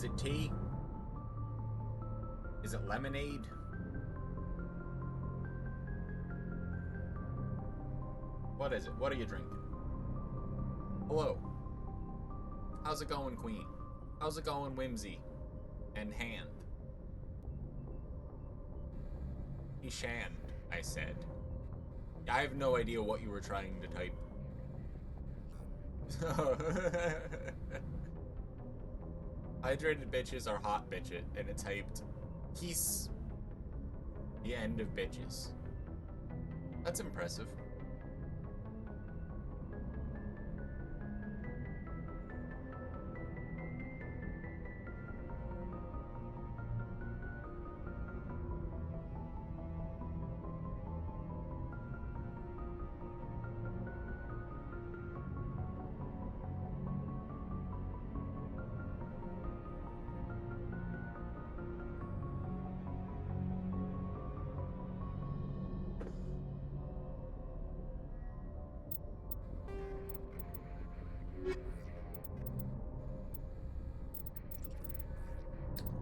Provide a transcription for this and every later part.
Is it tea? Is it lemonade? What is it? What are you drinking? Hello. How's it going, Queen? How's it going, Whimsy? And Hand? Ishand, I said. I have no idea what you were trying to type. Hydrated bitches are hot bitches, and it typed, he's the end of bitches. That's impressive.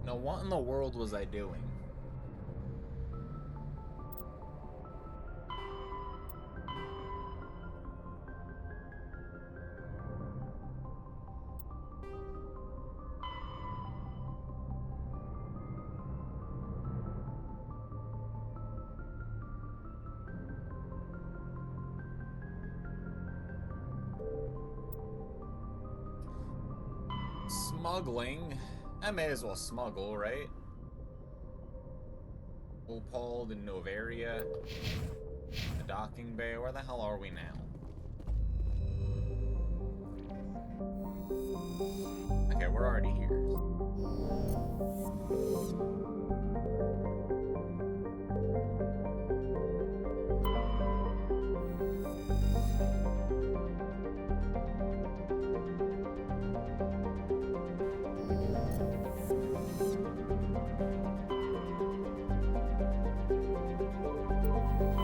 Now, what in the world was I doing? Smuggling. I may as well smuggle, right? Opald and Noveria. The docking bay. Where the hell are we now? Okay, we're already here.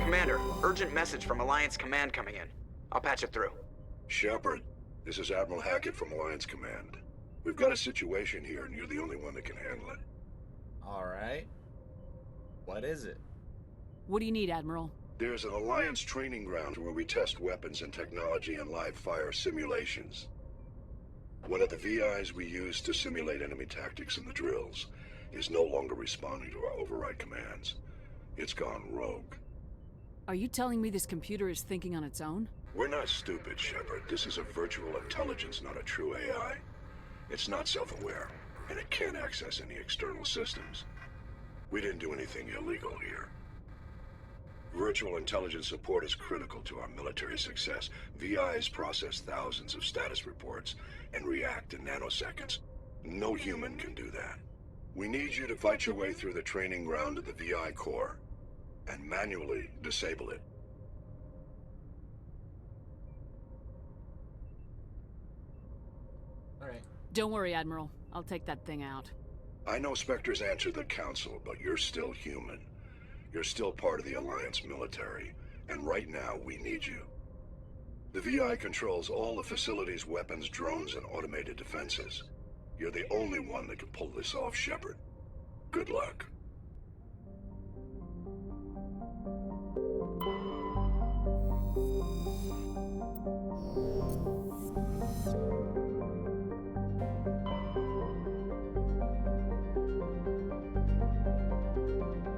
Commander, urgent message from Alliance Command coming in. I'll patch it through. Shepard, this is Admiral Hackett from Alliance Command. We've got a situation here, and you're the only one that can handle it. Alright. What is it? What do you need, Admiral? There's an Alliance training ground where we test weapons and technology in live fire simulations. One of the VIs we use to simulate enemy tactics in the drills is no longer responding to our override commands. It's gone rogue. Are you telling me this computer is thinking on its own? We're not stupid, Shepard. This is a virtual intelligence, not a true AI. It's not self-aware, and it can't access any external systems. We didn't do anything illegal here. Virtual intelligence support is critical to our military success. VIs process thousands of status reports and react in nanoseconds. No human can do that. We need you to fight your way through the training ground to the VI core and manually disable it. Alright. Don't worry, Admiral. I'll take that thing out. I know Spectres answer the Council, but you're still human. You're still part of the Alliance military, and right now we need you. The VI controls all the facility's weapons, drones, and automated defenses. You're the only one that can pull this off, Shepard. Good luck.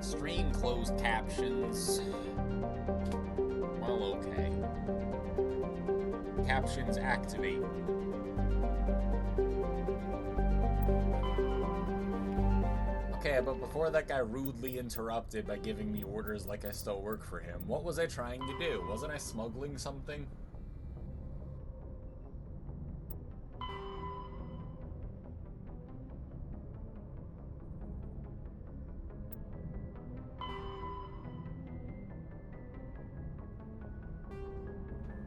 Stream closed captions. Well, okay. Captions activate. Okay, but before that guy rudely interrupted by giving me orders like I still work for him, what was I trying to do? Wasn't I smuggling something?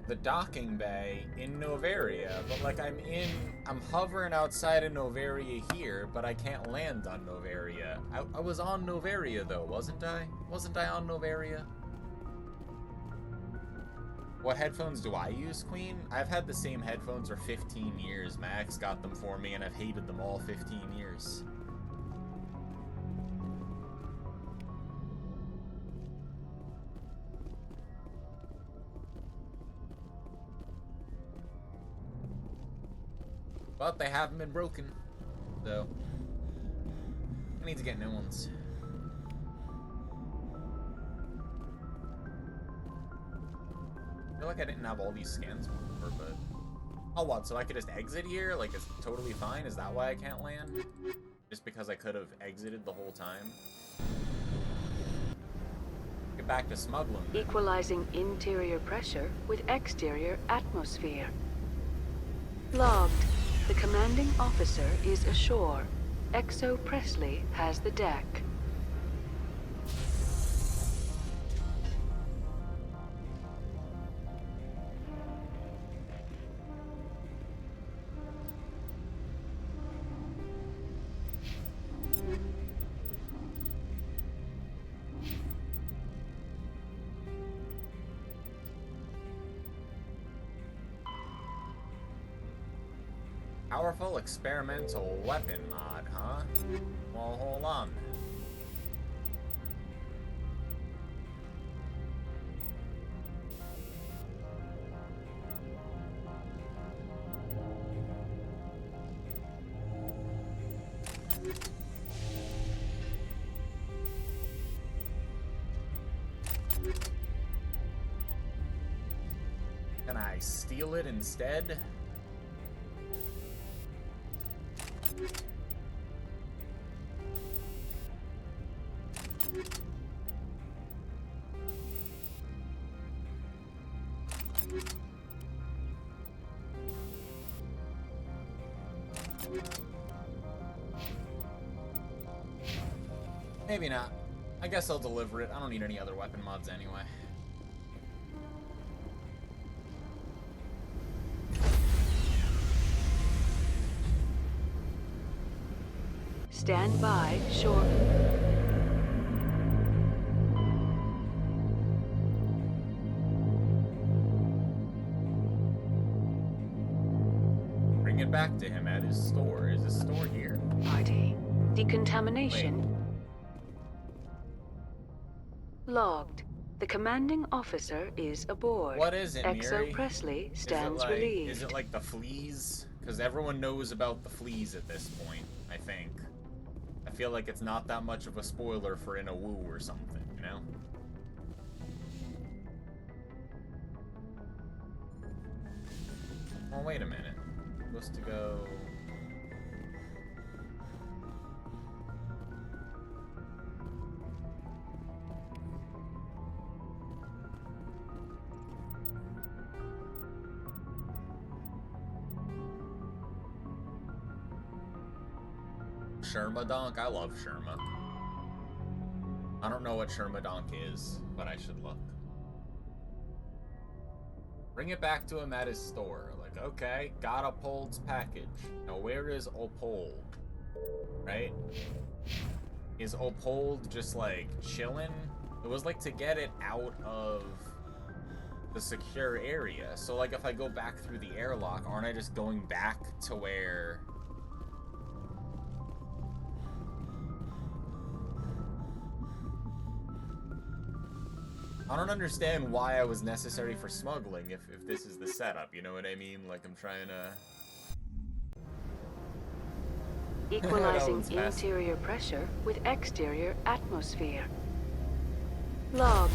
The docking bay in Noveria, but like I'm hovering outside of Noveria here, but I can't land on Noveria. I was on Noveria though, wasn't I? Wasn't I on Noveria? What headphones do I use, Queen? I've had the same headphones for 15 years. Max got them for me, and I've hated them all 15 years. But they haven't been broken, so I need to get new ones. I feel like I didn't have all these scans before, but... Oh, what, so I could just exit here? Like, it's totally fine? Is that why I can't land? Just because I could have exited the whole time? Get back to smuggling. Then. Equalizing interior pressure with exterior atmosphere. Logged. The commanding officer is ashore. Exo Presley has the deck. Powerful experimental weapon mod, huh? Well, hold on. Can I steal it instead? Maybe not. I guess I'll deliver it. I don't need any other weapon mods anyway. Stand by, shore. Bring it back to him at his store. Is his store here? Party. Decontamination. Logged. The commanding officer is aboard. What is it, Miri? Exo Presley stands Is relieved. it like the fleas? Because everyone knows about the fleas at this point, I think. I feel like it's not that much of a spoiler for In a Woo or something, you know? Oh, wait a minute. I'm supposed to go... Shermadonk? I love Sherma. I don't know what Shermadonk is, but I should look. Bring it back to him at his store. Like, okay, got Opold's package. Now, where is Opold? Right? Is Opold just, like, chilling? It was, like, to get it out of the secure area. So, like, if I go back through the airlock, aren't I just going back to where... I don't understand why I was necessary for smuggling if this is the setup, you know what I mean? Like, I'm trying to... Equalizing interior pressure with exterior atmosphere. Logged.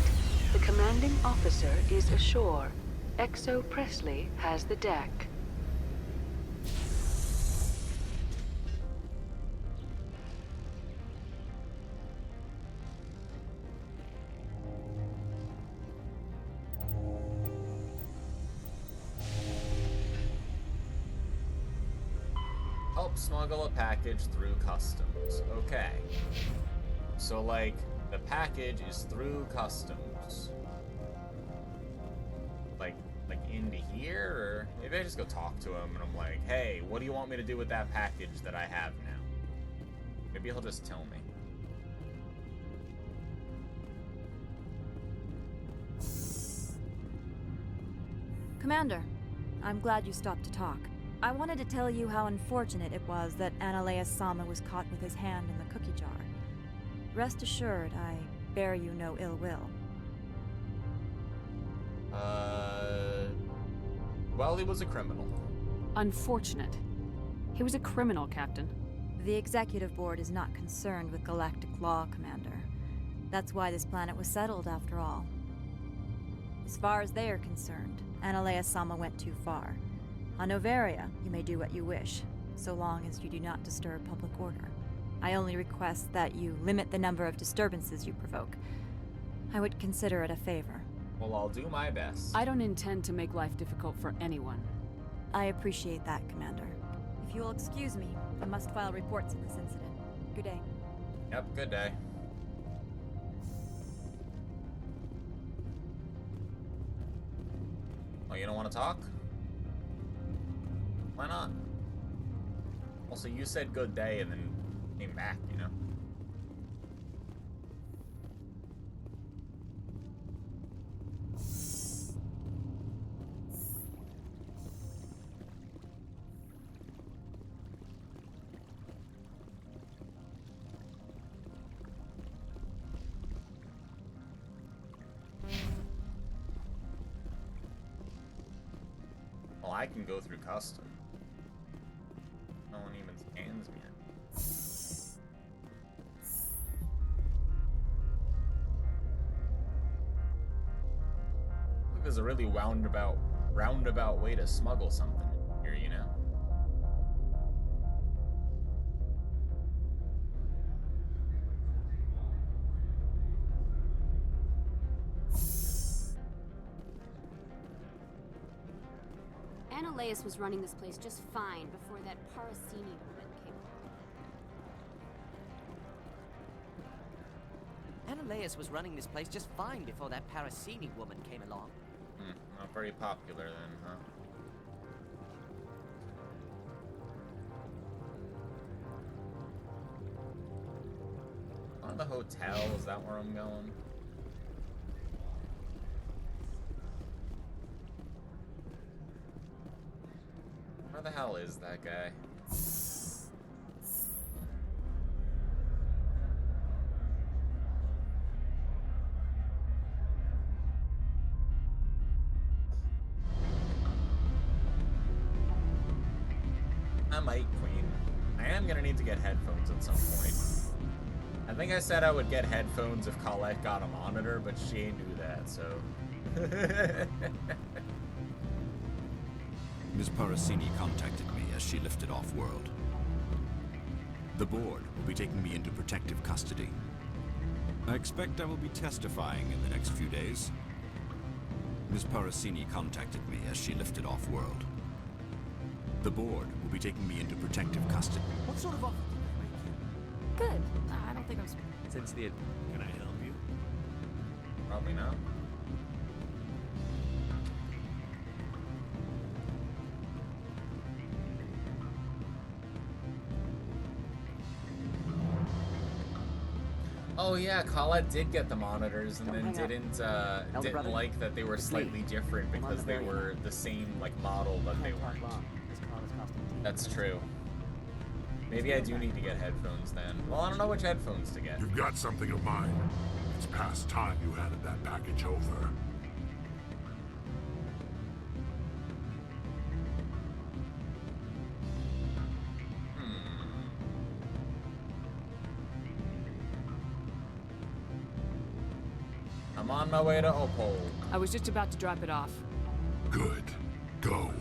The commanding officer is ashore. Exo Presley has the deck. Smuggle a package through customs. Okay. So, like, the package is through customs. Like into here? Or maybe I just go talk to him and I'm like, hey, what do you want me to do with that package that I have now? Maybe he'll just tell me. Commander, I'm glad you stopped to talk. I wanted to tell you how unfortunate it was that Analeus Sama was caught with his hand in the cookie jar. Rest assured, I bear you no ill will. Well, he was a criminal. Unfortunate. He was a criminal, Captain. The Executive Board is not concerned with galactic law, Commander. That's why this planet was settled, after all. As far as they are concerned, Analeus Sama went too far. On Noveria, you may do what you wish, so long as you do not disturb public order. I only request that you limit the number of disturbances you provoke. I would consider it a favor. Well, I'll do my best. I don't intend to make life difficult for anyone. I appreciate that, Commander. If you will excuse me, I must file reports in this incident. Good day. Yep, good day. Oh, you don't want to talk? Why not? Also, you said good day and then came back, you know? Well, I can go through custom. No one even scans me. Look, there's a really roundabout way to smuggle something here, you know? Analeus was running this place just fine before that Parasini woman came along. Analeus was running this place just fine before that Parasini woman came along. Not very popular then, huh? On the hotel, is that where I'm going? Where the hell is that guy? I might, Queen. I am gonna need to get headphones at some point. I think I said I would get headphones if Colette got a monitor, but she ain't do that, so... Ms. Parasini contacted me as she lifted off-world. The board will be taking me into protective custody. I expect I will be testifying in the next few days. Ms. Parasini contacted me as she lifted off-world. The board will be taking me into protective custody. What sort of offer did they make you? Good. I don't think I'm... Since the... Can I help you? Probably not. Oh yeah, Colette did get the monitors and then didn't like that they were slightly different because they were the same like model that they weren't. That's true. Maybe I do need to get headphones then. Well, I don't know which headphones to get. You've got something of mine. It's past time you handed that package over. I'm on my way to Opal. I was just about to drop it off. Good. Go.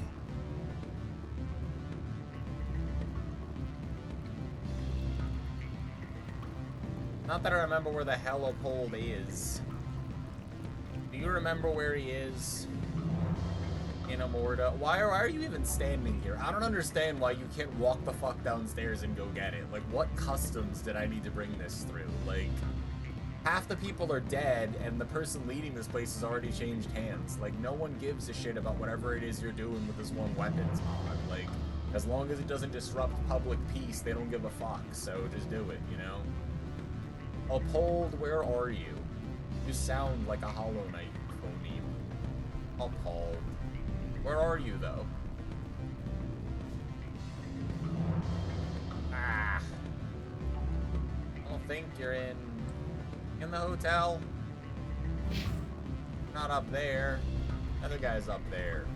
Not that I remember where the hell Opal is. Do you remember where he is? In Amorda? Why are you even standing here? I don't understand why you can't walk the fuck downstairs and go get it. Like, what customs did I need to bring this through? Like, half the people are dead, and the person leading this place has already changed hands. Like, no one gives a shit about whatever it is you're doing with this one weapons mod. Like, as long as it doesn't disrupt public peace, they don't give a fuck. So just do it, you know? Uphold, where are you? You sound like a Hollow Knight phoneme. Uphold. Where are you, though? Ah. I don't think you're in the hotel. Not up there. Other guy's up there.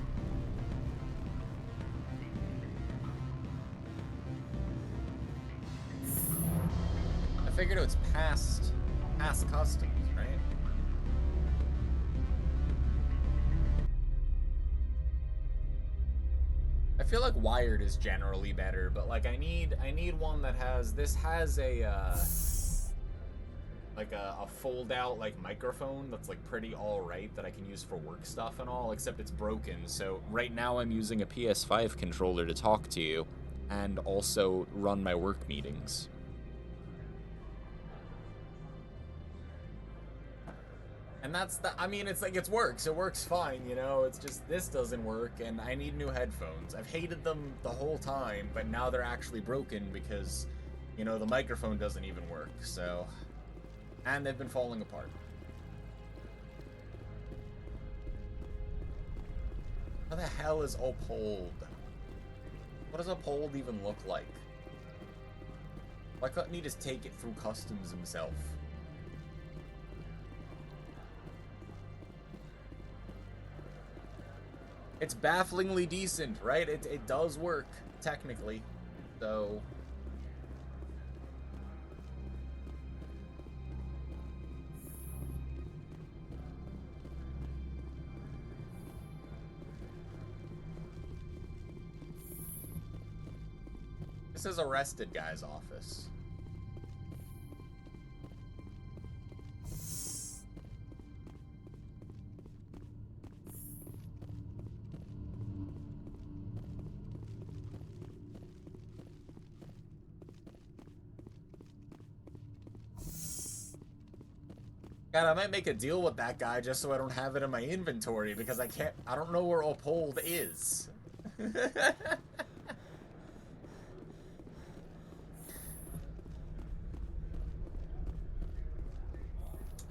I figured it was past customs, right? I feel like wired is generally better, but like I need one that has like a fold out like microphone that's like pretty alright that I can use for work stuff and all, except it's broken. So right now I'm using a PS5 controller to talk to you and also run my work meetings. And that's I mean, it's like, it works fine, you know, it's just this doesn't work and I need new headphones. I've hated them the whole time, but now they're actually broken because, you know, the microphone doesn't even work, so... And they've been falling apart. How the hell is Uphold? What does Uphold even look like? Why couldn't he just take it through customs himself? It's bafflingly decent, right? It does work, technically. So... This is Arrested Guy's office. God, I might make a deal with that guy just so I don't have it in my inventory because I don't know where Uphold is.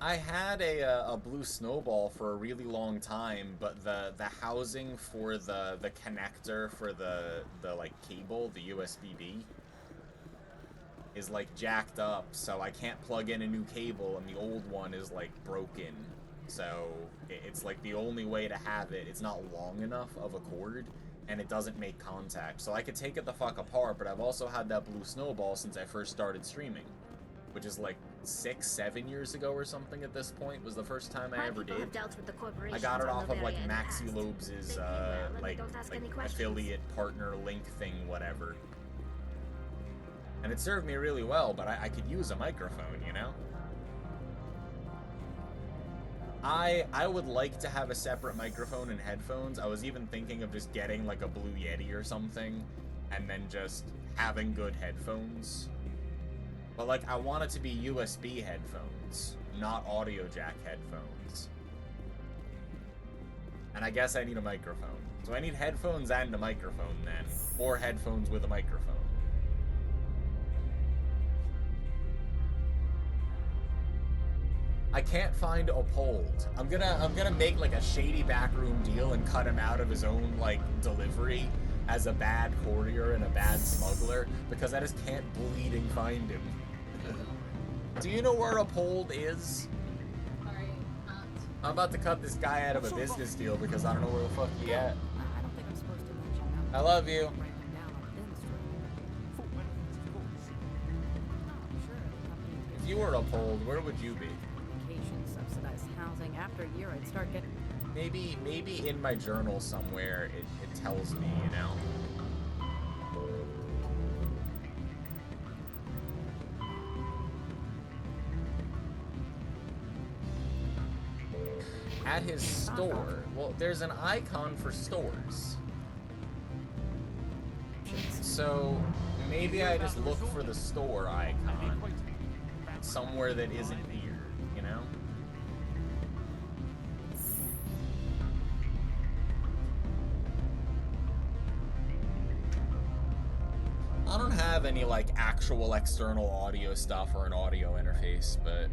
I had a blue snowball for a really long time, but the housing for the connector for the like cable, the USB-B, is like jacked up, so I can't plug in a new cable, and the old one is like broken. So it's like the only way to have it. It's not long enough of a cord, and it doesn't make contact. So I could take it the fuck apart, but I've also had that blue snowball since I first started streaming, which is like 6-7 years ago or something at this point, was the first time I ever did. I got it off of like Maxi Lobes' like affiliate partner link thing, whatever. And it served me really well, but I could use a microphone, you know? I would like to have a separate microphone and headphones. I was even thinking of just getting like a Blue Yeti or something, and then just having good headphones. But like, I want it to be USB headphones, not audio jack headphones. And I guess I need a microphone. So I need headphones and a microphone then. Or headphones with a microphone. I can't find Uphold. I'm gonna make like a shady backroom deal and cut him out of his own like delivery as a bad courier and a bad smuggler, because I just can't bleeding find him. Do you know where Uphold is? Sorry, I'm about to cut this guy out of a business deal because I don't know where the fuck he at. I don't think I'm supposed to mention that. I love you. Write them down on a bin strip. If you were Uphold, where would you be? Vacation, subsidized housing. After a year, I'd start getting... Maybe in my journal somewhere it tells me, you know? At his store. Well, there's an icon for stores. So maybe I just look for the store icon somewhere that isn't here, you know? I don't have any like actual external audio stuff or an audio interface, but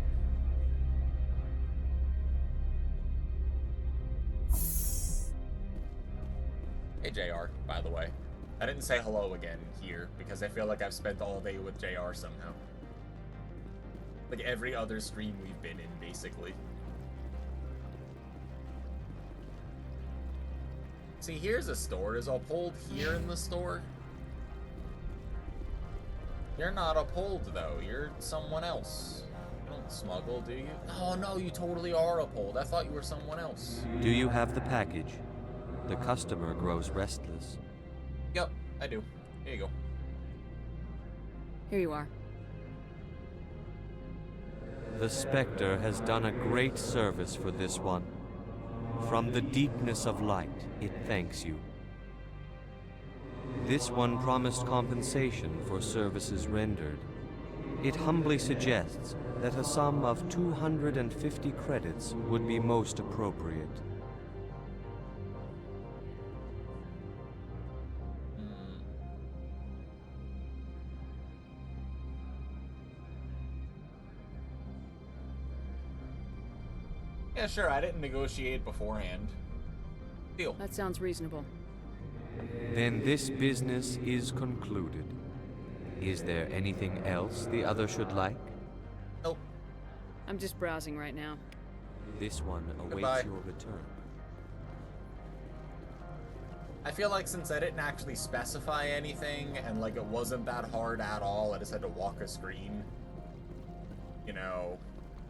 Hey, JR, by the way. I didn't say hello again here because I feel like I've spent all day with JR somehow. Like every other stream we've been in, basically. See, here's a store. Is Uphold here in the store? You're not Uphold, though. You're someone else. You don't smuggle, do you? Oh, no, you totally are Uphold. I thought you were someone else. Do you have the package? The customer grows restless. Yep, I do. Here you go. Here you are. The Spectre has done a great service for this one. From the deepness of light, it thanks you. This one promised compensation for services rendered. It humbly suggests that a sum of 250 credits would be most appropriate. Yeah, sure, I didn't negotiate beforehand. Deal. That sounds reasonable. Then this business is concluded. Is there anything else the other should like? Nope. I'm just browsing right now. This one awaits Goodbye. your return. I feel like since I didn't actually specify anything, and like it wasn't that hard at all, I just had to walk a screen. You know,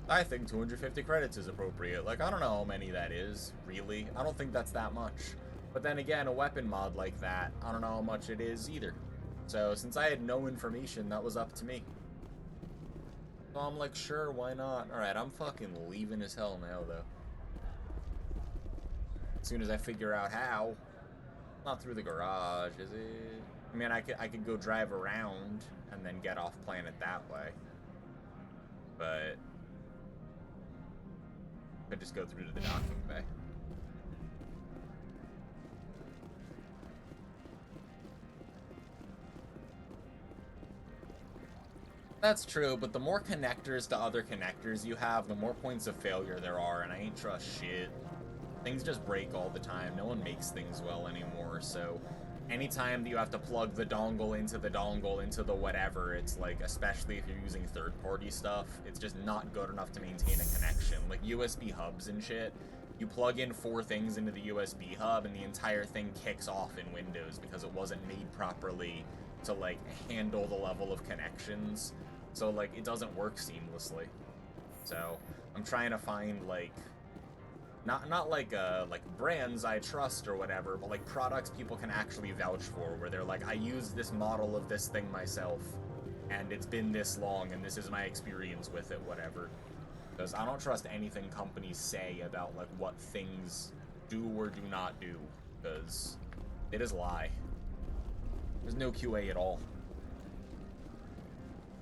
I think 250 credits is appropriate. Like, I don't know how many that is, really. I don't think that's that much. But then again, a weapon mod like that, I don't know how much it is either. So, since I had no information, that was up to me. So I'm like, sure, why not? Alright, I'm fucking leaving as hell now, though. As soon as I figure out how. Not through the garage, is it? I mean, I could go drive around and then get off planet that way. But I could just go through to the docking bay. That's true, but the more connectors to other connectors you have, the more points of failure there are, and I ain't trust shit. Things just break all the time. No one makes things well anymore, so anytime that you have to plug the dongle into the whatever, it's like, especially if you're using third-party stuff, it's just not good enough to maintain a connection. Like USB hubs and shit, you plug in 4 things into the USB hub and the entire thing kicks off in Windows because it wasn't made properly to like handle the level of connections. So like it doesn't work seamlessly. So I'm trying to find like not like brands I trust or whatever, but like products people can actually vouch for, where they're like, I use this model of this thing myself, and it's been this long, and this is my experience with it, whatever. Because I don't trust anything companies say about like what things do or do not do, because it is a lie. There's no QA at all.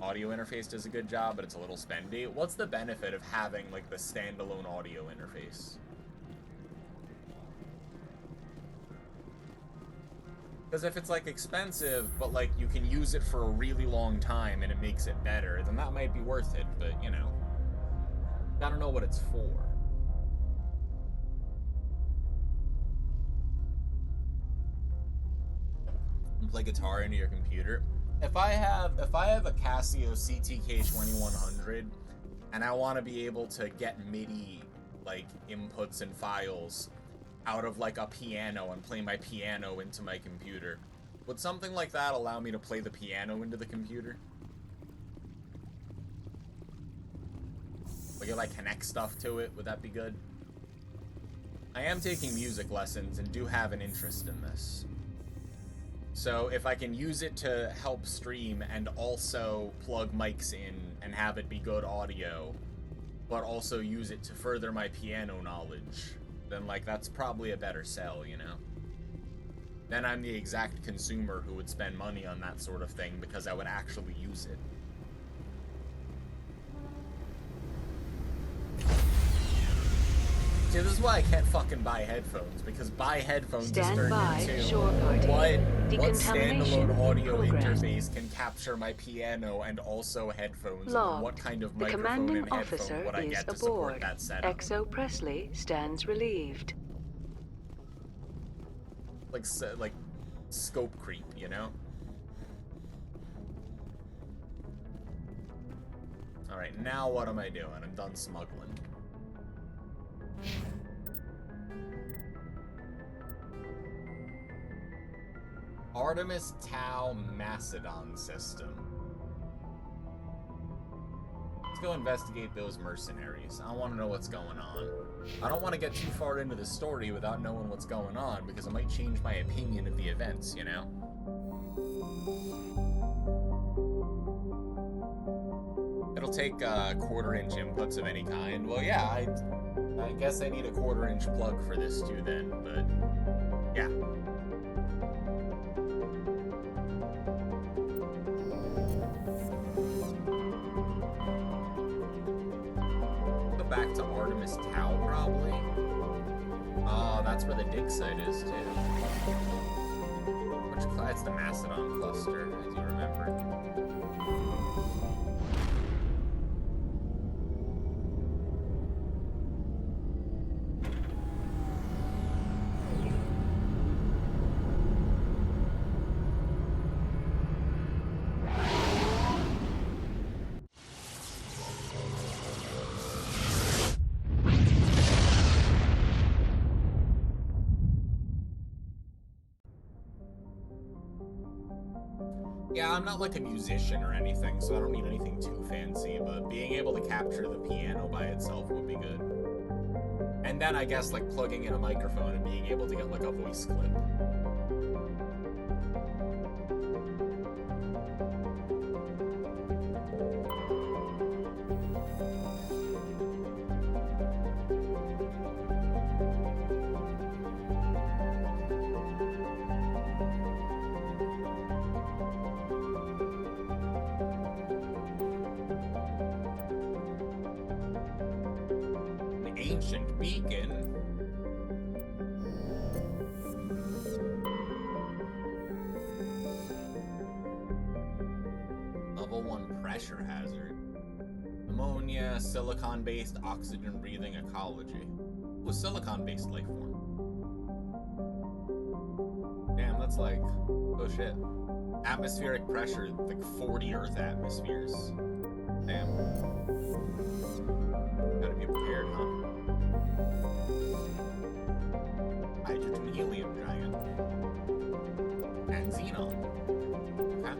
Audio interface does a good job, but it's a little spendy. What's the benefit of having like the standalone audio interface? Because if it's like expensive, but like you can use it for a really long time and it makes it better, then that might be worth it, but you know, gotta know what it's for. And play guitar into your computer. If I have a Casio CTK-2100 and I want to be able to get MIDI like inputs and files out of like a piano and play my piano into my computer, would something like that allow me to play the piano into the computer? Like if I connect stuff to it, would that be good? I am taking music lessons and do have an interest in this. So if I can use it to help stream and also plug mics in and have it be good audio, but also use it to further my piano knowledge, then like that's probably a better sell, you know? Then I'm the exact consumer who would spend money on that sort of thing because I would actually use it. See, this is why I can't fucking buy headphones, because buy headphones is turned into what standalone audio interface can capture my piano and also headphones, and what kind of microphone and headphone would I get to support that setup. XO Presley stands relieved. like scope creep, you know? Alright, now what am I doing? I'm done smuggling. Artemis Tau Macedon system. Let's go investigate those mercenaries. I want to know what's going on. I don't want to get too far into the story without knowing what's going on, because it might change my opinion of the events, you know? It'll take quarter-inch inputs of any kind. Well, yeah, I guess I need a quarter-inch plug for this too then, but yeah. Back to Artemis Tau, probably. Oh, that's where the dig site is, too. It's the Macedon cluster, as you remember. Yeah, I'm not like a musician or anything, so I don't need anything too fancy, but being able to capture the piano by itself would be good. And then I guess like plugging in a microphone and being able to get like a voice clip. Ancient beacon. Level 1 pressure hazard. Ammonia, silicon-based oxygen-breathing ecology. Ooh, silicon-based life form. Damn, that's like, oh shit. Atmospheric pressure, like 40 Earth atmospheres. Damn. Gotta be prepared, huh? Hydrogen helium giant. And xenon. Okay.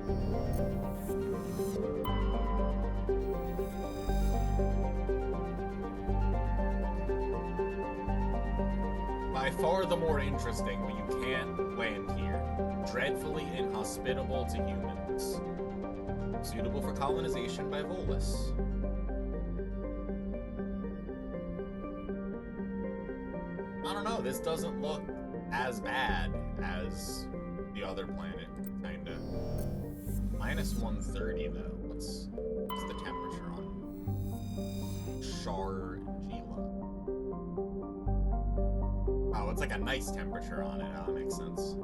By far the more interesting, but you can't land here. Dreadfully inhospitable to humans. Suitable for colonization by Volus. I don't know, this doesn't look as bad as the other planet, kinda. Minus 130 though. What's the temperature on Shargila? Wow, it's like a nice temperature on it. Oh, that makes sense.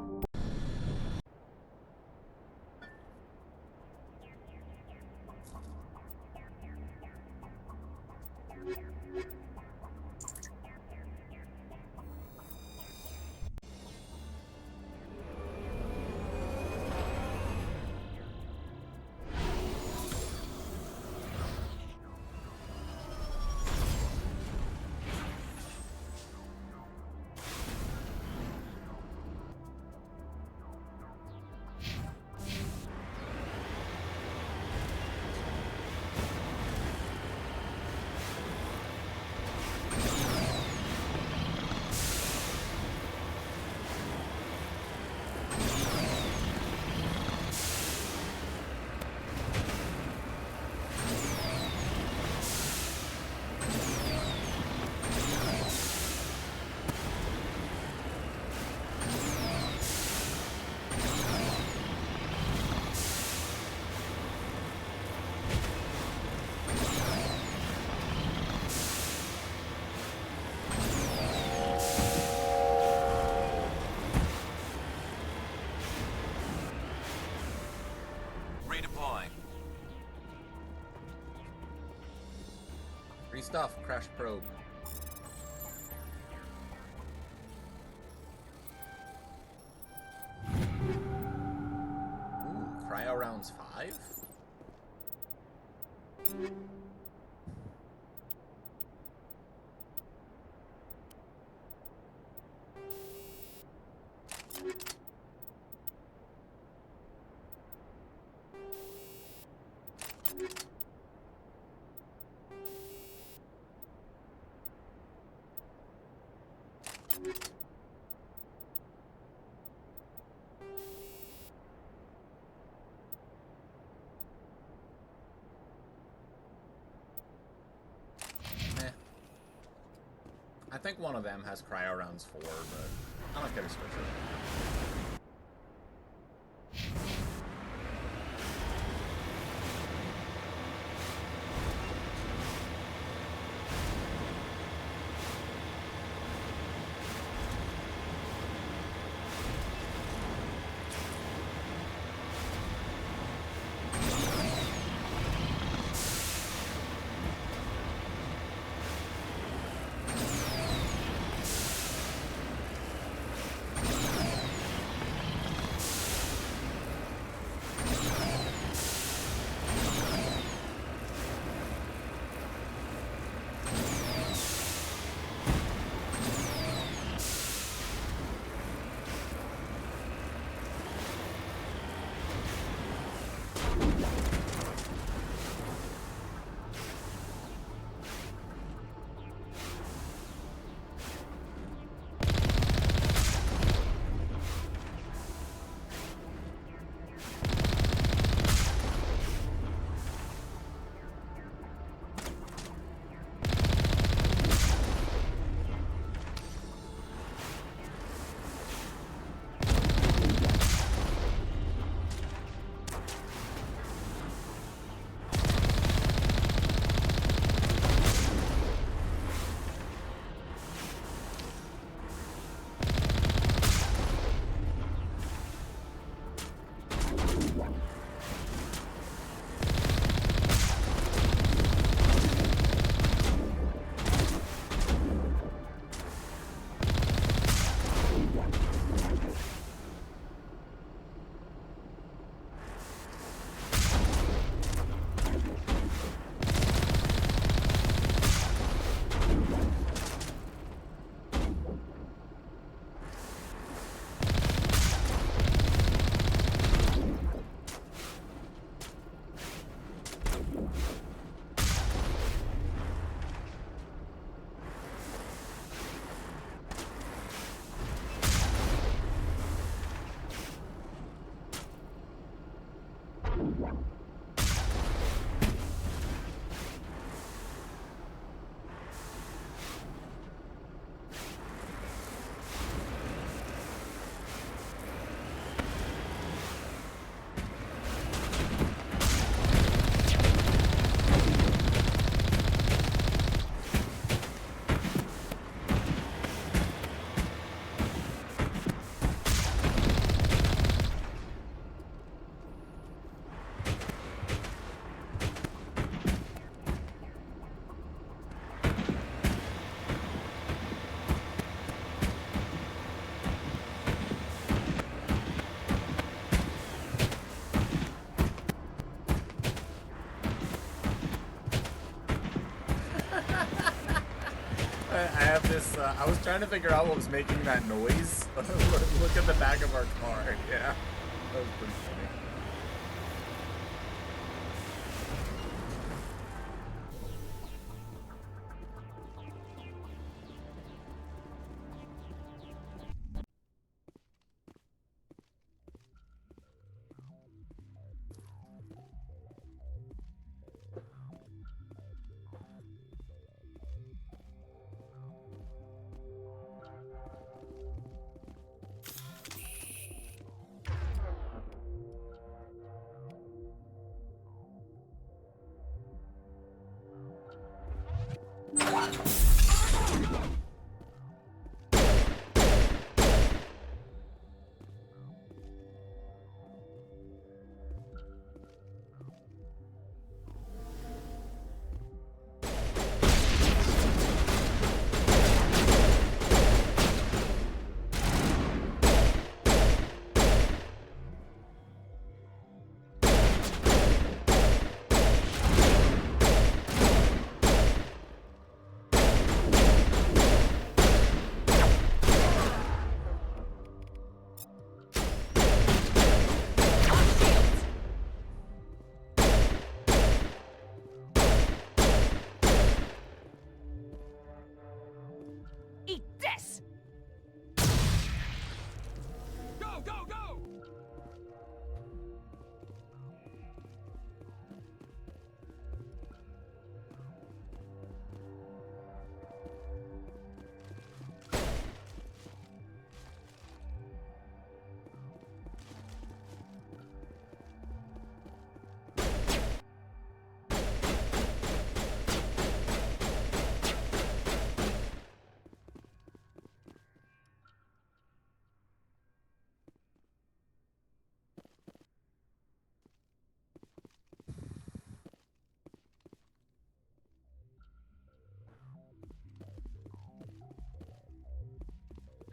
Free stuff, crash probe. I think one of them has cryo rounds 4, but I don't care to switch it. I have this, I was trying to figure out what was making that noise. Look at the back of our car, yeah. That was pretty funny.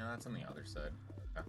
No, it's on the other side. Okay.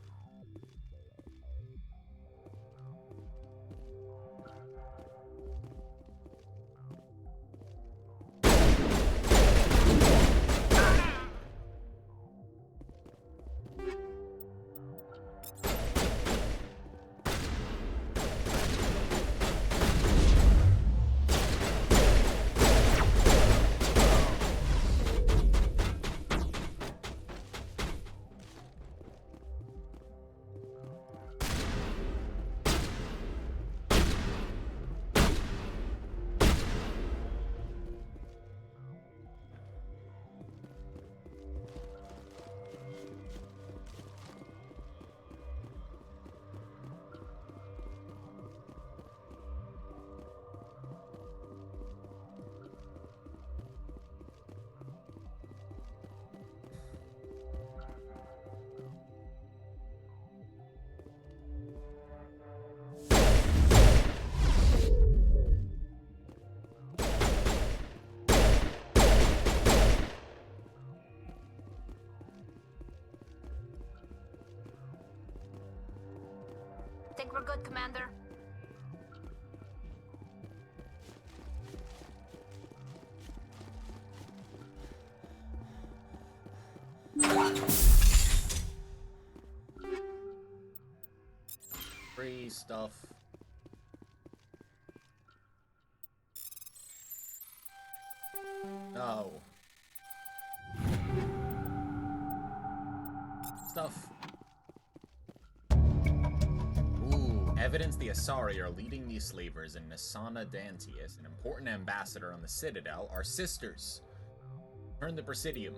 Think we're good, Commander? Free stuff. No. Stuff. Ooh, evidence the Asari are leading these slavers and Nasana Dantius, an important ambassador on the Citadel, are sisters. Turn the Presidium.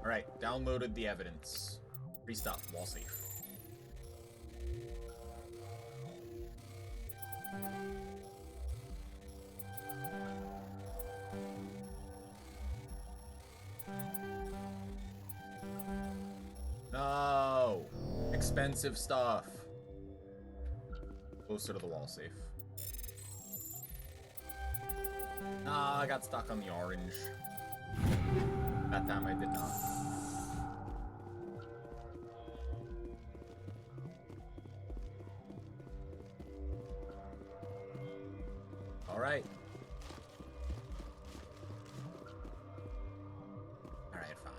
Alright, downloaded the evidence. Free stuff, wall safe. No! Expensive stuff. Closer to the wall safe. Nah, I got stuck on the orange. That time I did not. Alright. Alright, fine.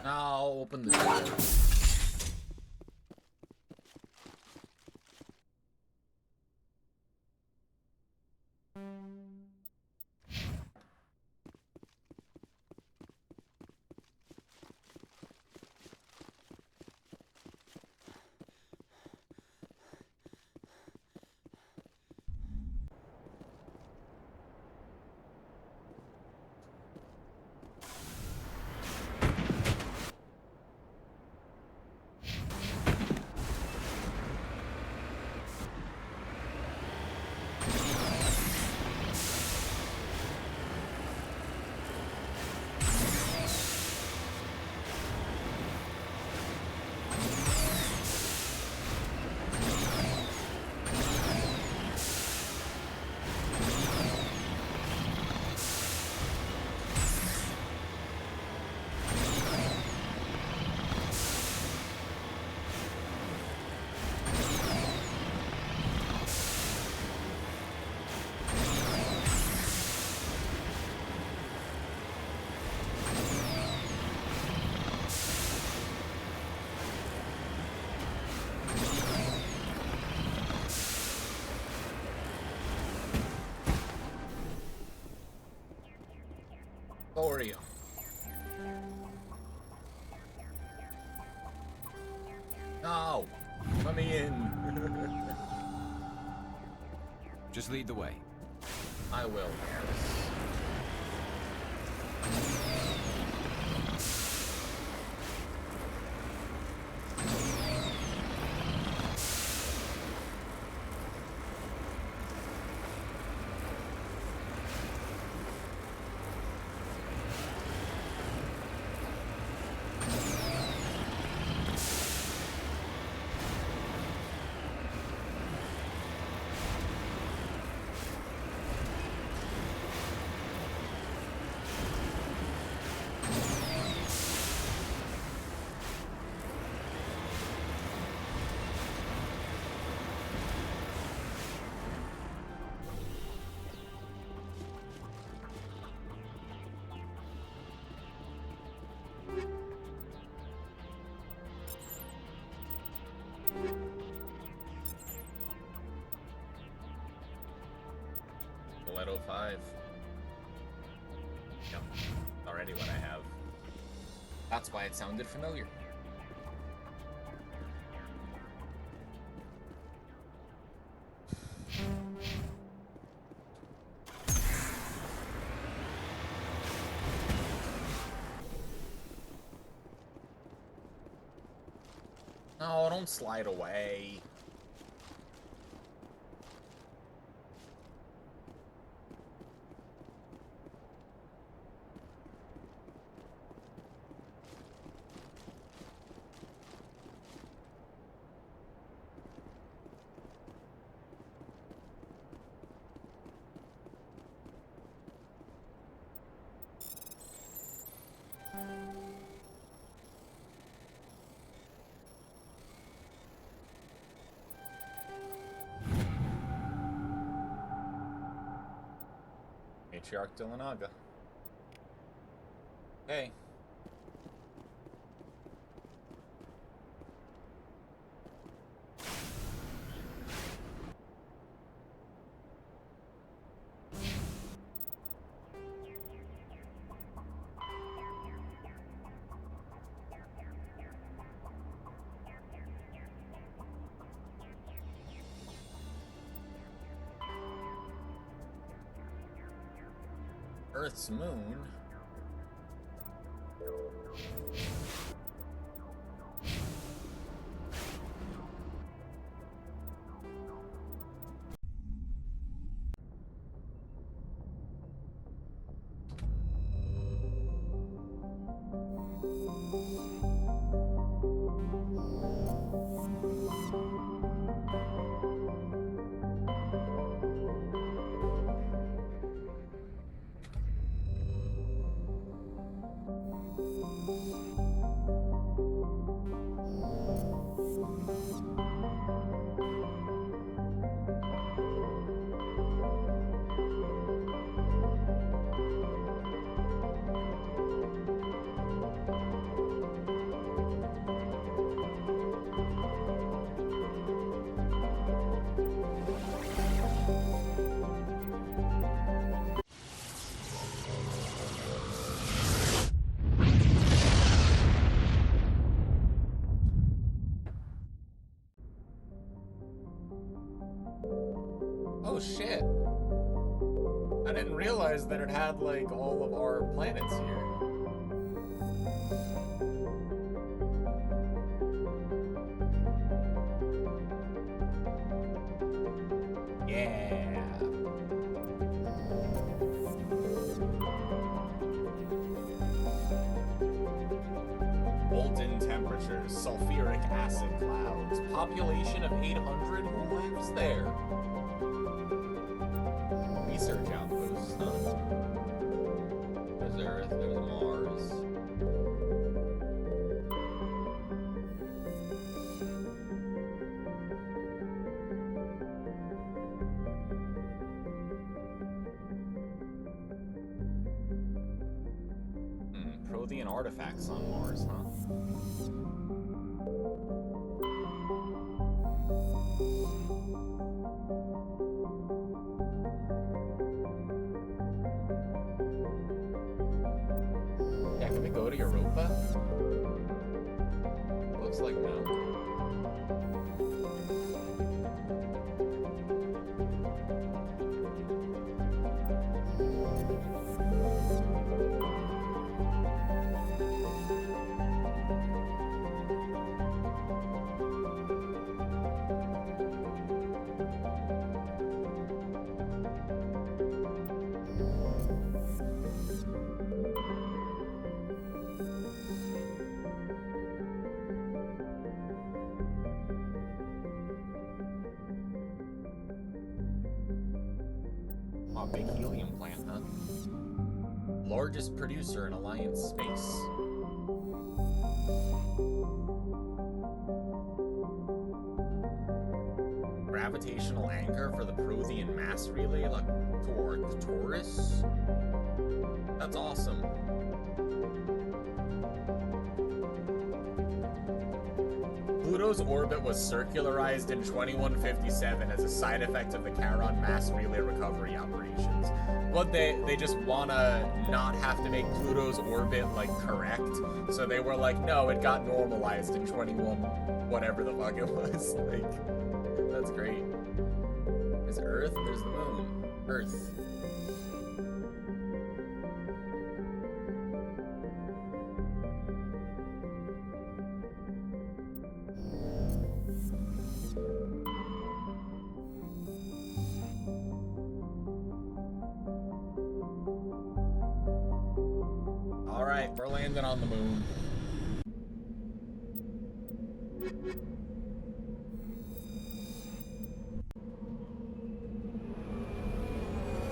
Now I'll open the door. Oreo. No! Let me in. Just lead the way. I will, Harris. Boleto 5. Yep, already what I have. That's why it sounded familiar. No, don't slide away. Matriarch Dillanaga. Hey. Earth's moon. Oh shit. I didn't realize that it had like all of our planets here. Yeah. Molten temperatures, sulfuric acid clouds, population of 800. Who lives there? Research outposts, huh? There's Earth, there's Mars. Prothean artifacts on Mars, huh? to Europa? Looks like no. Oh, big helium plant, huh? Largest producer in Alliance space. Gravitational anchor for the Prothean mass relay, like toward Taurus. That's awesome. Pluto's orbit was circularized in 2157 as a side effect of the Charon mass relay recovery operations. What they just wanna not have to make Pluto's orbit like correct, so they were like, no, it got normalized in 21, whatever the fuck it was. Like, that's great. There's Earth, there's the moon. Earth. Alright, we're landing on the moon.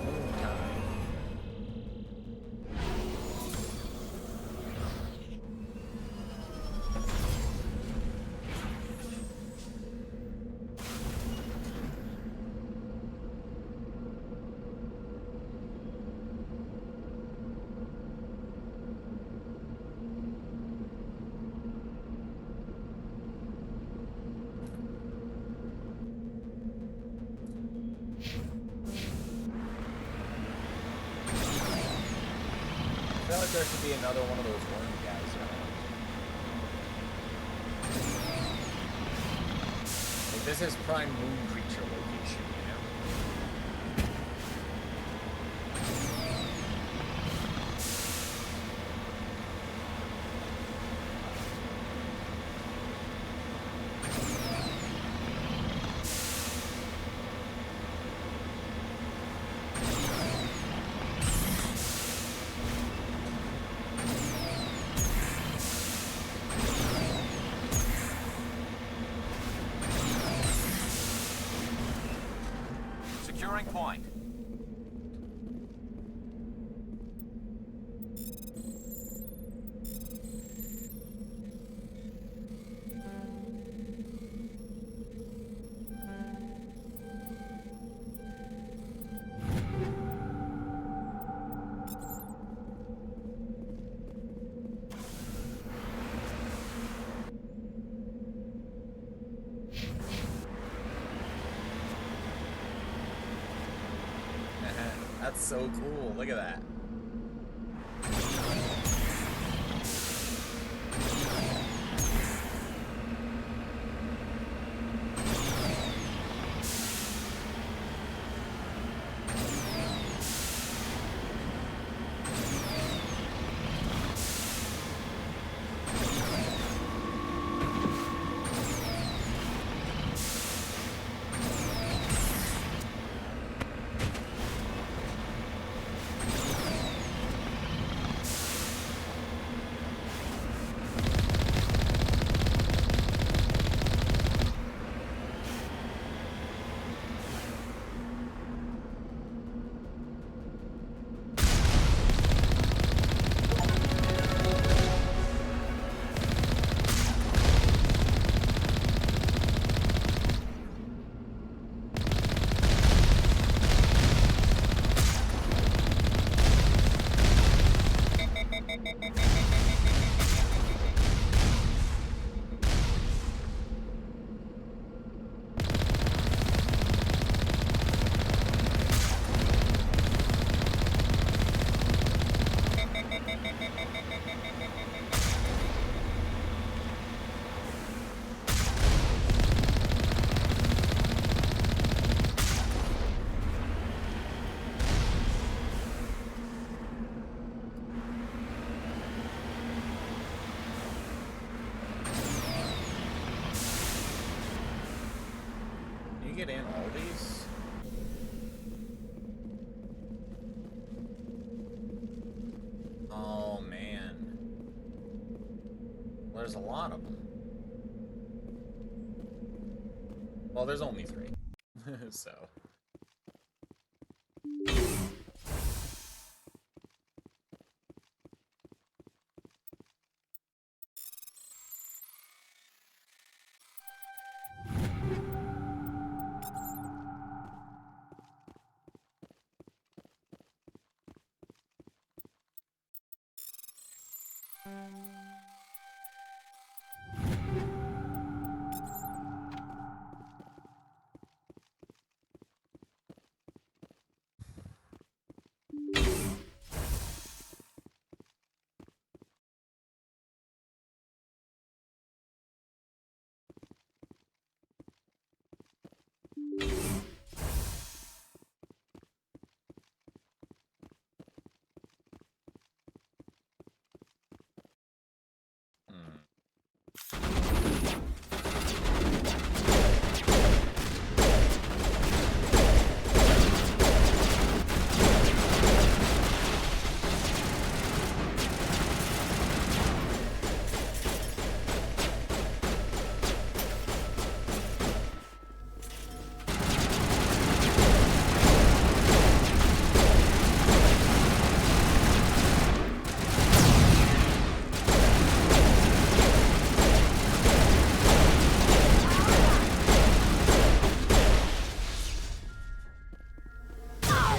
Moon time. I feel like there should be another one of those worm guys around. Like, this is prime moon creature location, you know? Securing point. That's so cool. Look at that. get in all these? Oh, man. There's a lot of them. Well, there's only 3. So.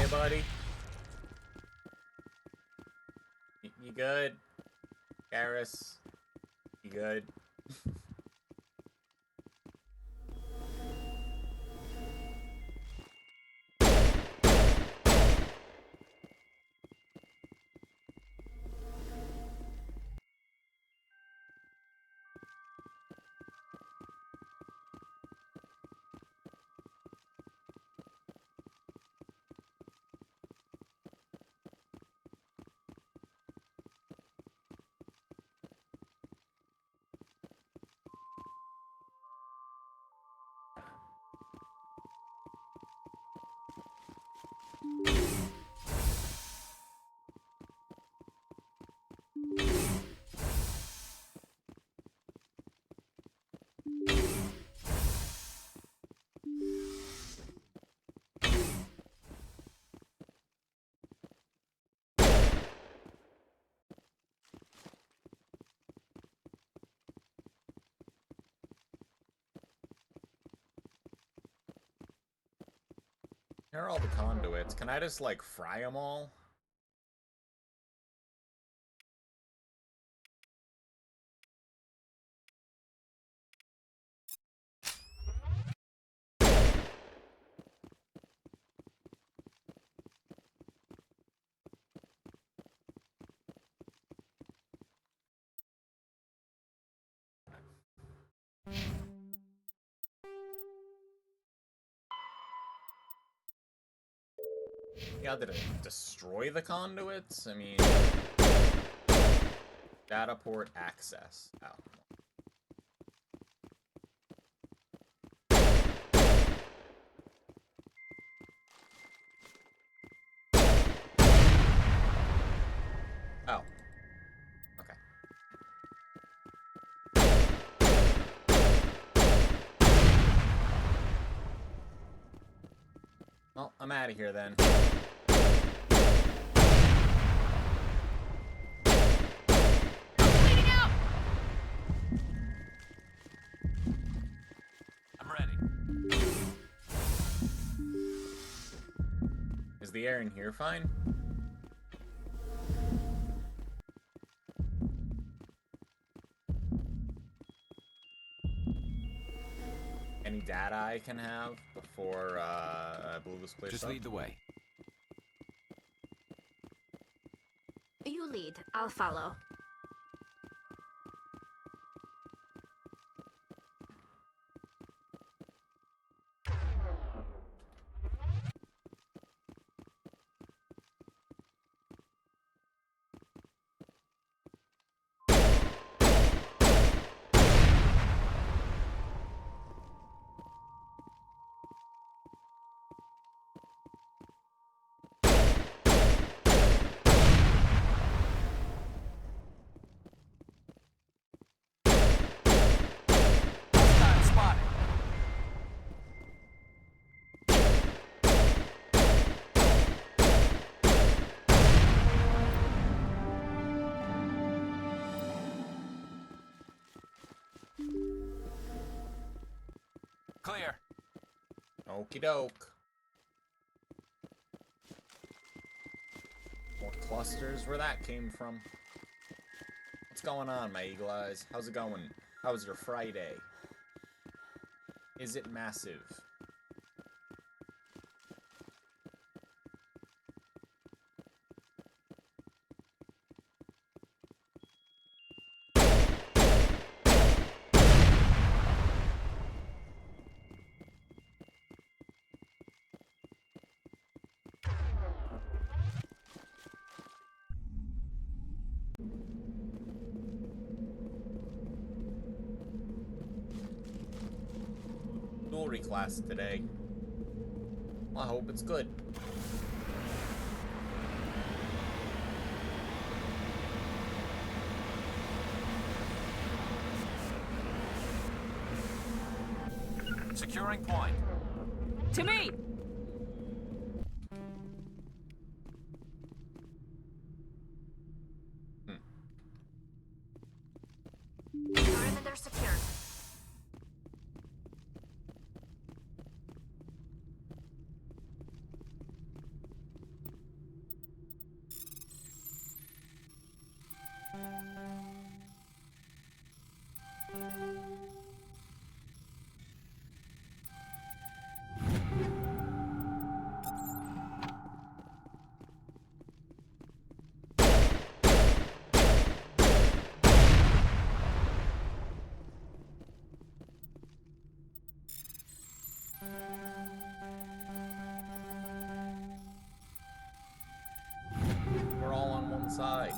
Buddy. You good? Garrus? You good? Here are all the conduits. Can I just, like, fry them all? Yeah, did it destroy the conduits? I mean... Data port access. Oh. Oh. Okay. Well, I'm out of here then. Is the air in here fine? Any data I can have before I blow this place up? Just lead the way. You lead. I'll follow. Okie doke. More clusters, where that came from. What's going on, my eagle eyes? How's it going? How's your Friday? Is it massive? Jewelry class today. I hope it's good. Securing point. To me! Perimeter secured. We're all on one side.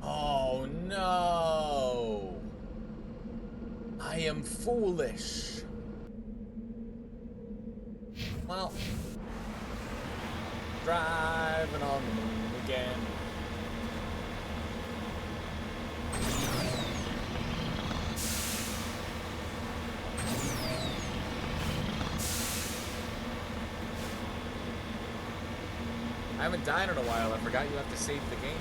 Oh no! I am foolish. Well, driving on the moon again. I haven't died in a while. I forgot you have to save the game.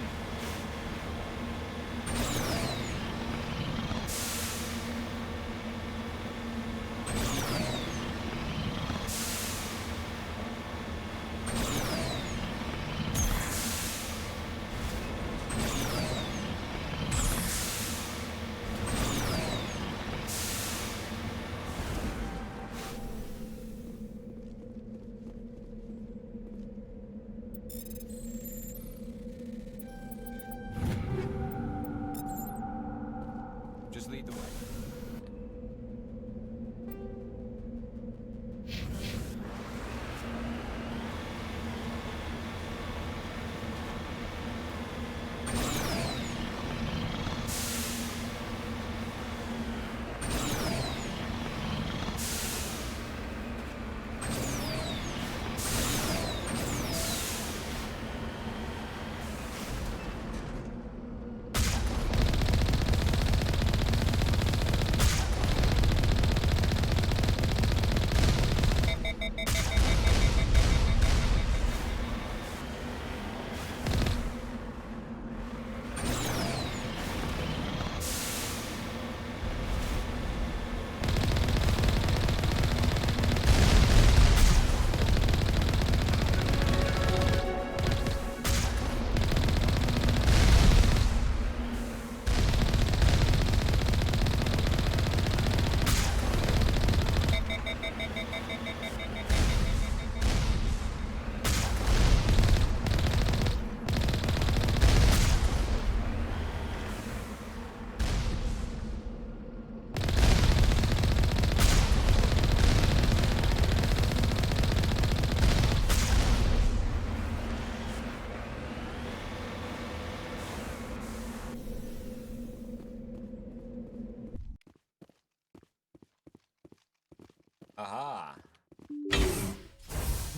Aha.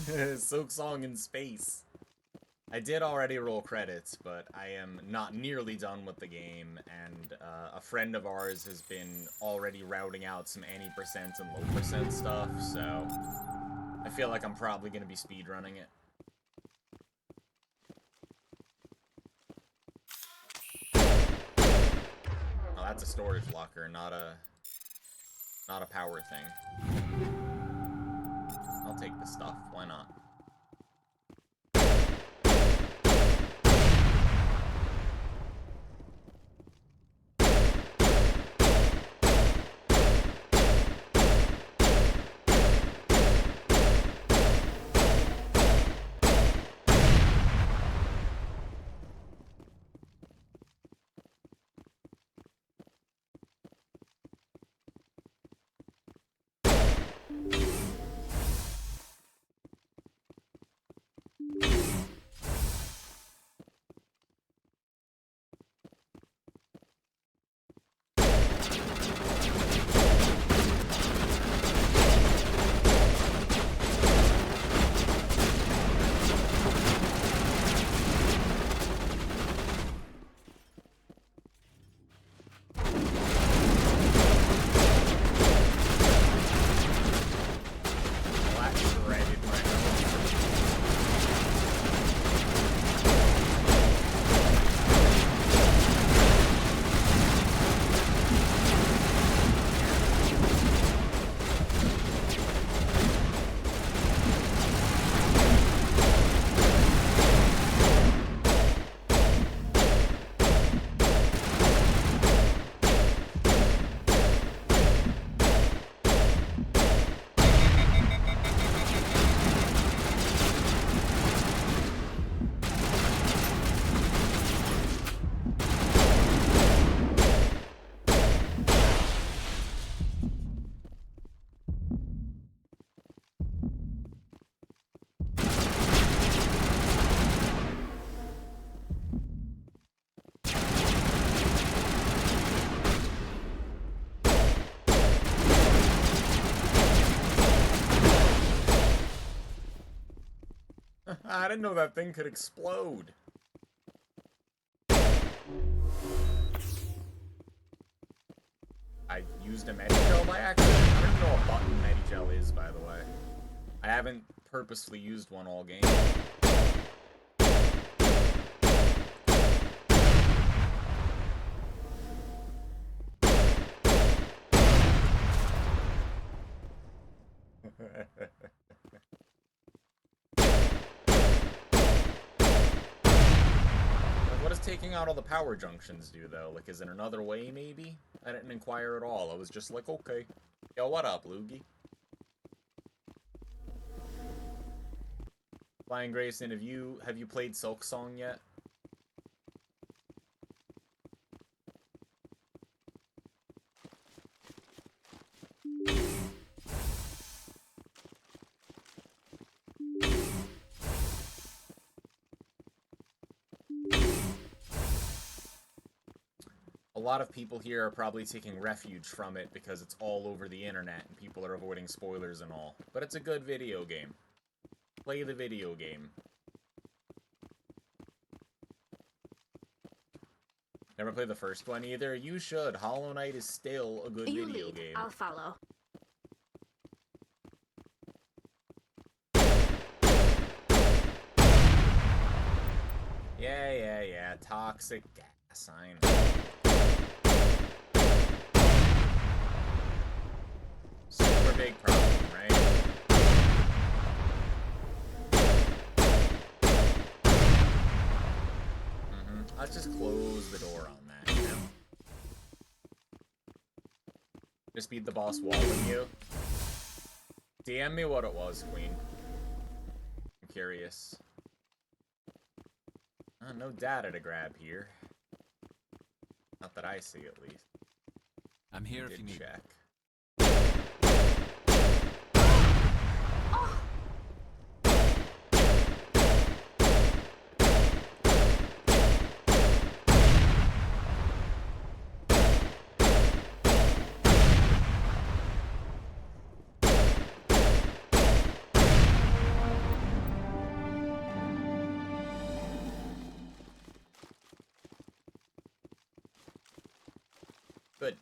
Silksong in space. I did already roll credits, but I am not nearly done with the game, and a friend of ours has been already routing out some any% and low% stuff, so I feel like I'm probably going to be speedrunning it. Oh, that's a storage locker, not a power thing. I'll take the stuff, why not? I didn't know that thing could explode. I used a Medigel by accident. I don't know what a button Medigel is, by the way. I haven't purposefully used one all game. What does taking out all the power junctions do, though? Like, is it another way, maybe? I didn't inquire at all. I was just like, okay. Yo, what up, Loogie? Flying Grayson, have you played Silksong yet? A lot of people here are probably taking refuge from it because it's all over the internet and people are avoiding spoilers and all. But it's a good video game. Play the video game. Never played the first one either? You should. Hollow Knight is still a good video game. I'll follow. Yeah. Toxic gas, I know. Super big problem, right? Let's just close the door on that, you know? Just beat the boss walling you. DM me what it was, Queen. I'm curious. No data to grab here. Not that I see, at least. I'm here if you need. Check. Good.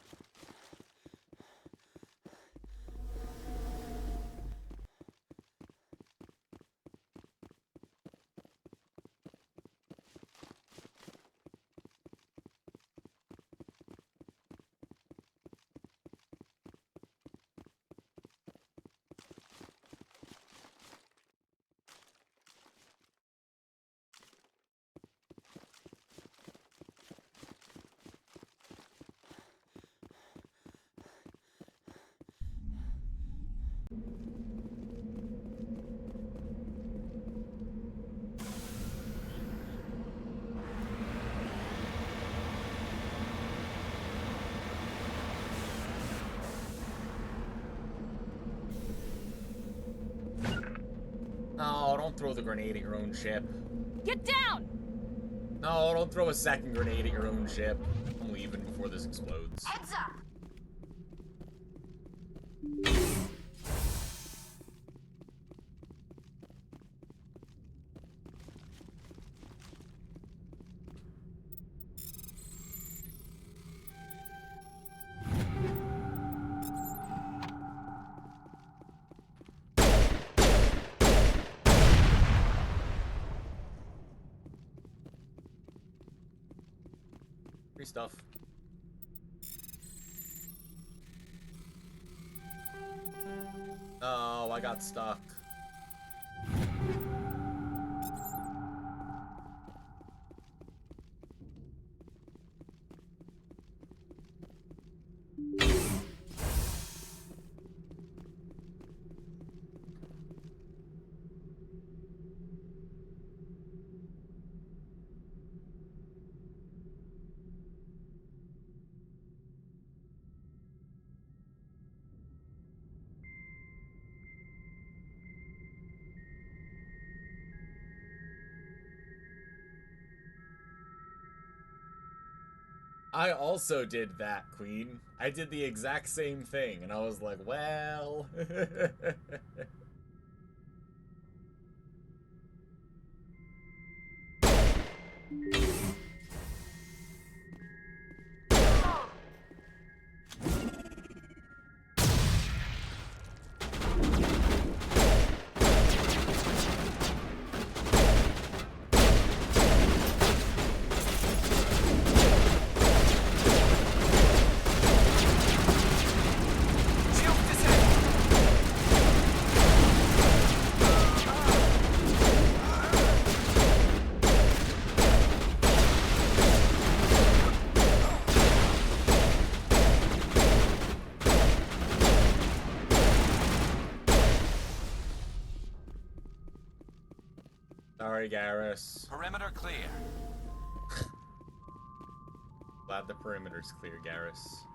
No, don't throw the grenade at your own ship. Get down! No, don't throw a second grenade at your own ship. I'm leaving before this explodes. Heads up! Free stuff. Oh, I got stuck. I also did that, Queen. I did the exact same thing, and I was like, well... Sorry, Garrus. Perimeter clear. Glad the perimeter's clear, Garrus.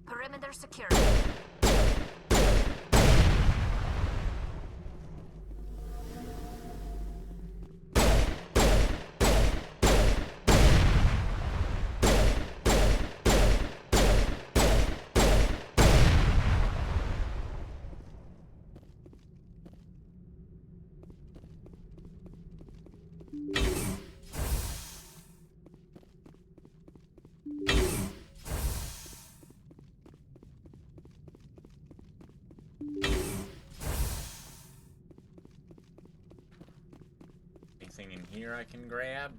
Perimeter secure. Anything in here I can grab?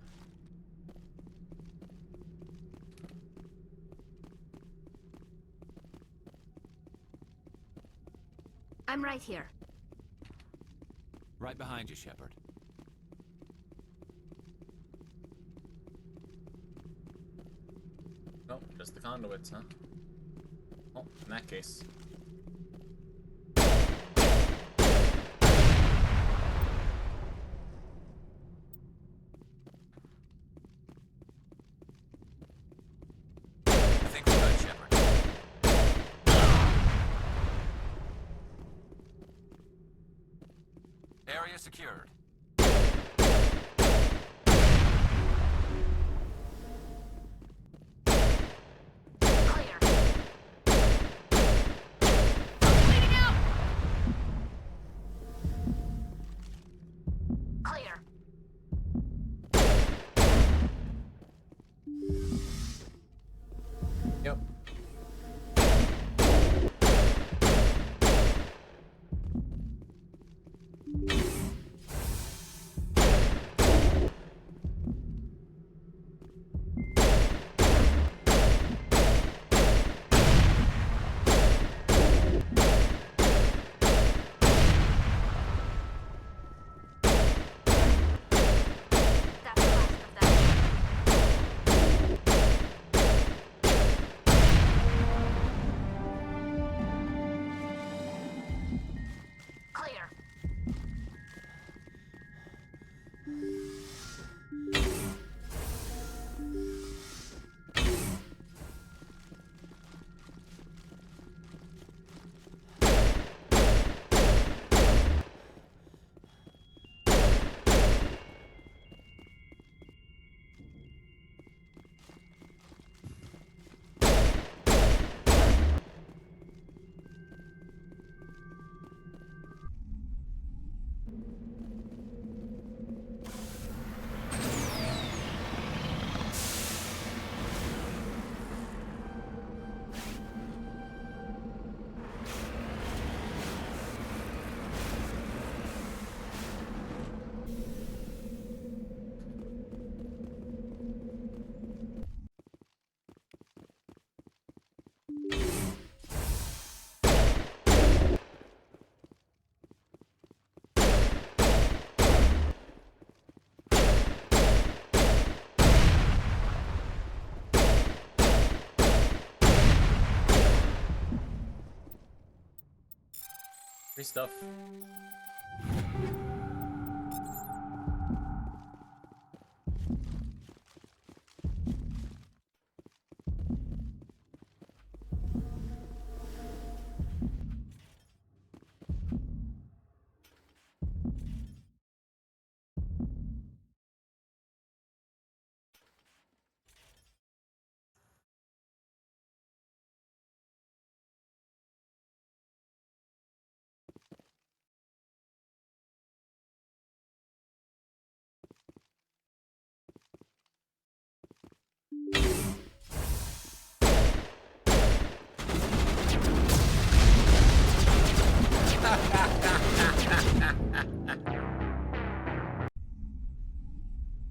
I'm right here. Right behind you, Shepard. Nope, just the conduits, huh? Oh, in that case. I think we're good, Shepard. Area secured. Free stuff.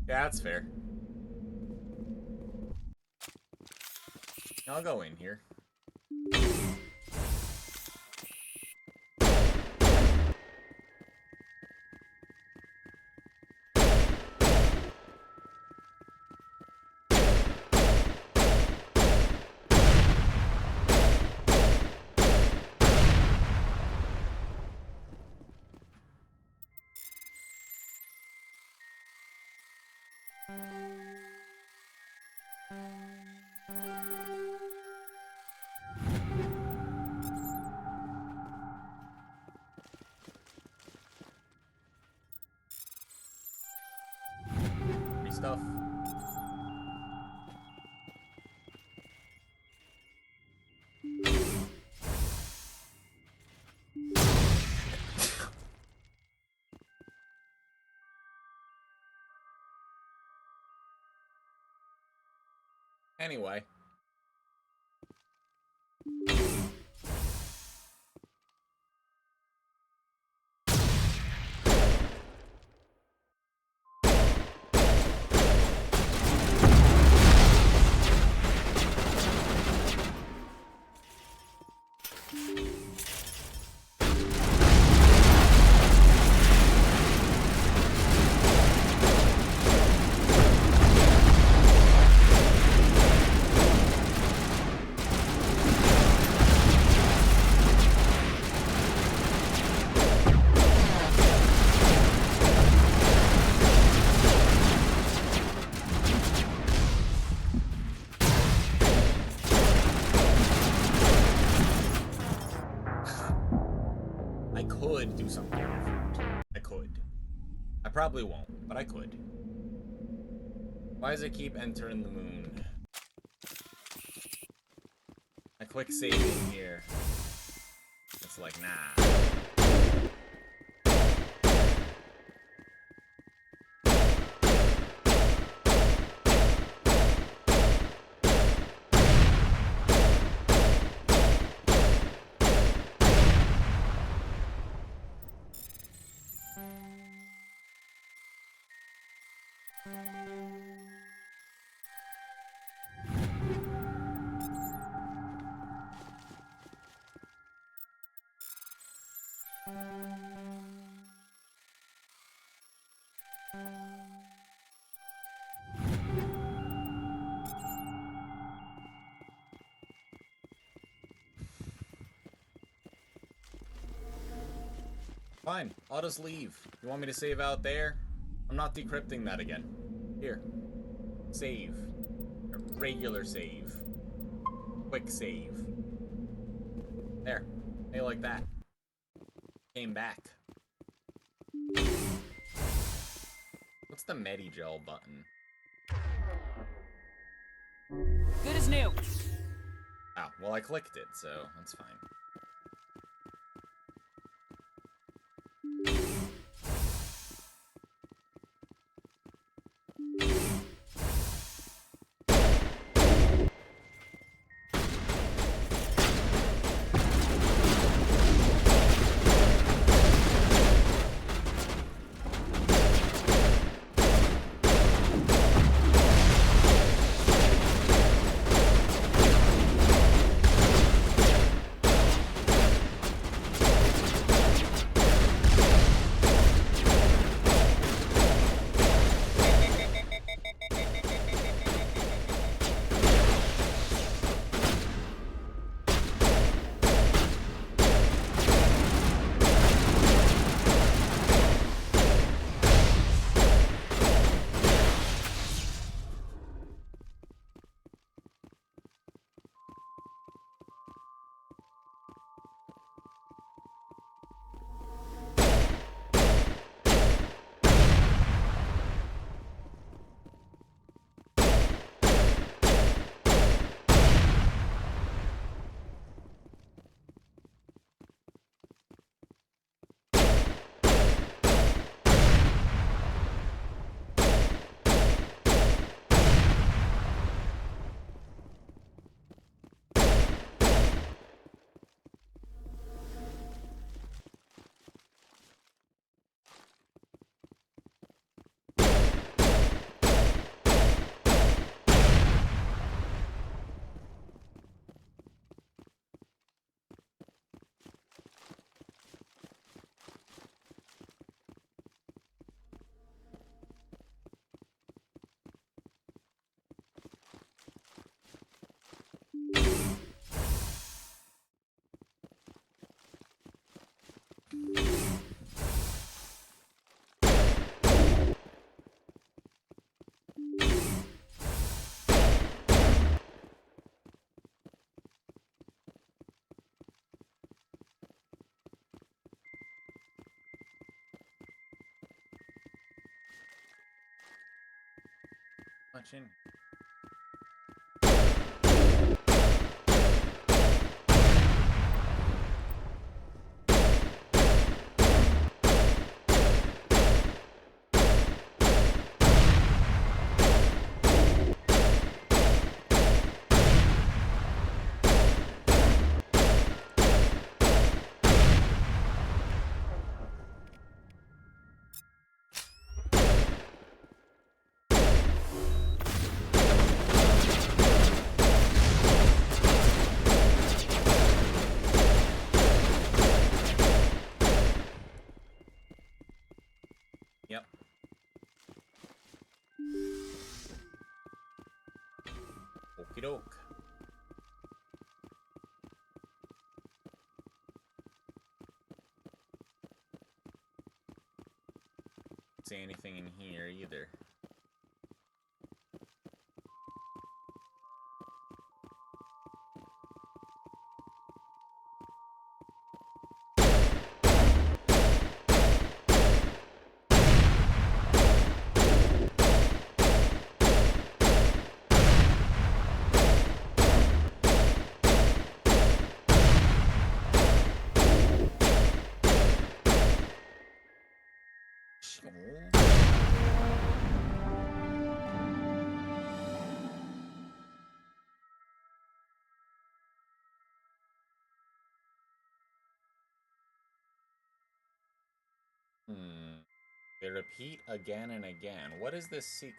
Yeah, that's fair. I'll go in here. Free stuff. Anyway. I could do something different. I could. I probably won't, but I could. Why does it keep entering the moon? I click save in here. It's like, nah. Fine, I'll just leave. You want me to save out there? I'm not decrypting that again. Here. Save. A regular save. Quick save. There. Hey, like that. Came back. What's the Medigel button? Good as new. Oh, well I clicked it, so that's fine. Much in. Yep. Okie doke. Don't see anything in here either. They repeat again and again. What is this sequence?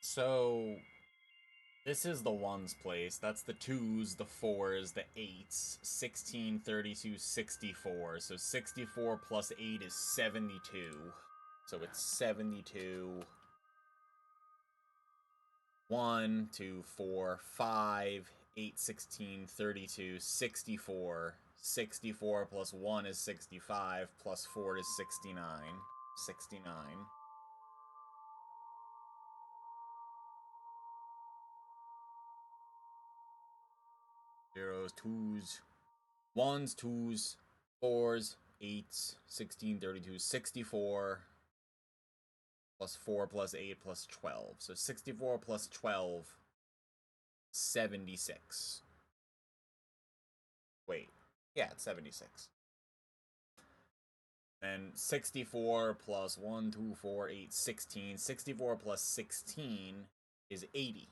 So, this is the ones place. That's the 2s, the 4s, the 8s. 16, 32, 64. So 64 plus 8 is 72. So it's 72. 1, 2, 4, 5, 8, 16, 32, 64. 64 plus 1 is 65, plus 4 is 69. 69. Zeros, 2s, 1s, 2s, 4s, 8s, 16, 32, 64, plus 4 plus 8 plus 12. So 64 plus 12, 76. Wait, yeah, it's 76. And 64 plus 1, 2, 4, 8, 16. 64 plus 16 is 80.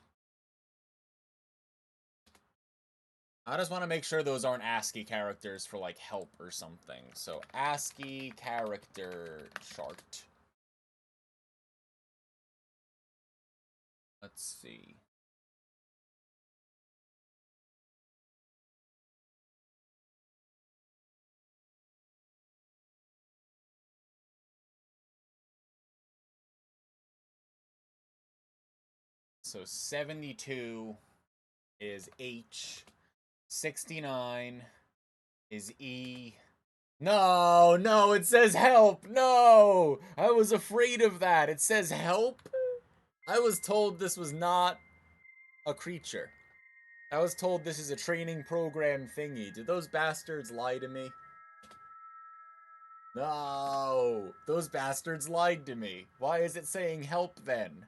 I just want to make sure those aren't ASCII characters for, like, help or something. So, ASCII character chart. Let's see. So 72 is H. 69 is E. No, no, it says help. No, I was afraid of that. It says help. I was told this was not a creature. I was told this is a training program thingy. Did those bastards lie to me? No, those bastards lied to me. Why is it saying help then?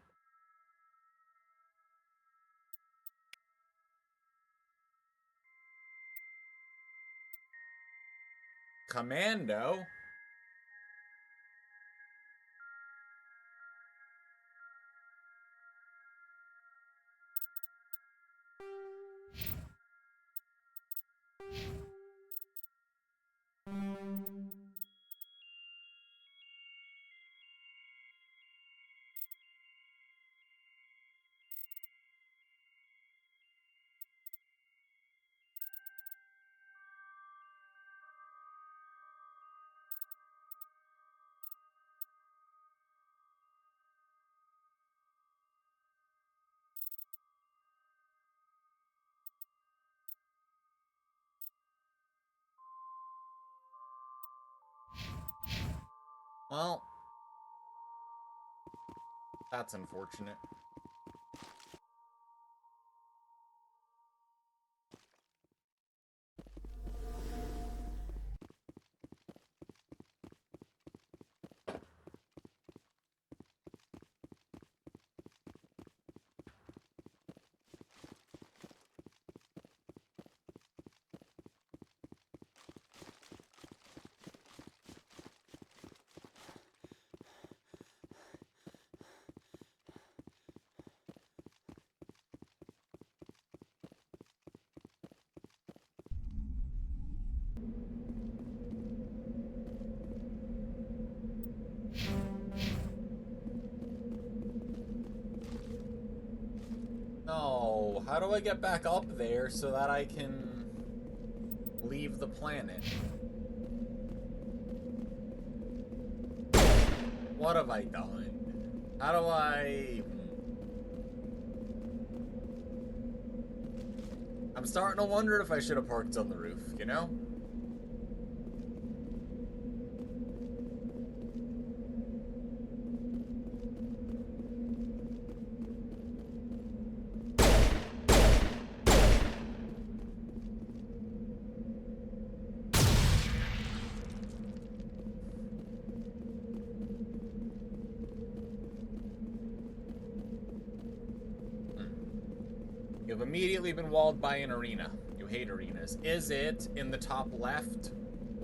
Commando? Well, that's unfortunate. No, how do I get back up there so that I can leave the planet? What have I done? How do I... I'm starting to wonder if I should have parked on the roof, you know? You've immediately been walled by an arena. You hate arenas. Is it in the top left,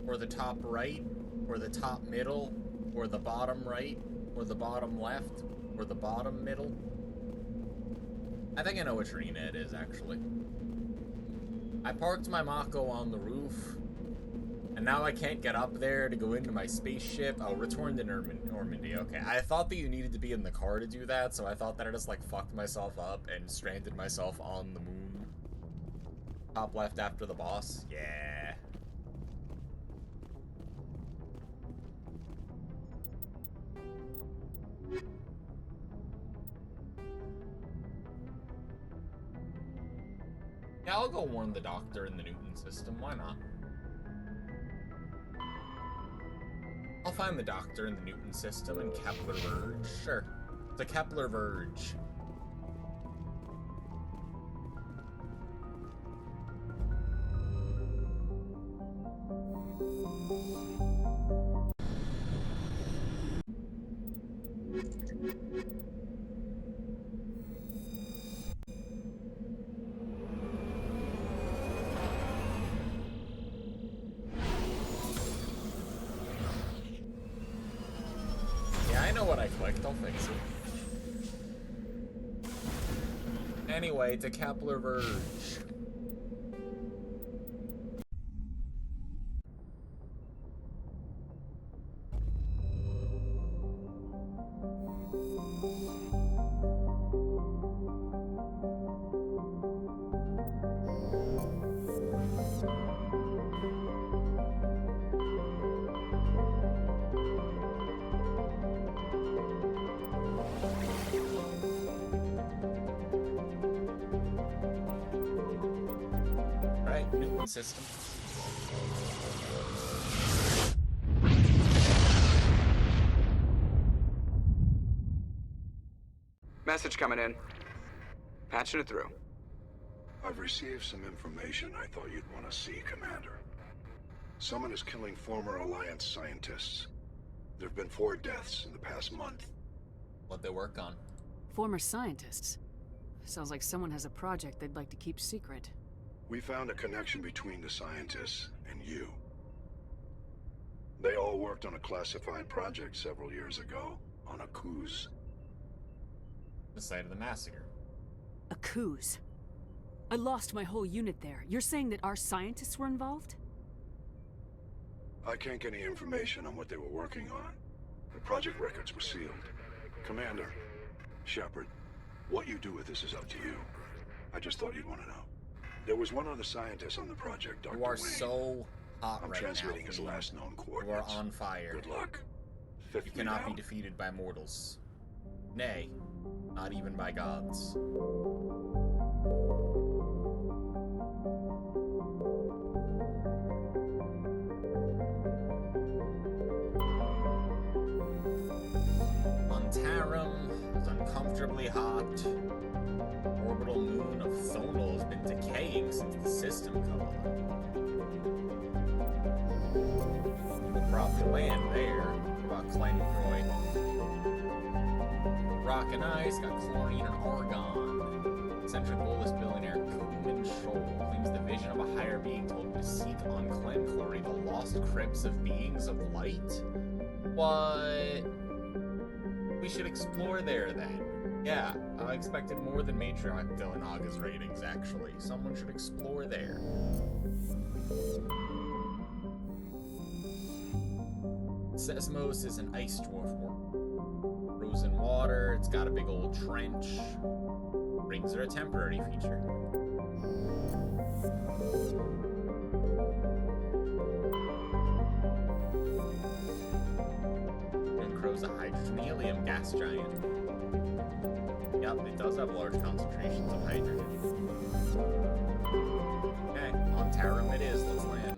or the top right, or the top middle, or the bottom right, or the bottom left, or the bottom middle? I think I know which arena it is, actually. I parked my Mako on the roof, and now I can't get up there to go into my spaceship. Oh, return to Normandy. Okay, I thought that you needed to be in the car to do that, so I thought that I just, like, fucked myself up and stranded myself on the moon. Top left after the boss. Yeah. Yeah, I'll go warn the doctor in the Newton system. Why not? I'll find the doctor in the Newton system and Kepler Verge. Sure. The Kepler Verge. Yeah, I know what I clicked. I'll fix it. Anyway, to Kepler Verge. Right, Newton system. Message coming in. Patching it through. I've received some information I thought you'd want to see, Commander. Someone is killing former Alliance scientists. There have been 4 deaths in the past month. What they work on. Former scientists. Sounds like someone has a project they'd like to keep secret. We found a connection between the scientists and you. They all worked on a classified project several years ago, on Akuz. The site of the massacre. Akuz. I lost my whole unit there. You're saying that our scientists were involved? I can't get any information on what they were working on. The project records were sealed. Commander, Shepard, what you do with this is up to you. I just thought you'd want to know. There was one other scientist on the project, Dr. You are Wayne. so hot I'm right transmitting now. his last known You are coordinates. on fire. Good luck. You Fifth cannot be out. defeated by mortals. Nay, not even by gods. been decaying since the system come on. We'll probably land there. What about Clencroy? Rock and Ice got chlorine and argon. Eccentric bolus billionaire Kuman Shoal claims the vision of a higher being told him to seek on Clencroy the lost crypts of beings of light. What? We should explore there then. Yeah, I expected more than Matriarch Villanaga's ratings, actually. Someone should explore there. Seismos is an ice dwarf world. Frozen water, it's got a big old trench. Rings are a temporary feature. Crow's a hydrogen helium gas giant. Yep, it does have large concentrations of hydrogen. Okay, on Tarim it is. Let's land.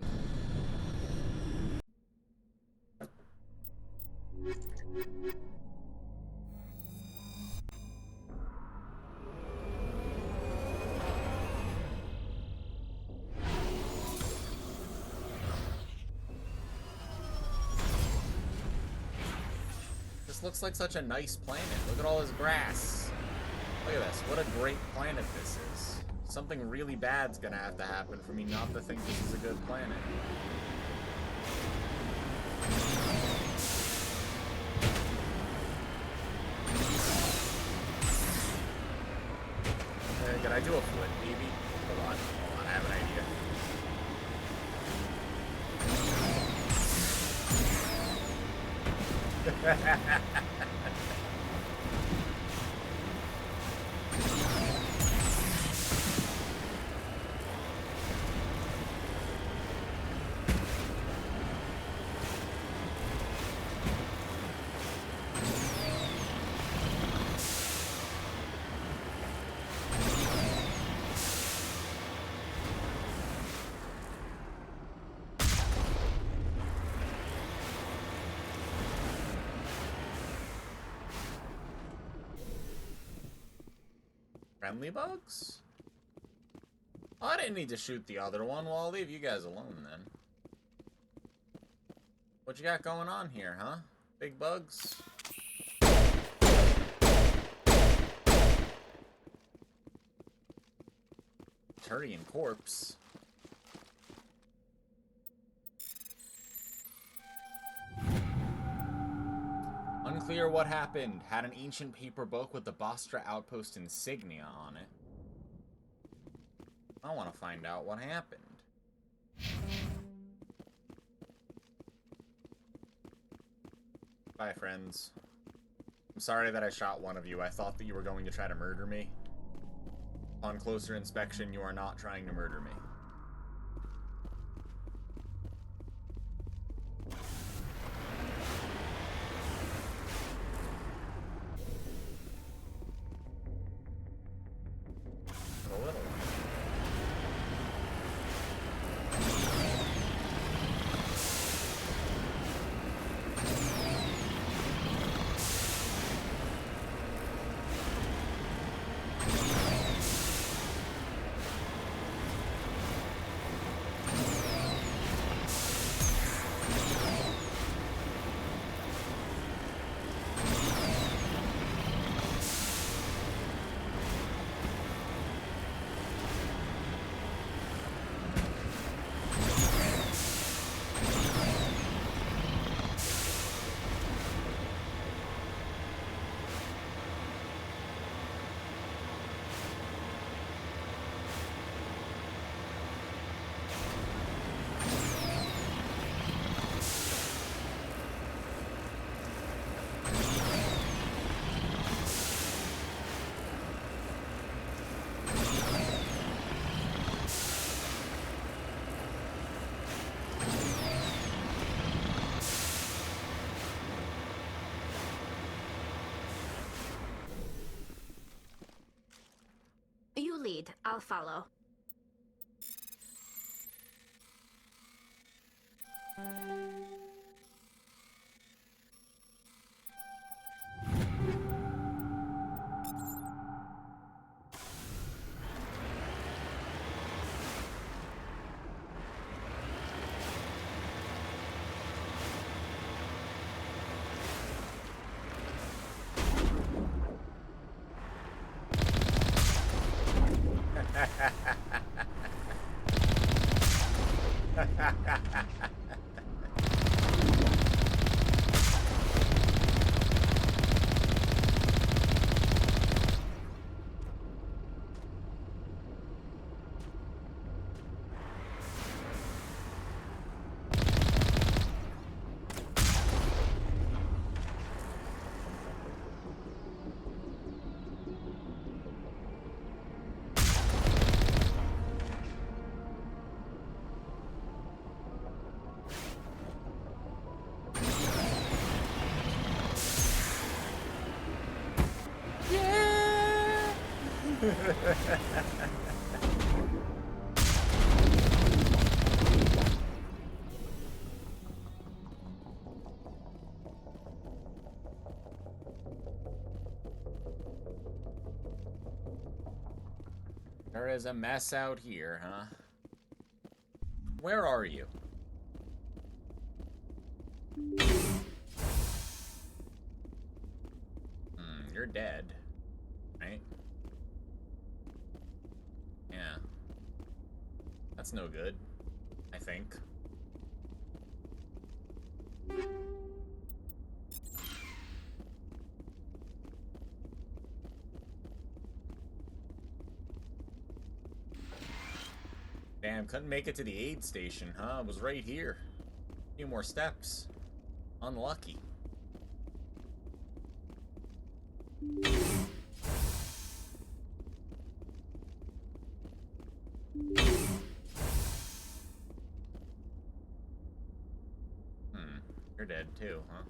Looks like such a nice planet. Look at all this grass. Look at this. What a great planet this is. Something really bad's gonna have to happen for me not to think this is a good planet. Can I do a flip, maybe? Hold on, I have an idea. Friendly bugs? Oh, I didn't need to shoot the other one. Well, I'll leave you guys alone then. What you got going on here, huh? Big bugs? Turian corpse. Unclear what happened. Had an ancient paper book with the Bostra Outpost insignia on it. I want to find out what happened. Bye, friends. I'm sorry that I shot one of you. I thought that you were going to try to murder me. Upon closer inspection, you are not trying to murder me. You lead. I'll follow. There is a mess out here, huh? Where are you? You're dead, right? Yeah. That's no good, I think. Damn, couldn't make it to the aid station, huh? It was right here. A few more steps. Unlucky. You're dead too, huh?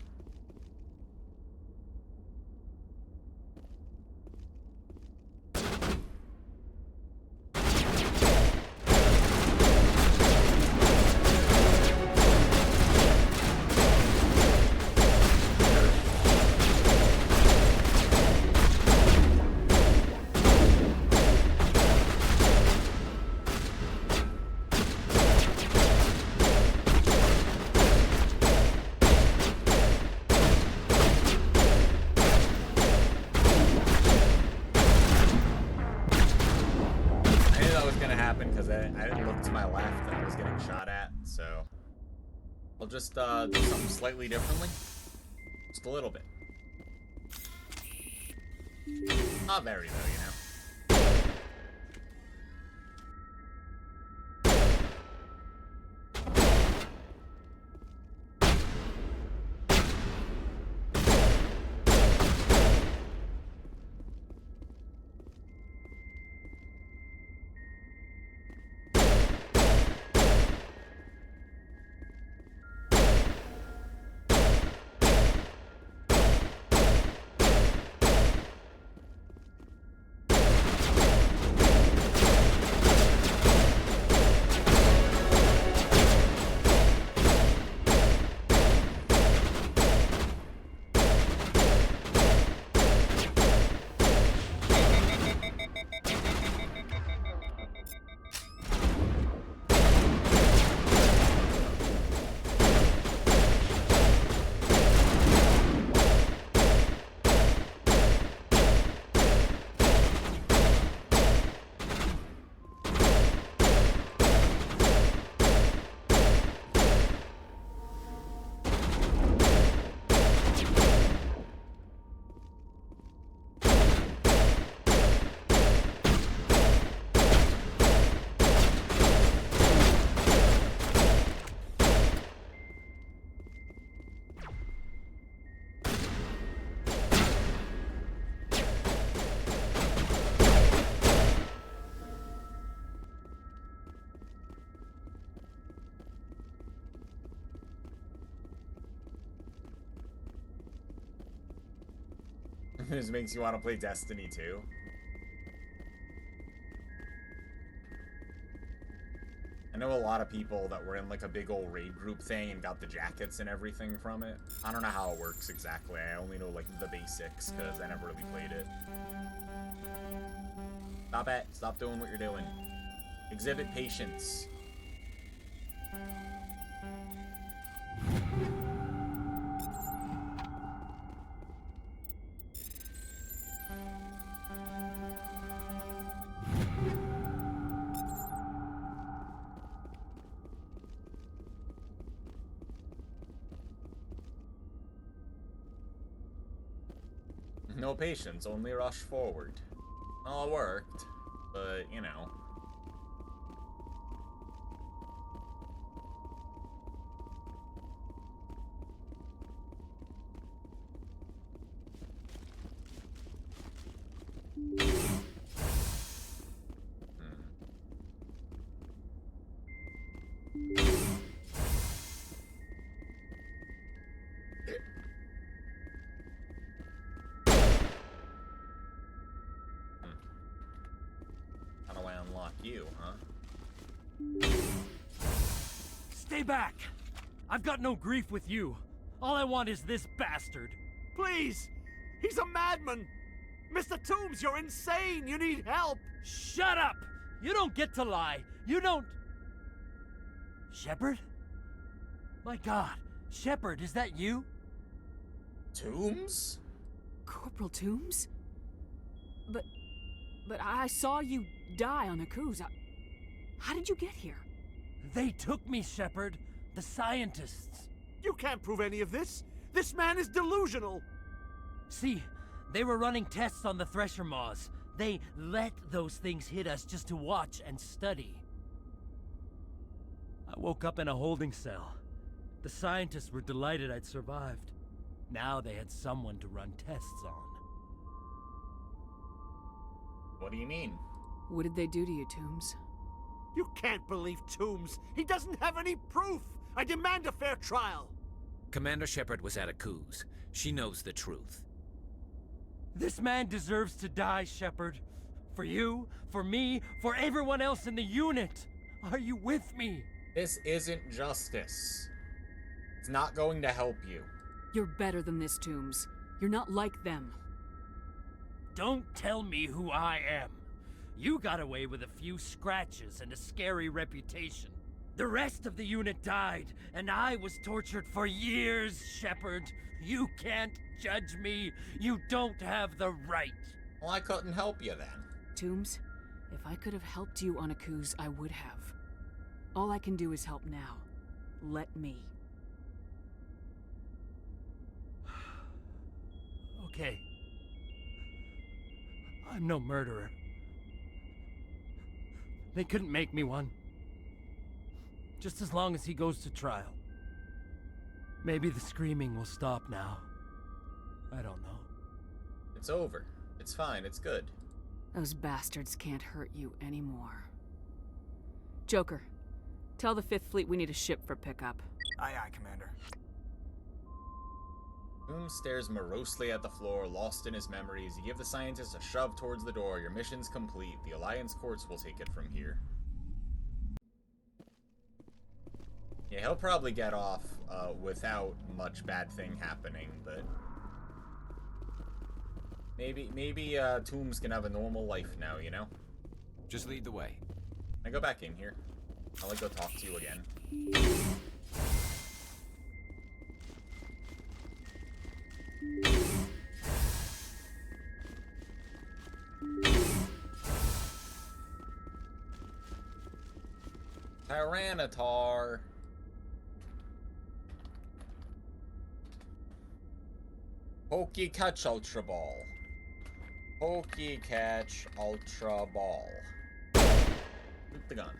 I didn't look to my left and I was getting shot at, so I'll just do something slightly differently. Just a little bit. Not very though, you know. This makes you want to play Destiny 2. I know a lot of people that were in like a big old raid group thing and got the jackets and everything from it. I don't know how it works exactly. I only know like the basics because I never really played it. Stop it. Stop doing what you're doing. Exhibit patience. No patience, only rush forward. Well, it worked, but, you know. you, huh? Stay back! I've got no grief with you. All I want is this bastard. Please! He's a madman! Mr. Toombs, you're insane! You need help! Shut up! You don't get to lie. You don't... Shepard? My God. Shepard, is that you? Toombs? Corporal Toombs? But I saw you die on Akuz. How did you get here? They took me, Shepard. The scientists. You can't prove any of this! This man is delusional! See, they were running tests on the Thresher Maws. They let those things hit us just to watch and study. I woke up in a holding cell. The scientists were delighted I'd survived. Now they had someone to run tests on. What do you mean? What did they do to you, Toombs? You can't believe Toombs! He doesn't have any proof! I demand a fair trial! Commander Shepard was at Akuz. She knows the truth. This man deserves to die, Shepard. For you, for me, for everyone else in the unit. Are you with me? This isn't justice. It's not going to help you. You're better than this, Toombs. You're not like them. Don't tell me who I am. You got away with a few scratches and a scary reputation. The rest of the unit died, and I was tortured for years, Shepard. You can't judge me. You don't have the right. Well, I couldn't help you then. Toombs, if I could have helped you on Akuz, I would have. All I can do is help now. Let me. Okay. I'm no murderer. They couldn't make me one. Just as long as he goes to trial. Maybe the screaming will stop now. I don't know. It's over. It's fine. It's good. Those bastards can't hurt you anymore. Joker, tell the 5th Fleet we need a ship for pickup. Aye, aye, Commander. Toombs stares morosely at the floor, lost in his memories. You give the scientist a shove towards the door. Your mission's complete. The Alliance courts will take it from here. Yeah, he'll probably get off without much bad thing happening, but maybe Toombs can have a normal life now, you know? Just lead the way. I go back in here. I'll go talk to you again. Tyranitar. Pokey Catch Ultra Ball. Pokey Catch Ultra Ball. Shoot the gun.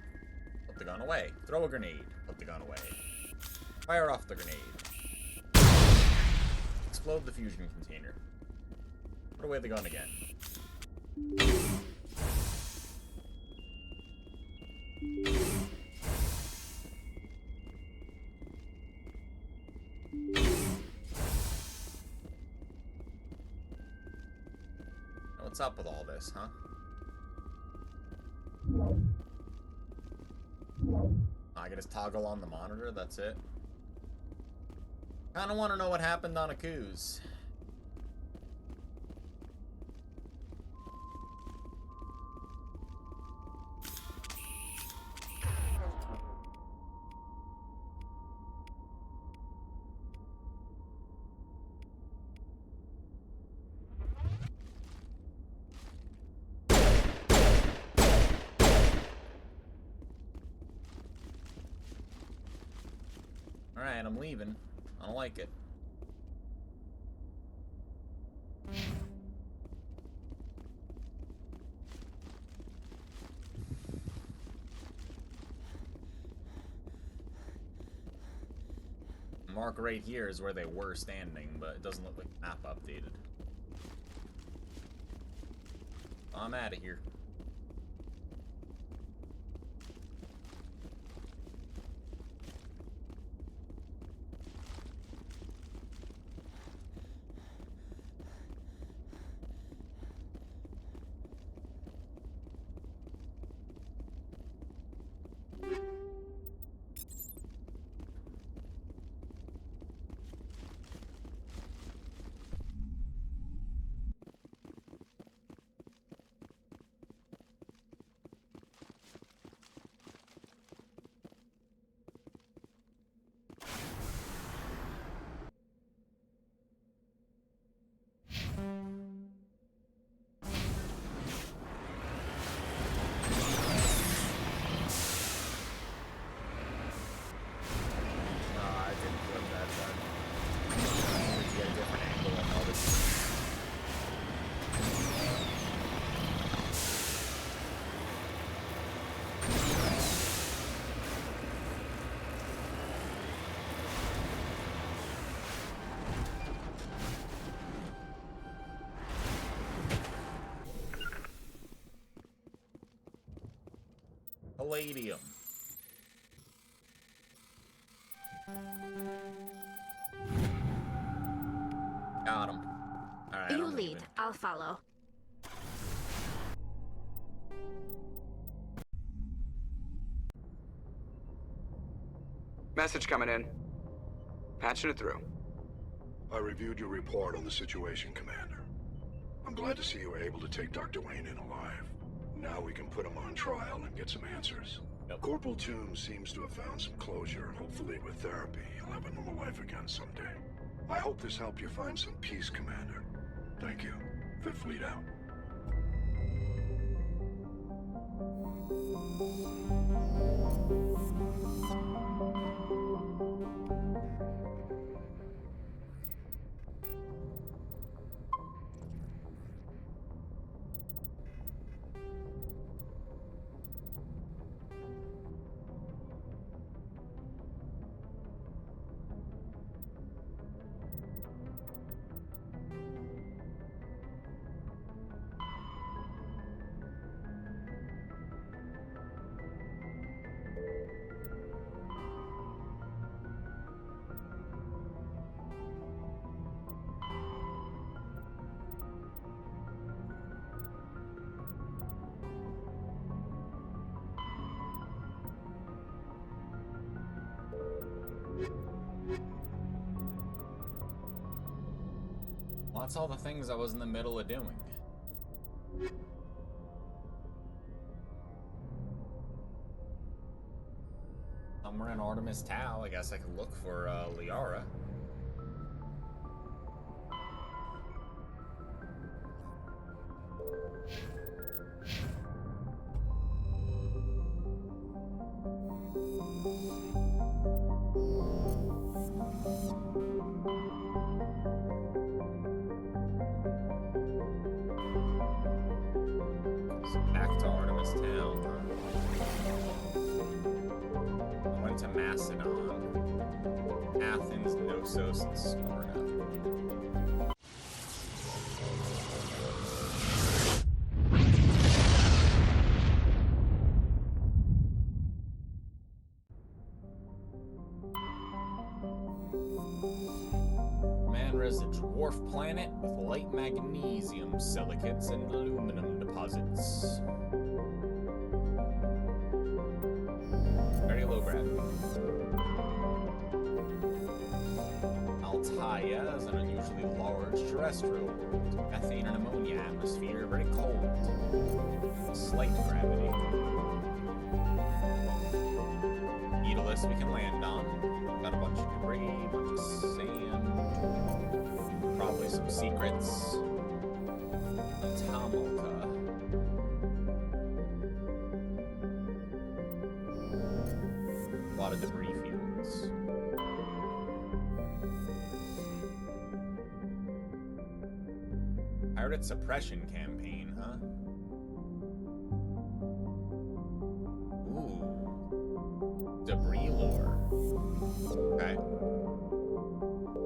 Put the gun away. Throw a grenade. Put the gun away. Fire off the grenade. Explode the fusion container. Put away the gun again. What's up with all this, huh? I can just toggle on the monitor, that's it. Kinda wanna know what happened on Akuz. Alright, I'm leaving. I don't like it. Mark right here is where they were standing, but it doesn't look like the map updated. I'm out of here. Palladium. Got him. Alright. You lead. I'll follow. Message coming in. Patching it through. I reviewed your report on the situation, Commander. I'm glad to see you were able to take Dr. Wayne in alive. Now we can put him on trial and get some answers. Yep. Corporal Toombs seems to have found some closure, and hopefully with therapy, he'll have a normal life again someday. I hope this helped you find some peace, Commander. Thank you. Fifth Fleet out. Well, that's all the things I was in the middle of doing. Somewhere in Artemis Tau, I guess I could look for Liara. So back to Artemis Tau. I went to Macedon, Athens, Knossos, and Sparta. Commander is a dwarf planet with light magnesium silicates and aluminum deposits. Very low gravity. Altaia is an unusually large terrestrial world. Methane and ammonia atmosphere, very cold. Slight gravity. Daedalus we can land on. Got a bunch of debris, a bunch of sand. Probably some secrets. Tamilka. A lot of debris fields. Pirate suppression campaign, huh? Ooh. Debris lore. Okay.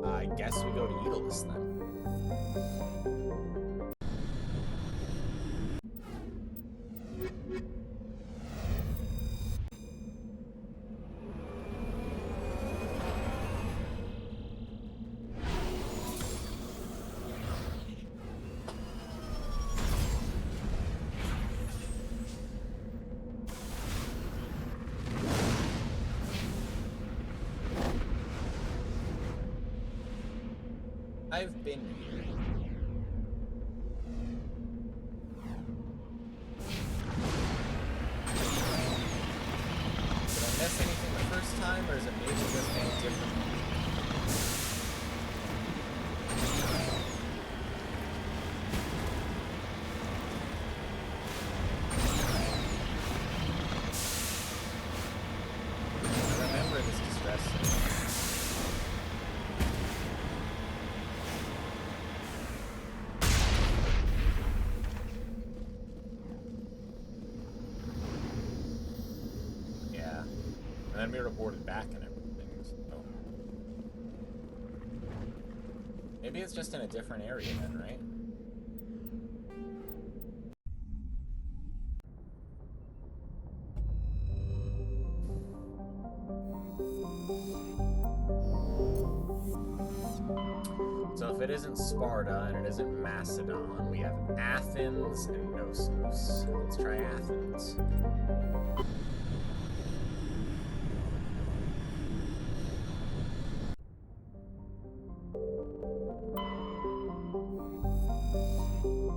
I guess we go to Daedalus then. I've been here. Did I miss anything the first time, or is it maybe just any different? I remember this distress signal. And then we reported back and everything, so... Maybe it's just in a different area then, right? So if it isn't Sparta and it isn't Macedon, we have Athens and Knossos. Let's try Athens.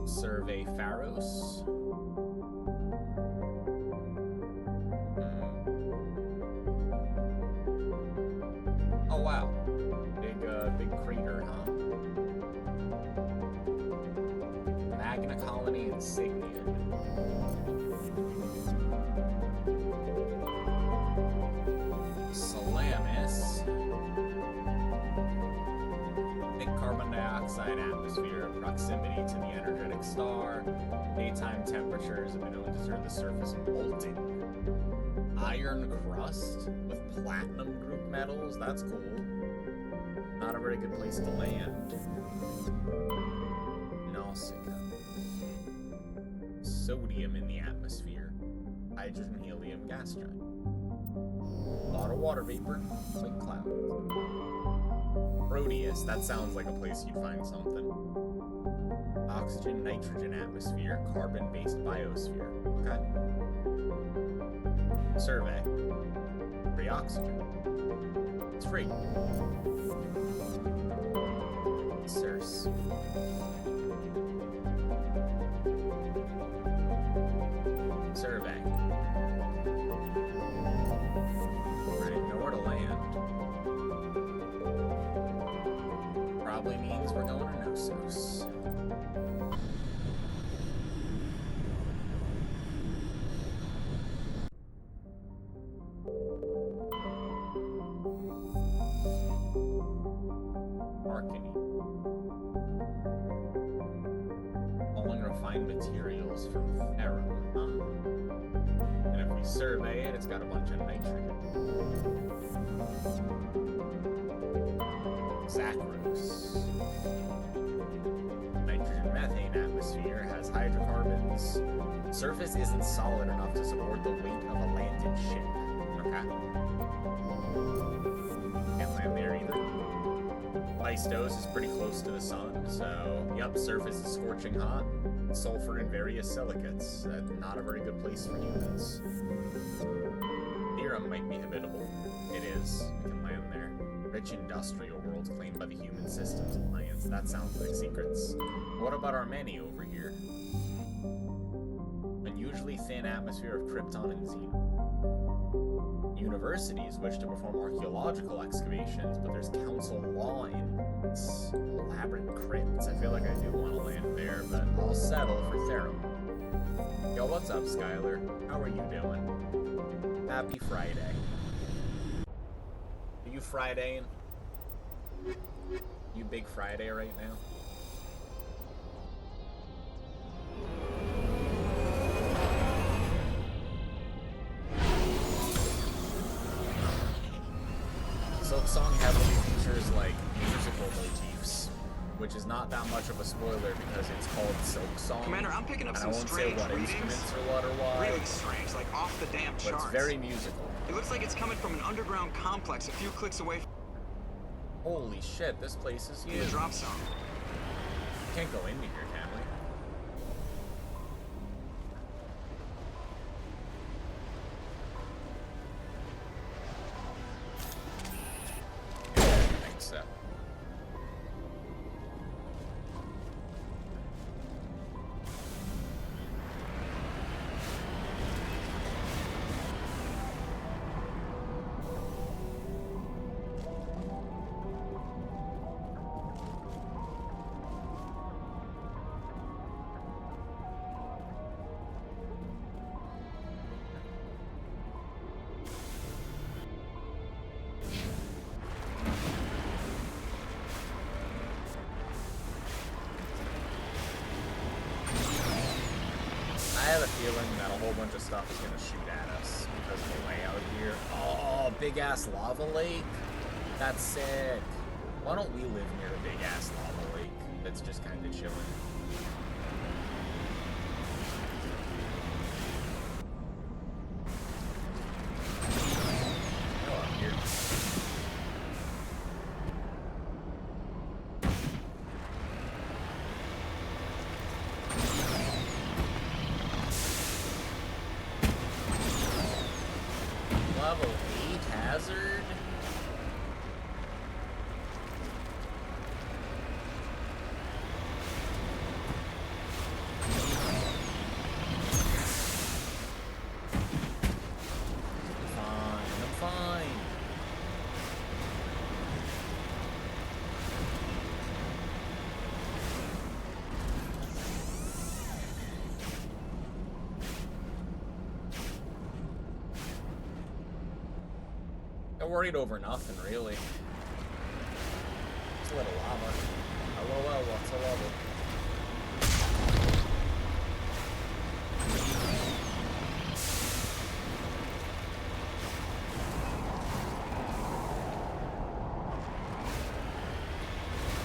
Survey Pharos. Oh wow, big crater, huh? Magna Colony insignia. Salamis. Thick carbon dioxide atmosphere, proximity to the energetic star. Daytime temperatures have been known to turn the surface molten. Iron crust with platinum group metals. That's cool. Not a very good place to land. Nausicaa. Sodium in the atmosphere. Hydrogen, helium, gas giant. A lot of water vapor, like clouds. Proteus. That sounds like a place you'd find something. Oxygen, nitrogen atmosphere, carbon-based biosphere. Okay. Survey. Free oxygen. It's free. Circe. Survey. We're gonna ignore to land. Probably means we're going to Knossos. Arcany. Pulling refined materials from Ferrum, huh? And if we survey it, it's got a bunch of nitrogen. Zachros. Nitrogen methane atmosphere has hydrocarbons. Surface isn't solid enough to support the weight of a landed ship. Okay. Can't land there either. Mystos is pretty close to the sun, so yep, surface is scorching hot. Sulfur and various silicates. Not a very good place for humans. Therum might be habitable. It is. We can land there. Rich industrial worlds claimed by the Human Systems Alliance. That sounds like secrets. What about our many over here? Unusually thin atmosphere of Krypton and Xenon. Universities wish to perform archaeological excavations, but there's council law in elaborate crypts. I feel like I do want to land there, but I'll settle for Therum. Yo, what's up, Skylar? How are you doing? Happy Friday. Are you Fridaying? You big Friday right now? Silksong heavily features like musical motifs, which is not that much of a spoiler because it's called Silksong. Commander, I'm picking up and some I won't strange say what readings. instruments or what or why. Really strange, like off the damn But charts. it's very musical. It looks like it's coming from an underground complex a few clicks away from Holy shit, this place is the huge. drop zone. Can't go into here, can we? Yeah, I think so. I have a feeling that a whole bunch of stuff is going to shoot at us because of the layout here. Oh, big-ass lava lake? That's sick. Why don't we live near a big-ass lava lake that's just kind of chilling? Go up here. level 8 hazard? I'm fine. I'm worried over nothing, really. It's a little lava. Hello, what's a level?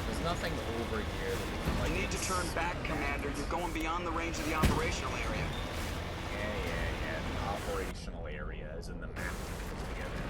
There's nothing over here that we can, like... You need to turn back, Commander. You're going beyond the range of the operational area. Yeah. The operational area is in the map we put together.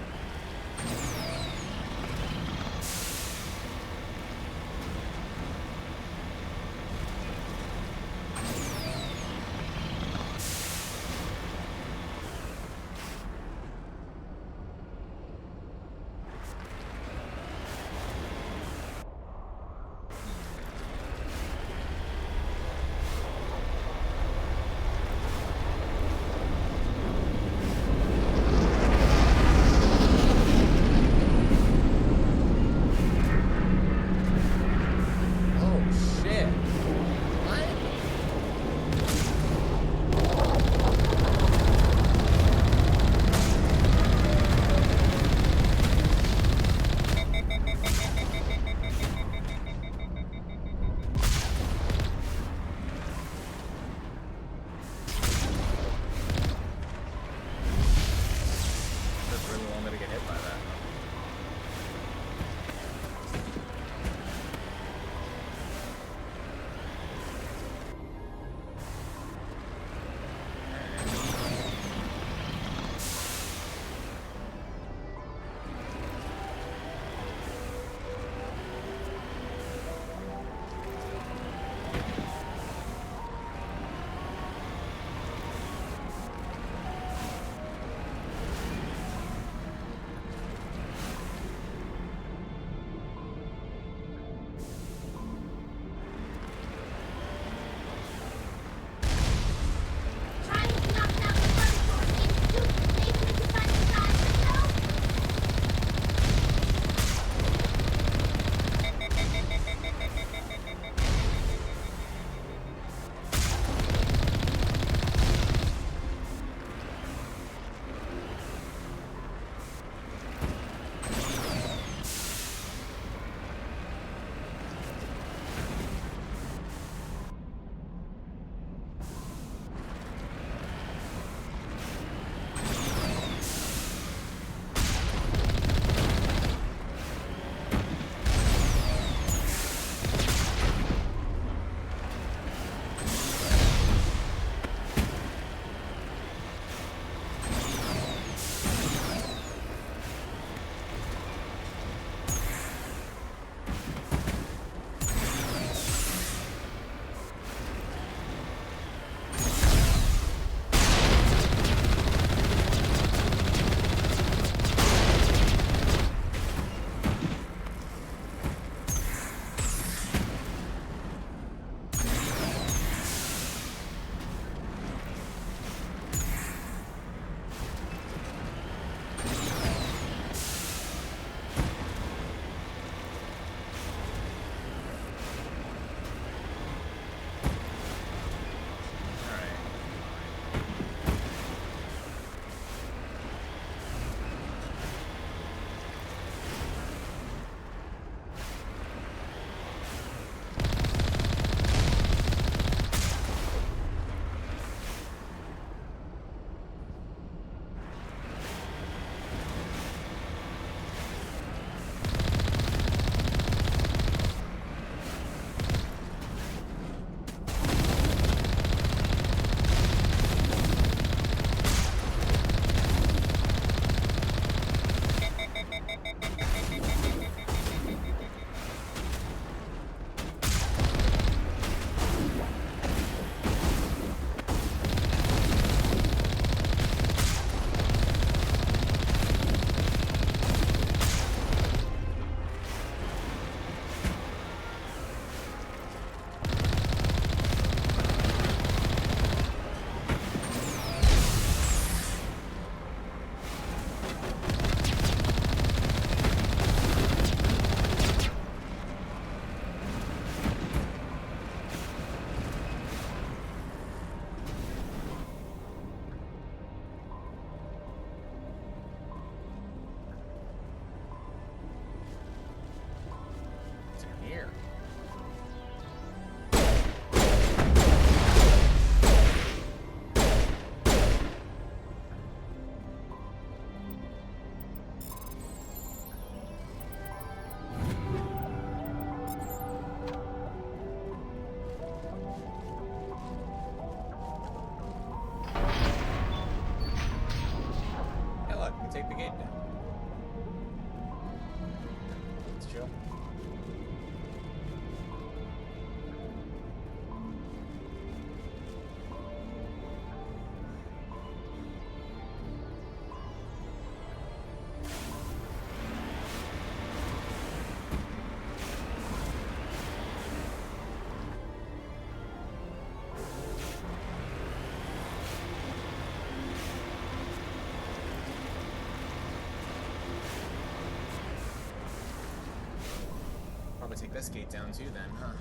take this gate down too then, huh?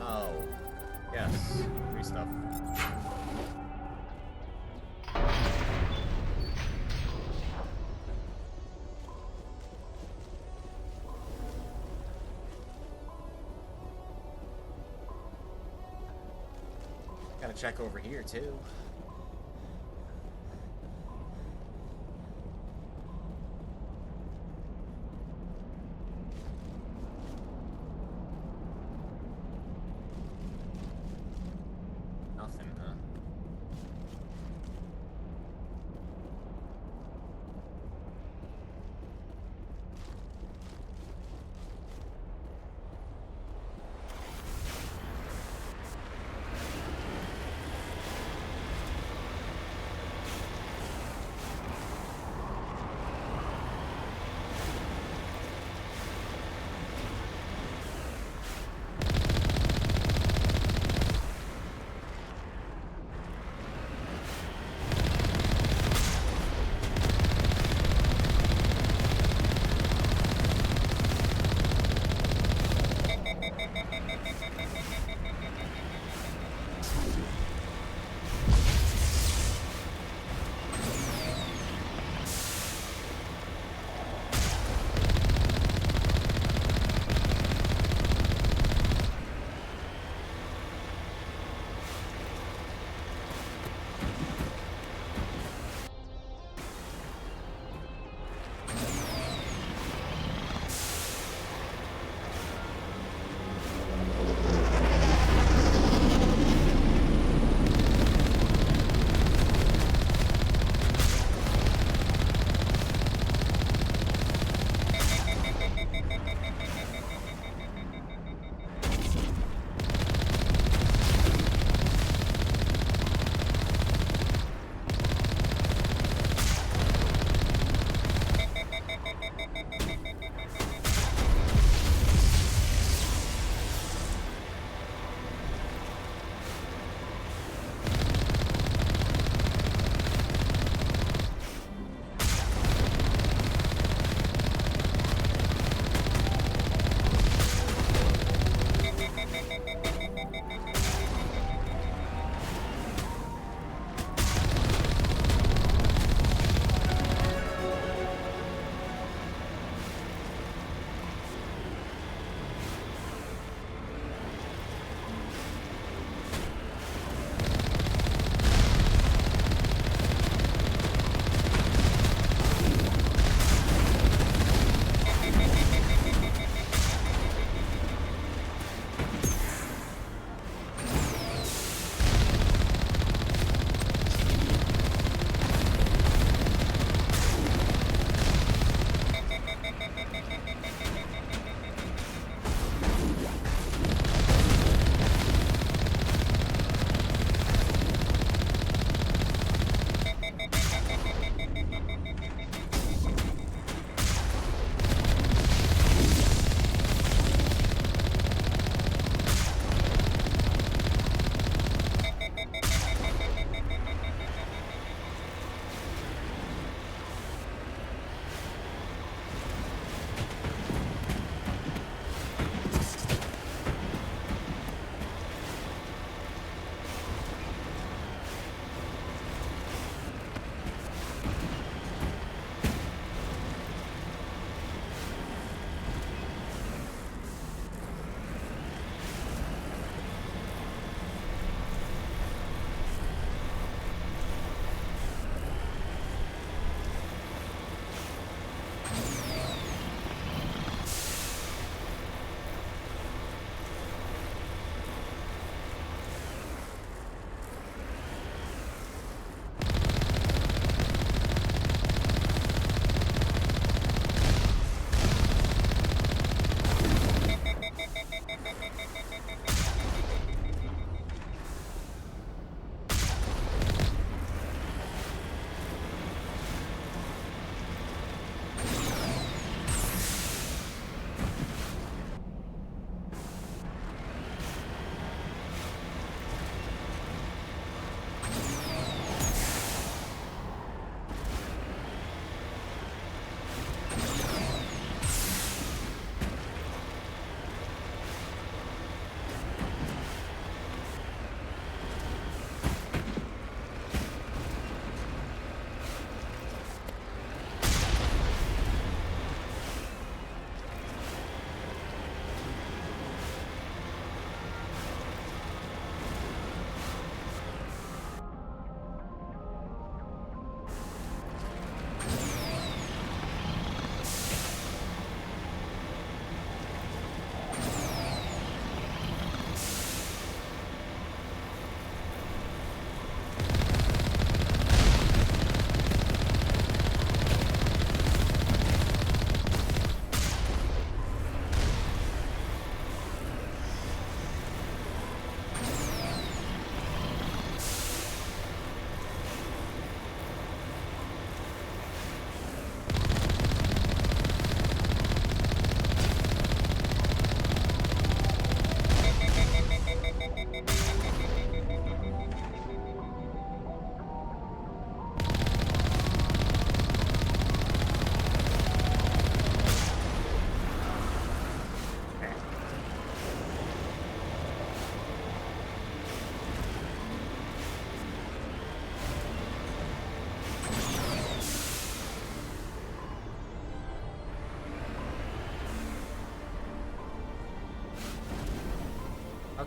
Oh, yes, free stuff. Gotta check over here too. Nothing, huh?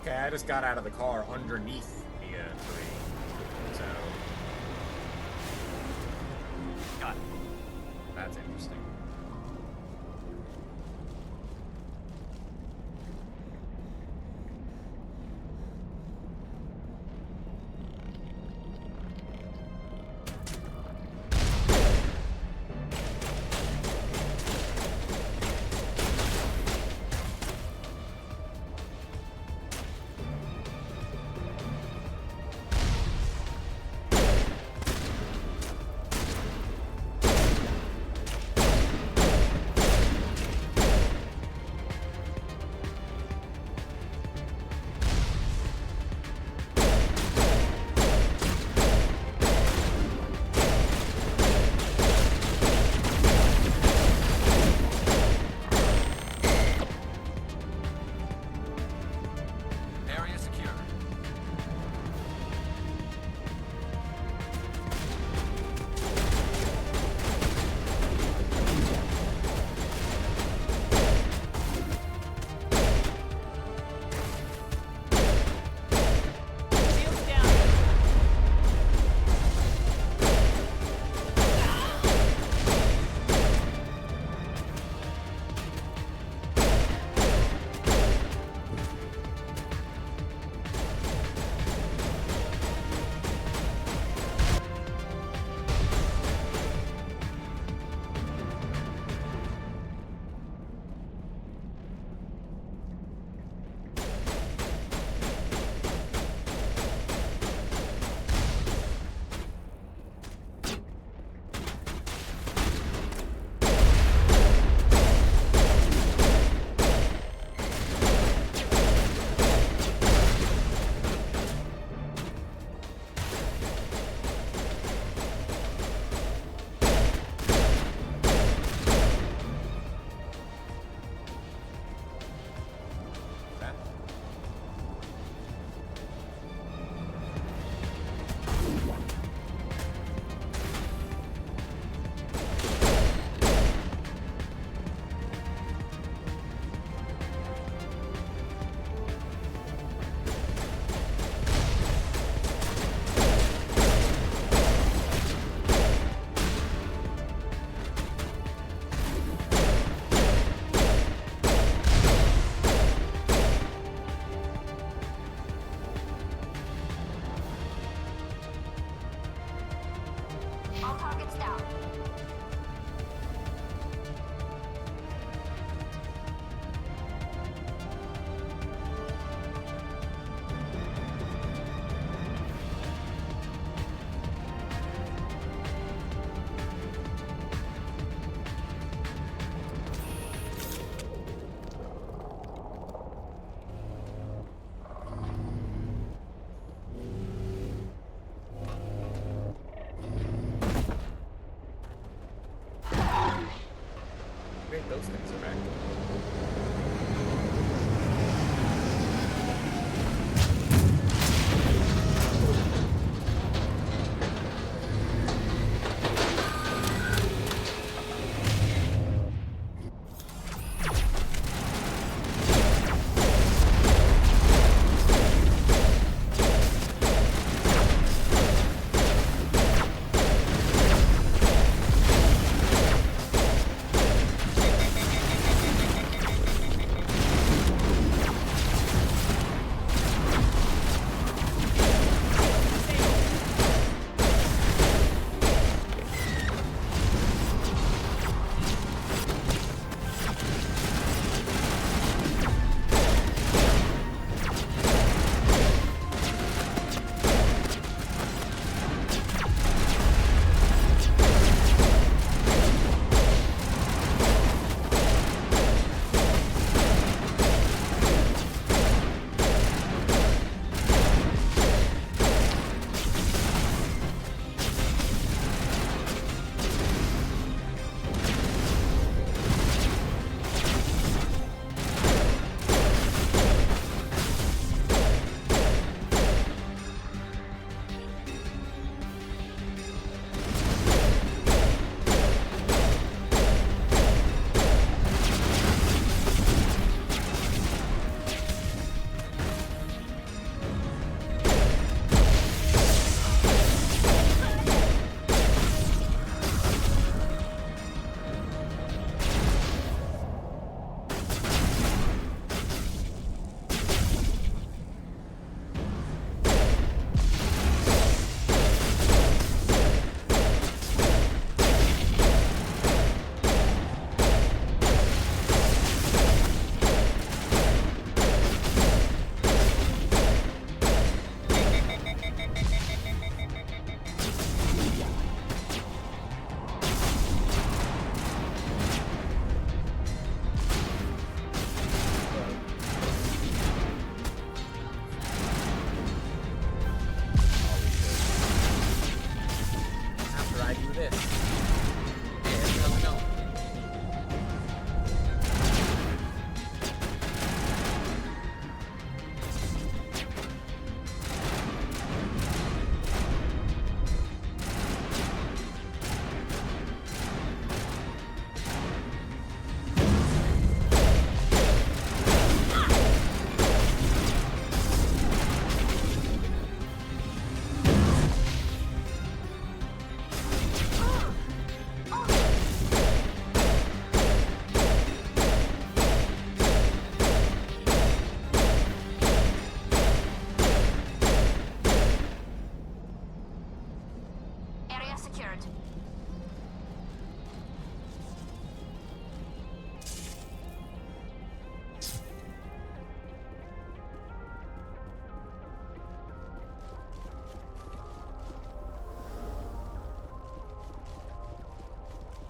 Okay, I just got out of the car underneath the tree. So. Got it. That's interesting.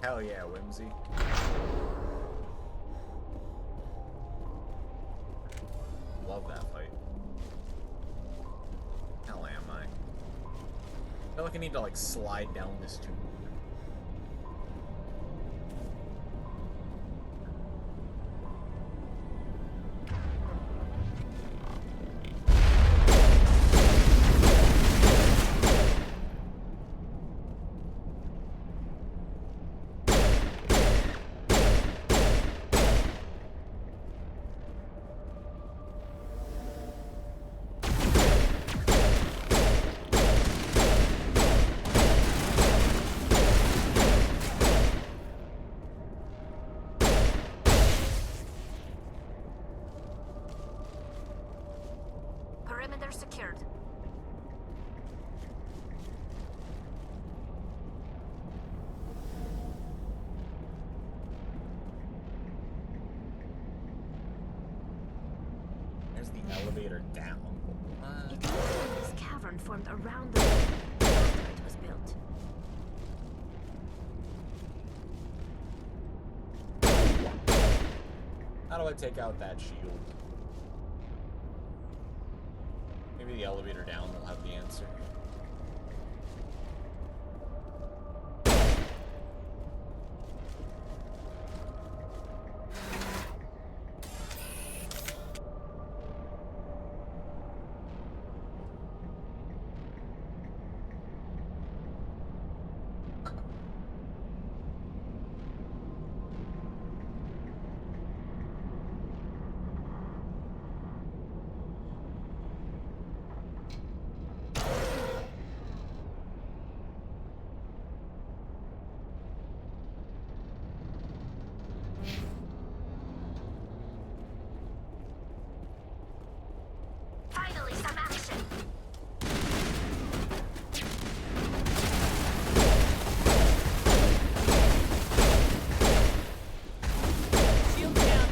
Hell yeah, Whimsy. Love that fight. Hell am I? I feel like I need to like slide down this tube. Perimeter secured. There's the elevator down. It looks like this cavern formed around the after it was built. How do I take out that shield? Maybe the elevator down will have the answer. Finally, some action. Shield down.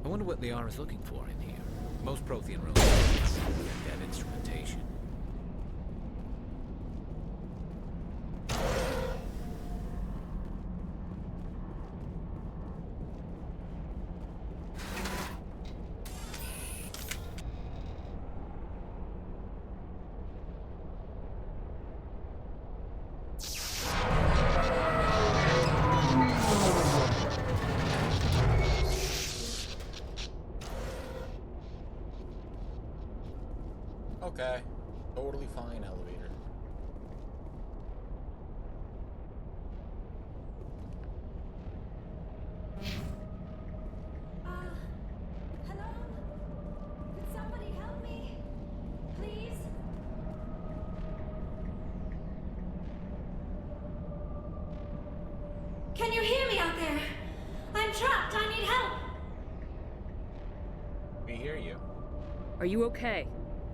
I wonder what Liara is looking for in here. Most Prothean rooms have instrumentation. Okay. Totally fine, elevator. Hello? Could somebody help me? Please? Can you hear me out there? I'm trapped. I need help. We hear you. Are you okay?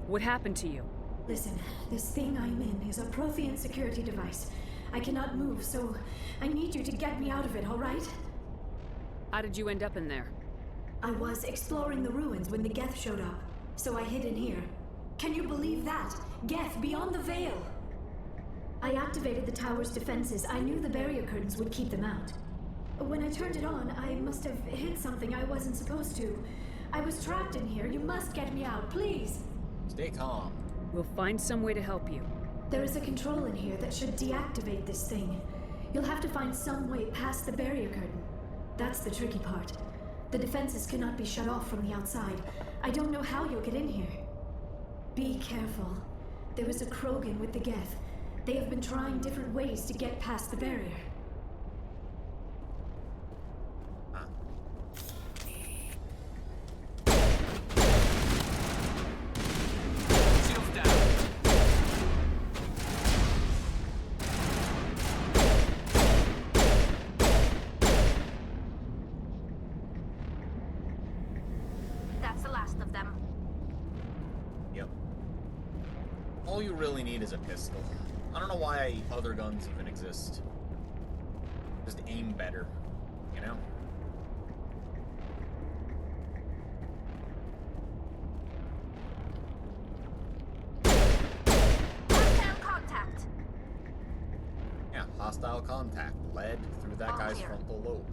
What happened to you? Listen, this thing I'm in is a Prothean security device. I cannot move, so I need you to get me out of it, all right? How did you end up in there? I was exploring the ruins when the Geth showed up, so I hid in here. Can you believe that? Geth, beyond the veil! I activated the tower's defenses. I knew the barrier curtains would keep them out. When I turned it on, I must have hit something I wasn't supposed to. I was trapped in here. You must get me out, please! Stay calm. We'll find some way to help you. There is a control in here that should deactivate this thing. You'll have to find some way past the barrier curtain. That's the tricky part. The defenses cannot be shut off from the outside. I don't know how you'll get in here. Be careful. There is a Krogan with the Geth. They have been trying different ways to get past the barrier. That's the last of them. Yep. All you really need is a pistol. I don't know why other guns even exist. Just aim better, you know? Hostile contact. Yeah, hostile contact led through that guy's frontal lobe.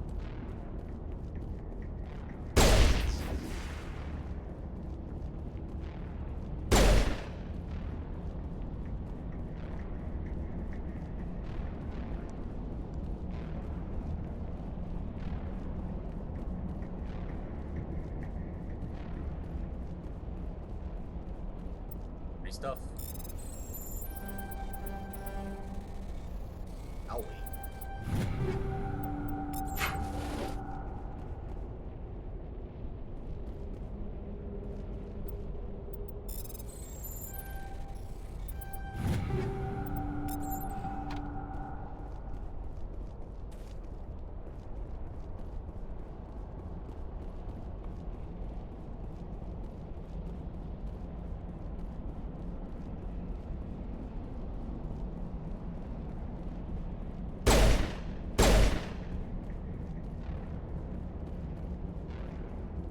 Free stuff. Owie.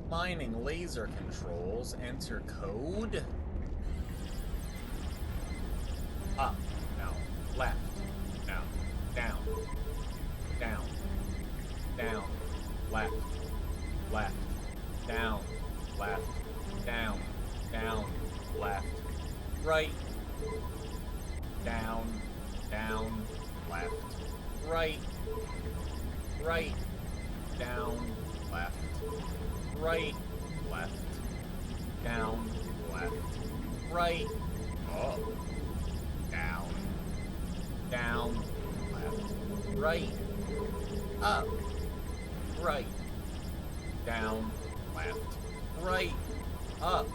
Mining laser controls. Enter code. Up. No. Left. No. Down. Down. Down. Left. Left. Down. Left. Down. Down. Left. Right. Down. Down. Left. Right. Right. Down. Left. Right, left, down, left, right, up, down, down, left, right, up, right, down, left, right, up.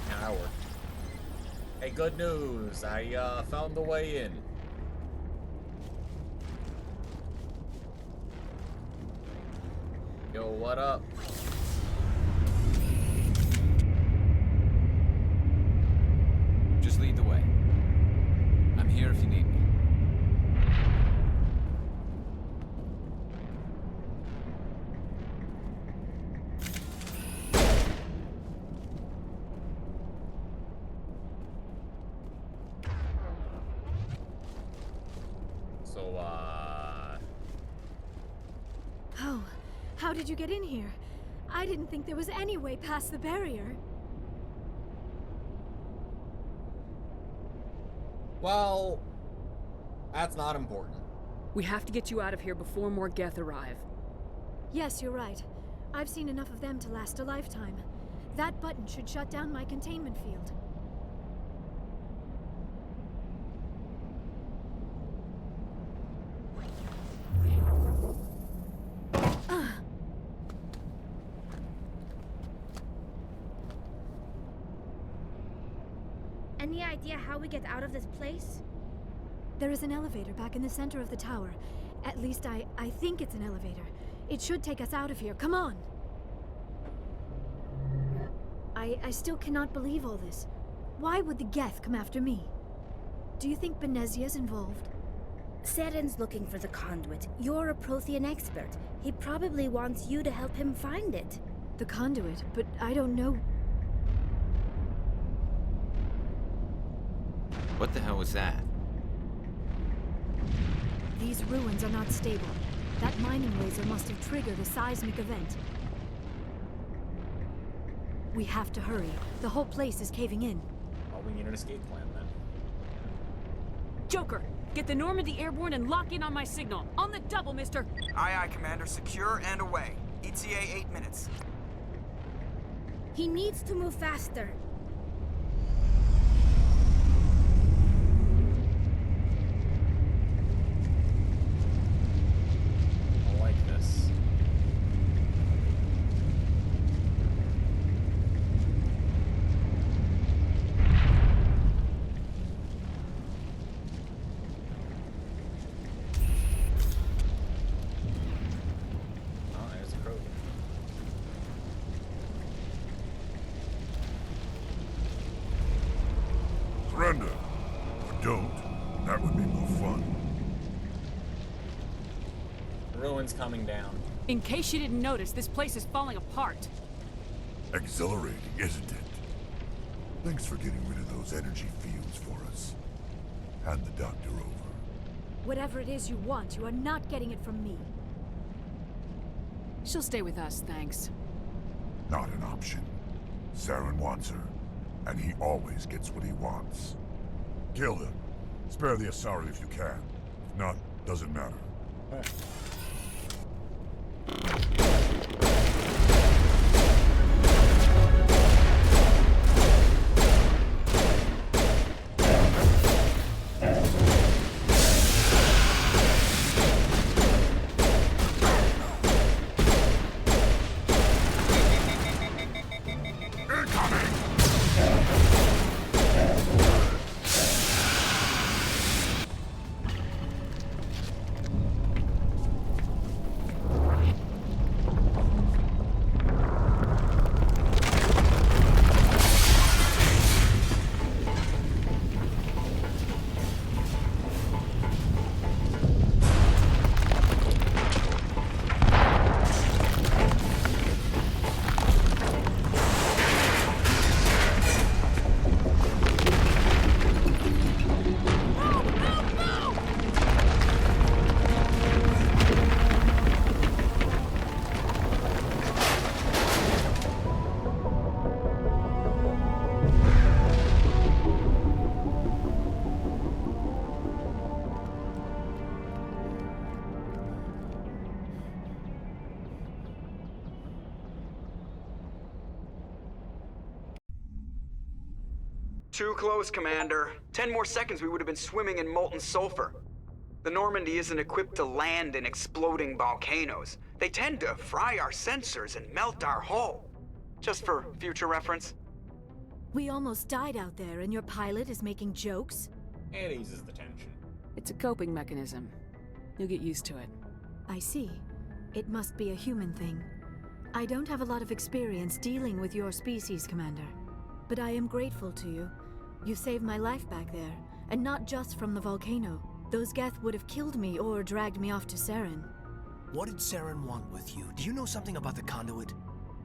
Now that worked. Hey, good news. I found the way in. Yo, what up? Just lead the way. I'm here if you need me. So, Oh, how did you get in here? I didn't think there was any way past the barrier. Well, that's not important. We have to get you out of here before more Geth arrive. Yes, you're right. I've seen enough of them to last a lifetime. That button should shut down my containment field. Any idea how we get out of this place? There is an elevator back in the center of the tower. At least I think it's an elevator. It should take us out of here. Come on! I still cannot believe all this. Why would the Geth come after me? Do you think Benezia's involved? Saren's looking for the conduit. You're a Prothean expert. He probably wants you to help him find it. The conduit? But I don't know. What the hell was that? These ruins are not stable. That mining laser must have triggered a seismic event. We have to hurry. The whole place is caving in. Well, we need an escape plan then. Joker, get the Normandy airborne and lock in on my signal. On the double, mister! Aye, aye, Commander. Secure and away. ETA 8 minutes. He needs to move faster. I like this. Oh, there's a crow. Surrender. Or don't. That would be more fun. The ruin's coming down. In case you didn't notice, this place is falling apart. Exhilarating, isn't it? Thanks for getting rid of those energy fields for us. Hand the doctor over. Whatever it is you want, you are not getting it from me. She'll stay with us, thanks. Not an option. Saren wants her, and he always gets what he wants. Kill them. Spare the Asari if you can. If not, doesn't matter. Too close, Commander. 10 more seconds we would have been swimming in molten sulfur. The Normandy isn't equipped to land in exploding volcanoes. They tend to fry our sensors and melt our hull. Just for future reference. We almost died out there, and your pilot is making jokes? It eases the tension. It's a coping mechanism. You'll get used to it. I see. It must be a human thing. I don't have a lot of experience dealing with your species, Commander. But I am grateful to you. You saved my life back there, and not just from the volcano. Those Geth would have killed me or dragged me off to Saren. What did Saren want with you? Do you know something about the conduit?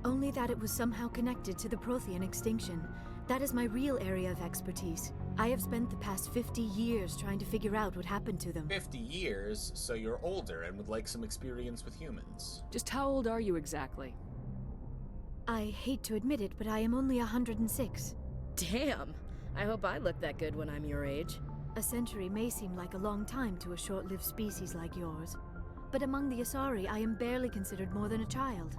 Only that it was somehow connected to the Prothean extinction. That is my real area of expertise. I have spent the past 50 years trying to figure out what happened to them. 50 years, so you're older and would like some experience with humans. Just how old are you exactly? I hate to admit it, but I am only 106. Damn! I hope I look that good when I'm your age. A century may seem like a long time to a short-lived species like yours, but among the Asari, I am barely considered more than a child.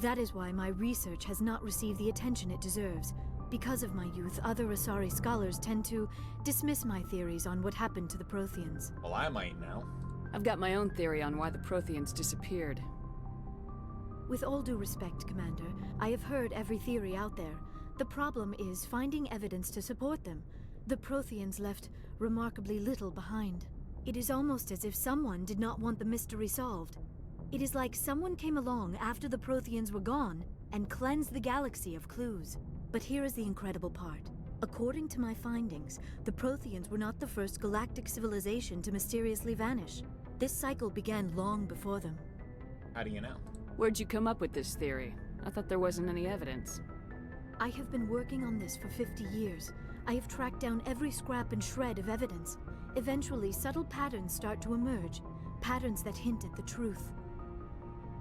That is why my research has not received the attention it deserves. Because of my youth, other Asari scholars tend to dismiss my theories on what happened to the Protheans. Well, I might now. I've got my own theory on why the Protheans disappeared. With all due respect, Commander, I have heard every theory out there. The problem is finding evidence to support them. The Protheans left remarkably little behind. It is almost as if someone did not want the mystery solved. It is like someone came along after the Protheans were gone and cleansed the galaxy of clues. But here is the incredible part. According to my findings, the Protheans were not the first galactic civilization to mysteriously vanish. This cycle began long before them. How do you know? Where'd you come up with this theory? I thought there wasn't any evidence. I have been working on this for 50 years. I have tracked down every scrap and shred of evidence. Eventually, subtle patterns start to emerge, patterns that hint at the truth.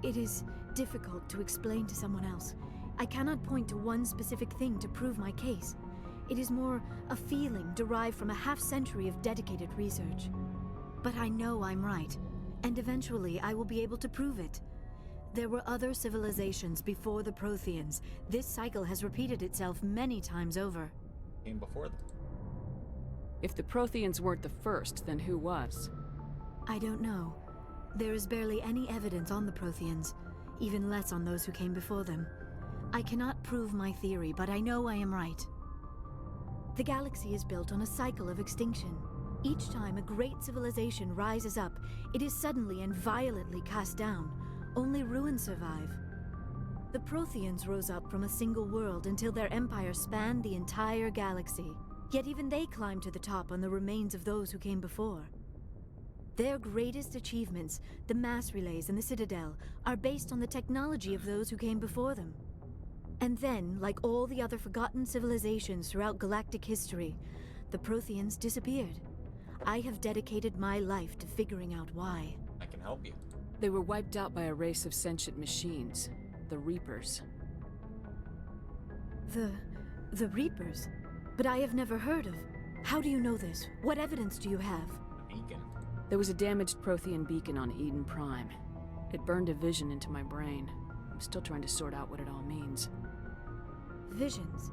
It is difficult to explain to someone else. I cannot point to one specific thing to prove my case. It is more a feeling derived from a half-century of dedicated research. But I know I'm right, and eventually I will be able to prove it. There were other civilizations before the Protheans. This cycle has repeated itself many times over. Came before them. If the Protheans weren't the first, then who was? I don't know. There is barely any evidence on the Protheans, even less on those who came before them. I cannot prove my theory, but I know I am right. The galaxy is built on a cycle of extinction. Each time a great civilization rises up, it is suddenly and violently cast down. Only ruins survive. The Protheans rose up from a single world until their empire spanned the entire galaxy. Yet even they climbed to the top on the remains of those who came before. Their greatest achievements, the mass relays and the Citadel, are based on the technology of those who came before them. And then, like all the other forgotten civilizations throughout galactic history, the Protheans disappeared. I have dedicated my life to figuring out why. I can help you. They were wiped out by a race of sentient machines, the Reapers. The Reapers? But I have never heard of. How do you know this? What evidence do you have? A beacon. There was a damaged Prothean beacon on Eden Prime. It burned a vision into my brain. I'm still trying to sort out what it all means. Visions.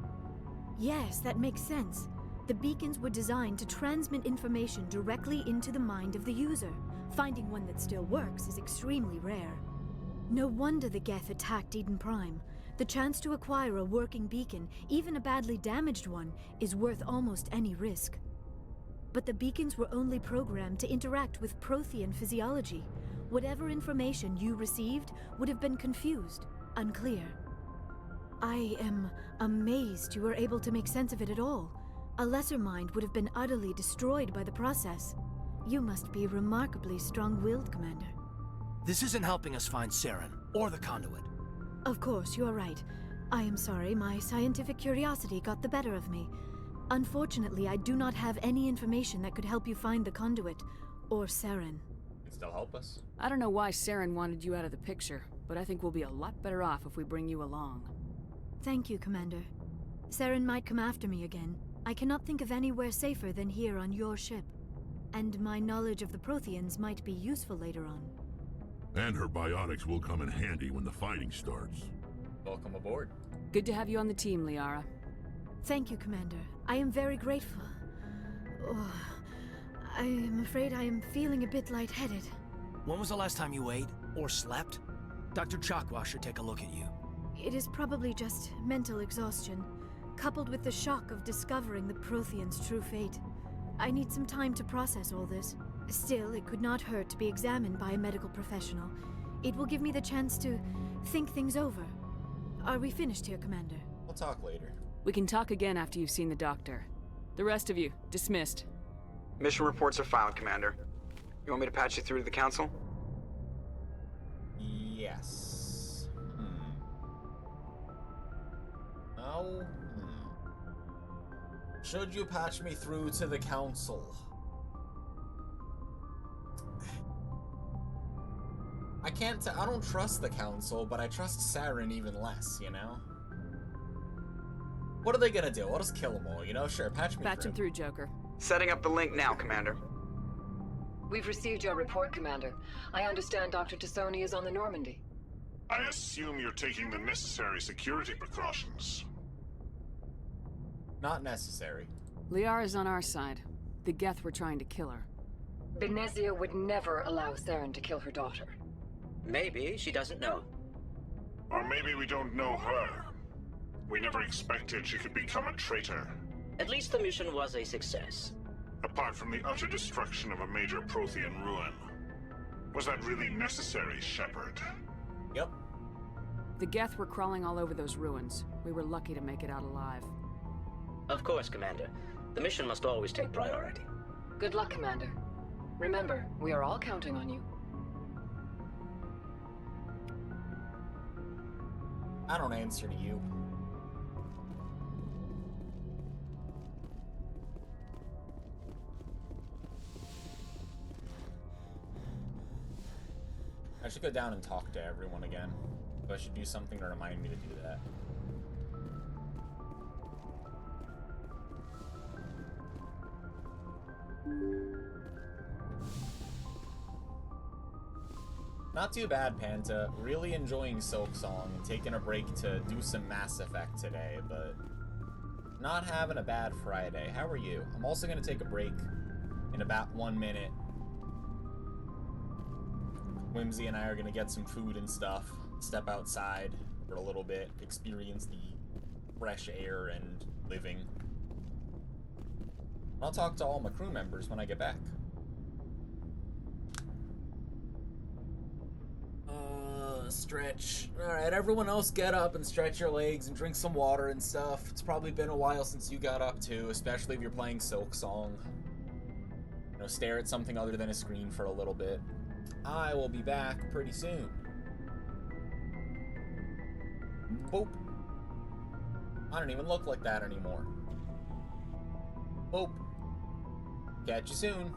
Yes, that makes sense. The beacons were designed to transmit information directly into the mind of the user. Finding one that still works is extremely rare. No wonder the Geth attacked Eden Prime. The chance to acquire a working beacon, even a badly damaged one, is worth almost any risk. But the beacons were only programmed to interact with Prothean physiology. Whatever information you received would have been confused, unclear. I am amazed you were able to make sense of it at all. A lesser mind would have been utterly destroyed by the process. You must be remarkably strong-willed, Commander. This isn't helping us find Saren, or the conduit. Of course, you are right. I am sorry, my scientific curiosity got the better of me. Unfortunately, I do not have any information that could help you find the conduit, or Saren. Can still help us. I don't know why Saren wanted you out of the picture, but I think we'll be a lot better off if we bring you along. Thank you, Commander. Saren might come after me again. I cannot think of anywhere safer than here on your ship. And my knowledge of the Protheans might be useful later on. And her biotics will come in handy when the fighting starts. Welcome aboard. Good to have you on the team, Liara. Thank you, Commander. I am very grateful. Oh, I am afraid I am feeling a bit lightheaded. When was the last time you ate, or slept? Dr. Chakwa should take a look at you. It is probably just mental exhaustion, coupled with the shock of discovering the Protheans' true fate. I need some time to process all this. Still, it could not hurt to be examined by a medical professional. It will give me the chance to think things over. Are we finished here, Commander? We'll talk later. We can talk again after you've seen the doctor. The rest of you, dismissed. Mission reports are filed, Commander. You want me to patch you through to the Council? Yes. Oh. Should you patch me through to the Council? I don't trust the Council, but I trust Saren even less, you know? What are they gonna do? I'll just kill them all, you know? Sure, patch me through. Patch him through, Joker. Setting up the link now, Commander. We've received your report, Commander. I understand Dr. Tassoni is on the Normandy. I assume you're taking the necessary security precautions. Not necessary. Liara's on our side. The Geth were trying to kill her. Benezia would never allow Saren to kill her daughter. Maybe she doesn't know. Or maybe we don't know her. We never expected she could become a traitor. At least the mission was a success. Apart from the utter destruction of a major Prothean ruin. Was that really necessary, Shepard? Yep. The Geth were crawling all over those ruins. We were lucky to make it out alive. Of course, Commander. The mission must always take priority. Good luck, Commander. Remember, we are all counting on you. I don't answer to you. I should go down and talk to everyone again. So I should do something to remind me to do that. Not too bad, Panta. Really enjoying Silksong and taking a break to do some Mass Effect today, but not having a bad Friday. How are you? I'm also going to take a break in about 1 minute. Whimsy and I are going to get some food and stuff, step outside for a little bit, experience the fresh air and living. I'll talk to all my crew members when I get back. Stretch. Alright, everyone else get up and stretch your legs and drink some water and stuff. It's probably been a while since you got up too, especially if you're playing Silksong. You know, stare at something other than a screen for a little bit. I will be back pretty soon. Boop. I don't even look like that anymore. Boop. Catch you soon.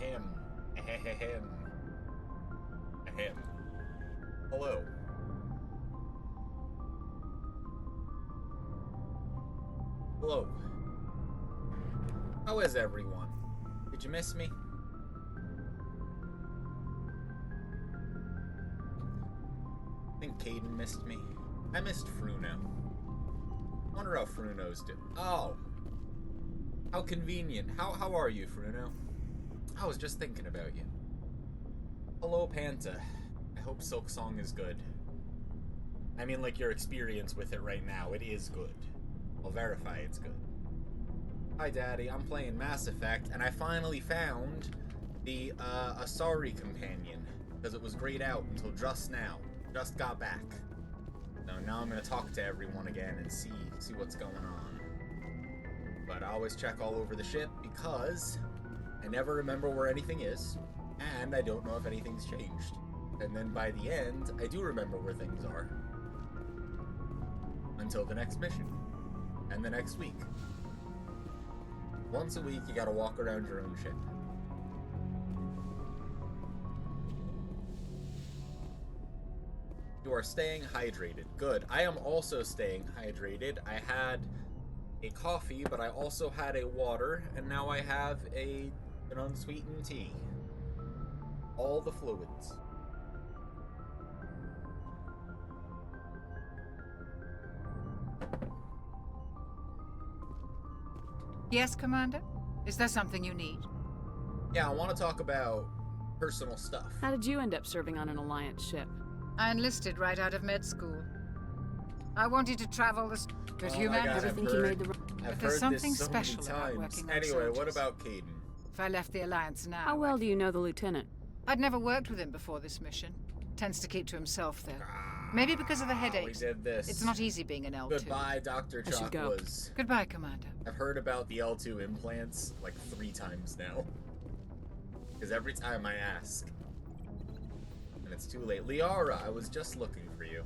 Ahem. Ahem. Ahem. Hello. Hello. How is everyone? Did you miss me? I think Caden missed me. I missed Fruno. Wonder how Fruno's doing. Oh. How convenient. How are you, Fruno? I was just thinking about you. Hello, Panta. I hope Silksong is good. I mean, like, your experience with it right now. It is good. I'll verify it's good. Hi, Daddy. I'm playing Mass Effect, and I finally found the Asari companion, because it was grayed out until just now. Just got back. So now I'm gonna talk to everyone again and see what's going on. But I always check all over the ship because I never remember where anything is, and I don't know if anything's changed. And then by the end, I do remember where things are. Until the next mission. And the next week. Once a week, you gotta walk around your own ship. You are staying hydrated. Good. I am also staying hydrated. I had a coffee, but I also had a water, and now I have an unsweetened tea. All the fluids. Yes, Commander? Is there something you need? Yeah, I want to talk about personal stuff. How did you end up serving on an Alliance ship? I enlisted right out of med school. I wanted to travel this with humanity. I've There's heard something this so special many about times. working on Anyway, what soldiers. about Caden? If I left the Alliance now... How well do you know the Lieutenant? I'd never worked with him before this mission. Tends to keep to himself, though. Maybe because of the headaches. We did this. It's not easy being an L2. Goodbye, Dr. I should go. Chocwas. Goodbye, Commander. I've heard about the L2 implants like 3 times now. Because every time I ask, and it's too late. Liara, I was just looking for you.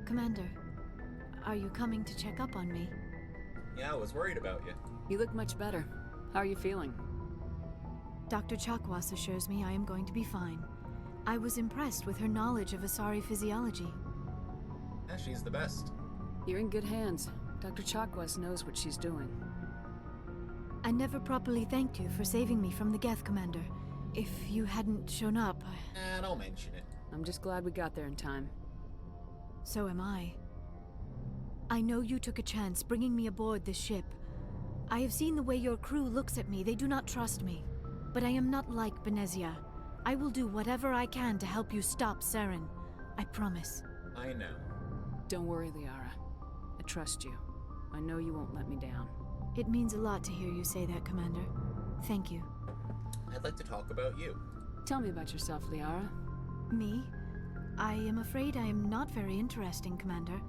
Commander, are you coming to check up on me? Yeah, I was worried about you. You look much better. How are you feeling? Dr. Chakwas assures me I am going to be fine. I was impressed with her knowledge of Asari physiology. Yeah, she's the best. You're in good hands. Dr. Chakwas knows what she's doing. I never properly thanked you for saving me from the Geth, Commander. If you hadn't shown up... Don't mention it. I'm just glad we got there in time. So am I. I know you took a chance bringing me aboard this ship. I have seen the way your crew looks at me. They do not trust me. But I am not like Benezia. I will do whatever I can to help you stop Saren. I promise. I know. Don't worry, Liara. I trust you. I know you won't let me down. It means a lot to hear you say that, Commander. Thank you. I'd like to talk about you. Tell me about yourself, Liara. Me? I am afraid I am not very interesting, Commander.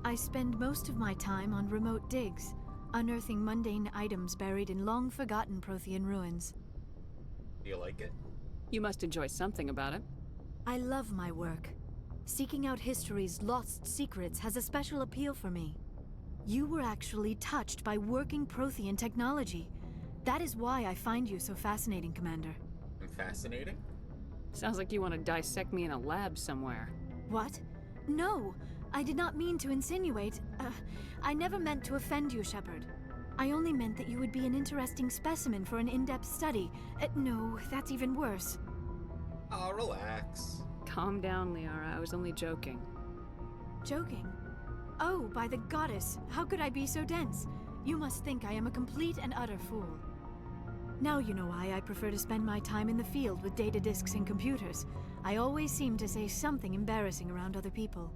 I spend most of my time on remote digs, unearthing mundane items buried in long-forgotten Prothean ruins. Do you like it? You must enjoy something about it. I love my work. Seeking out history's lost secrets has a special appeal for me. You were actually touched by working Prothean technology. That is why I find you so fascinating, Commander. I'm fascinating? Sounds like you want to dissect me in a lab somewhere. What? No! I did not mean to insinuate. I never meant to offend you, Shepard. I only meant that you would be an interesting specimen for an in-depth study. No, that's even worse. Oh, relax. Calm down, Liara. I was only joking. Joking? Oh, by the goddess, how could I be so dense? You must think I am a complete and utter fool. Now you know why I prefer to spend my time in the field with data disks and computers. I always seem to say something embarrassing around other people.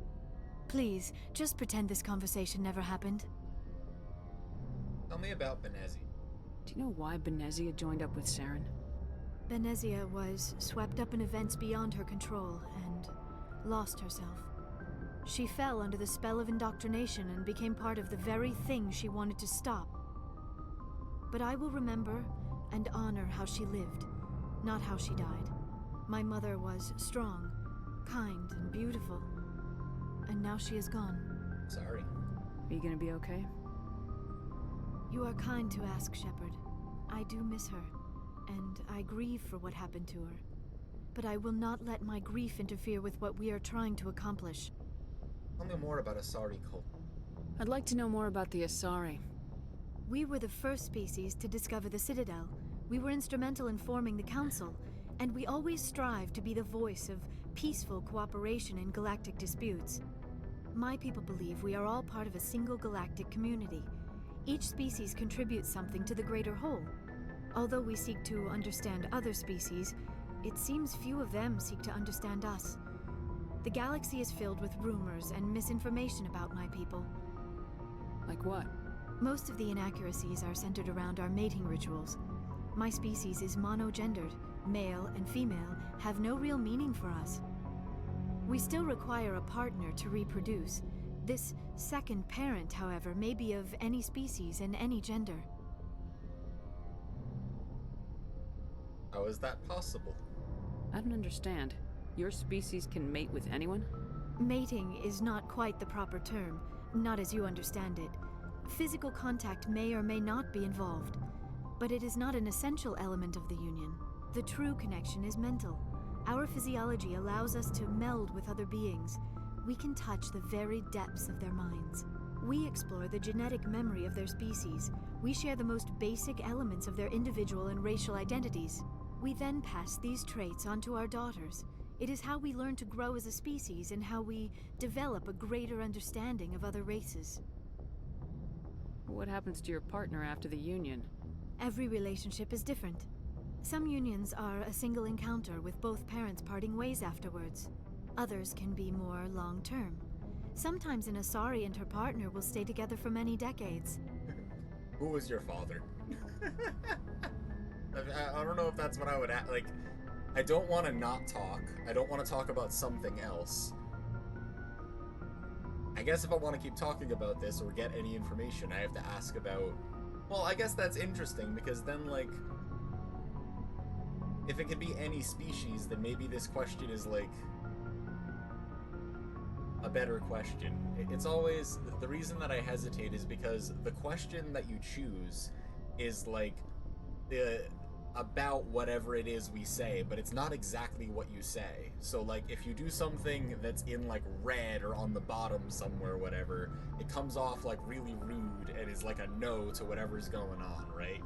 Please, just pretend this conversation never happened. Tell me about Benezia. Do you know why Benezia joined up with Saren? Benezia was swept up in events beyond her control and lost herself. She fell under the spell of indoctrination and became part of the very thing she wanted to stop. But I will remember and honor how she lived, not how she died. My mother was strong, kind, and beautiful. And now she is gone. Sorry. Are you gonna be okay? You are kind to ask, Shepard. I do miss her, and I grieve for what happened to her. But I will not let my grief interfere with what we are trying to accomplish. Tell me more about Asari cult. I'd like to know more about the Asari. We were the first species to discover the Citadel. We were instrumental in forming the Council, and we always strive to be the voice of peaceful cooperation in galactic disputes. My people believe we are all part of a single galactic community. Each species contributes something to the greater whole. Although we seek to understand other species, it seems few of them seek to understand us. The galaxy is filled with rumors and misinformation about my people. Like what? Most of the inaccuracies are centered around our mating rituals. My species is monogendered. Male and female have no real meaning for us. We still require a partner to reproduce. This second parent, however, may be of any species and any gender. How is that possible? I don't understand. Your species can mate with anyone? Mating is not quite the proper term, not as you understand it. Physical contact may or may not be involved, but it is not an essential element of the union. The true connection is mental. Our physiology allows us to meld with other beings. We can touch the very depths of their minds. We explore the genetic memory of their species. We share the most basic elements of their individual and racial identities. We then pass these traits on to our daughters. It is how we learn to grow as a species and how we develop a greater understanding of other races. What happens to your partner after the union? Every relationship is different. Some unions are a single encounter with both parents parting ways afterwards. Others can be more long-term. Sometimes an Asari and her partner will stay together for many decades. Who was your father? I don't know if that's what I would like. I don't want to not talk. I don't want to talk about something else. I guess if I want to keep talking about this or get any information, I have to ask about... Well, I guess that's interesting, because then, like... If it could be any species, then maybe this question is, like... a better question. It's always... The reason that I hesitate is because the question that you choose is, like... about whatever it is we say, but it's not exactly what you say. So, like, if you do something that's in, like, red or on the bottom somewhere, whatever, it comes off, like, really rude and is, like, a no to whatever's going on, right?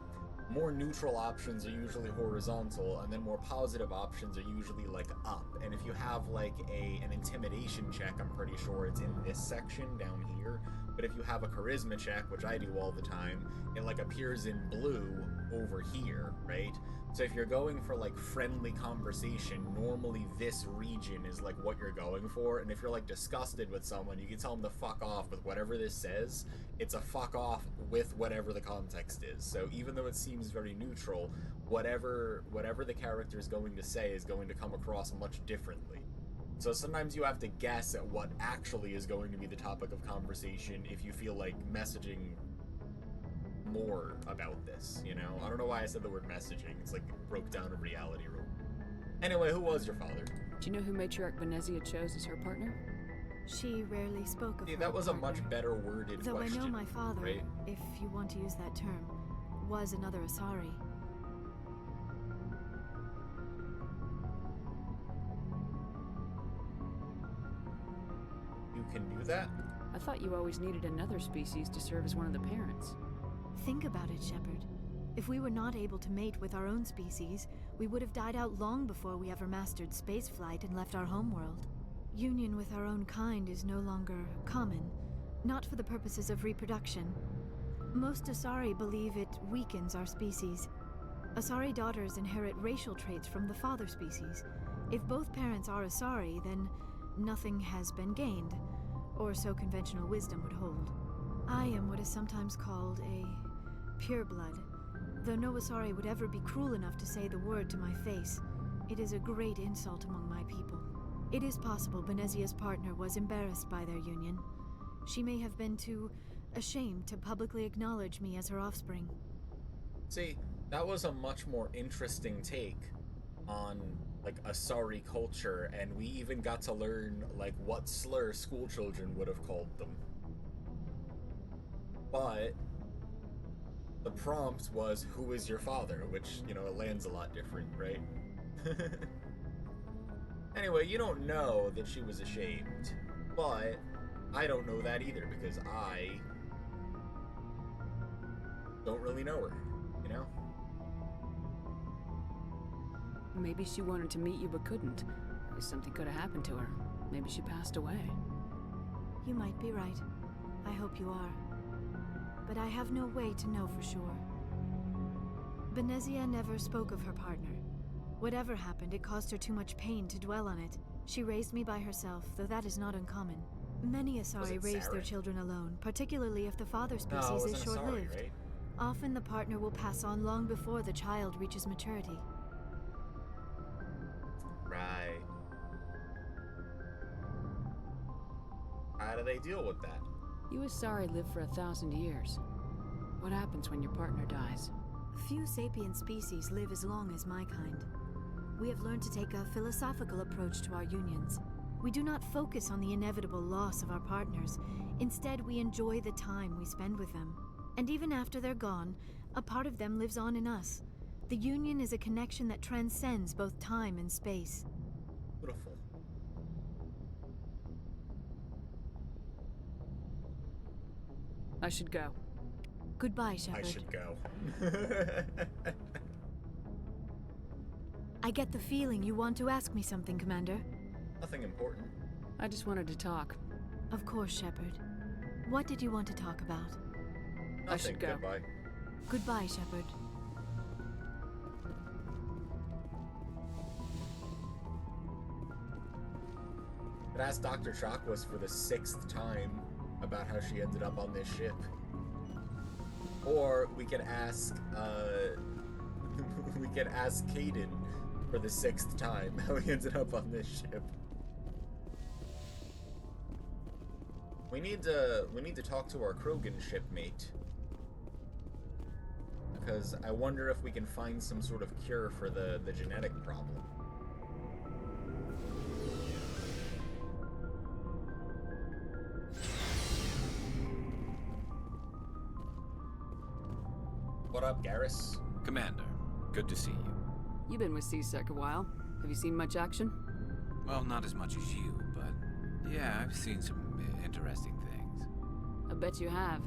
More neutral options are usually horizontal, and then more positive options are usually, like, up. And if you have, like, an intimidation check, I'm pretty sure it's in this section down here. But if you have a charisma check, which I do all the time, it, like, appears in blue over here, right? So if you're going for, like, friendly conversation, normally this region is, like, what you're going for. And if you're, like, disgusted with someone, you can tell them to fuck off with whatever this says. It's a fuck off with whatever the context is. So even though it seems very neutral, whatever the character is going to say is going to come across much differently. So sometimes you have to guess at what actually is going to be the topic of conversation if you feel like messaging more about this, you know? I don't know why I said the word messaging. It's like broke down a reality rule. Anyway, who was your father? Do you know who Matriarch Venezia chose as her partner? She rarely spoke of her that was partner. a much better worded Though question. I know my father, right? if you want to use that term, was another Asari. You can do that? I thought you always needed another species to serve as one of the parents. Think about it, Shepard. If we were not able to mate with our own species, we would have died out long before we ever mastered spaceflight and left our homeworld. Union with our own kind is no longer common, not for the purposes of reproduction. Most Asari believe it weakens our species. Asari daughters inherit racial traits from the father species. If both parents are Asari, then nothing has been gained, or so conventional wisdom would hold. I am what is sometimes called a pureblood, though no Asari would ever be cruel enough to say the word to my face. It is a great insult among my people. It is possible Venezia's partner was embarrassed by their union. She may have been too ashamed to publicly acknowledge me as her offspring. See, that was a much more interesting take on, like, Asari culture, and we even got to learn, like, what slur school children would have called them. But The prompt was, who is your father? Which, you know, it lands a lot different, right? Anyway, you don't know that she was ashamed, but I don't know that either because I don't really know her, you know? Maybe she wanted to meet you but couldn't. Something could have happened to her. Maybe she passed away. You might be right. I hope you are. But I have no way to know for sure. Benezia never spoke of her partner. Whatever happened, it caused her too much pain to dwell on it. She raised me by herself, though that is not uncommon. Many Asari raise their children alone, particularly if the father species is short-lived. Right? Often the partner will pass on long before the child reaches maturity. Right. How do they deal with that? You Asari live for 1,000 years. What happens when your partner dies? Few sapient species live as long as my kind. We have learned to take a philosophical approach to our unions. We do not focus on the inevitable loss of our partners. Instead, we enjoy the time we spend with them. And even after they're gone, a part of them lives on in us. The union is a connection that transcends both time and space. Beautiful. I should go. Goodbye, Shepard. I should go. I get the feeling you want to ask me something, Commander. Nothing important. I just wanted to talk. Of course, Shepard. What did you want to talk about? Nothing. I should go. Goodbye. Goodbye, Shepard. But ask Dr. Chakwas for the 6th time about how she ended up on this ship. Or we could ask, Kaidan for the 6th time how he ended up on this ship. We need to talk to our Krogan shipmate. Because I wonder if we can find some sort of cure for the genetic problem. What up, Garrus? Commander, good to see you. You've been with C-Sec a while. Have you seen much action? Well, not as much as you, but yeah, I've seen some interesting things. I bet you have.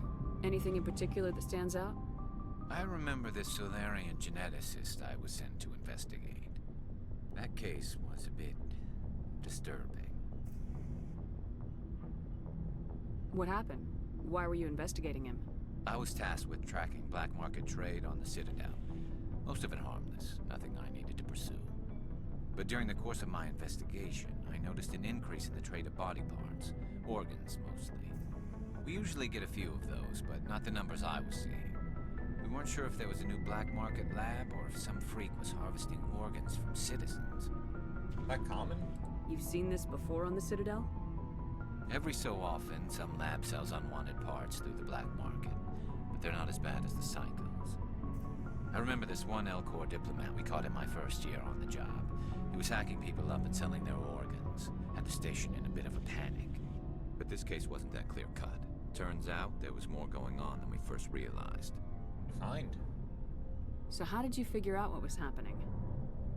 Anything in particular that stands out? I remember this Solarian geneticist I was sent to investigate. That case was a bit disturbing. What happened? Why were you investigating him? I was tasked with tracking black market trade on the Citadel. Most of it harmless, nothing I needed to pursue. But during the course of my investigation, I noticed an increase in the trade of body parts, organs mostly. We usually get a few of those, but not the numbers I was seeing. We weren't sure if there was a new black market lab or if some freak was harvesting organs from citizens. Is that common? You've seen this before on the Citadel? Every so often, some lab sells unwanted parts through the black market, but they're not as bad as the cycles. I remember this one Elcor diplomat we caught in my first year on the job. He was hacking people up and selling their organs, had the station in a bit of a panic. But this case wasn't that clear-cut. Turns out there was more going on than we first realized. Find. So how did you figure out what was happening?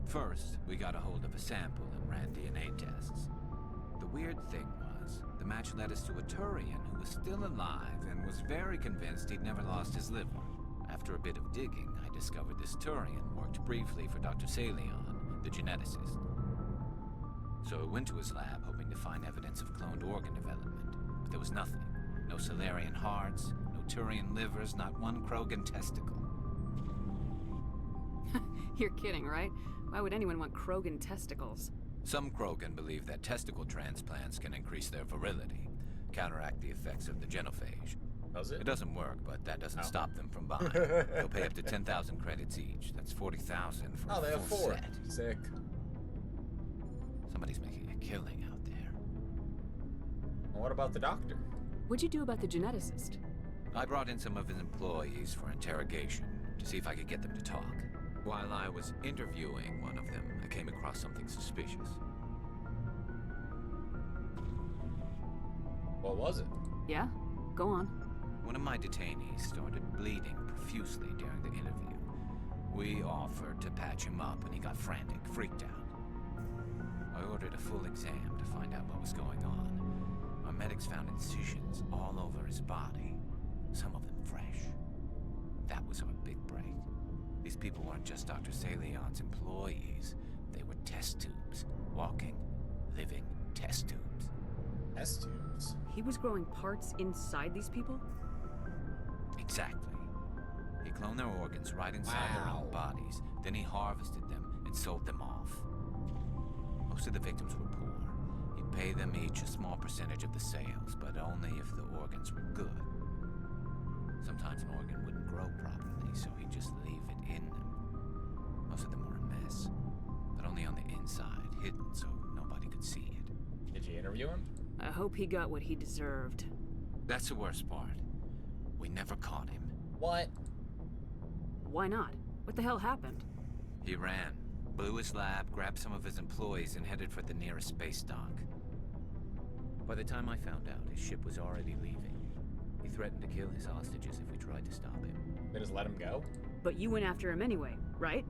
First, we got a hold of a sample and ran DNA tests. The weird thing was, the match led us to a Turian who was still alive and was very convinced he'd never lost his liver. After a bit of digging, I discovered this Turian worked briefly for Dr. Salion, the geneticist. So I went to his lab hoping to find evidence of cloned organ development, but there was nothing. No Solarian hearts, no Turian livers, not one Krogan testicle. You're kidding, right? Why would anyone want Krogan testicles? Some Krogan believe that testicle transplants can increase their virility, counteract the effects of the genophage. Does it? It doesn't work, but that doesn't stop them from buying. They'll pay up to 10,000 credits each. That's 40,000 for they a have full 4. set. Sick. Somebody's making a killing out there. Well, what about the doctor? What'd you do about the geneticist? I brought in some of his employees for interrogation to see if I could get them to talk. While I was interviewing one of them, I came across something suspicious. What was it? Yeah? Go on. One of my detainees started bleeding profusely during the interview. We offered to patch him up and he got frantic, freaked out. I ordered a full exam to find out what was going on. Our medics found incisions all over his body, some of them fresh. That was our big break. These people weren't just Dr. Salion's employees. They were test tubes. Walking, living test tubes. Test tubes? He was growing parts inside these people? Exactly. He cloned their organs right inside their own bodies. Then he harvested them and sold them off. Most of the victims were poor. He'd pay them each a small percentage of the sales, but only if the organs were good. Sometimes an organ wouldn't grow properly, so he'd just leave it in them. Most of them were a mess, but only on the inside, hidden so nobody could see it. Did you interview him? I hope he got what he deserved. That's the worst part. We never caught him. What? Why not? What the hell happened? He ran, blew his lab, grabbed some of his employees, and headed for the nearest space dock. By the time I found out, his ship was already leaving. He threatened to kill his hostages if we tried to stop him. They just let him go? But you went after him anyway, right?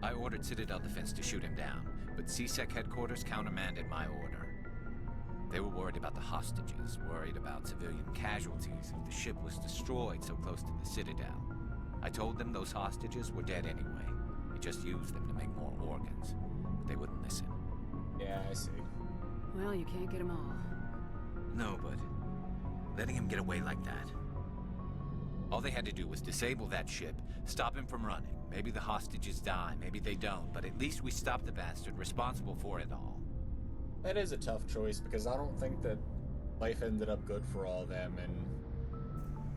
I ordered Citadel Defense to shoot him down, but CSEC headquarters countermanded my order. They were worried about the hostages, worried about civilian casualties if the ship was destroyed so close to the Citadel. I told them those hostages were dead anyway. He just used them to make more organs. But they wouldn't listen. Yeah, I see. Well, you can't get them all. No, but letting him get away like that. All they had to do was disable that ship, stop him from running. Maybe the hostages die, maybe they don't, but at least we stopped the bastard responsible for it all. That is a tough choice because I don't think that life ended up good for all of them, and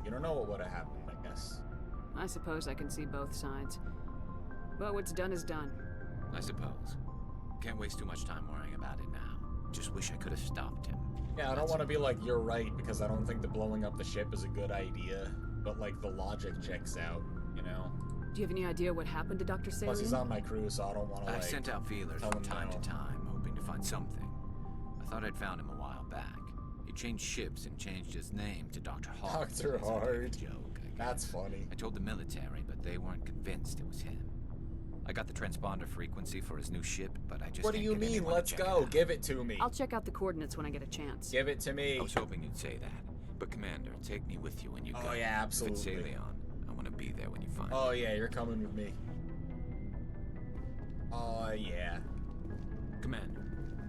you don't know what would have happened, I guess. I suppose I can see both sides. But what's done is done. I suppose. Can't waste too much time worrying about it now. Just wish I could have stopped him. Yeah, I don't want to be like, you're right, because I don't think that blowing up the ship is a good idea. But, like, the logic checks out, you know? Do you have any idea what happened to Dr. Salion? Plus, he's on my crew, so I don't want to, like... I sent out feelers from time to time, hoping to find something. I thought I'd found him a while back. He changed ships and changed his name to Dr. Hard. Dr. Hard. Joke, that's funny. I told the military, but they weren't convinced it was him. I got the transponder frequency for his new ship, but I just What do you mean, let's go? Give it to me. I'll check out the coordinates when I get a chance. Give it to me. I was hoping you'd say that. But Commander, take me with you when you go. Oh yeah, absolutely. If it's Salion, I want to be there when you find Oh him. yeah, you're coming with me. Oh yeah. Commander,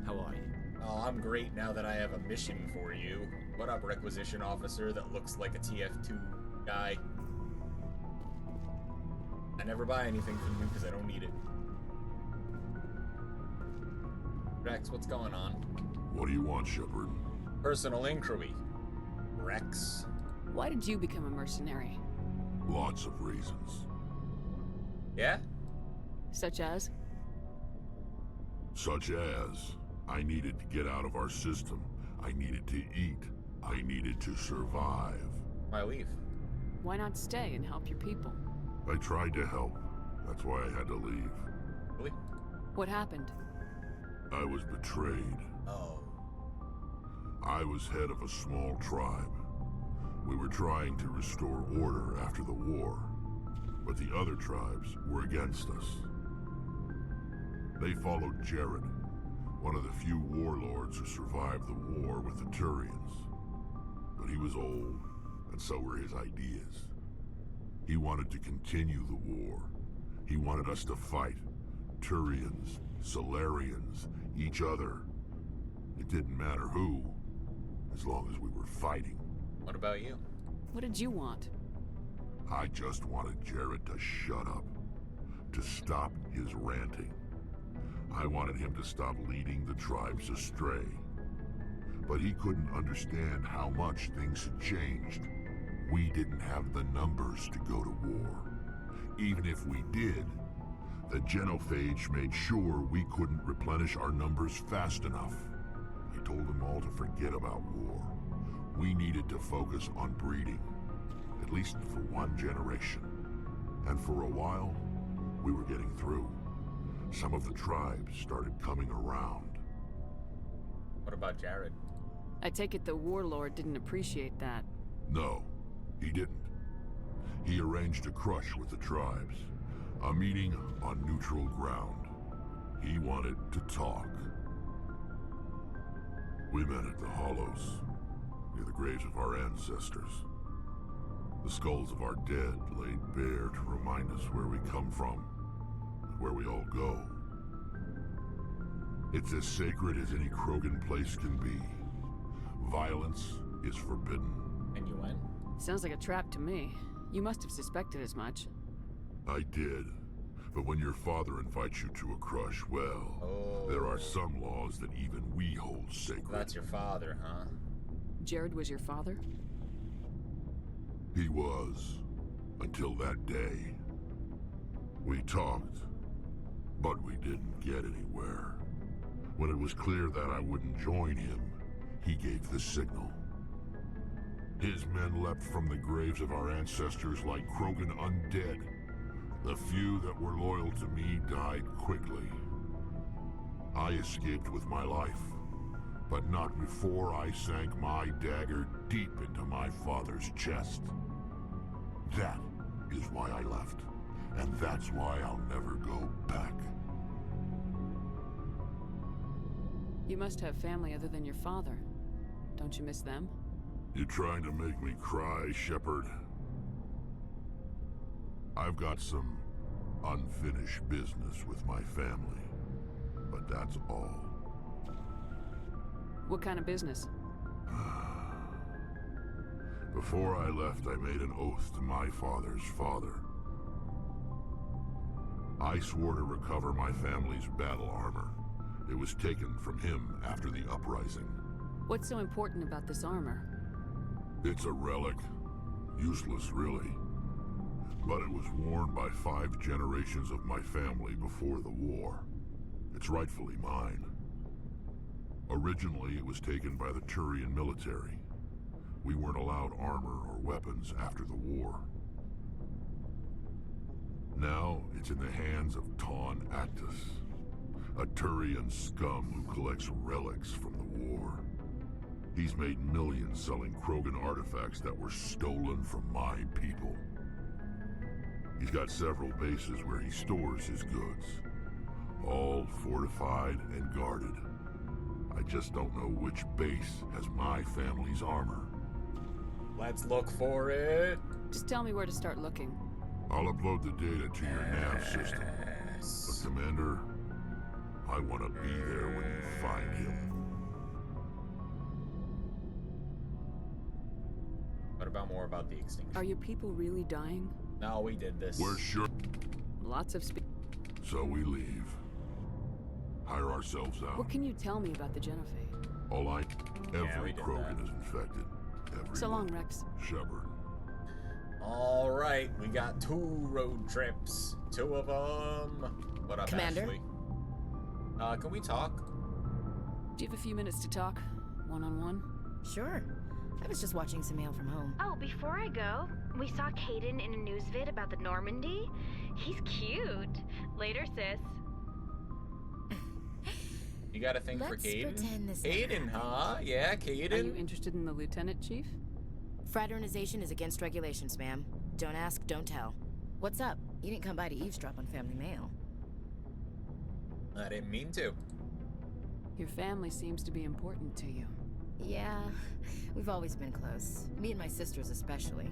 how are you? Oh, I'm great now that I have a mission for you. What up, requisition officer that looks like a TF2 guy? I never buy anything from you because I don't need it. Rex, what's going on? What do you want, Shepard? Personal inquiry. Rex. Why did you become a mercenary? Lots of reasons. Yeah? Such as? Such as, I needed to get out of our system. I needed to eat. I needed to survive. Why leave? Why not stay and help your people? I tried to help. That's why I had to leave. Really? What happened? I was betrayed. Oh. I was head of a small tribe. We were trying to restore order after the war, but the other tribes were against us. They followed Jared, one of the few warlords who survived the war with the Turians. But he was old, and so were his ideas. He wanted to continue the war. He wanted us to fight. Turians, Solarians, each other. It didn't matter who, as long as we were fighting. What about you? What did you want? I just wanted Jared to shut up, to stop his ranting. I wanted him to stop leading the tribes astray. But he couldn't understand how much things had changed. We didn't have the numbers to go to war. Even if we did, the genophage made sure we couldn't replenish our numbers fast enough. He told them all to forget about war. We needed to focus on breeding, at least for one generation. And for a while, we were getting through. Some of the tribes started coming around. What about Jared? I take it the warlord didn't appreciate that. No. He didn't. He arranged a crush with the tribes. A meeting on neutral ground. He wanted to talk. We met at the Hollows, near the graves of our ancestors. The skulls of our dead laid bare to remind us where we come from, and where we all go. It's as sacred as any Krogan place can be. Violence is forbidden. And you went? Sounds like a trap to me. You must have suspected as much. I did. But when your father invites you to a crush, well, there are some laws that even we hold sacred. That's your father, huh? Jared was your father? He was. Until that day. We talked, but we didn't get anywhere. When it was clear that I wouldn't join him, he gave the signal. His men leapt from the graves of our ancestors like Krogan undead. The few that were loyal to me died quickly. I escaped with my life, but not before I sank my dagger deep into my father's chest. That is why I left, and that's why I'll never go back. You must have family other than your father. Don't you miss them? You trying to make me cry, Shepard? I've got some unfinished business with my family, but that's all. What kind of business? Before I left, I made an oath to my father's father. I swore to recover my family's battle armor. It was taken from him after the uprising. What's so important about this armor? It's a relic. Useless, really. But it was worn by 5 generations of my family before the war. It's rightfully mine. Originally, it was taken by the Turian military. We weren't allowed armor or weapons after the war. Now, it's in the hands of Ton Actus, a Turian scum who collects relics from the war. He's made millions selling Krogan artifacts that were stolen from my people. He's got several bases where he stores his goods, all fortified and guarded. I just don't know which base has my family's armor. Let's look for it. Just tell me where to start looking. I'll upload the data to your nav system. But Commander, I want to be there when you find him. What about more about the extinction? Are your people really dying? No, we did this. We're sure. Lots of So we leave. Hire ourselves out. What can you tell me about the Genophage? Every Krogan is infected. So long, Rex. Shepard. All right, we got 2 road trips. 2 of them. What up, Commander? Ashley? Can we talk? Do you have a few minutes to talk? One-on-one? Sure. I was just watching some mail from home. Oh, before I go, we saw Caden in a news vid about the Normandy. He's cute. Later, sis. You got a thing for Let's Caden? pretend this Caden, huh? Yeah, Caden. Are you interested in the Lieutenant Chief? Fraternization is against regulations, ma'am. Don't ask, don't tell. What's up? You didn't come by to eavesdrop on family mail. I didn't mean to. Your family seems to be important to you. Yeah, we've always been close. Me and my sisters especially.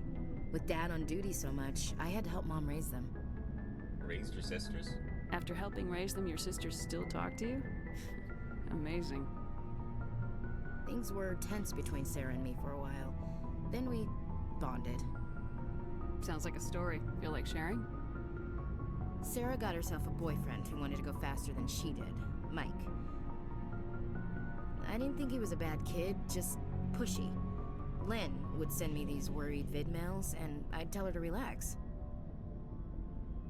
With Dad on duty so much, I had to help Mom raise them. Raised your sisters? After helping raise them, your sisters still talk to you? Amazing. Things were tense between Sarah and me for a while. Then we bonded. Sounds like a story. Feel like sharing? Sarah got herself a boyfriend who wanted to go faster than she did, Mike. I didn't think he was a bad kid, just pushy. Lynn would send me these worried vidmails, and I'd tell her to relax.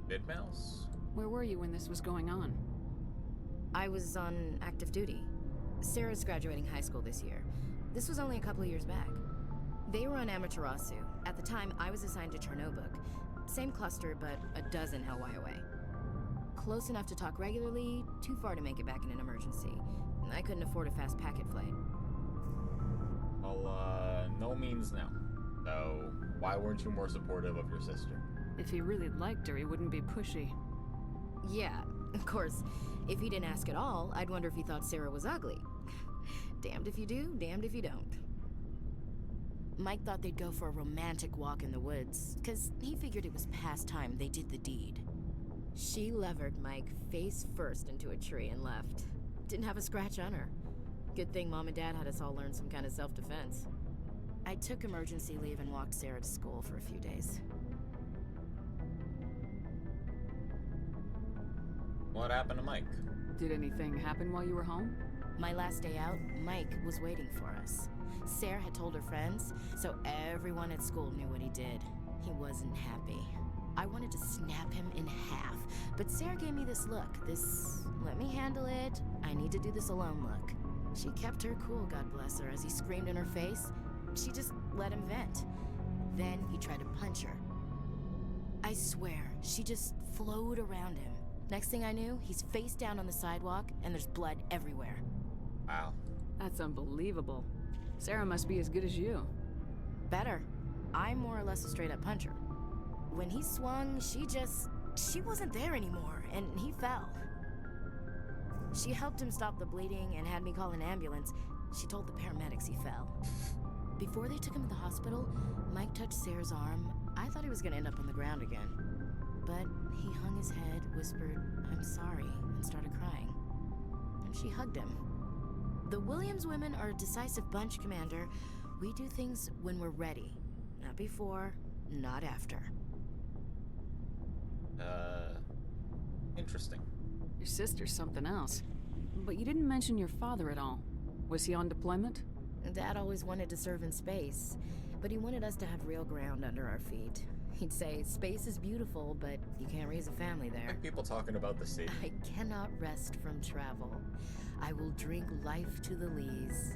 Vidmails? Where were you when this was going on? I was on active duty. Sarah's graduating high school this year. This was only a couple of years back. They were on Amaterasu. At the time, I was assigned to Chernobog. Same cluster, but a dozen LY away. Close enough to talk regularly, too far to make it back in an emergency. I couldn't afford a fast packet flight. Well, no means no. So, why weren't you more supportive of your sister? If he really liked her, he wouldn't be pushy. Yeah, of course. If he didn't ask at all, I'd wonder if he thought Sarah was ugly. Damned if you do, damned if you don't. Mike thought they'd go for a romantic walk in the woods, because he figured it was past time they did the deed. She levered Mike face first into a tree and left. Didn't have a scratch on her. Good thing Mom and Dad had us all learn some kind of self-defense. I took emergency leave and walked Sarah to school for a few days. What happened to Mike? Did anything happen while you were home? My last day out, Mike was waiting for us. Sarah had told her friends, so everyone at school knew what he did. He wasn't happy. I wanted to snap him in half, but Sarah gave me this look, this let me handle it, I need to do this alone look. She kept her cool, God bless her, as he screamed in her face. She just let him vent. Then he tried to punch her. I swear, she just flowed around him. Next thing I knew, he's face down on the sidewalk, and there's blood everywhere. Wow. That's unbelievable. Sarah must be as good as you. Better. I'm more or less a straight-up puncher. When he swung, she wasn't there anymore, and he fell. She helped him stop the bleeding and had me call an ambulance. She told the paramedics he fell. Before they took him to the hospital, Mike touched Sarah's arm. I thought he was gonna end up on the ground again. But he hung his head, whispered, "I'm sorry," and started crying. And she hugged him. The Williams women are a decisive bunch, Commander. We do things when we're ready. Not before, not after. Interesting. Your sister's something else. But you didn't mention your father at all. Was he on deployment? Dad always wanted to serve in space, but he wanted us to have real ground under our feet. He'd say, space is beautiful, but you can't raise a family there. Like people talking about the city. I cannot rest from travel. I will drink life to the lees.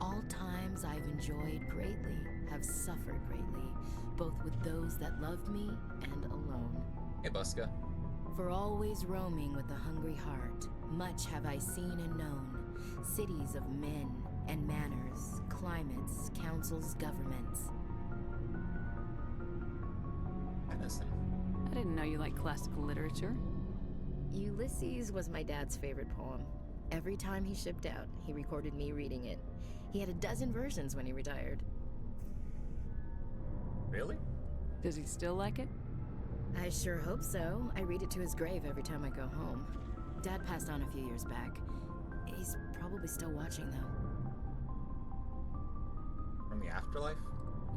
All times I've enjoyed greatly, have suffered greatly, both with those that loved me and alone. Hey, Buska. For always roaming with a hungry heart, much have I seen and known. Cities of men and manners, climates, councils, governments. Tennyson. I didn't know you liked classical literature. Ulysses was my dad's favorite poem. Every time he shipped out, he recorded me reading it. He had a dozen versions when he retired. Really? Does he still like it? I sure hope so. I read it to his grave every time I go home. Dad passed on a few years back. He's probably still watching, though. From the afterlife?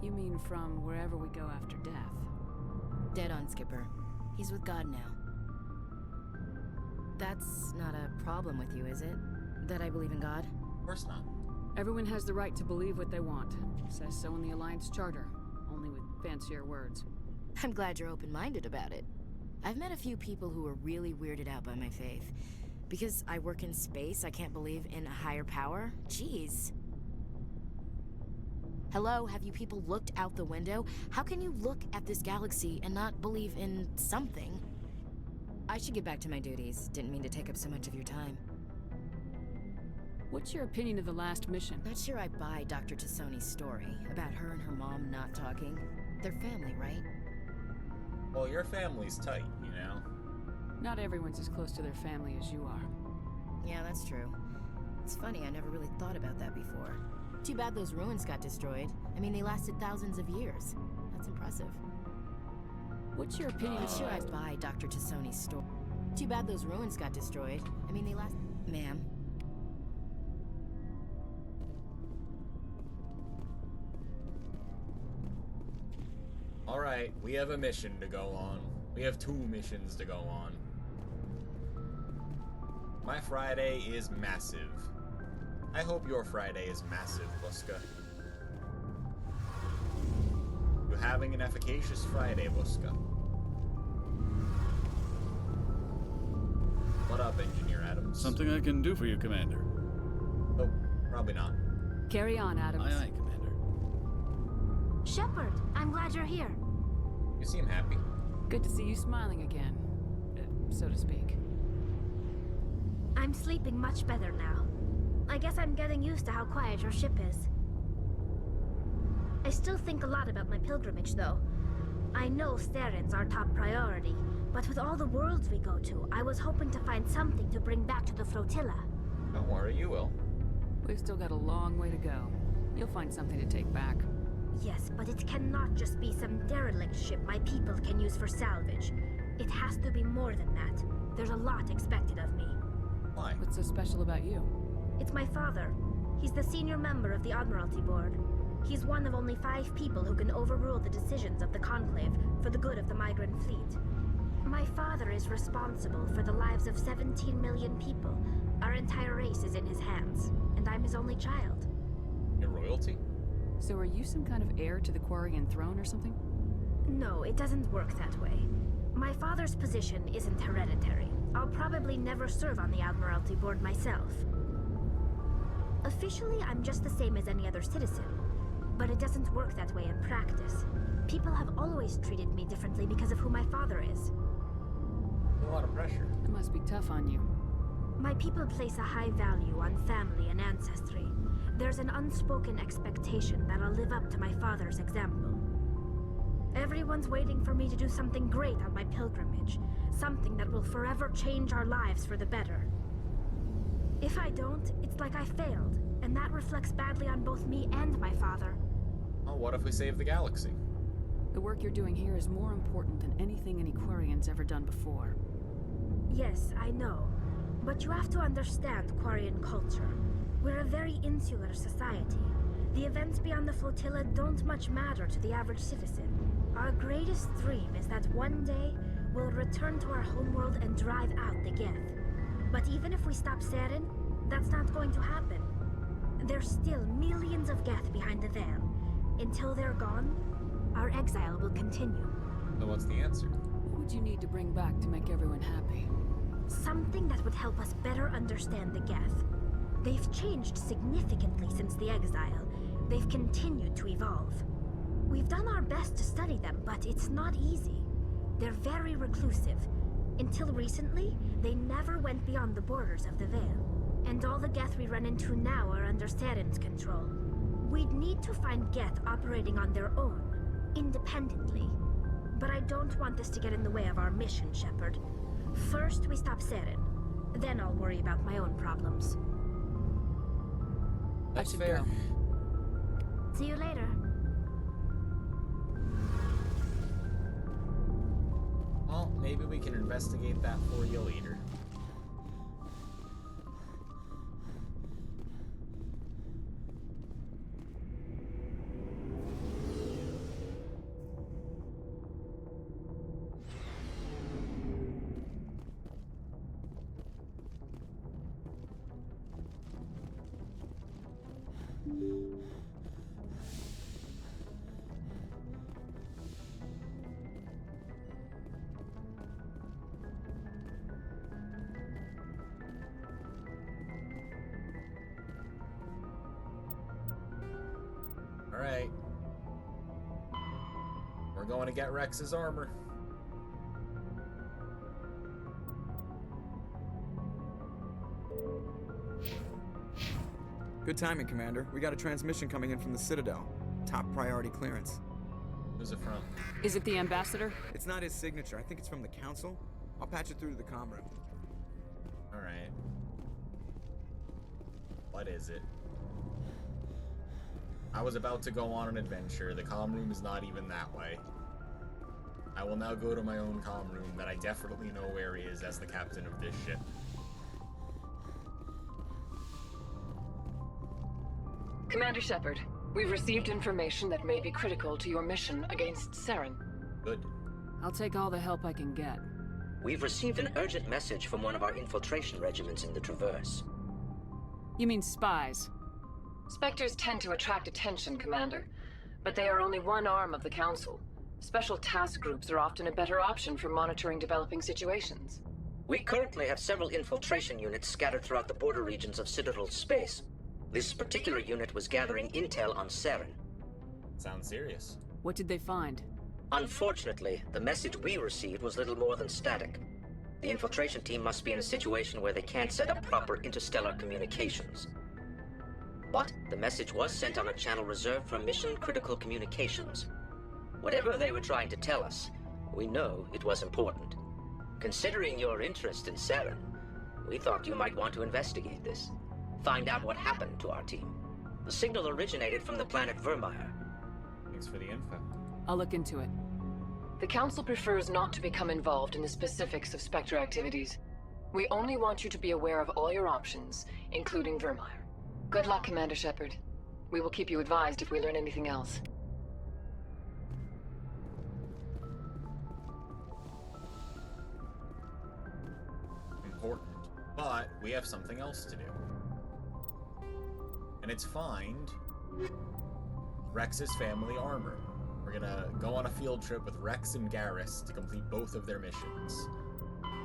You mean from wherever we go after death? Dead on, Skipper. He's with God now. That's not a problem with you, is it? That I believe in God? Of course not. Everyone has the right to believe what they want. Says so in the Alliance Charter, only with fancier words. I'm glad you're open-minded about it. I've met a few people who are really weirded out by my faith. Because I work in space, I can't believe in a higher power? Jeez. Hello, have you people looked out the window? How can you look at this galaxy and not believe in something? I should get back to my duties. Didn't mean to take up so much of your time. What's your opinion of the last mission? Not sure I buy Dr. Tassoni's story about her and her mom not talking. They're family, right? Well, your family's tight, you know? Not everyone's as close to their family as you are. Yeah, that's true. It's funny, I never really thought about that before. Too bad those ruins got destroyed. I mean, they lasted thousands of years. That's impressive. What's your opinion? Not sure I buy Dr. Tassoni's story. Too bad those ruins got destroyed. I mean, they last... Ma'am? Alright, we have a mission to go on. We have 2 missions to go on. My Friday is massive. I hope your Friday is massive, Buska. You're having an efficacious Friday, Buska. What up, Engineer Adams? Something I can do for you, Commander. Oh, probably not. Carry on, Adams. Aye, aye, Commander. Shepard, I'm glad you're here. You seem happy. Good to see you smiling again, so to speak. I'm sleeping much better now. I guess I'm getting used to how quiet your ship is. I still think a lot about my pilgrimage, though. I know Saren's our top priority, but with all the worlds we go to, I was hoping to find something to bring back to the flotilla. Don't worry, you will. We've still got a long way to go. You'll find something to take back. Yes, but it cannot just be some derelict ship my people can use for salvage. It has to be more than that. There's a lot expected of me. Why? What's so special about you? It's my father. He's the senior member of the Admiralty Board. He's one of only 5 people who can overrule the decisions of the Conclave for the good of the migrant fleet. My father is responsible for the lives of 17 million people. Our entire race is in his hands, and I'm his only child. Your royalty? So are you some kind of heir to the Quarian throne or something? No, it doesn't work that way. My father's position isn't hereditary. I'll probably never serve on the Admiralty Board myself. Officially, I'm just the same as any other citizen. But it doesn't work that way in practice. People have always treated me differently because of who my father is. A lot of pressure. It must be tough on you. My people place a high value on family and ancestry. There's an unspoken expectation that I'll live up to my father's example. Everyone's waiting for me to do something great on my pilgrimage. Something that will forever change our lives for the better. If I don't, it's like I failed, and that reflects badly on both me and my father. Well, what if we save the galaxy? The work you're doing here is more important than anything any Quarian's ever done before. Yes, I know. But you have to understand Quarian culture. We're a very insular society. The events beyond the flotilla don't much matter to the average citizen. Our greatest dream is that one day we'll return to our homeworld and drive out the Geth. But even if we stop Saren, that's not going to happen. There's still millions of Geth behind the veil. Until they're gone, our exile will continue. So what's the answer? What would you need to bring back to make everyone happy? Something that would help us better understand the Geth. They've changed significantly since the exile. They've continued to evolve. We've done our best to study them, but it's not easy. They're very reclusive. Until recently, they never went beyond the borders of the Veil. And all the Geth we run into now are under Saren's control. We'd need to find Geth operating on their own, independently. But I don't want this to get in the way of our mission, Shepard. First, we stop Saren. Then I'll worry about my own problems. That's fair. See you later. Well, maybe we can investigate that for you later. Alright. We're going to get Rex's armor. Good timing, Commander. We got a transmission coming in from the Citadel. Top priority clearance. Who's it from? Is it the Ambassador? It's not his signature. I think it's from the Council. I'll patch it through to the comm room. Alright. What is it? I was about to go on an adventure. The comm room is not even that way. I will now go to my own comm room that I definitely know where is as the captain of this ship. Commander Shepard, we've received information that may be critical to your mission against Saren. Good. I'll take all the help I can get. We've received an urgent message from one of our infiltration regiments in the Traverse. You mean spies? Spectres tend to attract attention, Commander, but they are only one arm of the Council. Special task groups are often a better option for monitoring developing situations. We currently have several infiltration units scattered throughout the border regions of Citadel space. This particular unit was gathering intel on Saren. Sounds serious. What did they find? Unfortunately, the message we received was little more than static. The infiltration team must be in a situation where they can't set up proper interstellar communications. But the message was sent on a channel reserved for mission-critical communications. Whatever they were trying to tell us, we know it was important. Considering your interest in Saren, we thought you might want to investigate this. Find out what happened to our team. The signal originated from the planet Vermeer. Thanks for the info. I'll look into it. The Council prefers not to become involved in the specifics of Spectre activities. We only want you to be aware of all your options, including Vermeer. Good luck, Commander Shepard. We will keep you advised if we learn anything else. Important. But we have something else to do. And it's find Rex's family armor. We're gonna go on a field trip with Rex and Garrus to complete both of their missions.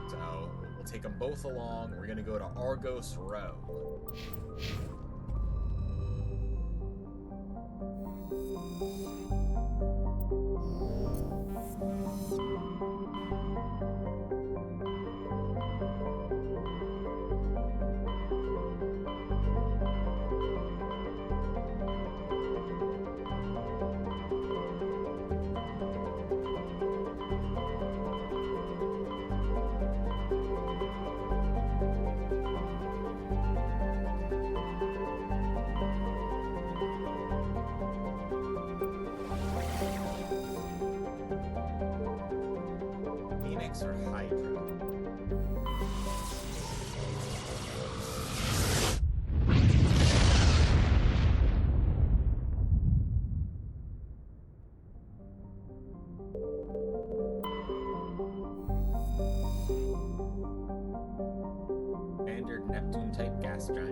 So, we'll take them both along. We're gonna go to Argos Row. Or Hydra. Standard Neptune-type gas giant. I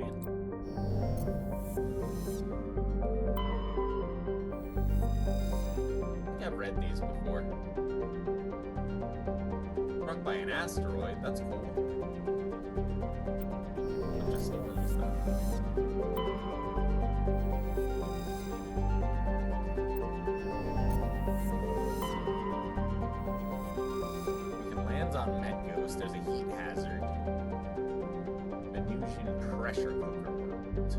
think I've read these before. Struck by an asteroid, that's cool. Bunch of storms, though. We can land on Medghost. There's a heat hazard. Venusian pressure cooker world.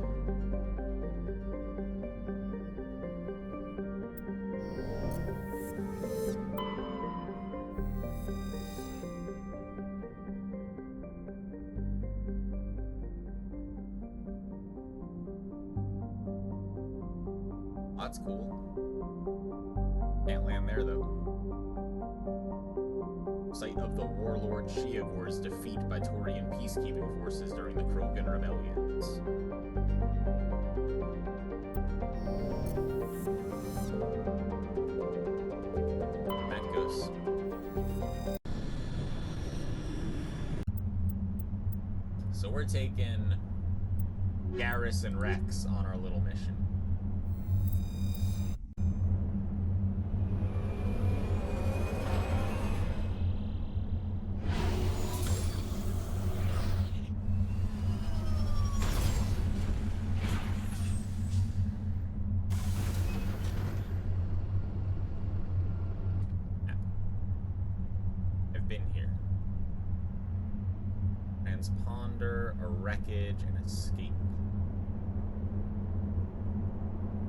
That's cool. Can't land there, though. Site of the warlord Shiagor's defeat by Turian peacekeeping forces during the Krogan rebellions. Medghost. So we're taking Garrus and Rex on our little mission. Transponder, a wreckage, and escape.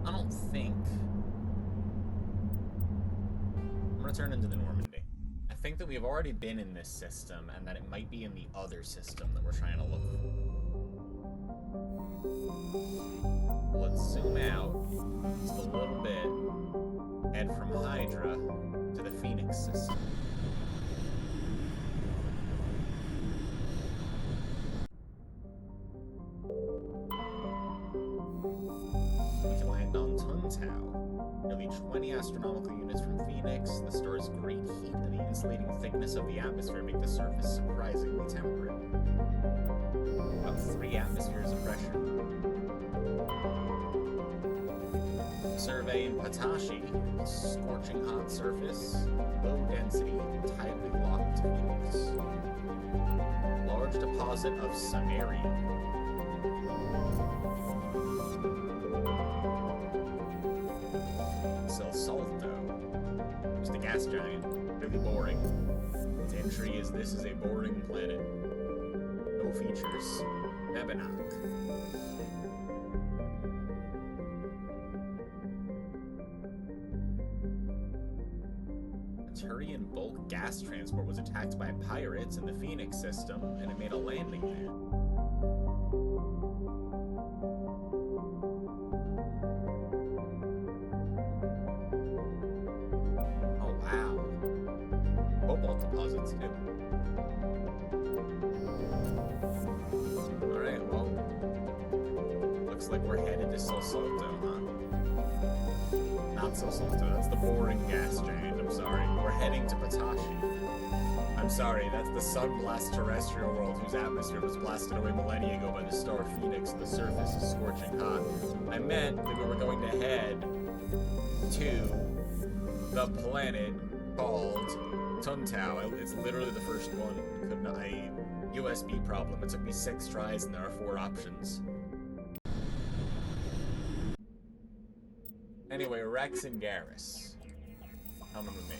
I don't think... I'm gonna turn into the Normandy. I think that we've already been in this system, and that it might be in the other system that we're trying to look for. Let's zoom out just a little bit. Head from Hydra to the Phoenix system. We can land on Tuntau. Nearly 20 astronomical units from Phoenix, the star's great heat and the insulating thickness of the atmosphere make the surface surprisingly temperate. About 3 atmospheres of pressure. Surveying Patashi, scorching hot surface, low density, tightly locked to Phoenix. Large deposit of samarium. Salto. Just a gas giant. Really boring. Its entry is this is a boring planet. No features. Nebenak. Turian bulk gas transport was attacked by pirates in the Phoenix system, and it made a landing there. Oh, wow. Cobalt deposits, too. Alright, well. Looks like we're headed to Sosolto, huh? Not Sosolto, that's the boring gas giant, I'm sorry. We're heading to Patashi. I'm sorry, that's the sun-blast terrestrial world whose atmosphere was blasted away millennia ago by the star Phoenix and the surface is scorching hot. I meant that we were going to head to the planet called Tuntao. It's literally the first one. USB problem. It took me 6 tries and there are 4 options. Anyway, Rex and Garrus. Coming with me.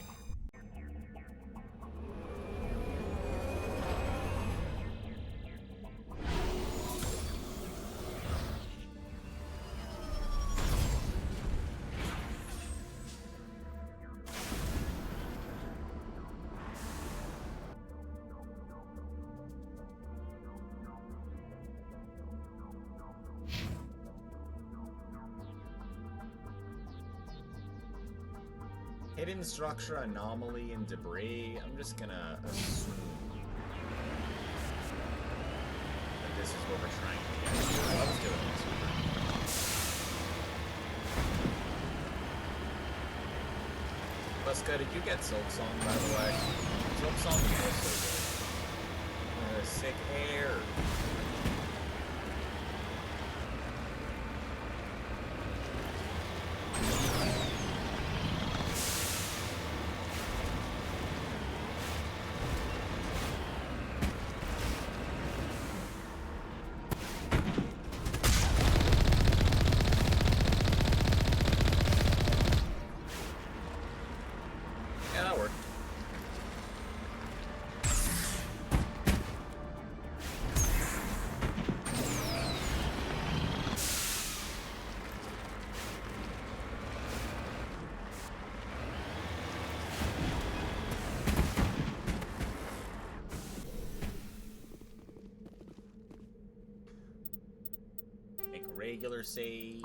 Hidden structure, anomaly, and debris. I'm just gonna assume that this is what we're trying to get. Let's do it. Weska, did you get Silk Song, by the way? Silk Song is also good. Sick air. Regular save.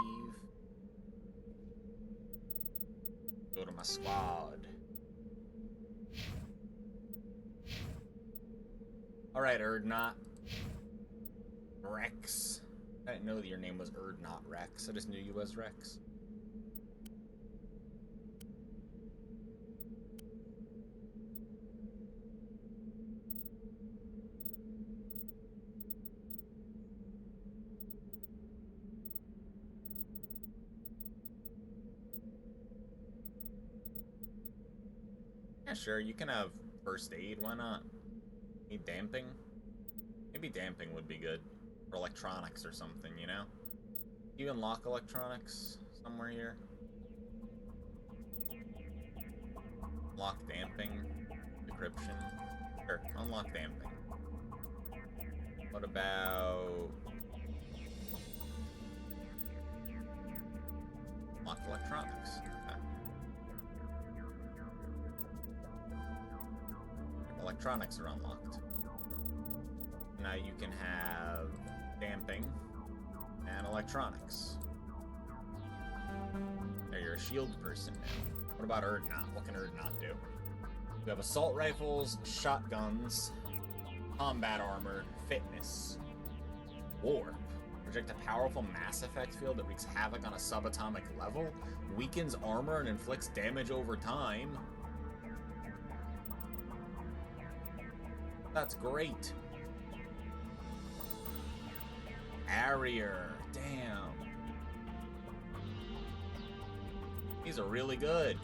Go to my squad. Alright, Erdnot. Rex. I didn't know that your name was Erdnot Rex. I just knew you as Rex. Yeah, sure, you can have first aid, why not? Need damping? Maybe damping would be good. Or electronics or something, you know? Do you unlock electronics somewhere here? Unlock damping, decryption. Sure, unlock damping. What about... unlock electronics? Okay. Electronics are unlocked. Now you can have damping and electronics. Now you're a shield person now. What about Erdnot? What can Erdnot do? We have assault rifles, shotguns, combat armor, fitness, warp. Project a powerful Mass Effect field that wreaks havoc on a subatomic level, weakens armor and inflicts damage over time. That's great. Harrier. Damn. These are really good.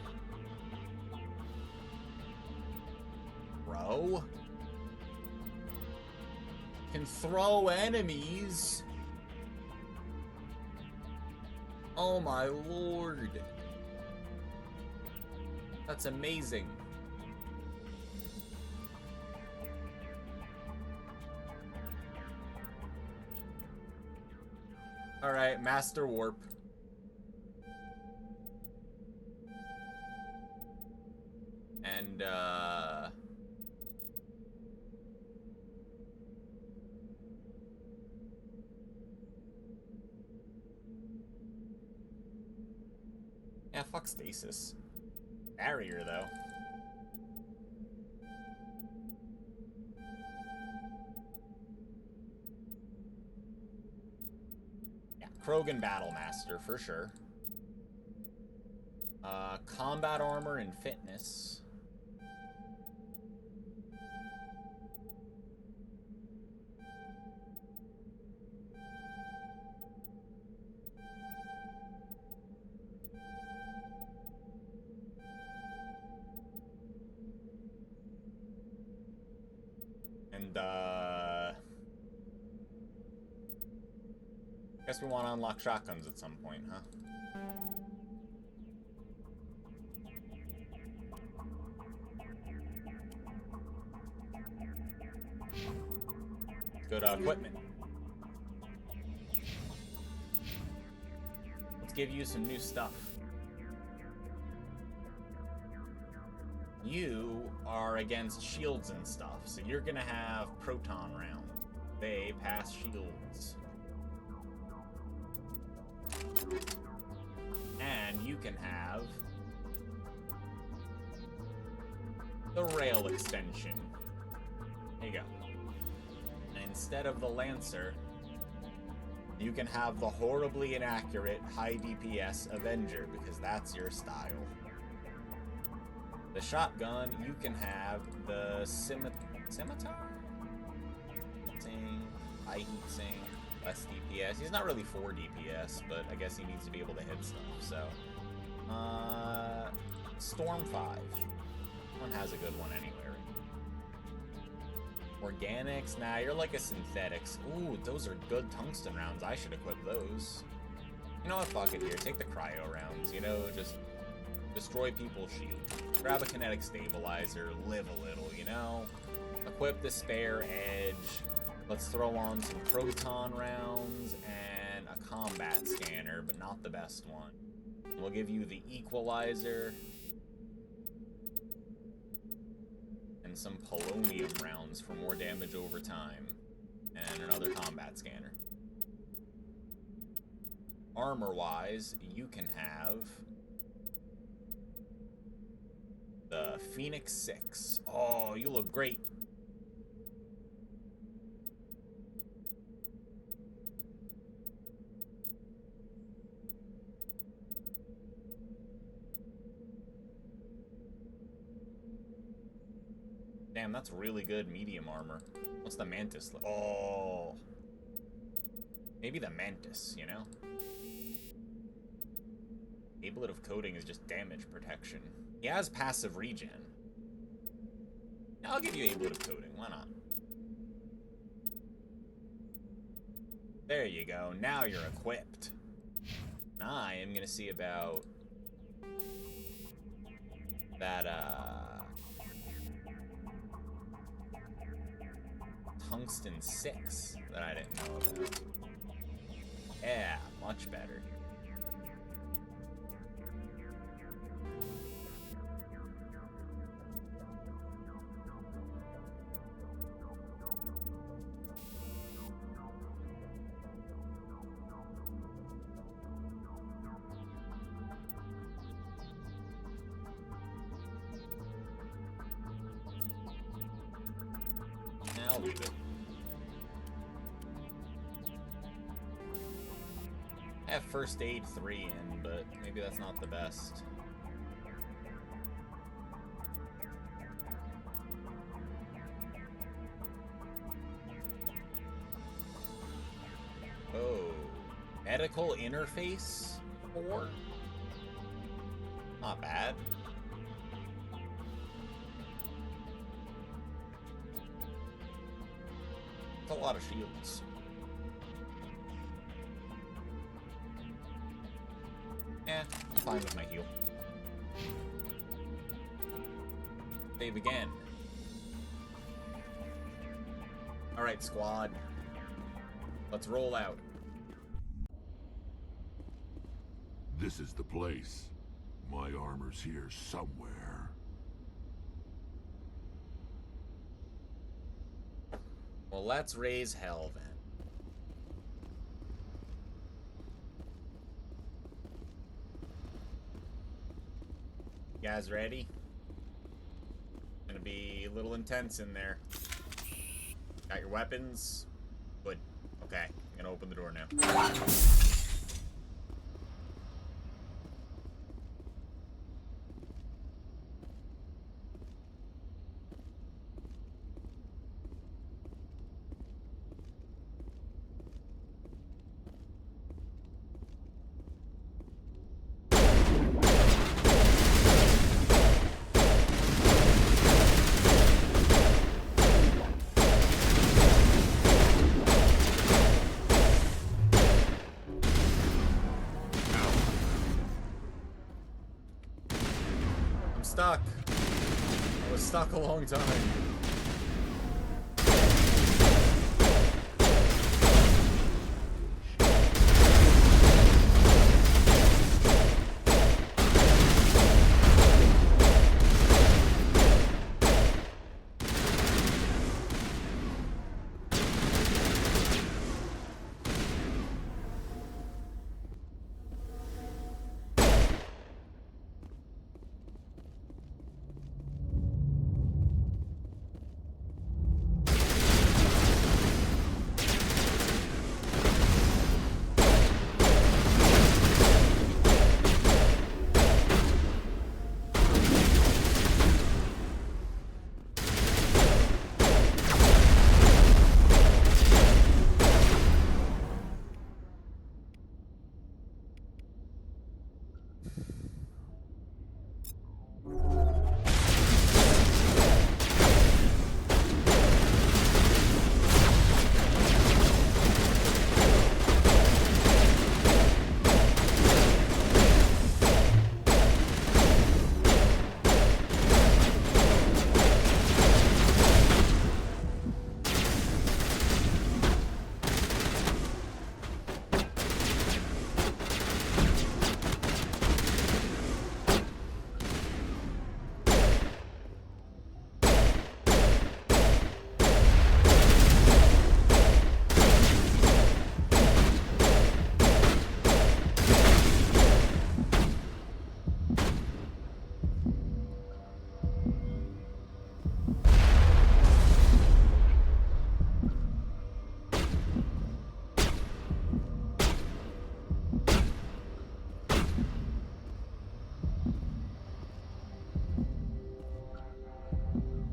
Bro. Can throw enemies. Oh my lord. That's amazing. Alright, Master Warp. And, yeah, fuck stasis. Barrier, though. Yeah, Krogan Battlemaster, for sure. Combat armor and fitness. And, guess we want to unlock shotguns at some point, huh? Good equipment. Let's give you some new stuff. You are against shields and stuff, so you're gonna have proton round. They pass shields. And you can have the rail extension. There you go. Instead of the Lancer, you can have the horribly inaccurate high DPS Avenger, because that's your style. The shotgun, you can have the Scimitar? High heat sink, less DPS. He's not really 4 DPS, but I guess he needs to be able to hit stuff, so. Storm 5. One has a good one anyway. Organics? Nah, you're like a synthetics. Ooh, those are good tungsten rounds. I should equip those. You know what? Fuck it here. Take the cryo rounds. You know, just destroy people's shields. Grab a kinetic stabilizer. Live a little, you know? Equip the spare edge. Let's throw on some proton rounds and a combat scanner, but not the best one. We'll give you the equalizer. And some polonium rounds for more damage over time. And another combat scanner. Armor-wise, you can have the Phoenix 6. Oh, you look great. Damn, that's really good medium armor. What's the Mantis? Oh. Maybe the Mantis, you know? Ablet of Coating is just damage protection. He has passive regen. I'll give you Ablet of Coating, why not? There you go, now you're equipped. I am gonna see about that, Tungsten 6 that I didn't know about. Yeah, much better. I'll leave it. I have First Aid 3 in, but maybe that's not the best. Oh. Medical Interface 4? Not bad. It's a lot of shields. I'm fine with my heal. Save again. Alright, squad. Let's roll out. This is the place. My armor's here somewhere. Well, let's raise hell then. You guys ready? Gonna be a little intense in there. Got your weapons? Good. Okay, I'm gonna open the door now. Stuck. I was stuck a long time.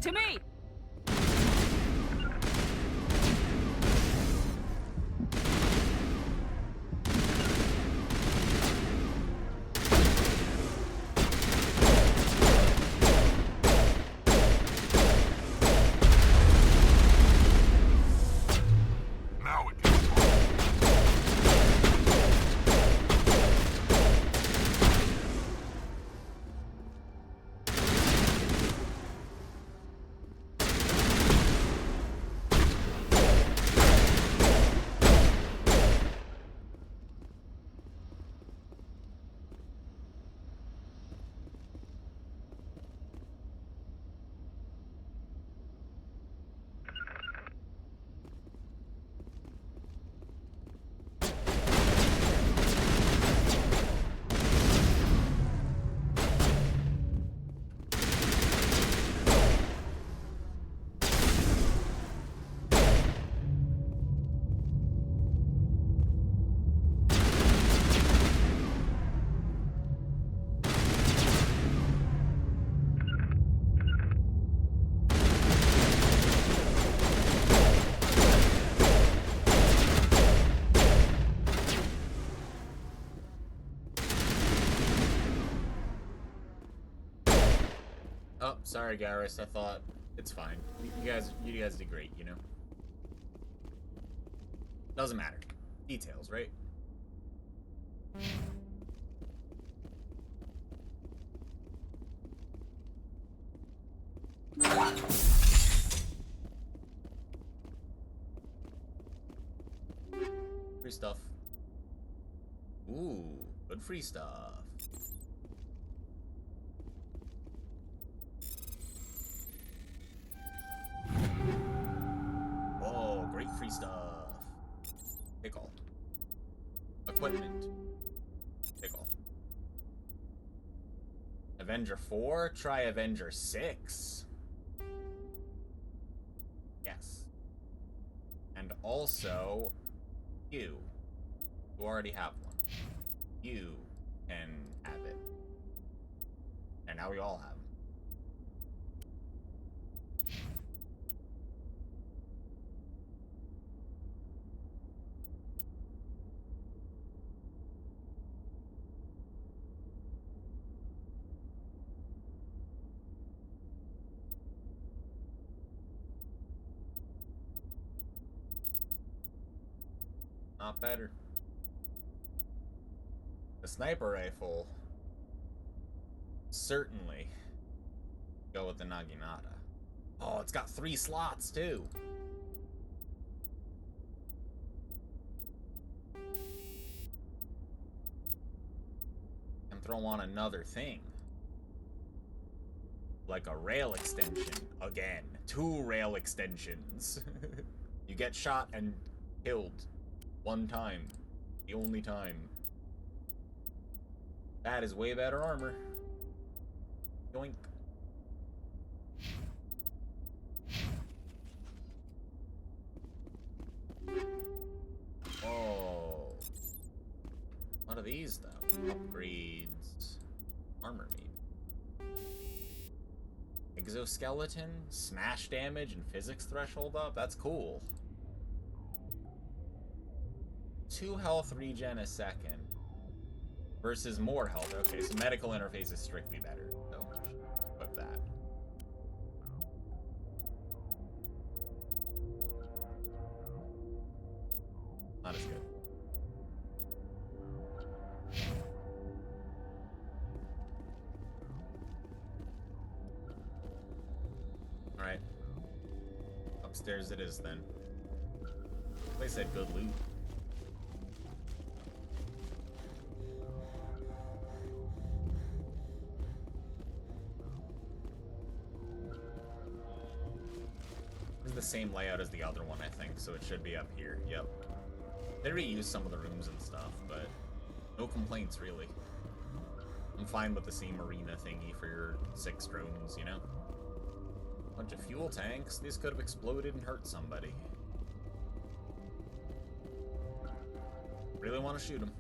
To me! Now it can Oh, sorry, Garrus. I thought it's fine. You guys did great, you know. Doesn't matter. Details, right? Free stuff. Ooh, good free stuff. Oh. stuff. Pickle. Equipment. Pickle. Avenger 4? Try Avenger 6. Yes. And also, you already have one. You can have it. And now we all have them. Not better. The sniper rifle. Certainly. Go with the Naginata. Oh, it's got 3 slots too. And throw on another thing. Like a rail extension. Again. 2 rail extensions. You get shot and killed. 1 time. The only time. That is way better armor. Yoink. Oh. What are these, though? Upgrades. Armor, maybe. Exoskeleton? Smash damage and physics threshold up? That's cool. 2 health regen a second. Versus more health. Okay, so medical interface is strictly better. So, equip that. Not as good. Alright. Upstairs it is then. Place had good loot. The same layout as the other one, I think, so it should be up here. Yep. They reused some of the rooms and stuff, but no complaints, really. I'm fine with the same arena thingy for your 6 drones, you know? Bunch of fuel tanks. These could have exploded and hurt somebody. Really want to shoot them.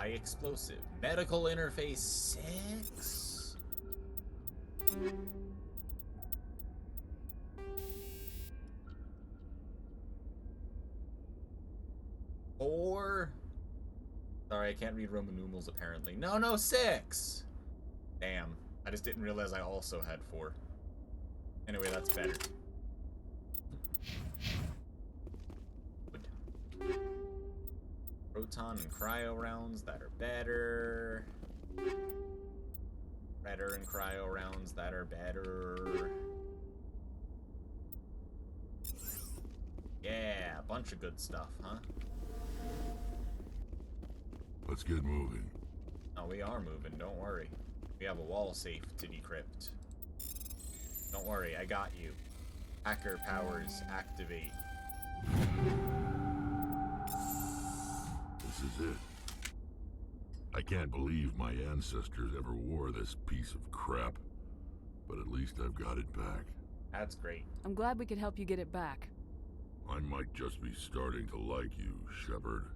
Explosive. Medical interface 6? Or sorry, I can't read Roman numerals apparently. No, 6! Damn. I just didn't realize I also had 4. Anyway, that's better. Proton and cryo rounds that are better. Redder and cryo rounds that are better. Yeah, a bunch of good stuff, huh? Let's get moving. Oh, we are moving, don't worry. We have a wall safe to decrypt. Don't worry, I got you. Hacker powers activate. This is it. I can't believe my ancestors ever wore this piece of crap, but at least I've got it back. That's great. I'm glad we could help you get it back. I might just be starting to like you, Shepard.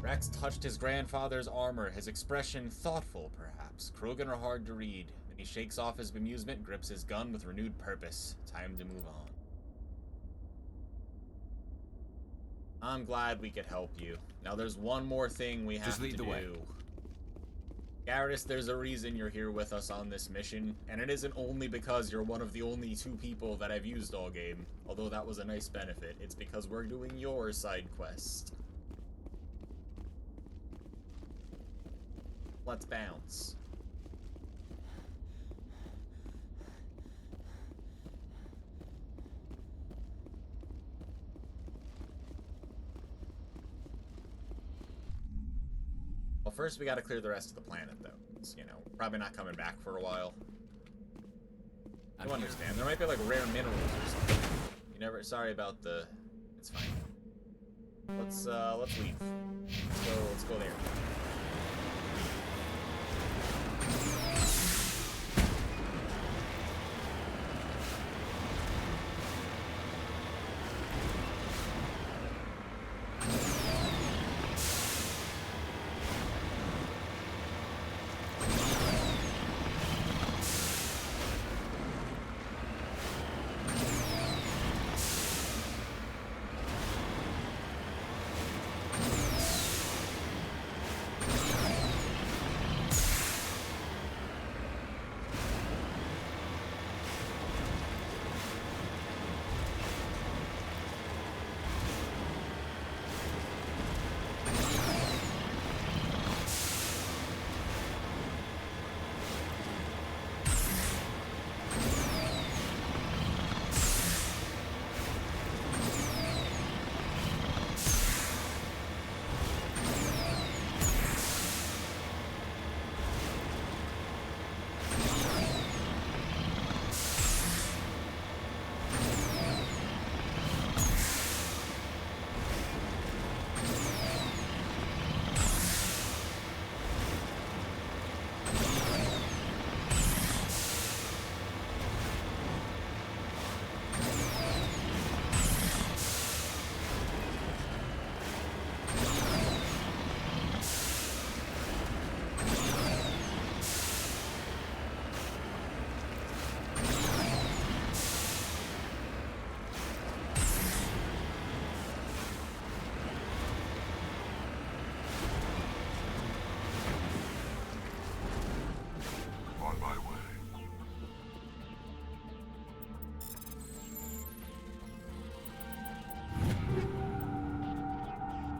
Rex touched his grandfather's armor, his expression thoughtful, perhaps. Krogan are hard to read. Then he shakes off his bemusement, grips his gun with renewed purpose. Time to move on. I'm glad we could help you. Now there's one more thing we have to do. Just lead the way. Garrus, there's a reason you're here with us on this mission, and it isn't only because you're one of the only 2 people that I've used all game, although that was a nice benefit. It's because we're doing your side quest. Let's bounce. Well, first we gotta clear the rest of the planet, though. It's, you know, probably not coming back for a while. You understand. There might be, like, rare minerals or something. You never... Sorry about the... It's fine. Let's leave. Let's go there.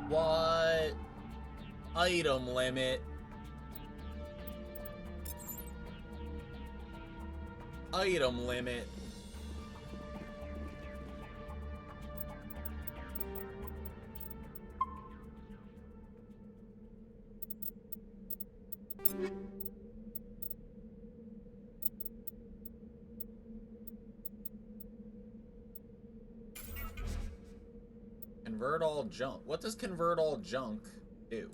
What? Item limit. Item limit. Convert all junk. What does convert all junk do?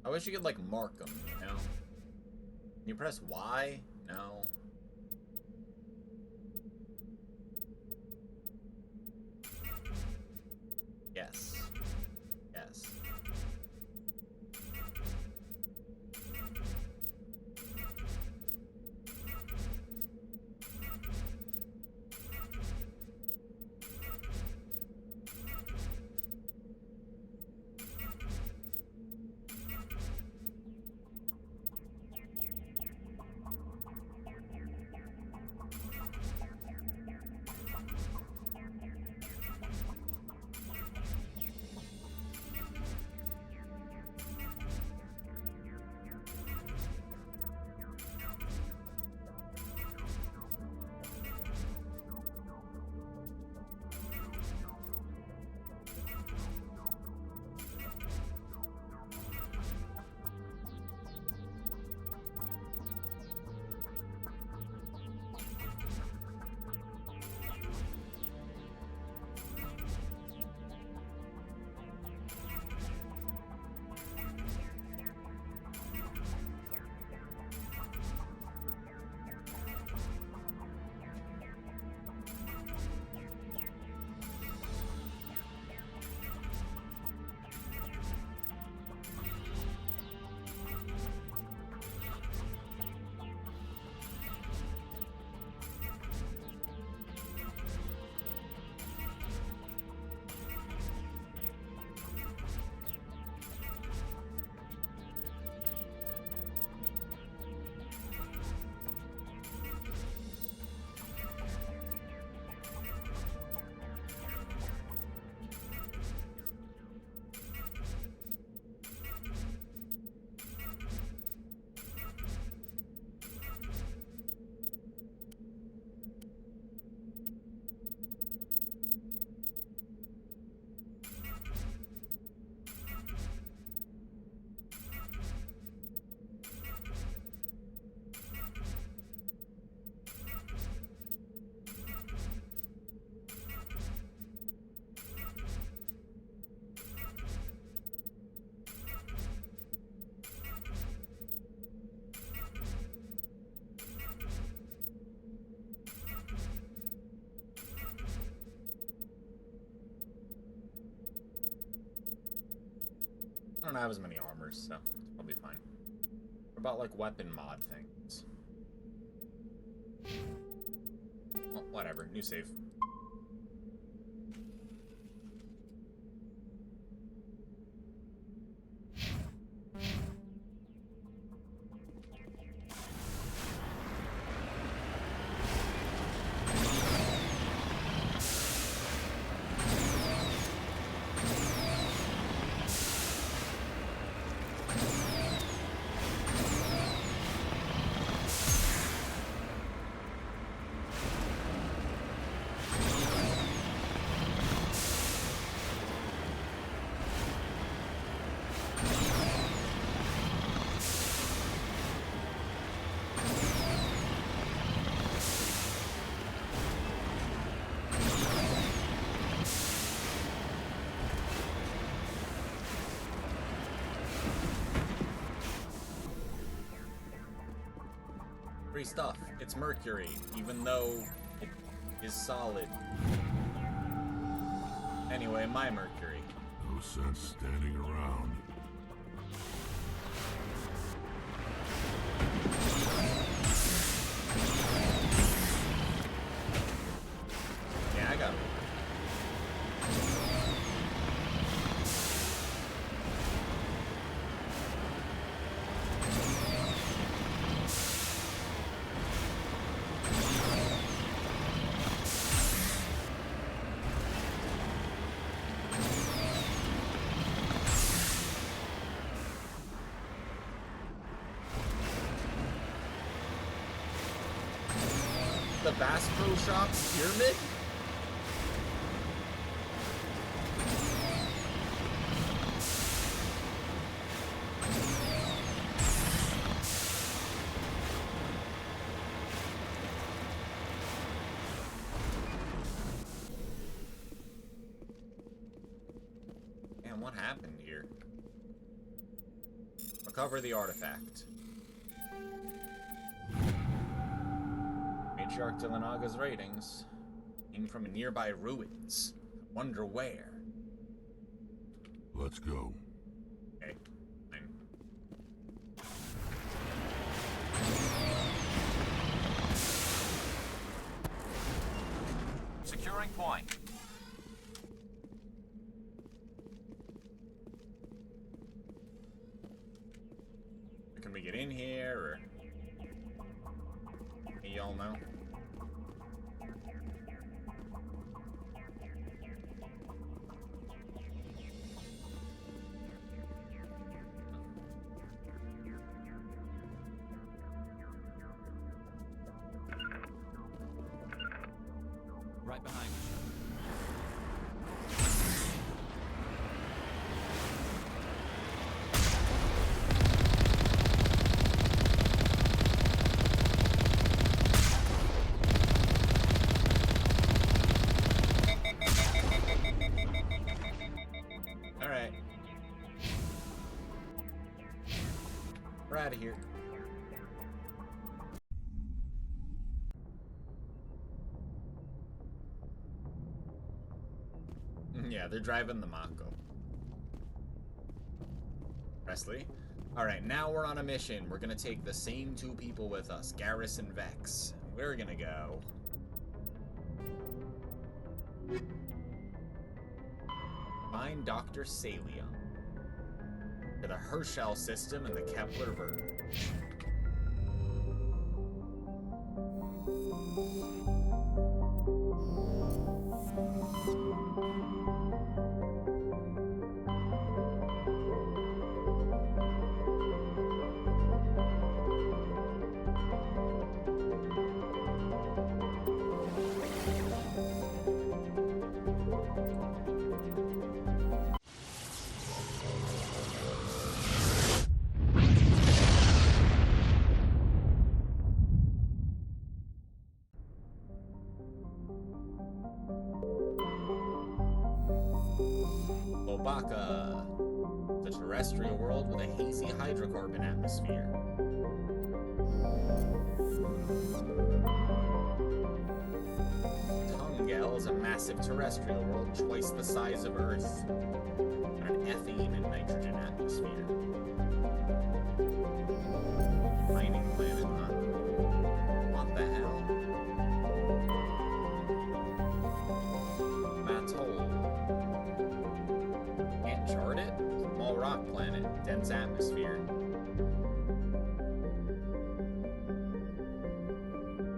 I wish you could, like, mark them, you know? Can you press Y? No. Yes. Yes. I don't have as many armors, so I'll be fine. What about, like, weapon mod things? Well, whatever. New save. Free stuff. It's mercury, even though it is solid. Anyway, my mercury. No sense standing around. Yeah, I got it. The Bass Pro Shops pyramid? Man, what happened here? Recover the artifact. Matriarch Delenaga's ratings came from nearby ruins. I wonder where. Let's go. Okay, fine. Securing point. Can we get in here, or y'all know? Right behind you. Alright. We're out of here. Yeah, they're driving the Mako. Presley? Alright, now we're on a mission. We're gonna take the same two people with us, Garrus and Vex. We're gonna go find Dr. Salium to the Herschel system and the Kepler Verge. Lobaka, the terrestrial world with a hazy hydrocarbon atmosphere. Tungel is a massive terrestrial world twice the size of Earth, and an ethane and nitrogen atmosphere. Mining planet, huh? What the hell? Atoll. Can't chart it? Small rock planet, dense atmosphere.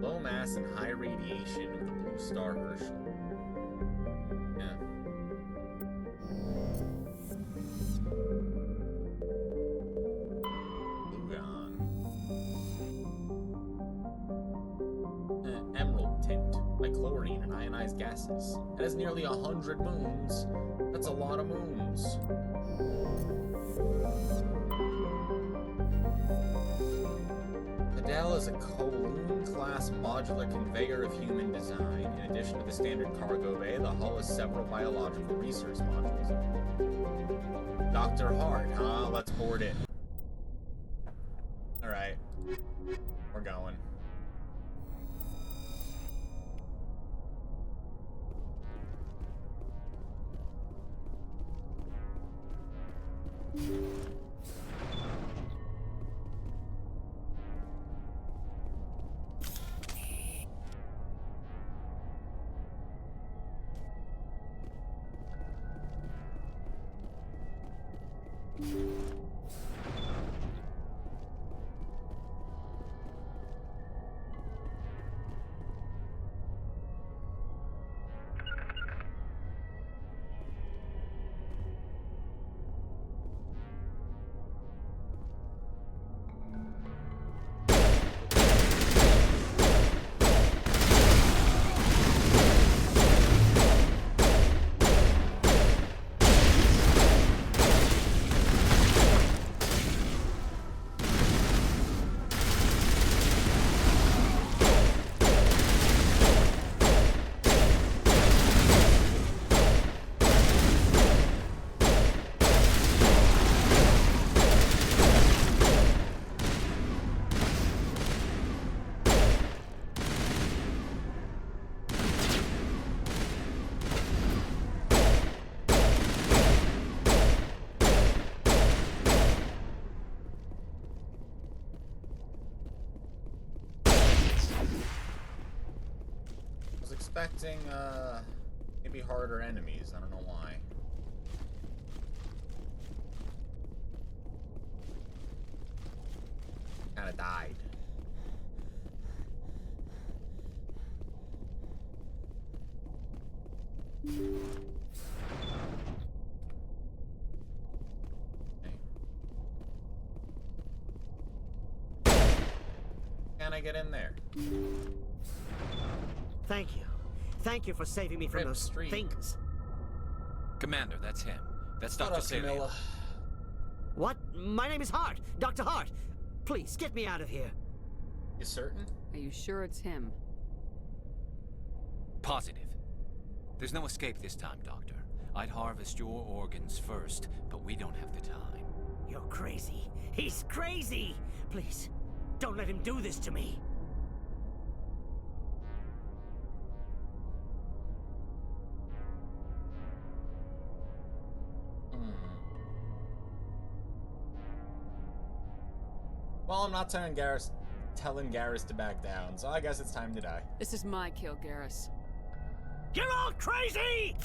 Low mass and high radiation of the blue star Herschel. Yeah. Lugon. Emerald tint, like chlorine and ionized gases. It has nearly 100 moons. That's a lot of moons. Adele is a Kowloon-class modular conveyor of human design. In addition to the standard cargo bay, the hull has several biological research modules. Dr. Hart, huh? Let's board it. Alright. We're going. Expecting, maybe harder enemies. I don't know why. Kinda died. Okay. Can I get in there? Thank you. Thank you for saving me from those things. Commander, that's him. That's Dr. Celia. What? My name is Hart. Dr. Hart. Please, get me out of here. You certain? Are you sure it's him? Positive. There's no escape this time, Doctor. I'd harvest your organs first, but we don't have the time. You're crazy. He's crazy! Please, don't let him do this to me. Well, I'm not telling Garrus to back down, so I guess it's time to die. This is my kill, Garrus. You're all crazy!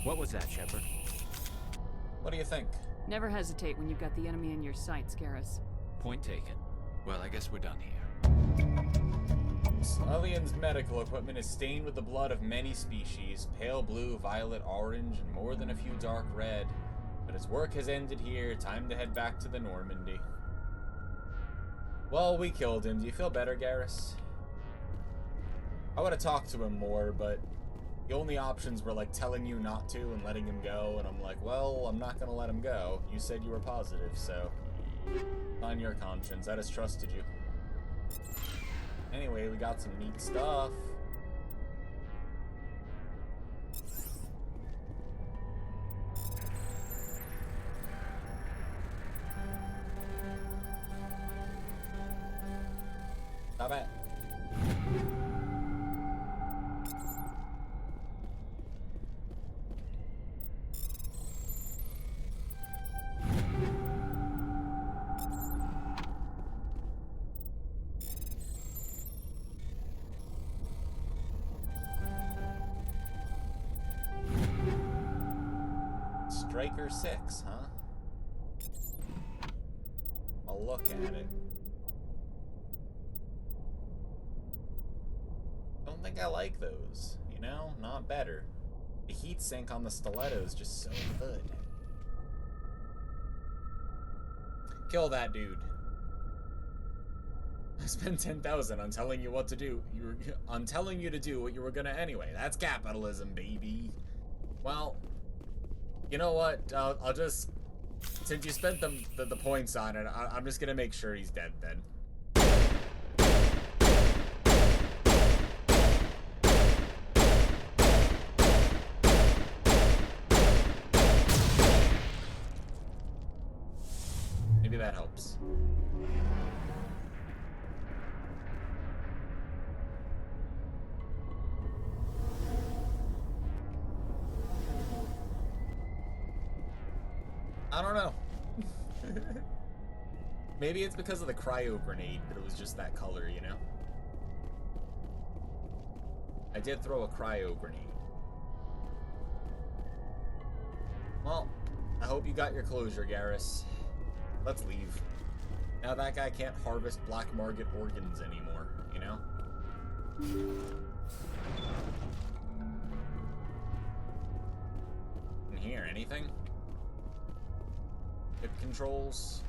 What was that, Shepard? What do you think? Never hesitate when you've got the enemy in your sights, Garrus. Point taken. Well, I guess we're done here. Sullian's medical equipment is stained with the blood of many species, pale blue, violet, orange, and more than a few dark red. But his work has ended here. Time to head back to the Normandy. Well, we killed him. Do you feel better, Garrus? I would have talked to him more, but the only options were like telling you not to and letting him go, and I'm like, well, I'm not gonna let him go. You said you were positive, so on your conscience. I just trusted you. Anyway, we got some neat stuff. Stop it. Striker 6, huh? I'll look at it. Don't think I like those, you know? Not better. The heat sink on the stiletto is just so good. Kill that dude. I spent 10,000 on telling you what to do. I'm telling you to do what you were gonna anyway. That's capitalism, baby. Well, you know what? I'll just, since you spent the points on it, I'm just gonna make sure he's dead then. Maybe that helps. I don't know. Maybe it's because of the cryo grenade, but it was just that color, you know? I did throw a cryo grenade. Well, I hope you got your closure, Garrus. Let's leave. Now that guy can't harvest black market organs anymore, you know? In here, anything? Hip controls.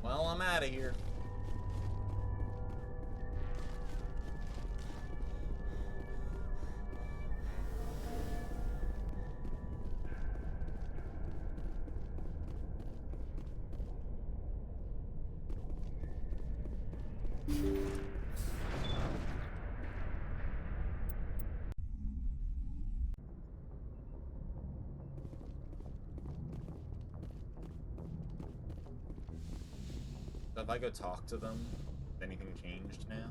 Well, I'm out of here. So if I go talk to them, has anything changed now?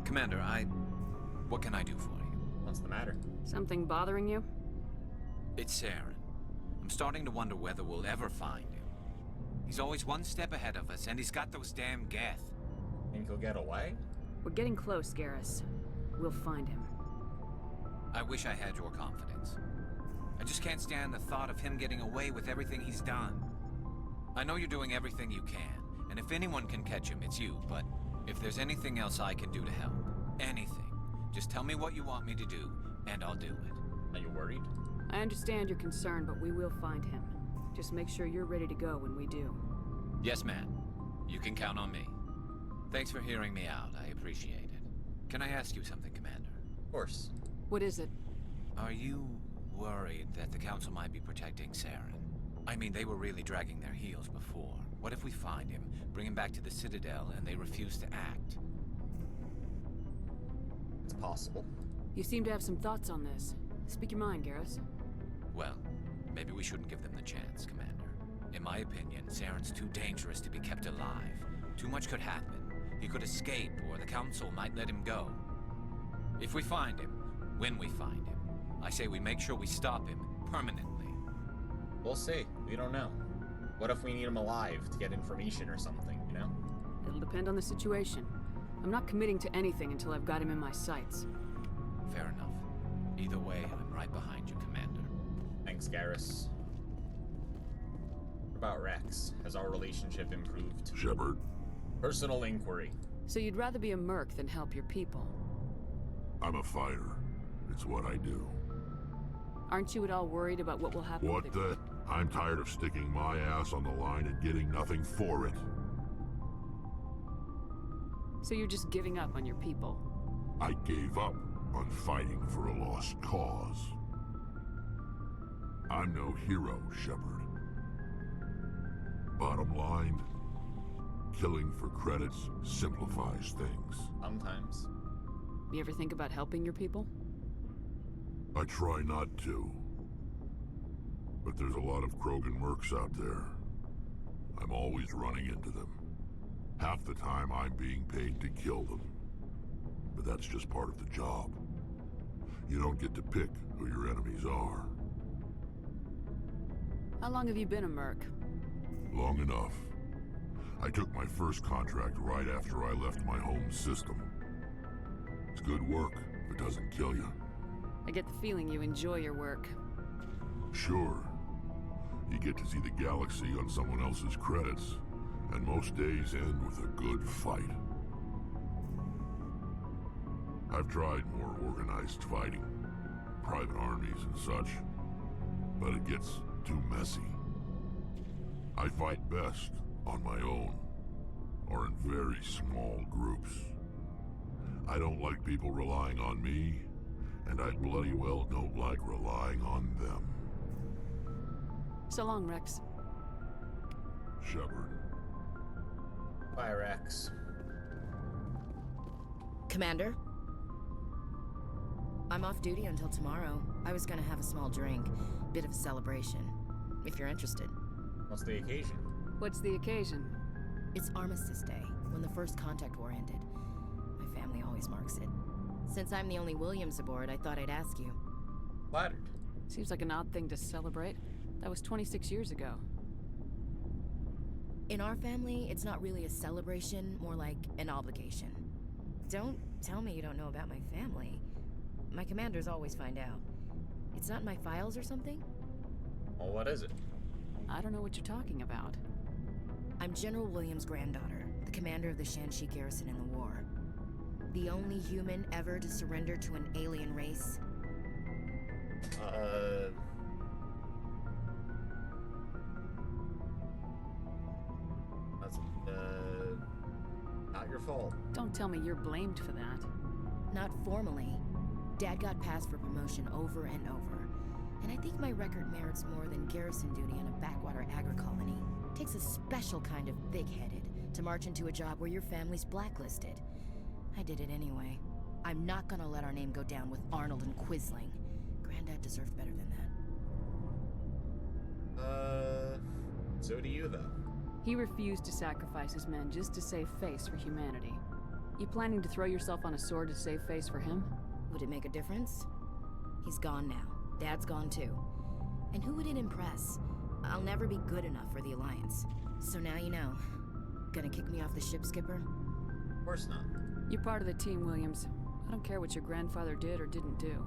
Commander, what can I do for you? What's the matter? Something bothering you? It's Saren. I'm starting to wonder whether we'll ever find him. He's always one step ahead of us, and he's got those damn Geth. Think he'll get away? We're getting close, Garrus. We'll find him. I wish I had your confidence. I just can't stand the thought of him getting away with everything he's done. I know you're doing everything you can, and if anyone can catch him, it's you, but if there's anything else I can do to help, anything, just tell me what you want me to do, and I'll do it. Are you worried? I understand your concern, but we will find him. Just make sure you're ready to go when we do. Yes, ma'am. You can count on me. Thanks for hearing me out. I appreciate it. Can I ask you something, Commander? Of course. What is it? Are you worried that the Council might be protecting Saren? I mean, they were really dragging their heels before. What if we find him, bring him back to the Citadel, and they refuse to act? It's possible. You seem to have some thoughts on this. Speak your mind, Garrus. Well, maybe we shouldn't give them the chance, Commander. In my opinion, Saren's too dangerous to be kept alive. Too much could happen. He could escape, or the Council might let him go. If we find him, when we find him, I say we make sure we stop him permanently. We'll see. We don't know. What if we need him alive to get information or something, you know? It'll depend on the situation. I'm not committing to anything until I've got him in my sights. Fair enough. Either way, I'm right behind you, Commander. Thanks, Garrus. What about Rex? Has our relationship improved? Shepard. Personal inquiry. So you'd rather be a merc than help your people? I'm a fighter. It's what I do. Aren't you at all worried about what will happen? What the? I'm tired of sticking my ass on the line and getting nothing for it. So you're just giving up on your people? I gave up on fighting for a lost cause. I'm no hero, Shepard. Bottom line, killing for credits simplifies things. Sometimes. You ever think about helping your people? I try not to. But there's a lot of Krogan mercs out there. I'm always running into them. Half the time I'm being paid to kill them. But that's just part of the job. You don't get to pick who your enemies are. How long have you been a merc? Long enough. I took my first contract right after I left my home system. It's good work if it doesn't kill you. I get the feeling you enjoy your work. Sure. You get to see the galaxy on someone else's credits, and most days end with a good fight. I've tried more organized fighting, private armies and such, but it gets too messy. I fight best on my own, or in very small groups. I don't like people relying on me, and I bloody well don't like relying on them. So long, Rex. Shepard. Bye, Rex. Commander? I'm off duty until tomorrow. I was gonna have a small drink, bit of a celebration, if you're interested. What's the occasion? What's the occasion? It's Armistice Day, when the First Contact War ended. My family always marks it. Since I'm the only Williams aboard, I thought I'd ask you. Flattered. Seems like an odd thing to celebrate. That was 26 years ago. In our family, it's not really a celebration, more like an obligation. Don't tell me you don't know about my family. My commanders always find out. It's not in my files or something? Well, what is it? I don't know what you're talking about. I'm General Williams' granddaughter, the commander of the Shanxi garrison in the war. The only human ever to surrender to an alien race. That's, not your fault. Don't tell me you're blamed for that. Not formally. Dad got passed for promotion over and over. And I think my record merits more than garrison duty in a backwater agri-colony. Takes a special kind of big-headed to march into a job where your family's blacklisted. I did it anyway. I'm not gonna let our name go down with Arnold and Quisling. Granddad deserved better than that. So do you, though. He refused to sacrifice his men just to save face for humanity. You planning to throw yourself on a sword to save face for him? Would it make a difference? He's gone now. Dad's gone too. And who would it impress? I'll never be good enough for the Alliance. So now you know. Gonna kick me off the ship, Skipper? Of course not. You're part of the team, Williams. I don't care what your grandfather did or didn't do.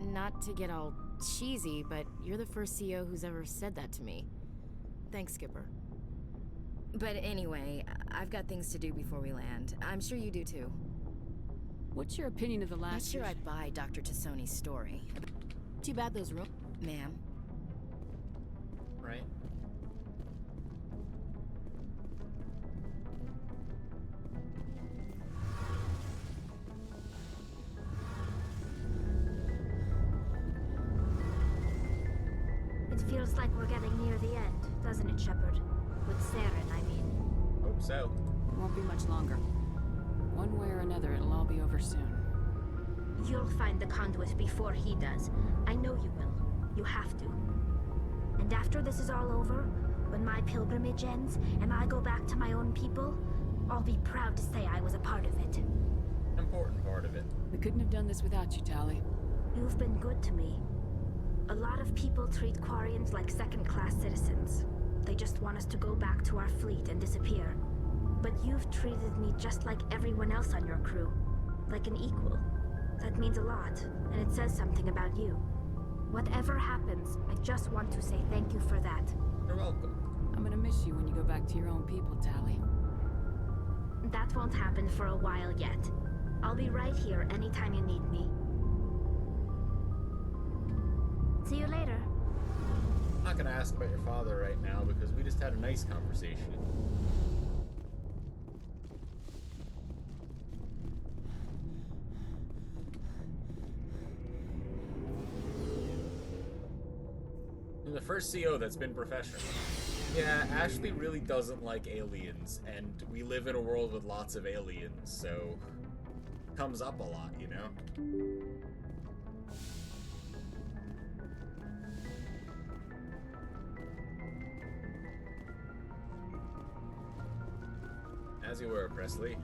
Not to get all cheesy, but you're the first CO who's ever said that to me. Thanks, Skipper. But anyway, I've got things to do before we land. I'm sure you do too. What's your opinion of the last... Not sure I'd buy Dr. Tassoni's story. Too bad those rooms... Ma'am. Right. It feels like we're getting near the end, doesn't it, Shepard? With Saren, I mean. Hope so. It won't be much longer. One way or another, it'll all be over soon. You'll find the conduit before he does. I know you will. You have to. And after this is all over, when my pilgrimage ends and I go back to my own people, I'll be proud to say I was a part of it. An important part of it. We couldn't have done this without you, Tali. You've been good to me. A lot of people treat Quarians like second-class citizens. They just want us to go back to our fleet and disappear. But you've treated me just like everyone else on your crew. Like an equal. That means a lot, and it says something about you. Whatever happens, I just want to say thank you for that. You're welcome. I'm gonna miss you when you go back to your own people, Tali. That won't happen for a while yet. I'll be right here anytime you need me. See you later. I'm not gonna ask about your father right now because we just had a nice conversation. You're the first CO that's been professional. Yeah, Ashley really doesn't like aliens, and we live in a world with lots of aliens, so it comes up a lot, you know? As you were, Presley.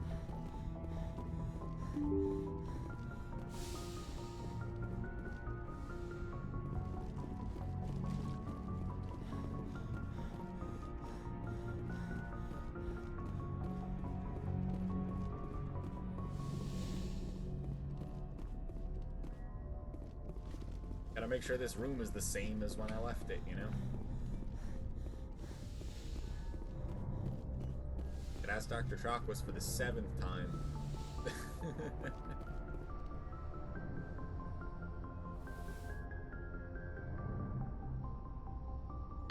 Gotta make sure this room is the same as when I left it, you know? Could ask Dr. Chakwas for the 7th time.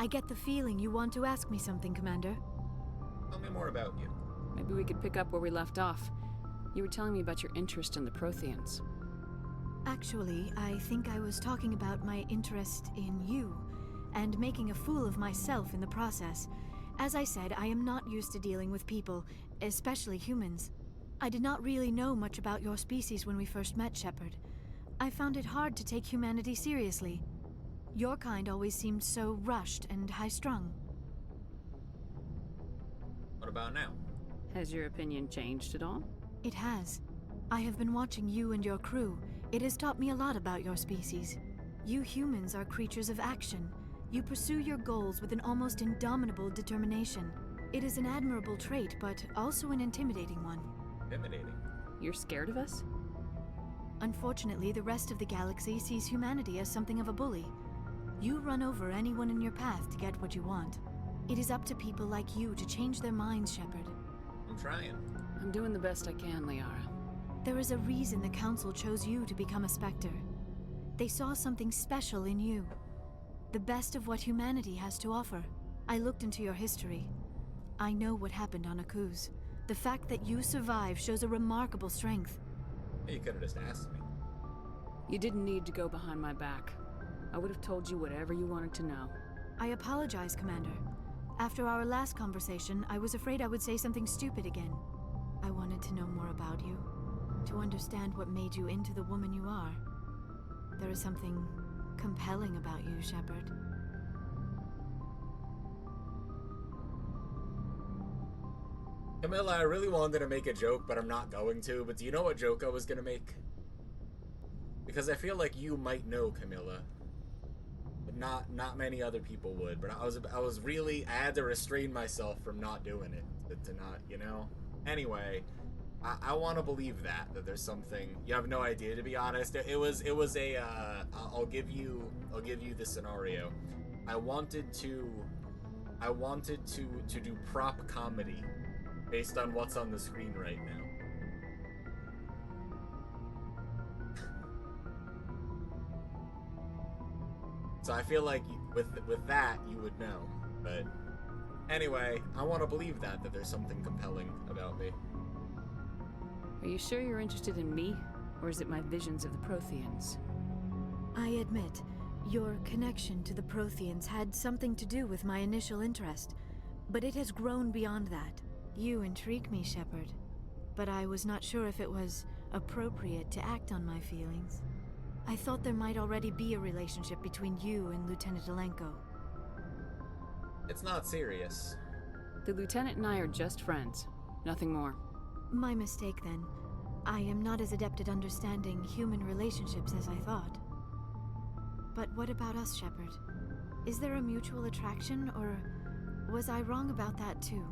I get the feeling you want to ask me something, Commander. Tell me more about you. Maybe we could pick up where we left off. You were telling me about your interest in the Protheans. Actually, I think I was talking about my interest in you, and making a fool of myself in the process. As I said, I am not used to dealing with people, especially humans. I did not really know much about your species when we first met, Shepard. I found it hard to take humanity seriously. Your kind always seemed so rushed and high-strung. What about now? Has your opinion changed at all? It has. I have been watching you and your crew. It has taught me a lot about your species. You humans are creatures of action. You pursue your goals with an almost indomitable determination. It is an admirable trait, but also an intimidating one. Intimidating? You're scared of us? Unfortunately, the rest of the galaxy sees humanity as something of a bully. You run over anyone in your path to get what you want. It is up to people like you to change their minds, Shepard. I'm trying. I'm doing the best I can, Liara. There is a reason the Council chose you to become a Spectre. They saw something special in you. The best of what humanity has to offer. I looked into your history. I know what happened on Akuz. The fact that you survived shows a remarkable strength. You could have just asked me. You didn't need to go behind my back. I would have told you whatever you wanted to know. I apologize, Commander. After our last conversation, I was afraid I would say something stupid again. I wanted to know more about you. To understand what made you into the woman you are. There is something compelling about you, Shepard. Camilla, I really wanted to make a joke, but I'm not going to. But do you know what joke I was gonna make? Because I feel like you might know, Camilla. But not many other people would. But I had to restrain myself from not doing it. To not, you know? Anyway, I want to believe that there's something. You have no idea, to be honest. It was a I'll give you the scenario. I wanted to do prop comedy based on what's on the screen right now. So I feel like with that you would know. But anyway, I want to believe that there's something compelling about me. Are you sure you're interested in me, or is it my visions of the Protheans? I admit, your connection to the Protheans had something to do with my initial interest, but it has grown beyond that. You intrigue me, Shepard, but I was not sure if it was appropriate to act on my feelings. I thought there might already be a relationship between you and Lieutenant Alenko. It's not serious. The Lieutenant and I are just friends, nothing more. My mistake, then. I am not as adept at understanding human relationships as I thought. But what about us, Shepard? Is there a mutual attraction, or was I wrong about that too?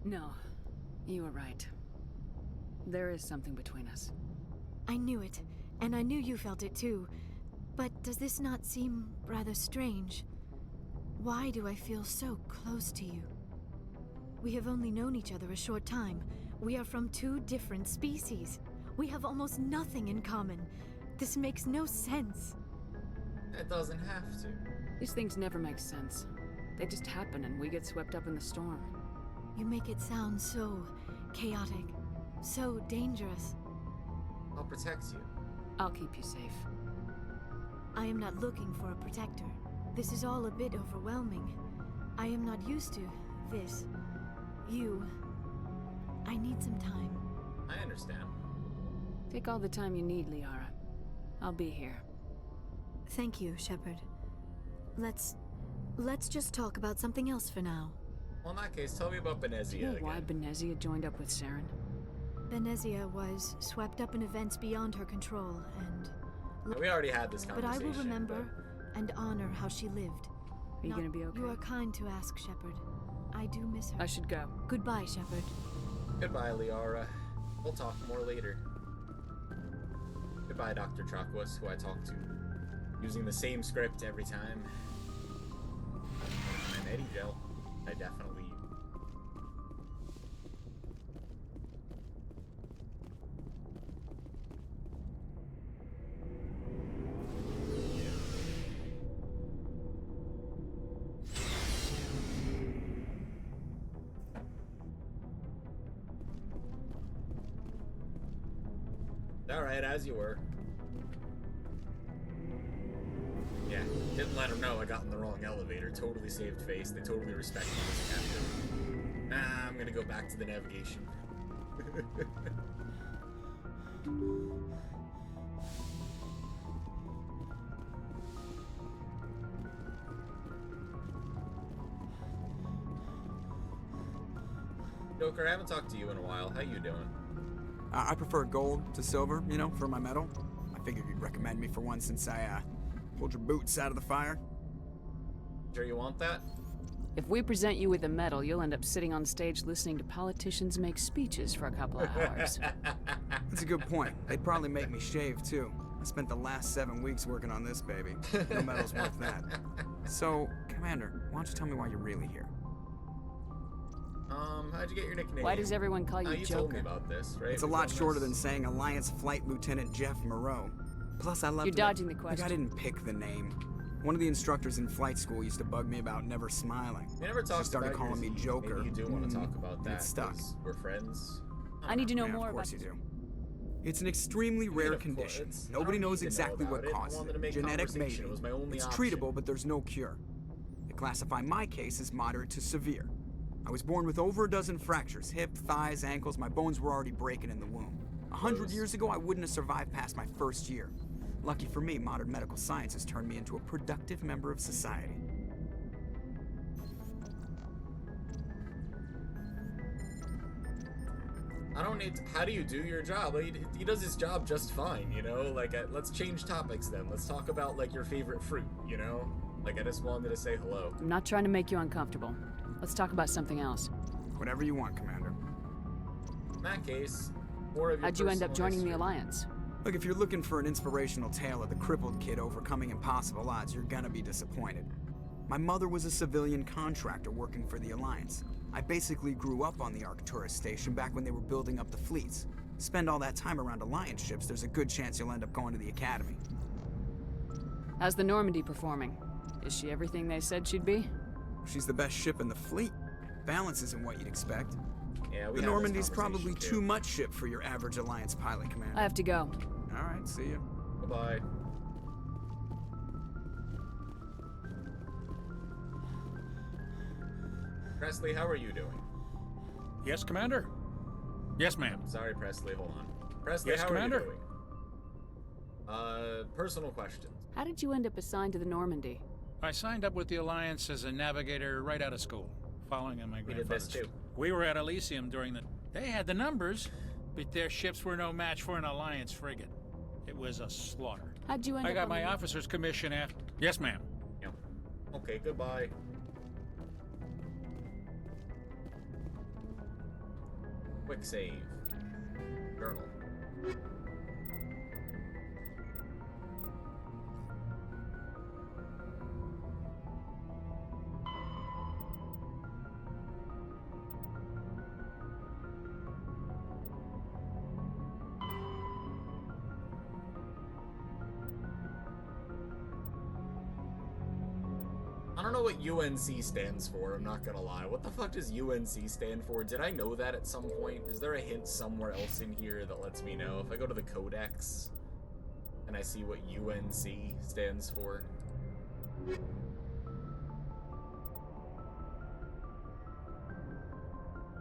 No, you were right. There is something between us. I knew it, and I knew you felt it too. But does this not seem rather strange? Why do I feel so close to you? We have only known each other a short time. We are from two different species. We have almost nothing in common. This makes no sense. It doesn't have to. These things never make sense. They just happen and we get swept up in the storm. You make it sound so chaotic. so dangerous. I'll protect you. I'll keep you safe. I am not looking for a protector. This is all a bit overwhelming. I am not used to this. I need some time. I understand. Take all the time you need, Liara. I'll be here. Thank you, Shepard. Let's just talk about something else for now. Well, in that case, tell me about Benezia Do you know again. why Benezia joined up with Saren? Benezia was swept up in events beyond her control, and... We already had this But conversation. I will remember and honor how she lived. Are you gonna be okay? You are kind to ask, Shepard. I do miss her. I should go. Goodbye, Shepard. Goodbye, Liara. We'll talk more later. Goodbye, Dr. Chakwas, who I talk to. Using the same script every time. I'm Eddie Gel. I definitely... Alright, as you were. Yeah, didn't let him know I got in the wrong elevator. Totally saved face. They totally respect me as captain. Nah, I'm gonna go back to the navigation. Joker, I haven't talked to you in a while. How you doing? I prefer gold to silver, you know, for my medal. I figured you'd recommend me for one since I, pulled your boots out of the fire. Sure you want that? If we present you with a medal, you'll end up sitting on stage listening to politicians make speeches for a couple of hours. That's a good point. They'd probably make me shave, too. I spent the last 7 weeks working on this baby. No medal's worth that. So, Commander, why don't you tell me why you're really here? How'd you get your nickname? Why does everyone call you You Joker? told me about this, right? It's a lot shorter than saying Alliance Flight Lieutenant Jeff Moreau. Plus, I love You're dodging the question. Like, I didn't pick the name. One of the instructors in flight school used to bug me about never smiling. We never talked She started about calling me yours. Joker. Maybe you do want to talk about that. It stuck. 'Cause we're friends. I need to know Yeah, more of course about you do. It's an extremely rare condition. Nobody knows exactly what causes it. Genetic maybe. It was my only It's option. treatable, but there's no cure. They classify my case as moderate to severe. I was born with over a dozen fractures, hip, thighs, ankles. My bones were already breaking in the womb. 100 years ago, I wouldn't have survived past my first year. Lucky for me, modern medical science has turned me into a productive member of society. I don't need to, how do you do your job? Like, he does his job just fine, you know? Like, let's change topics then. Let's talk about, like, your favorite fruit, you know? Like, I just wanted to say hello. I'm not trying to make you uncomfortable. Let's talk about something else. Whatever you want, Commander. In that case, more of your How'd you end up personal joining the history. Alliance? Look, if you're looking for an inspirational tale of the crippled kid overcoming impossible odds, you're gonna be disappointed. My mother was a civilian contractor working for the Alliance. I basically grew up on the Arcturus station back when they were building up the fleets. Spend all that time around Alliance ships, there's a good chance you'll end up going to the Academy. How's the Normandy performing? Is she everything they said she'd be? She's the best ship in the fleet. Balance isn't what you'd expect. Yeah, we The had this Normandy's probably conversation, too much ship for your average Alliance pilot, Commander. I have to go. All right, see ya. Bye-bye. Presley, how are you doing? Yes, Commander? Yes, ma'am. Sorry, Presley, hold on. Presley, Yes, how Commander? are you doing? Personal questions. How did you end up assigned to the Normandy? I signed up with the Alliance as a navigator right out of school, following in my We did this grandfather's. too. We were at Elysium during the... They had the numbers, but their ships were no match for an Alliance frigate. It was a slaughter. How'd you end I up got on my the... officer's commission after... Yes, ma'am. Yeah. Okay, goodbye. Quick save. Journal. I don't don't know what UNC stands for, I'm not gonna lie. What the fuck does UNC stand for? Did I know that at some point? Is there a hint somewhere else in here that lets me know? If I go to the Codex and I see what UNC stands for.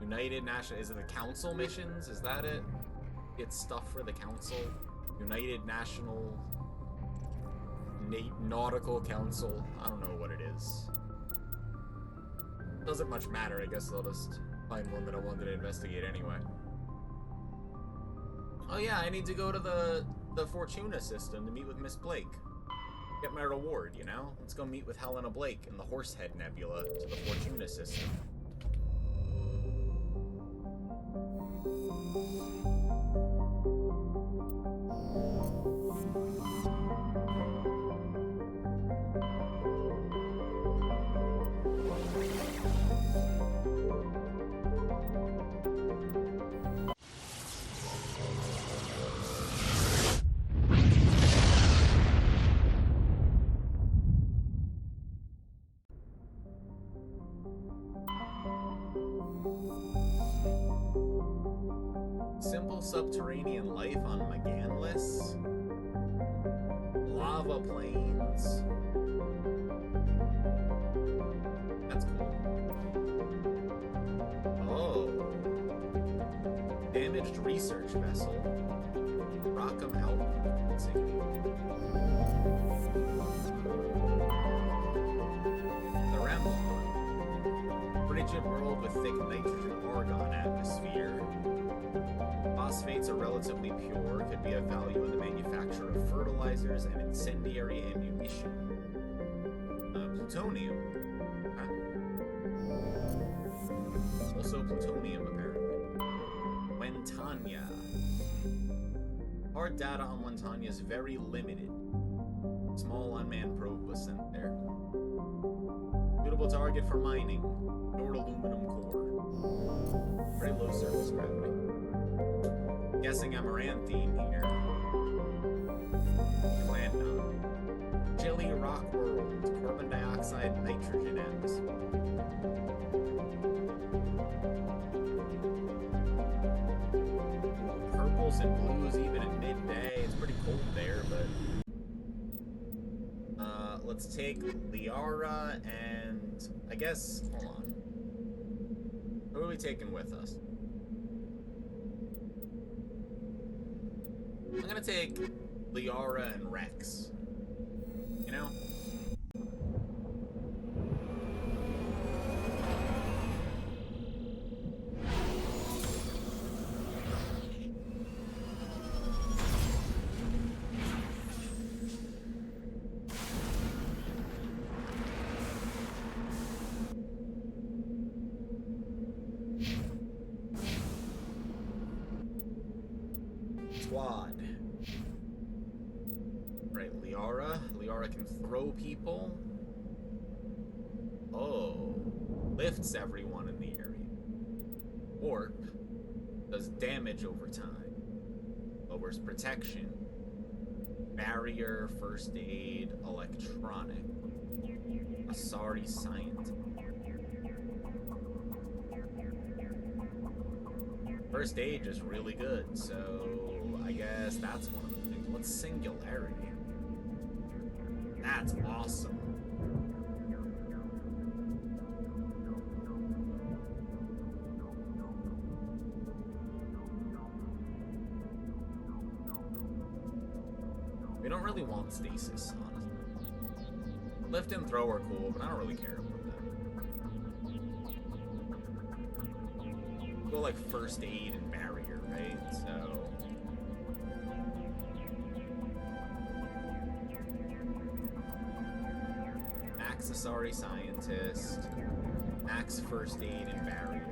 United National, is it the council missions? Is that it? Get stuff for the council? United National Nautical Council. I don't know what it is. Doesn't much matter. I guess I'll just find one that I wanted to investigate anyway. Oh yeah, I need to go to the Fortuna system to meet with Miss Blake. Get my reward, you know? Let's go meet with Helena Blake in the Horsehead Nebula to the Fortuna system. Simple subterranean life on Meganlis. Lava plains. That's cool. Oh. Damaged research vessel. Rockham Outpost insignia. The Remlon. Frigid world with thick nitrogen-argon atmosphere. Phosphates are relatively pure, could be of value in the manufacture of fertilizers and incendiary ammunition. Plutonium. Huh? Also plutonium, apparently. Wentania. Hard data on Wentania is very limited. Small unmanned probe was sent there. Suitable target for mining. Pure aluminum core. Very low surface gravity. Guessing amaranthine here. Land on. Chilly rock world. Carbon dioxide, nitrogen atmosphere. Purples and blues even at midday. It's pretty cold there, but let's take Liara and I guess hold on. Who are we taking with us? I'm gonna take Liara and Rex. You know? Squad. Right, Liara. Liara can throw people. Oh. Lifts everyone in the area. Warp. Does damage over time. Lowers protection. Barrier, first aid, electronic. Asari scientist. First aid is really good, so I guess that's one of the things. What's singularity? That's awesome. We don't really want stasis, honestly. Lift and throw are cool, but I don't really care about that. Go like first aid and barrier, right? So Asari scientist, max first aid and barrier.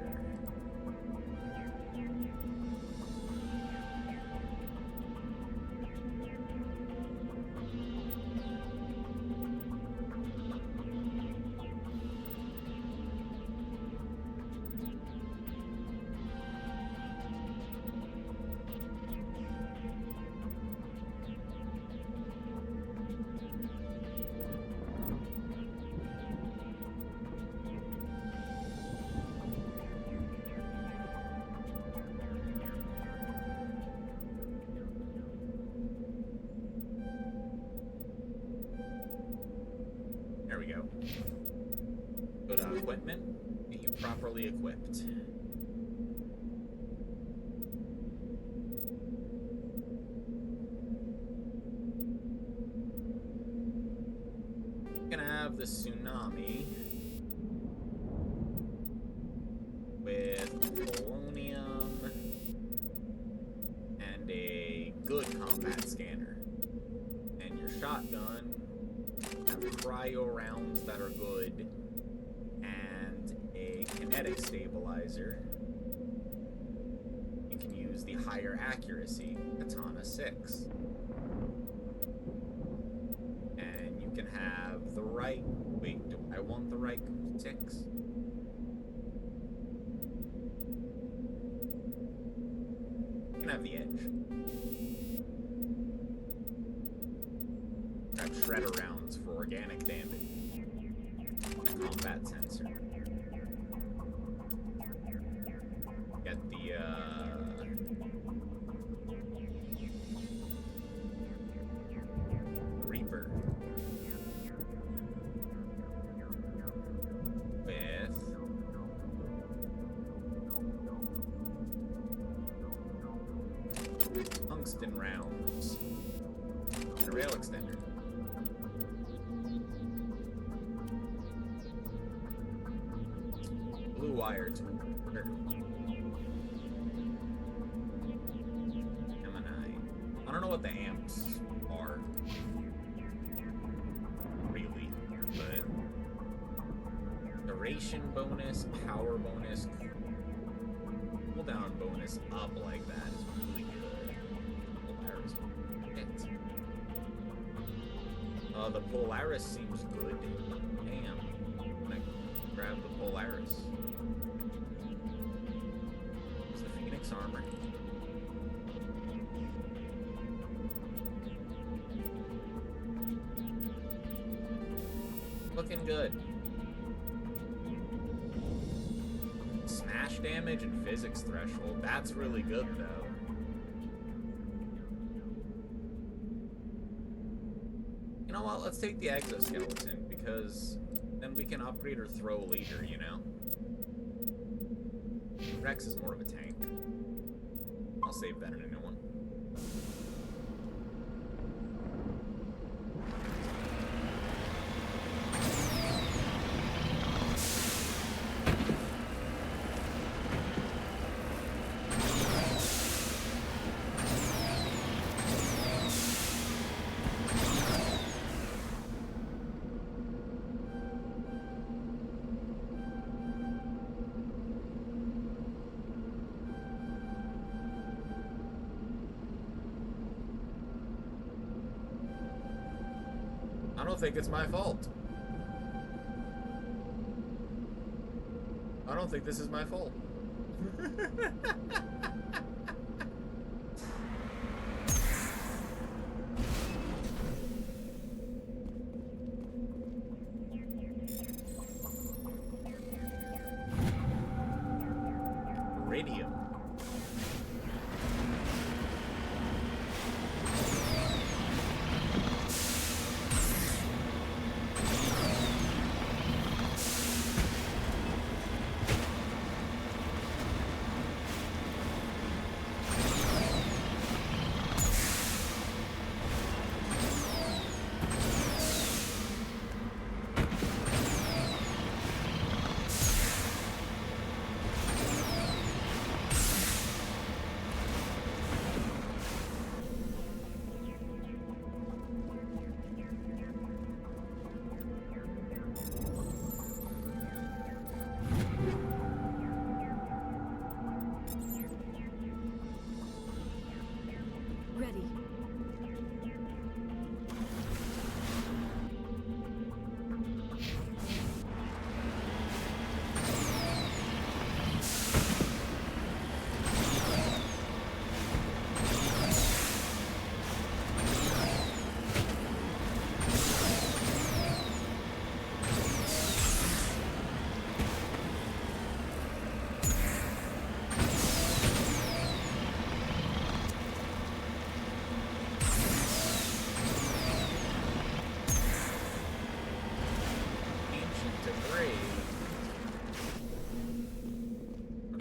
we go. Go to equipment. Get you properly equipped. Gonna have the tsunami with polonium and a good combat scanner. And your shotgun have cryo rounds that are good and a kinetic stabilizer. You can use the higher accuracy Katana 6. And you can have the right... Wait, do I want the right 6? You can have the edge. Grab shredder rounds for organic damage. Combat sensor. Get the Reaper. With tungsten rounds. And a rail extender. Blue wire to I don't know what the amps are. Really. But duration bonus, power bonus, cooldown bonus up like that is really good. Polaris. The Polaris seems good. Damn. I'm gonna grab the Polaris. It's the Phoenix armor. Looking good. Smash damage and physics threshold. That's really good, though. You know what? Let's take the exoskeleton, because then we can upgrade or throw later, you know? Rex is more of a tank. I'll save that in a new one. I don't think it's my fault. I don't think this is my fault. Iridium.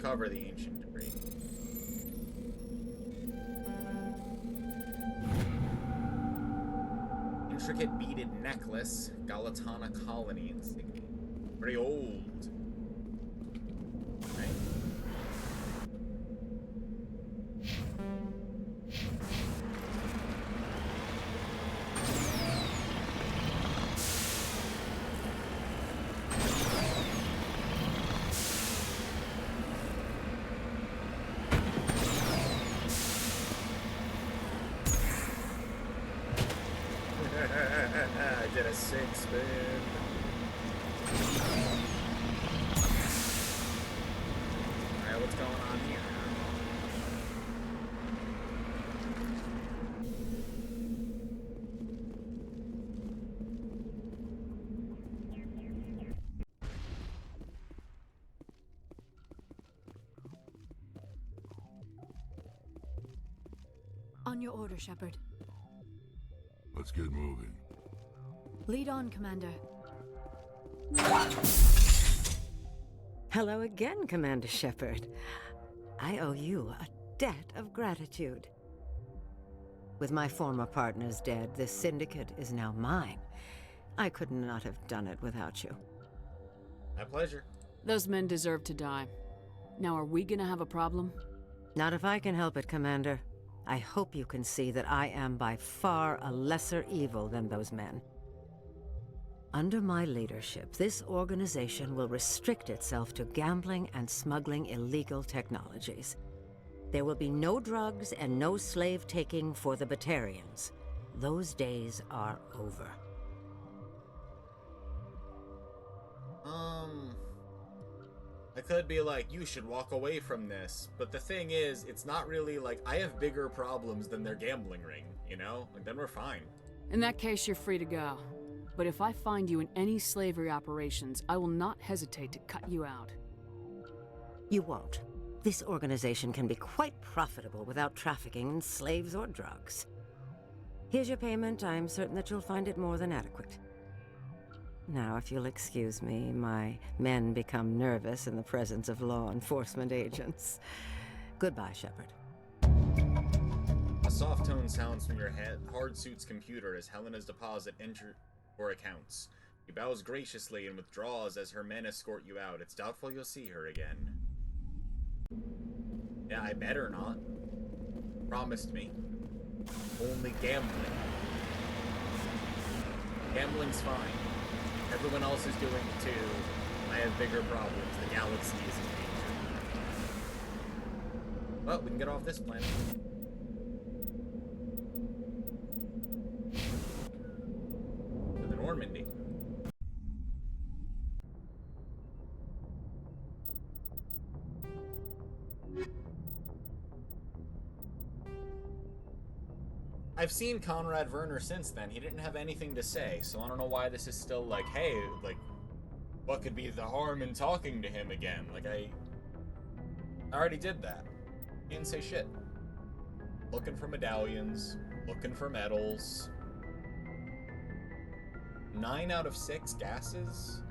recover the ancient debris. Intricate beaded necklace, Galatana colony insignia. Very old. Right? I did a 6-spin. Alright, what's going on here? On your order, Shepard. Let's get moving. Lead on, Commander. Hello again, Commander Shepard. I owe you a debt of gratitude. With my former partners dead, this syndicate is now mine. I could not have done it without you. My pleasure. Those men deserve to die. Now, are we gonna have a problem? Not if I can help it, Commander. I hope you can see that I am by far a lesser evil than those men. Under my leadership, this organization will restrict itself to gambling and smuggling illegal technologies. There will be no drugs and no slave-taking for the Batarians. Those days are over. I could be like, you should walk away from this, but the thing is, it's not really like, I have bigger problems than their gambling ring, you know? Like, then we're fine. In that case, you're free to go. But if I find you in any slavery operations, I will not hesitate to cut you out. You won't. This organization can be quite profitable without trafficking in slaves or drugs. Here's your payment. I'm certain that you'll find it more than adequate. Now, if you'll excuse me, my men become nervous in the presence of law enforcement agents. Goodbye, Shepard. A soft tone sounds from your hard suit's computer as Helena's deposit enters your accounts. She bows graciously and withdraws as her men escort you out. It's doubtful you'll see her again. Yeah, I better not. Promised me. Only gambling. Gambling's fine. Everyone else is doing it too. I have bigger problems. The galaxy is in danger. Well, we can get off this planet. To the Normandy. I've seen Conrad Werner since then. He didn't have anything to say, so I don't know why this is still like, hey, like, what could be the harm in talking to him again? Like, I already did that. He didn't say shit. Looking for medallions, looking for medals. 9 out of 6 gases.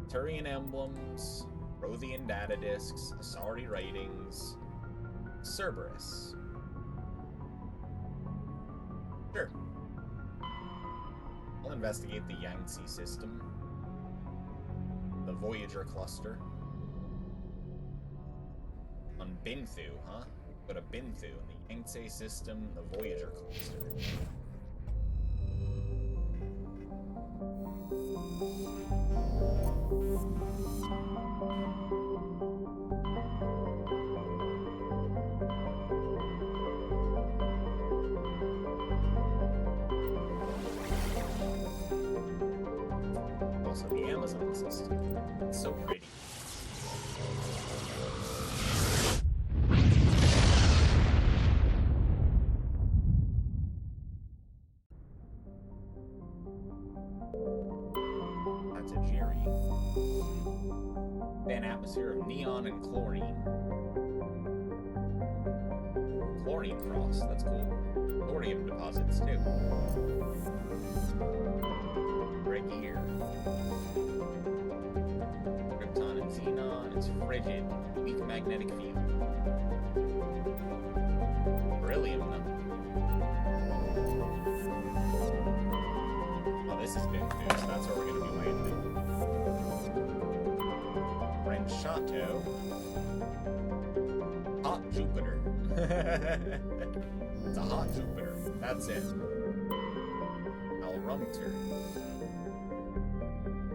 Turian emblems, Rothian data disks, Asari writings, Cerberus. Sure. I'll investigate the Yangtze system. The Voyager cluster. On Binthu, huh? Go to Binthu, the Yangtze system, the Voyager cluster. Also, the Amazon system. It's so pretty. That's a Jerry. An atmosphere of neon and chlorine. Chlorine frost, that's cool. Thorium deposits, too. Right here. Krypton and xenon It's frigid. Weak magnetic field. Beryllium, though. Oh, this is big news. That's where we're gonna be landing. Ranchato. Hot Jupiter. It's a hot Jupiter. That's it. Alrumter.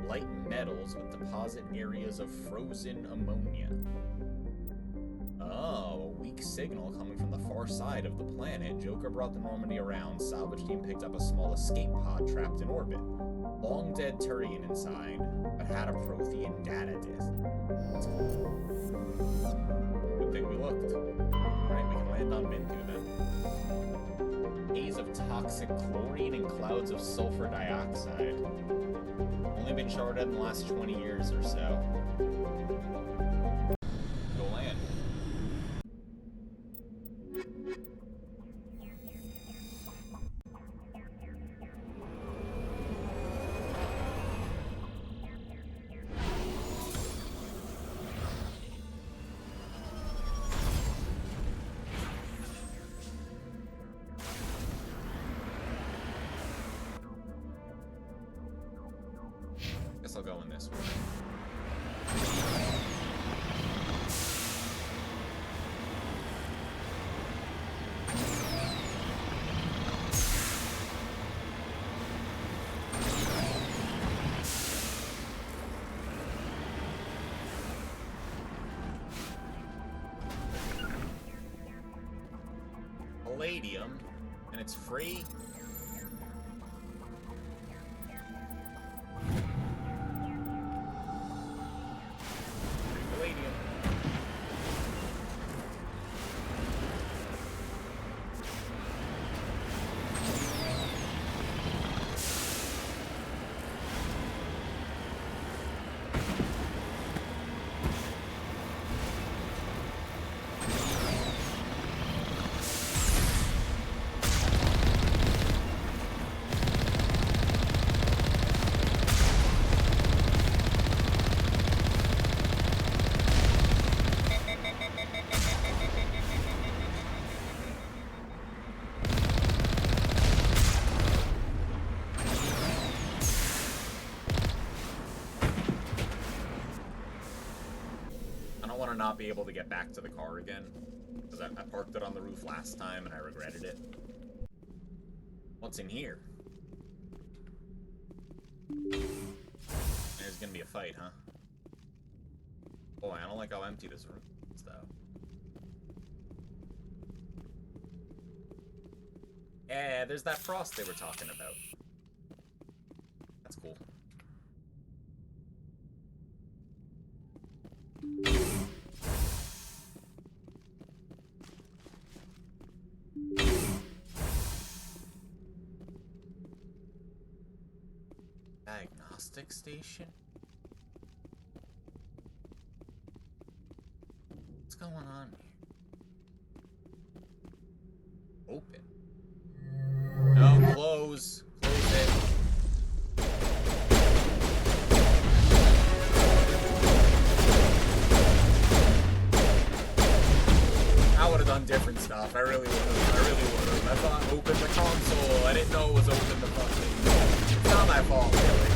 Light metals with deposit areas of frozen ammonia. Oh, a weak signal coming from the far side of the planet. Joker brought the Normandy around. Salvage team picked up a small escape pod trapped in orbit. Long dead Turian inside, but had a Prothean data disk. That's cool. Good thing we looked. Alright, we can land on Bintu then. Haze of toxic chlorine and clouds of sulfur dioxide. Only been sharded in the last 20 years or so. Go land. Guess I'll go in this way. Palladium, and it's free. Palladium. Not be able to get back to the car again because I parked it on the roof last time and I regretted it. What's in here? There's gonna be a fight, huh? Boy, I don't like how empty this room is, though. Yeah, there's that frost they were talking about. That's cool. Diagnostic station? What's going on here? Open. No, close. Close it. I would have done different stuff. I really would have. I thought open the console. I didn't know it was open the fucking... It's not my fault, really.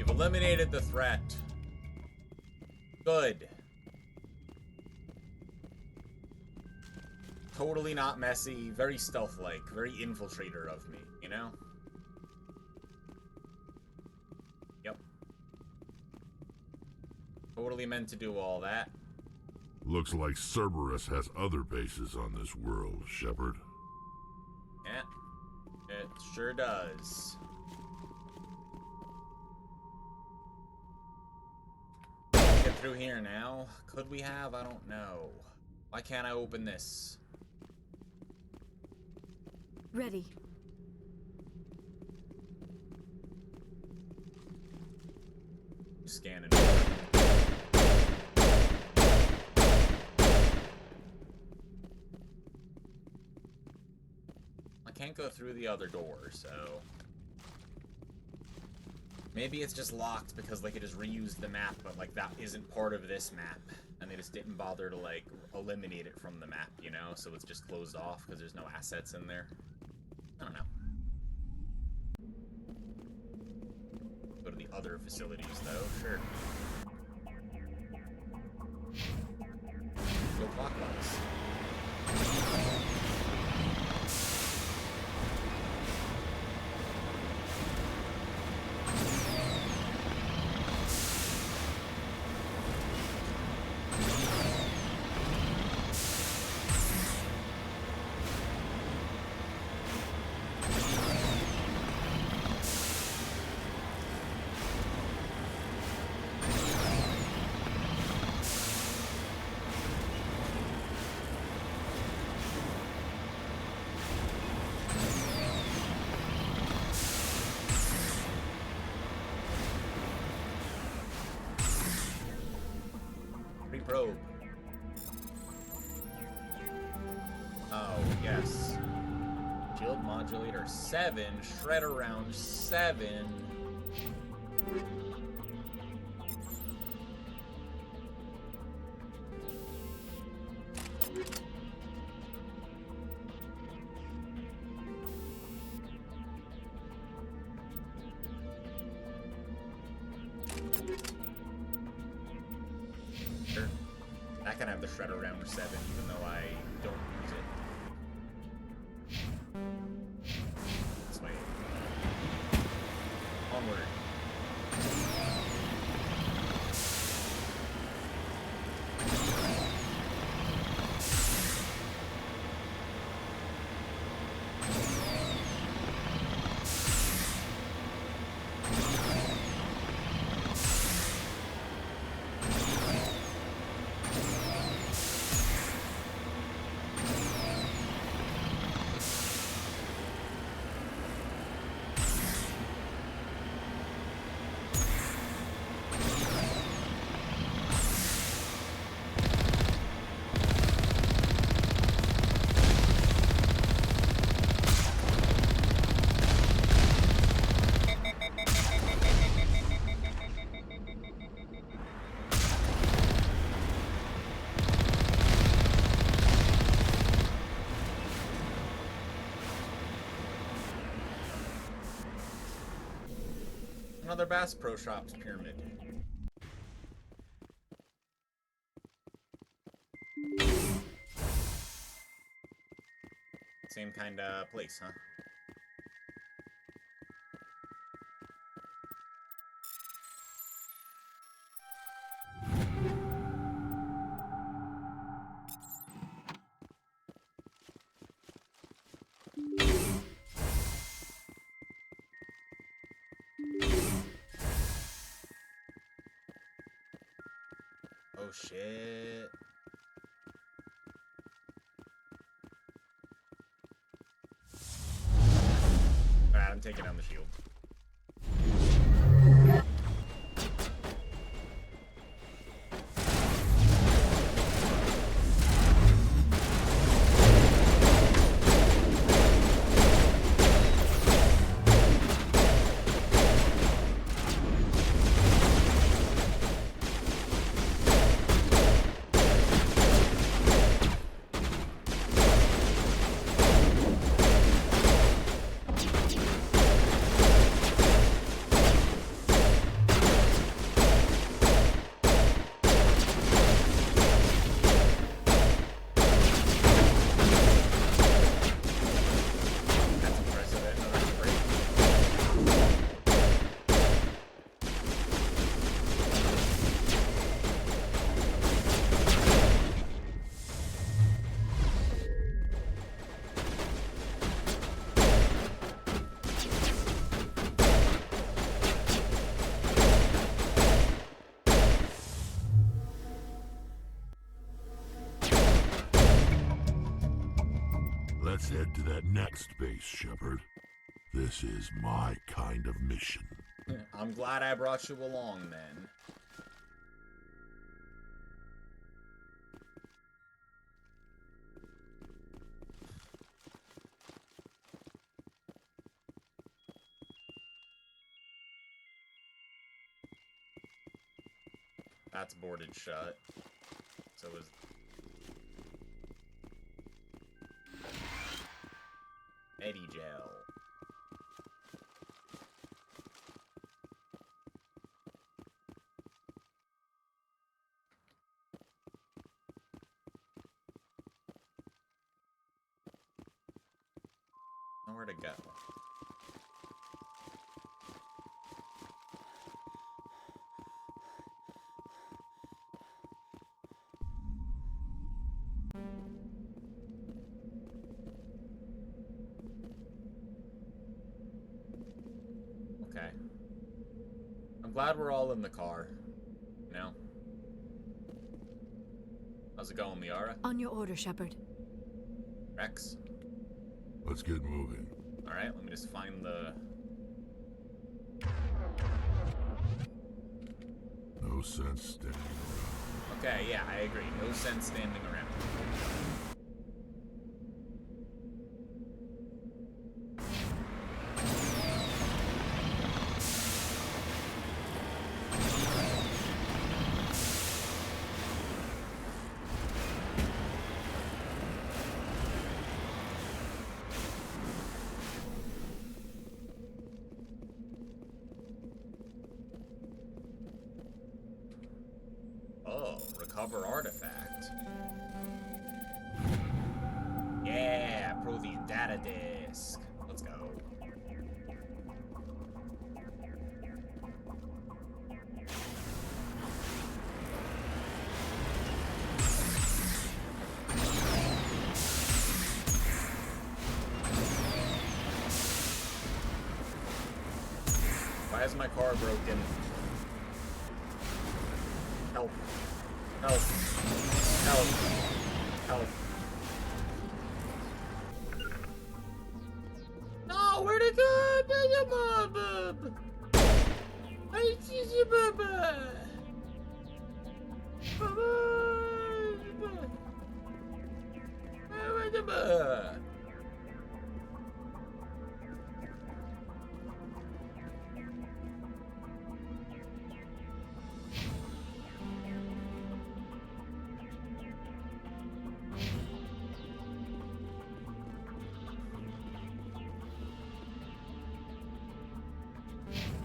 Eliminated the threat. Good. Totally not messy, very stealth-like, very infiltrator of me, you know? Yep. Totally meant to do all that. Looks like Cerberus has other bases on this world, Shepard. Yeah, it sure does. Get through here now? Could we have? I don't know. Why can't I open this? Ready. Scanning. I can't go through the other door, so maybe it's just locked because they could just reuse the map, but like that isn't part of this map, and they just didn't bother to like eliminate it from the map, you know? So it's just closed off because there's no assets in there. I don't know. Go to the other facilities though, sure. Go clockwise. Probe. Oh, yes. Shield modulator 7, shredder round 7. Sure. I can have the shredder round 7, even though I don't use it. This way. Onward. Another Bass Pro Shops pyramid. Same kind of place, huh? Oh shit. Alright, I'm taking down the shield. Let's head to that next base, Shepard. This is my kind of mission. I'm glad I brought you along, then. That's boarded shut. So is... Medigel. Nowhere to go. Okay. I'm glad we're all in the car. You know? How's it going, Liara? On your order, Shepard. Rex? Let's get moving. Alright, let me just find the... No sense standing around. Okay, yeah, I agree. No sense standing around. Recover artifact. Yeah, Prothean data disk. Let's go. Why is my car broken? Help. Help. Help. Help. No, where'd it go? I see you, Baba. Baba.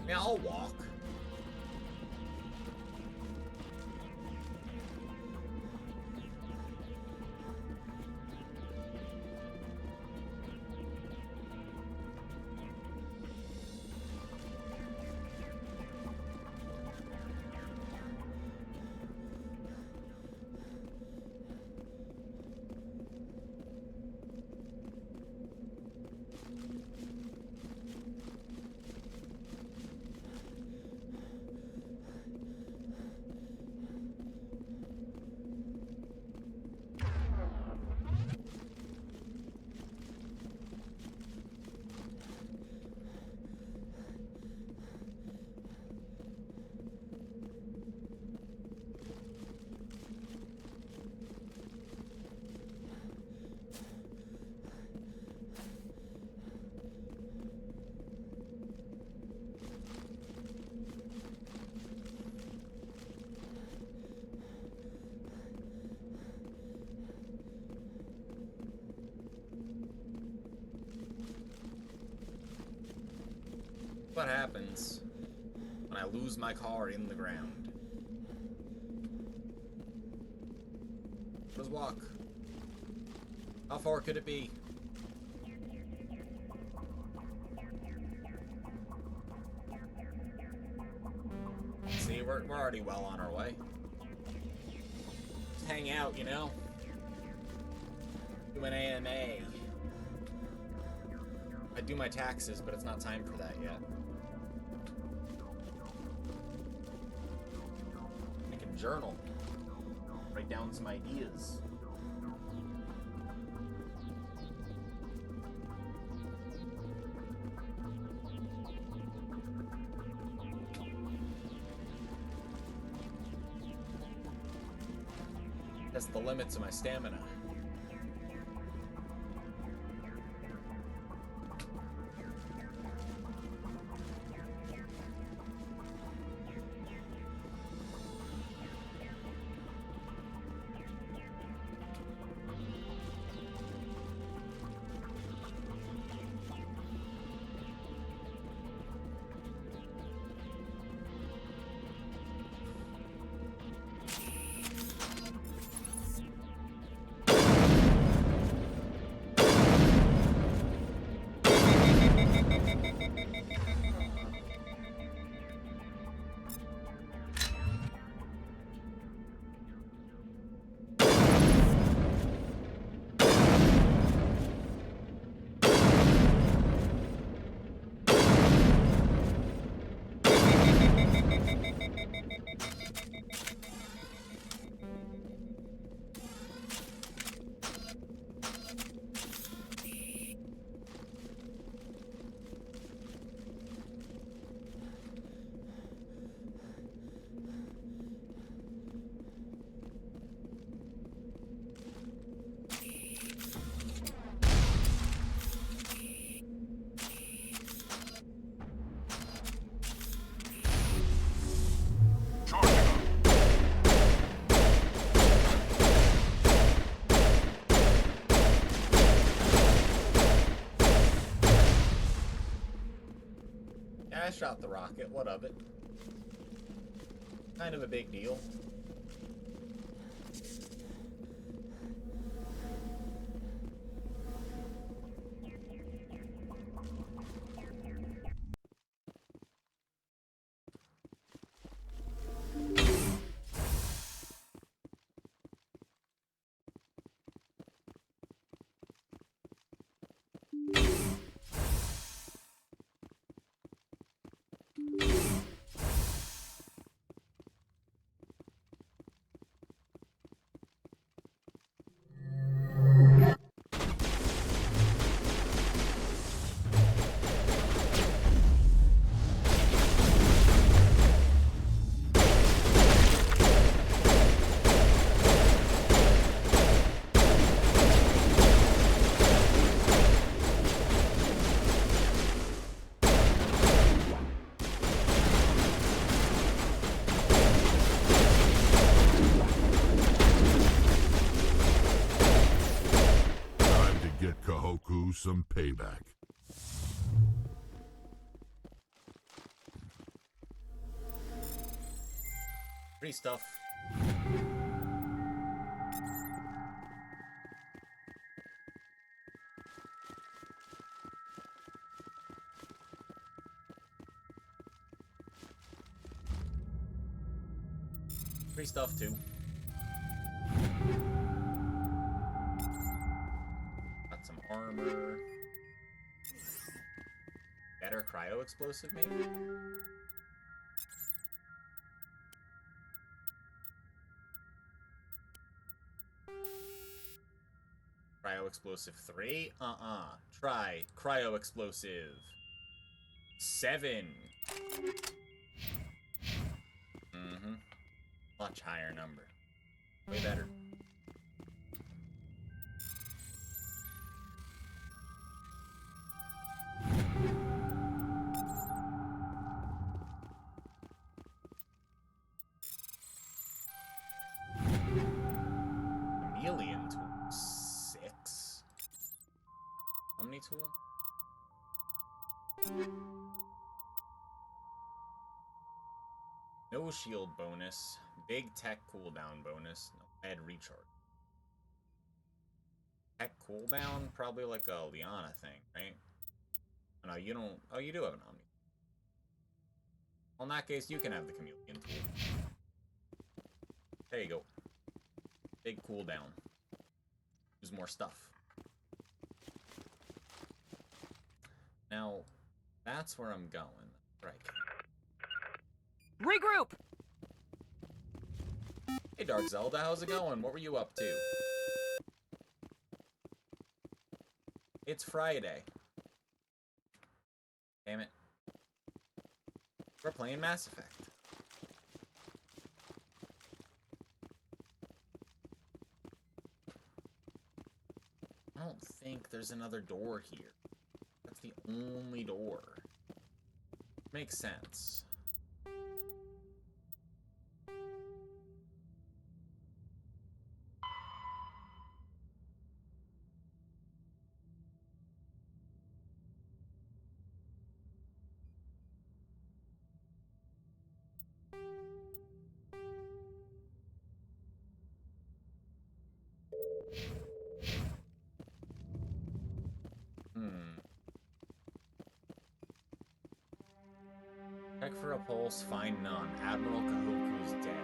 Yeah, I'll walk. What happens when I lose my car in the ground? Let's walk. How far could it be? See, we're already well on our way. Just hang out, you know? Do an AMA. I do my taxes, but it's not time for that yet. I can journal. Write down some ideas. That's the limits of my stamina. I shot the rocket, what of it? Kind of a big deal. Some payback. Free stuff. Free stuff too. Armor. Better cryo explosive, maybe? Cryo explosive 3? Try cryo explosive 7. Much higher number. Way better. Tool. No shield bonus, big tech cooldown bonus, no med recharge. Tech cooldown, probably like a Liana thing, right? No, you don't. Oh, you do have an Omni. Well, in that case, you can have the chameleon tool. There you go. Big cooldown. Use more stuff. Now, that's where I'm going. Right. Regroup! Hey, Dark Zelda, how's it going? What were you up to? It's Friday. Damn it. We're playing Mass Effect. think there's another door here. That's the only door. Makes sense. Check for a pulse, find none. Admiral Kahoku's dead.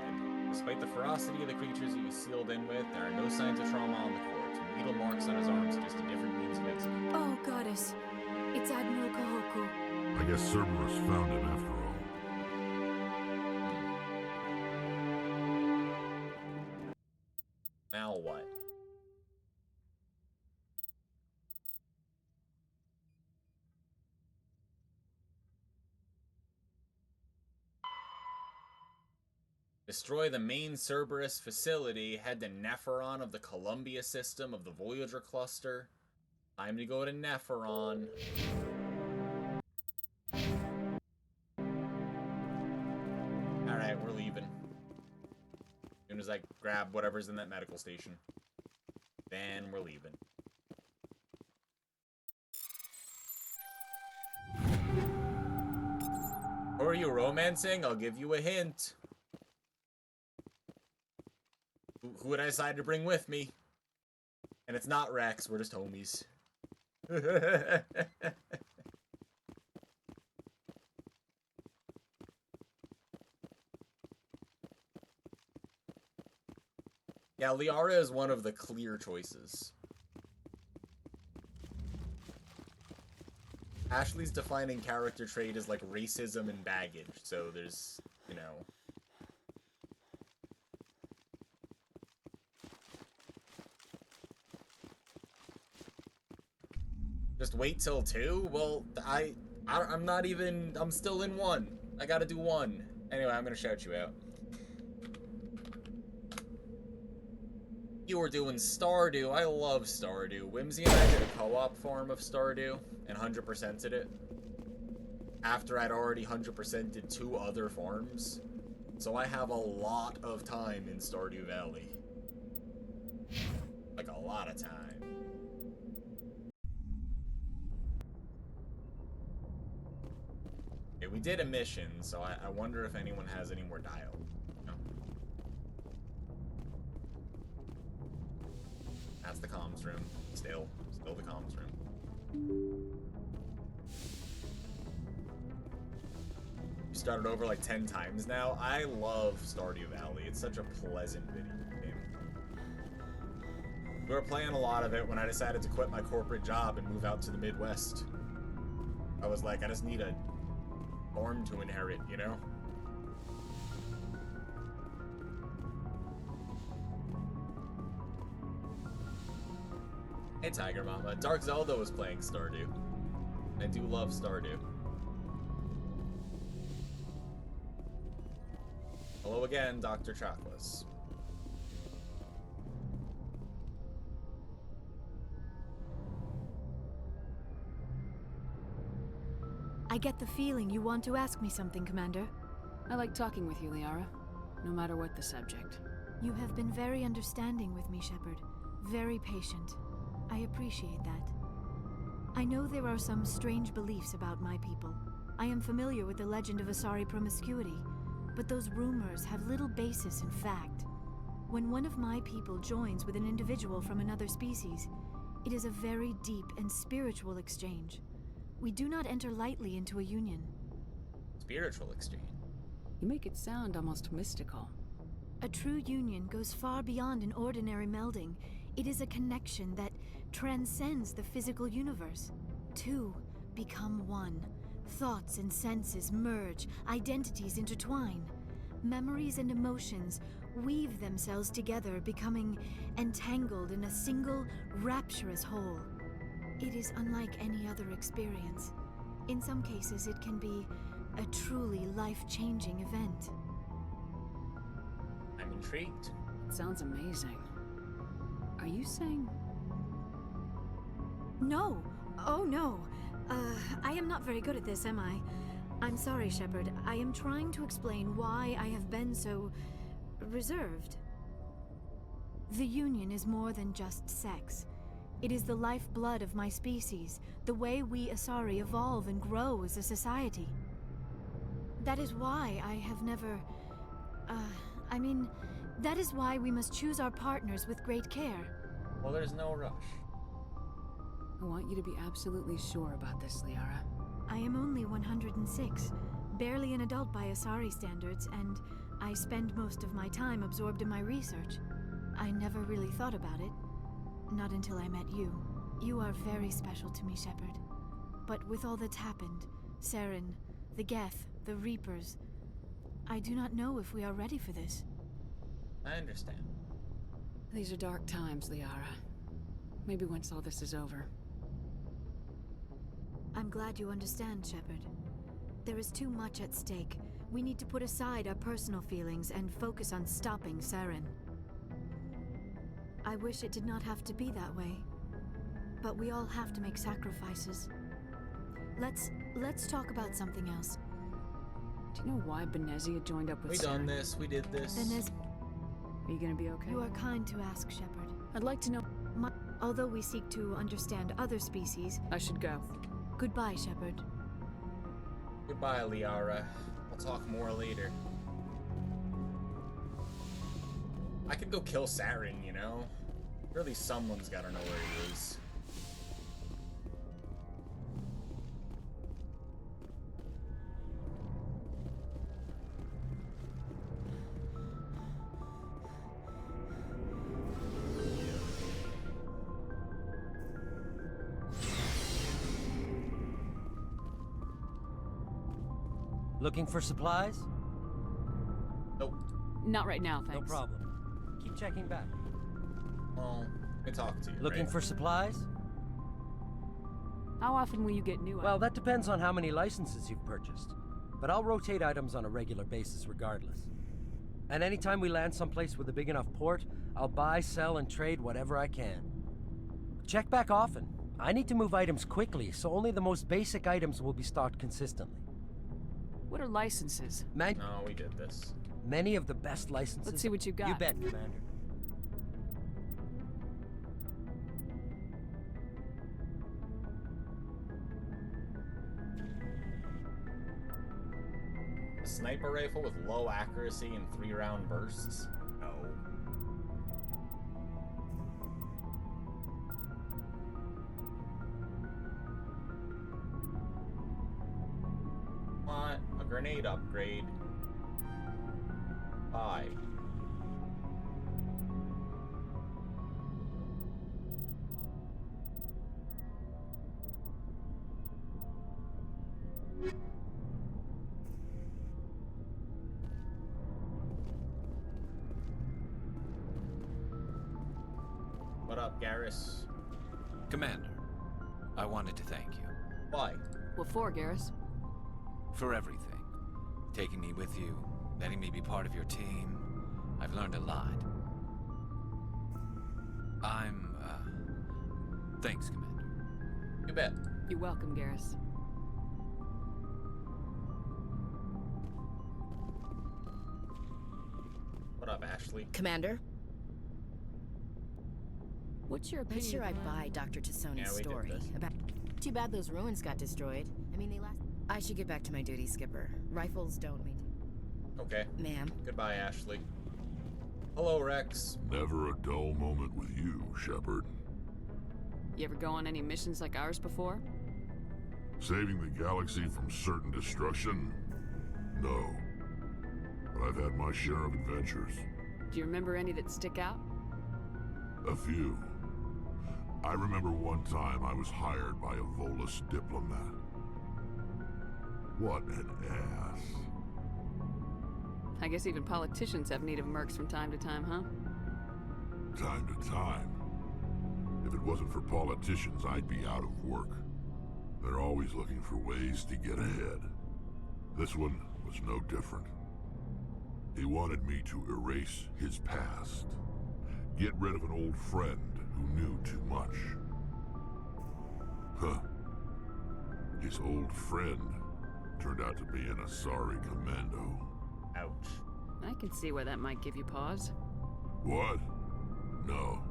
Despite the ferocity of the creatures he was sealed in with, there are no signs of trauma on the corpse. Needle marks on his arms suggest a different means of exit. Oh, goddess. It's Admiral Kahoku. I guess Cerberus found him after all. Now what? Destroy the main Cerberus facility, head to Nepheron of the Columbia system of the Voyager cluster. Time to go to Nepheron. Alright, we're leaving. As soon as I grab whatever's in that medical station. Then we're leaving. Who are you romancing? I'll give you a hint. Who would I decide to bring with me? And it's not Rex, we're just homies. Yeah, Liara is one of the clear choices. Ashley's defining character trait is like racism and baggage, so there's, you know... Just wait till 2? Well, I'm not even... I'm still in 1. I gotta do 1. Anyway, I'm gonna shout you out. You were doing Stardew. I love Stardew. Whimsy and I did a co-op form of Stardew and 100%ed it. After I'd already 100%ed 2 other farms. So I have a lot of time in Stardew Valley. Like a lot of time. Okay, we did a mission, so I wonder if anyone has any more dial. No? That's the comms room. Still the comms room. We started over like 10 times now. I love Stardew Valley. It's such a pleasant video game. We were playing a lot of it when I decided to quit my corporate job and move out to the Midwest. I was like, I just need a farm to inherit, you know? Hey, Tiger Mama. Dark Zelda was playing Stardew. I do love Stardew. Hello again, Dr. Chocolates. I get the feeling you want to ask me something, Commander. I like talking with you, Liara, no matter what the subject. You have been very understanding with me, Shepard. Very patient. I appreciate that. I know there are some strange beliefs about my people. I am familiar with the legend of Asari promiscuity, but those rumors have little basis in fact. When one of my people joins with an individual from another species, it is a very deep and spiritual exchange. We do not enter lightly into a union. Spiritual exchange? You make it sound almost mystical. A true union goes far beyond an ordinary melding. It is a connection that transcends the physical universe. Two become one. Thoughts and senses merge, identities intertwine. Memories and emotions weave themselves together, becoming entangled in a single, rapturous whole. It is unlike any other experience. In some cases, it can be a truly life-changing event. I'm intrigued. It sounds amazing. Are you saying No. Oh, no. I am not very good at this, am I? I'm sorry, Shepard. I am trying to explain why I have been so reserved. The Union is more than just sex. It is the lifeblood of my species, the way we Asari evolve and grow as a society. That is why I have never... that is why we must choose our partners with great care. Well, there's no rush. I want you to be absolutely sure about this, Liara. I am only 106, barely an adult by Asari standards, and I spend most of my time absorbed in my research. I never really thought about it. Not until I met you. You are very special to me, Shepard. But with all that's happened, Saren, the Geth, the Reapers, I do not know if we are ready for this. I understand. These are dark times, Liara. Maybe once all this is over. I'm glad you understand, Shepard. There is too much at stake. We need to put aside our personal feelings and focus on stopping Saren. I wish it did not have to be that way. But we all have to make sacrifices. Let's talk about something else. Do you know why Benezia joined up with We Saren? done this, we did this. Are you gonna be okay? You are kind to ask, Shepard. I'd like to know... Although we seek to understand other species... I should go. Goodbye, Shepard. Goodbye, Liara. We'll talk more later. I could go kill Saren, you know? Really, someone's gotta know where he is. Looking for supplies? Nope. Not right now, thanks. No problem. Keep checking back. Well, I talk to you, Looking right? for supplies? How often will you get new Well, that depends on how many licenses you've purchased. But I'll rotate items on a regular basis regardless. And anytime we land someplace with a big enough port, I'll buy, sell, and trade whatever I can. Check back often. I need to move items quickly, so only the most basic items will be stocked consistently. What are licenses? No, we did this. Many of the best licenses... Let's see what you got. You bet, Commander. A sniper rifle with low accuracy and 3-round bursts? No. Want a grenade upgrade? Buy. What up, Garrus? Commander, I wanted to thank you. Why? What for, Garrus? For everything. Taking me with you, letting me be part of your team. I've learned a lot. Thanks, Commander. You bet. You're welcome, Garrus. What up, Ashley? Commander? What's your I'm opinion? sure I'd buy Dr. Tassoni's Yeah, we did story this. about... Too bad those ruins got destroyed. I mean, they last... I should get back to my duty, Skipper. Rifles don't mean... Okay. Ma'am. Goodbye, Ashley. Hello, Rex. Never a dull moment with you, Shepard. You ever go on any missions like ours before? Saving the galaxy from certain destruction? No. But I've had my share of adventures. Do you remember any that stick out? A few. I remember one time I was hired by a Volus diplomat. What an ass. I guess even politicians have need of mercs from time to time, huh? Time to time. If it wasn't for politicians, I'd be out of work. They're always looking for ways to get ahead. This one was no different. He wanted me to erase his past. Get rid of an old friend who knew too much. Huh. His old friend turned out to be an Asari commando. Ouch. I can see where that might give you pause. What? No.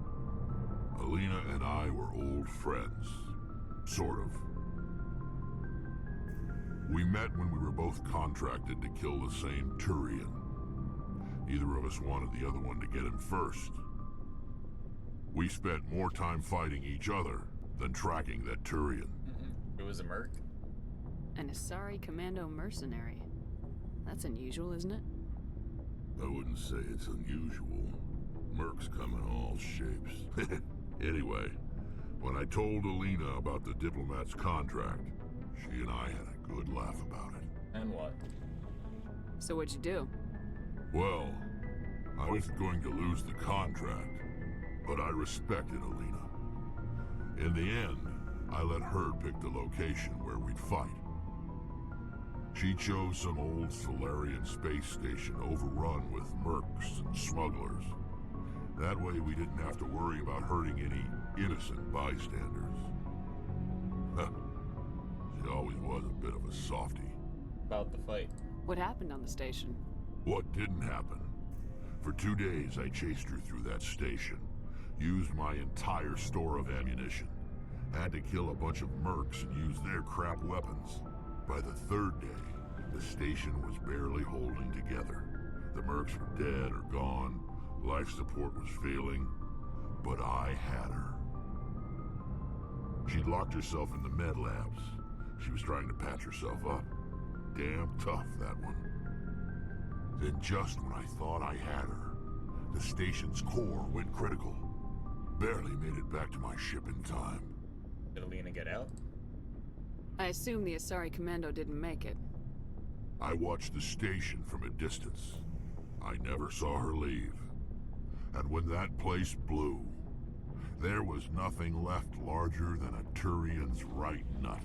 Alina and I were old friends. Sort of. We met when we were both contracted to kill the same Turian. Neither of us wanted the other one to get him first. We spent more time fighting each other than tracking that Turian. It was a merc? An Asari commando mercenary. That's unusual, isn't it? I wouldn't say it's unusual. Mercs come in all shapes. Anyway, when I told Alina about the diplomat's contract, she and I had a good laugh about it. And what? So what'd you do? Well, I wasn't going to lose the contract, but I respected Alina. In the end, I let her pick the location where we'd fight. She chose some old Solarian space station overrun with mercs and smugglers. That way we didn't have to worry about hurting any innocent bystanders. She always was a bit of a softie. About the fight. What happened on the station? What didn't happen? For 2 days I chased her through that station. Used my entire store of ammunition. Had to kill a bunch of mercs and use their crap weapons. By the 3rd day, the station was barely holding together. The mercs were dead or gone. Life support was failing. But I had her. She'd locked herself in the med labs. She was trying to patch herself up. Damn tough, that one. Then just when I thought I had her, the station's core went critical. Barely made it back to my ship in time. Did Alina get out? I assume the Asari commando didn't make it. I watched the station from a distance. I never saw her leave. And when that place blew, there was nothing left larger than a Turian's right nut.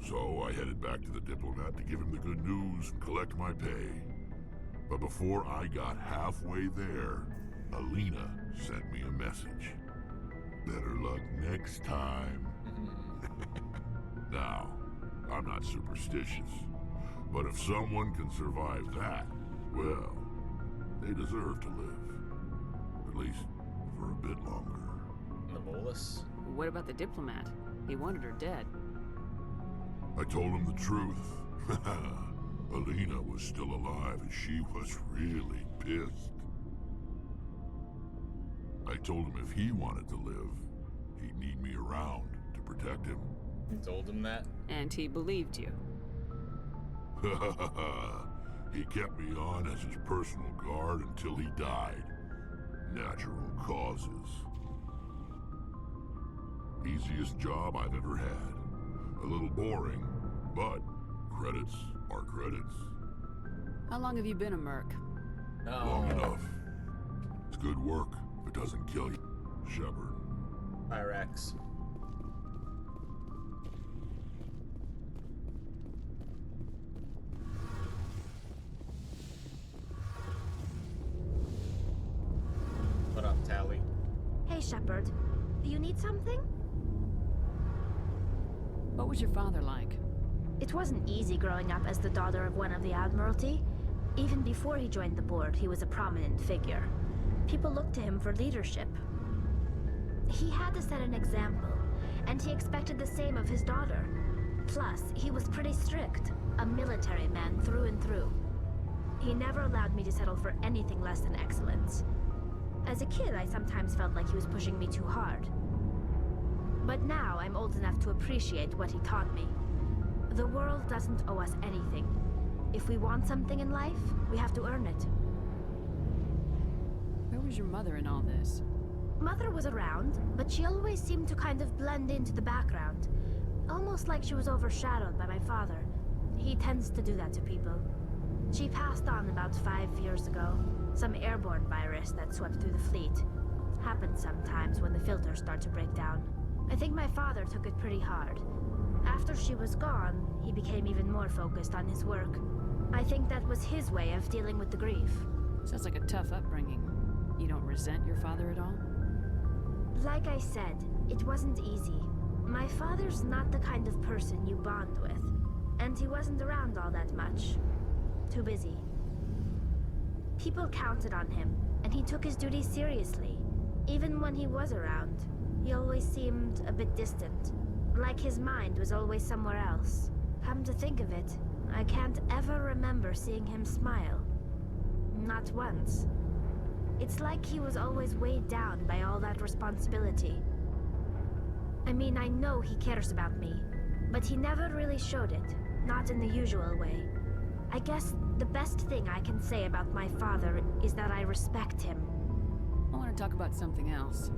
So I headed back to the diplomat to give him the good news and collect my pay. But before I got halfway there, Alina sent me a message. Better luck next time. Now, I'm not superstitious, but if someone can survive that, well, they deserve to live. At least for a bit longer. The bolus? What about the diplomat? He wanted her dead. I told him the truth. Alina was still alive and she was really pissed. I told him if he wanted to live, he'd need me around to protect him. You told him that? And he believed you. He kept me on as his personal guard until he died. Natural causes. Easiest job I've ever had. A little boring, but credits are credits. How long have you been a merc? Long enough. It's good work if it doesn't kill you. Shepard. Pyrex. What up, Tally? Hey, Shepard. Do you need something? What was your father like? It wasn't easy growing up as the daughter of one of the Admiralty. Even before he joined the board, he was a prominent figure. People looked to him for leadership. He had to set an example, and he expected the same of his daughter. Plus, he was pretty strict, a military man through and through. He never allowed me to settle for anything less than excellence. As a kid, I sometimes felt like he was pushing me too hard. But now I'm old enough to appreciate what he taught me. The world doesn't owe us anything. If we want something in life, we have to earn it. Where was your mother in all this? Mother was around, but she always seemed to kind of blend into the background. Almost like she was overshadowed by my father. He tends to do that to people. She passed on about 5 years ago. Some airborne virus that swept through the fleet. Happens sometimes when the filters start to break down. I think my father took it pretty hard. After she was gone, he became even more focused on his work. I think that was his way of dealing with the grief. Sounds like a tough upbringing. You don't resent your father at all? Like I said, it wasn't easy. My father's not the kind of person you bond with, and he wasn't around all that much. Too busy. People counted on him, and he took his duties seriously. Even when he was around, he always seemed a bit distant, like his mind was always somewhere else. Come to think of it, I can't ever remember seeing him smile. Not once. It's like he was always weighed down by all that responsibility. I mean, I know he cares about me, but he never really showed it, not in the usual way. I guess the best thing I can say about my father is that I respect him. I want to talk about something else.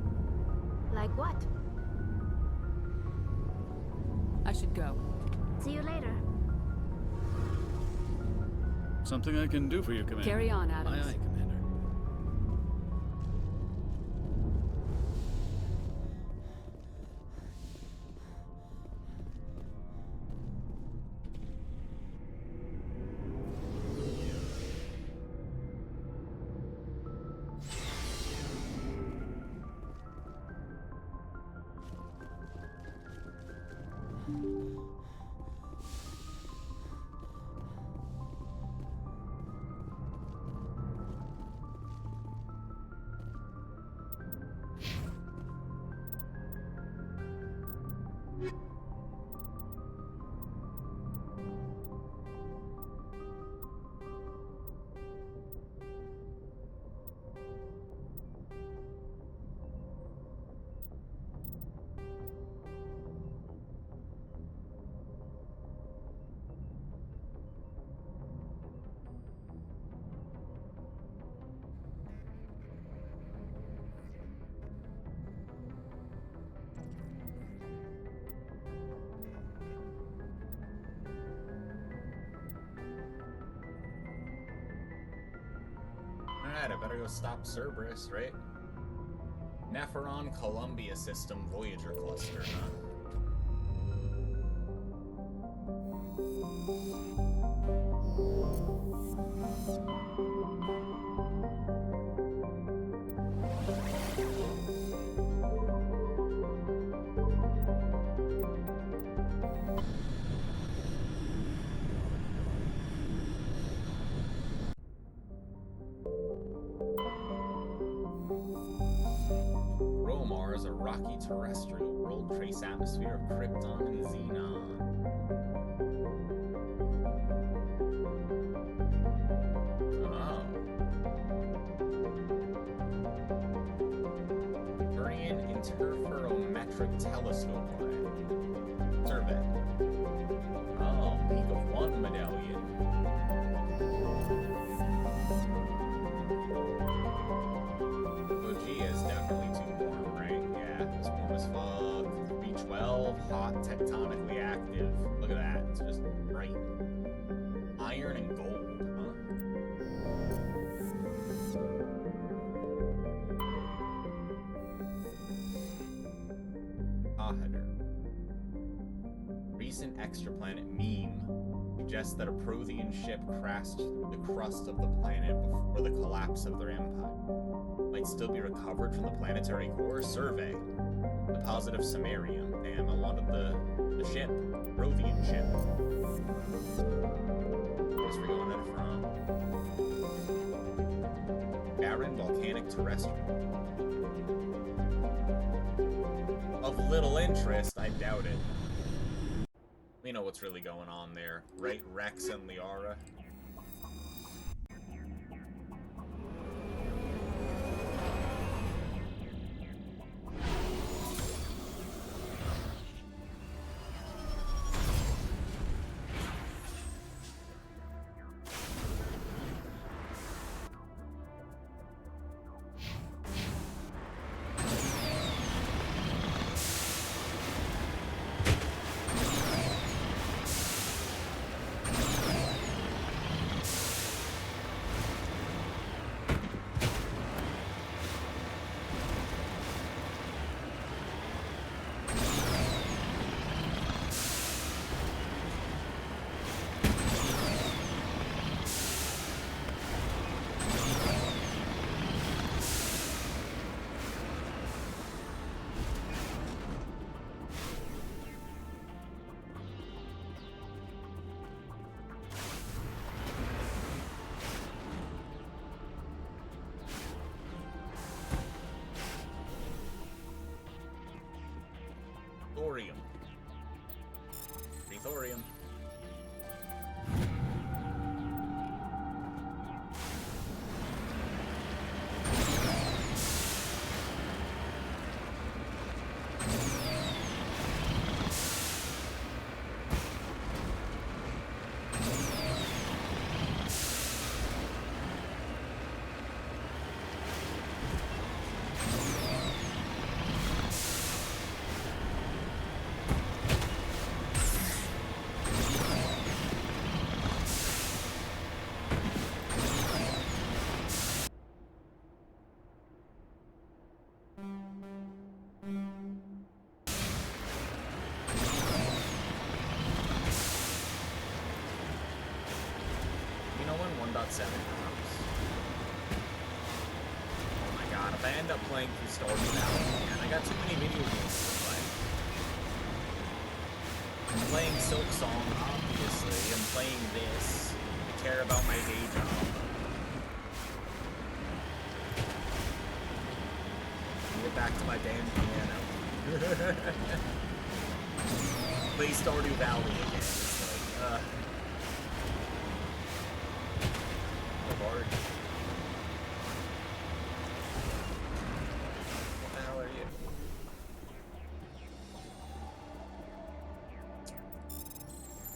Like what? I should go. See you later. Something I can do for you, Commander. Carry on, Adams. Aye, aye, Commander. Alright, I better go stop Cerberus, right? Nepheron Columbia System Voyager Cluster, huh? Romar is a rocky terrestrial world, trace atmosphere of Krypton and Xenon. Oh. Korean Interferometric Telescope Array. Survey. Oh, Peak of One medallion. OG is definitely too warm, right? Yeah, it's warm as fuck. B12, hot, tectonically active. Look at that, it's just bright. Iron and gold, huh? Ahadar. Recent extraplanet meme suggests that a Prothean ship crashed through the crust of the planet before the collapse of their empire. Might still be recovered from the planetary core. Survey. Deposit of samarium. Damn, I wanted the ship. Prothean ship. Where's we going in from? Barren volcanic terrestrial. Of little interest, I doubt it. We know what's really going on there, right, Rex and Liara? Free thorium. You know when 1.7 comes? Oh my god, if I end up playing through Stardew Valley, man, I got too many video games to play. I'm playing Silk Song, obviously. I'm playing this. I care about my day job. Get back to my damn piano. Play Stardew Valley again. It's like, hard. What the hell are you?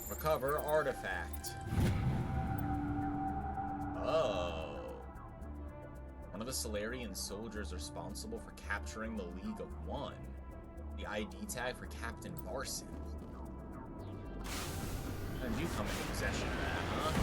Recover artifact. Oh. One of the Solarian soldiers responsible for capturing the League of One. The ID tag for Captain Varson. And you come into possession of that, huh?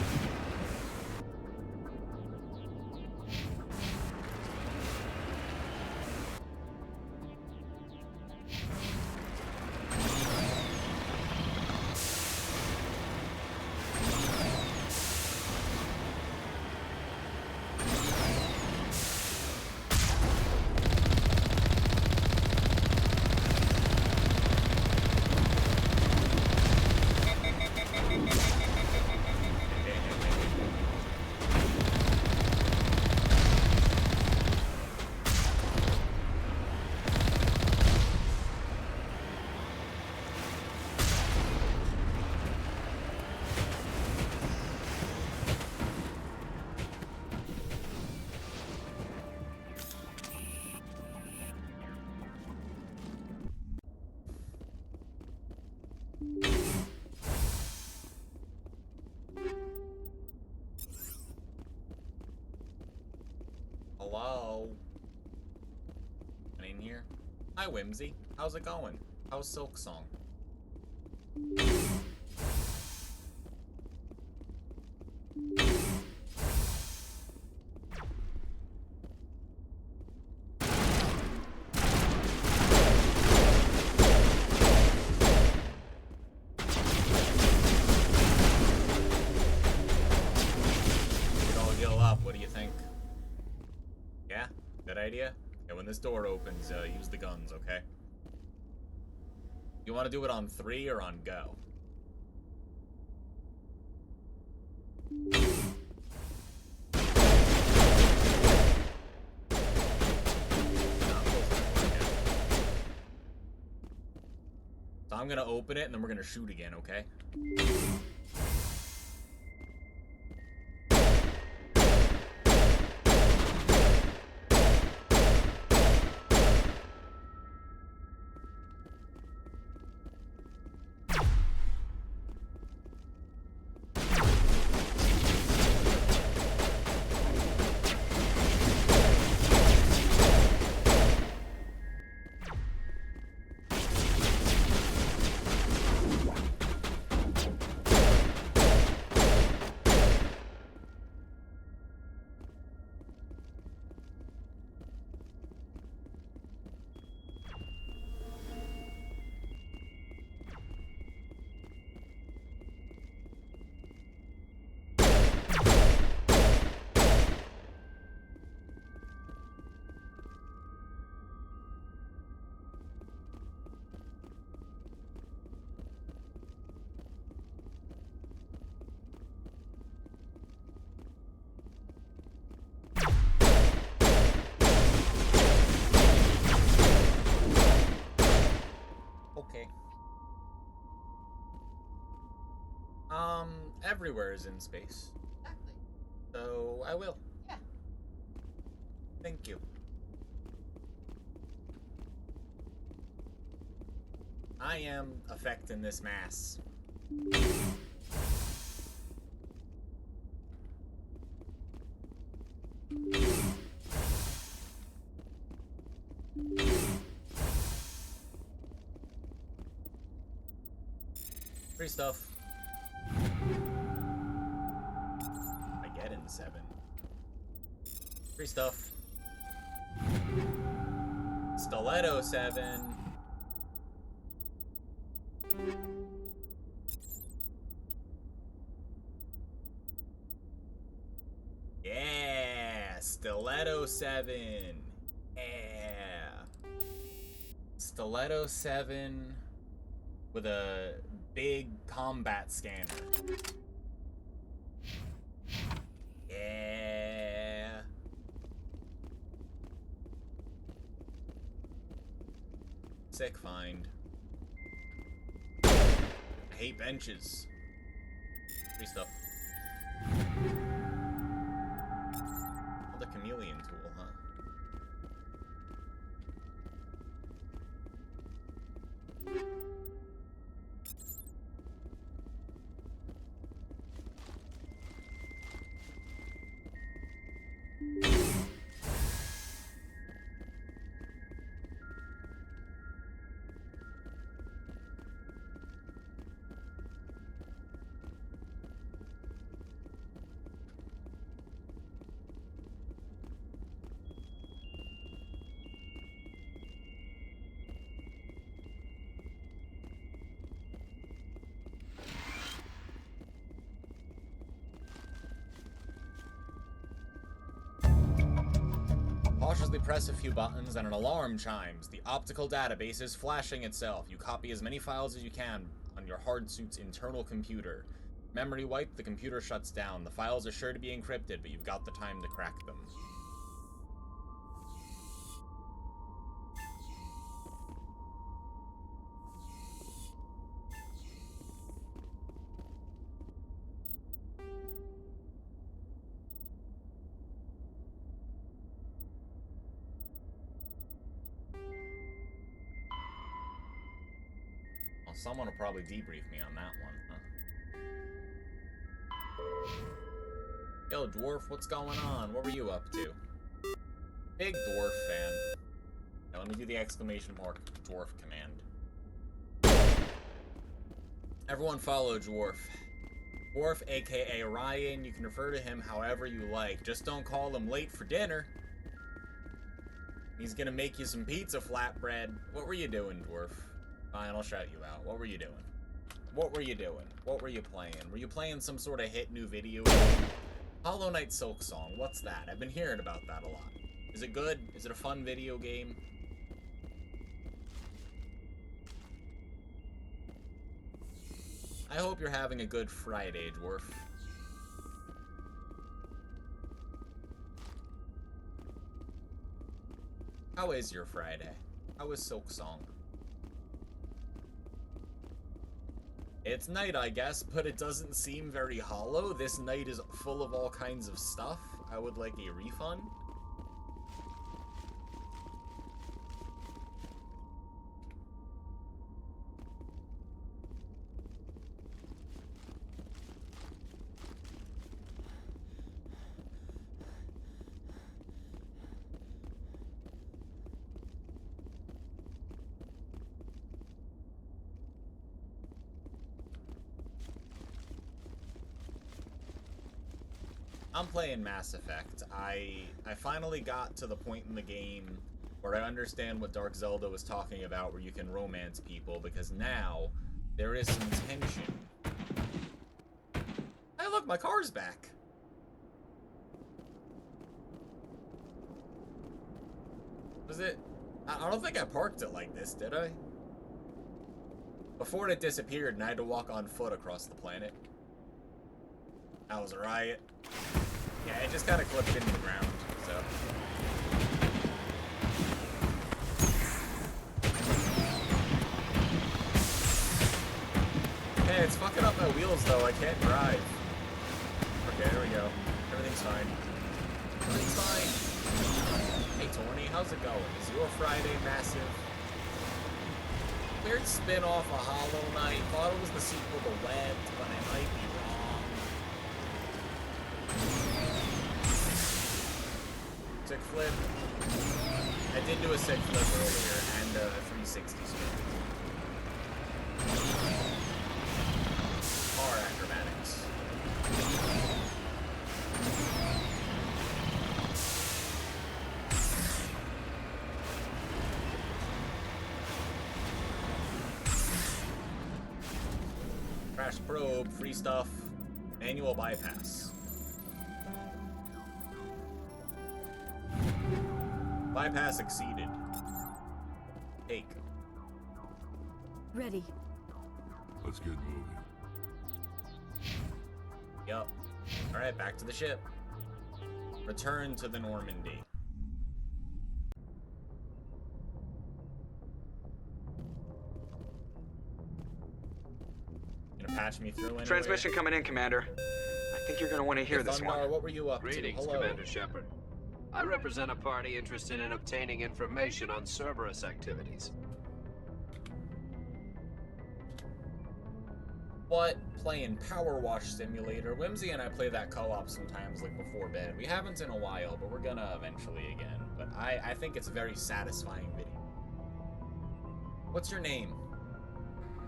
Hello? In here? Hi, Whimsy. How's it going? How's Silk Song? Idea? Yeah, when this door opens, use the guns, okay? You want to do it on 3 or on go? So I'm gonna open it and then we're gonna shoot again, okay? Everywhere is in space. Exactly. So, I will. Yeah. Thank you. I am affecting this mass. Free stuff. I get in 7. Free stuff. Stiletto 7. Yeah, Stiletto 7. Yeah. Stiletto 7 with a big combat scanner. Yeah. Sick find. I hate benches. Free stuff. Oh, the chameleon tool, huh? Cautiously press a few buttons and an alarm chimes. The optical database is flashing itself. You copy as many files as you can on your hard suit's internal computer. Memory wipe, the computer shuts down. The files are sure to be encrypted, but you've got the time to crack them. Someone will probably debrief me on that one, huh? Yo, Dwarf, what's going on? What were you up to? Big Dwarf fan. Now, let me do the exclamation mark Dwarf command. Everyone follow Dwarf. Dwarf, aka Ryan. You can refer to him however you like. Just don't call him late for dinner. He's gonna make you some pizza flatbread. What were you doing, Dwarf? Fine, I'll shout you out. What were you doing? What were you doing? What were you playing? Were you playing some sort of hit new video game? Hollow Knight Silk Song, what's that? I've been hearing about that a lot. Is it good? Is it a fun video game? I hope you're having a good Friday, Dwarf. How is your Friday? How is Silk Song? It's night, I guess, but it doesn't seem very hollow. This night is full of all kinds of stuff. I would like a refund. I'm playing Mass Effect. I finally got to the point in the game where I understand what Dark Zelda was talking about, where you can romance people, because now there is some tension. Hey, look, my car's back. Was it? I don't think I parked it like this, did I? Before it disappeared and I had to walk on foot across the planet. That was a riot. Yeah, it just kind of clipped into the ground, so. Hey, it's fucking up my wheels though. I can't drive. Okay, there we go. Everything's fine. Everything's fine. Hey, Torny, how's it going? Is your Friday massive? Weird spin-off of Hollow Knight. Thought it was the sequel to Webbed, but I might be wrong. Sick flip. I did do a sick flip earlier and a 360 spin. Car acrobatics. Crash probe, free stuff, manual bypass. Bypass exceeded. Take. Ready. Let's get moving. Yup. Alright, back to the ship. Return to the Normandy. Gonna patch me through anyway? Transmission coming in, Commander. I think you're gonna want to hear this one. What were you up Greetings, to? Hello. Commander Shepard. I represent a party interested in obtaining information on Cerberus activities. What? Playing Power Wash Simulator. Whimsy and I play that co-op sometimes, like before bed. We haven't in a while, but we're gonna eventually again. But I think it's a very satisfying video. What's your name?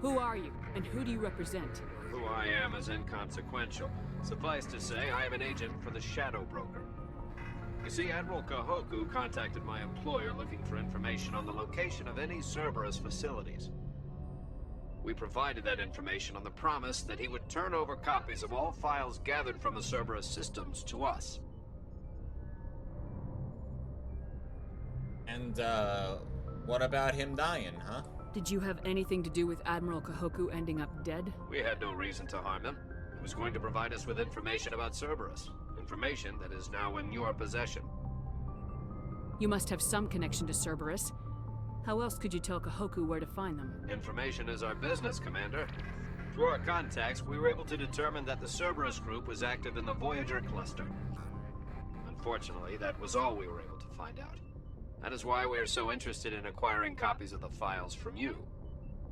Who are you, and who do you represent? Who I am is inconsequential. Suffice to say, I am an agent for the Shadow Broker. You see, Admiral Kahoku contacted my employer looking for information on the location of any Cerberus facilities. We provided that information on the promise that he would turn over copies of all files gathered from the Cerberus systems to us. And, what about him dying, huh? Did you have anything to do with Admiral Kahoku ending up dead? We had no reason to harm him. He was going to provide us with information about Cerberus. Information that is now in your possession. You must have some connection to Cerberus. How else could you tell Kahoku where to find them? Information is our business, Commander. Through our contacts, we were able to determine that the Cerberus group was active in the Voyager cluster. Unfortunately, that was all we were able to find out. That is why we are so interested in acquiring copies of the files from you.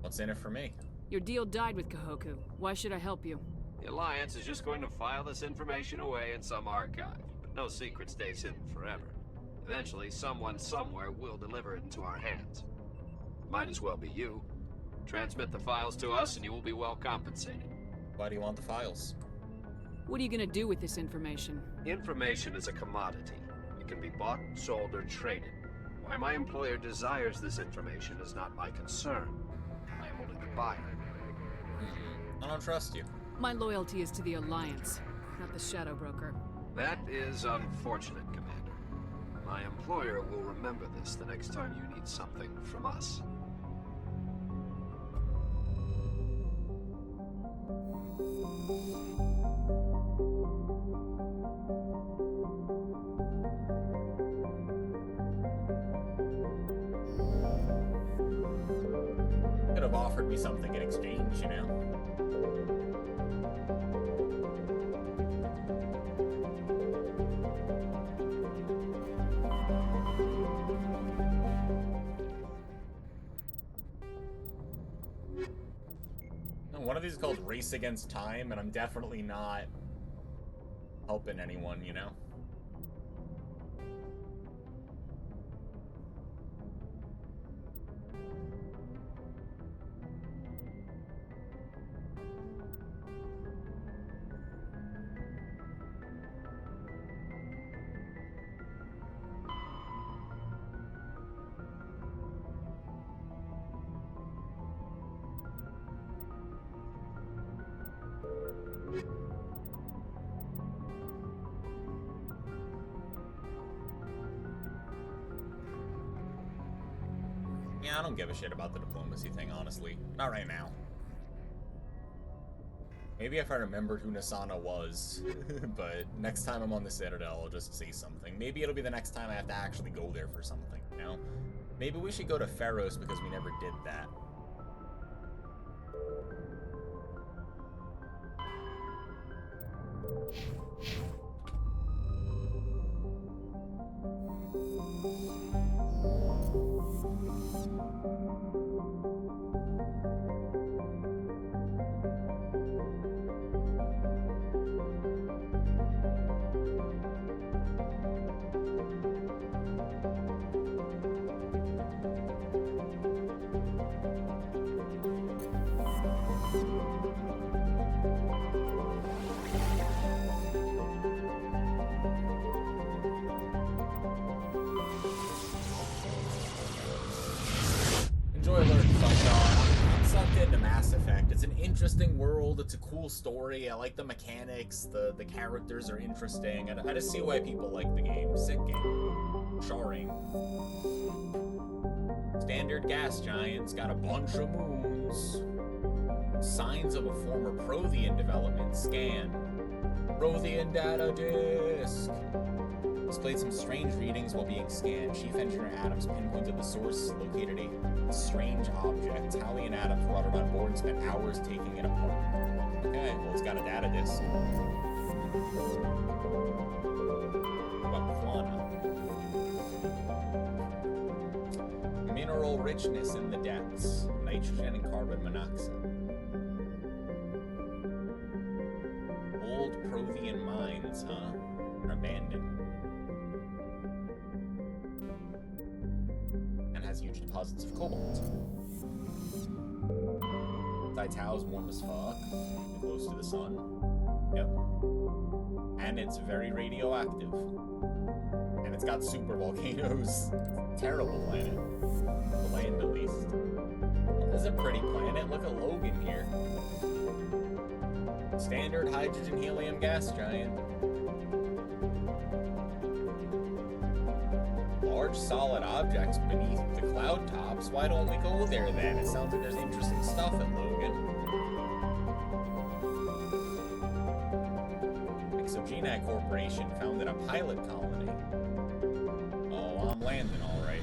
What's in it for me? Your deal died with Kahoku. Why should I help you? The Alliance is just going to file this information away in some archive, but no secret stays hidden forever. Eventually, someone somewhere will deliver it into our hands. Might as well be you. Transmit the files to us and you will be well compensated. Why do you want the files? What are you gonna do with this information? Information is a commodity. It can be bought, sold, or traded. Why my employer desires this information is not my concern. I am only the buyer. I don't trust you. My loyalty is to the Alliance, not the Shadow Broker. That is unfortunate, Commander. My employer will remember this the next time you need something from us. Could have offered me something in exchange, you know? One of these is called Race Against Time, and I'm definitely not helping anyone, you know? Yeah, I don't give a shit about the diplomacy thing, honestly. Not right now. Maybe if I remembered who Nasana was, but next time I'm on the Citadel, I'll just say something. Maybe it'll be the next time I have to actually go there for something, you know? Maybe we should go to Pharos because we never did that. Enjoy Alert Thundar. I'm sucked into Mass Effect. It's an interesting world. It's a cool story. I like the mechanics. The characters are interesting. I just see why people like the game. Sick game. Charring. Standard gas giants. Got a bunch of moons. Signs of a former Prothean development. Scan. Prothean data disk. Displayed some strange readings while being scanned. Chief Engineer Adams pinpointed the source, located a strange object. Tally and Adams brought it on board and spent hours taking it apart. Okay, well, it's got a data disk. What about Quana? Mineral richness in the depths. Nitrogen and carbon monoxide. Old Prothean mines, huh? Are abandoned. Huge deposits of cobalt. Titau's warm as fuck, close to the sun. Yep. And it's very radioactive. And it's got super volcanoes. Terrible planet. The land, at least. Well, this is a pretty planet. Look at Logan here. Standard hydrogen helium gas giant. Large solid objects beneath the cloud tops. Why don't we go there then? It sounds like there's interesting stuff at Logan. Exogenic Corporation founded a pilot colony. Oh, I'm landing all right.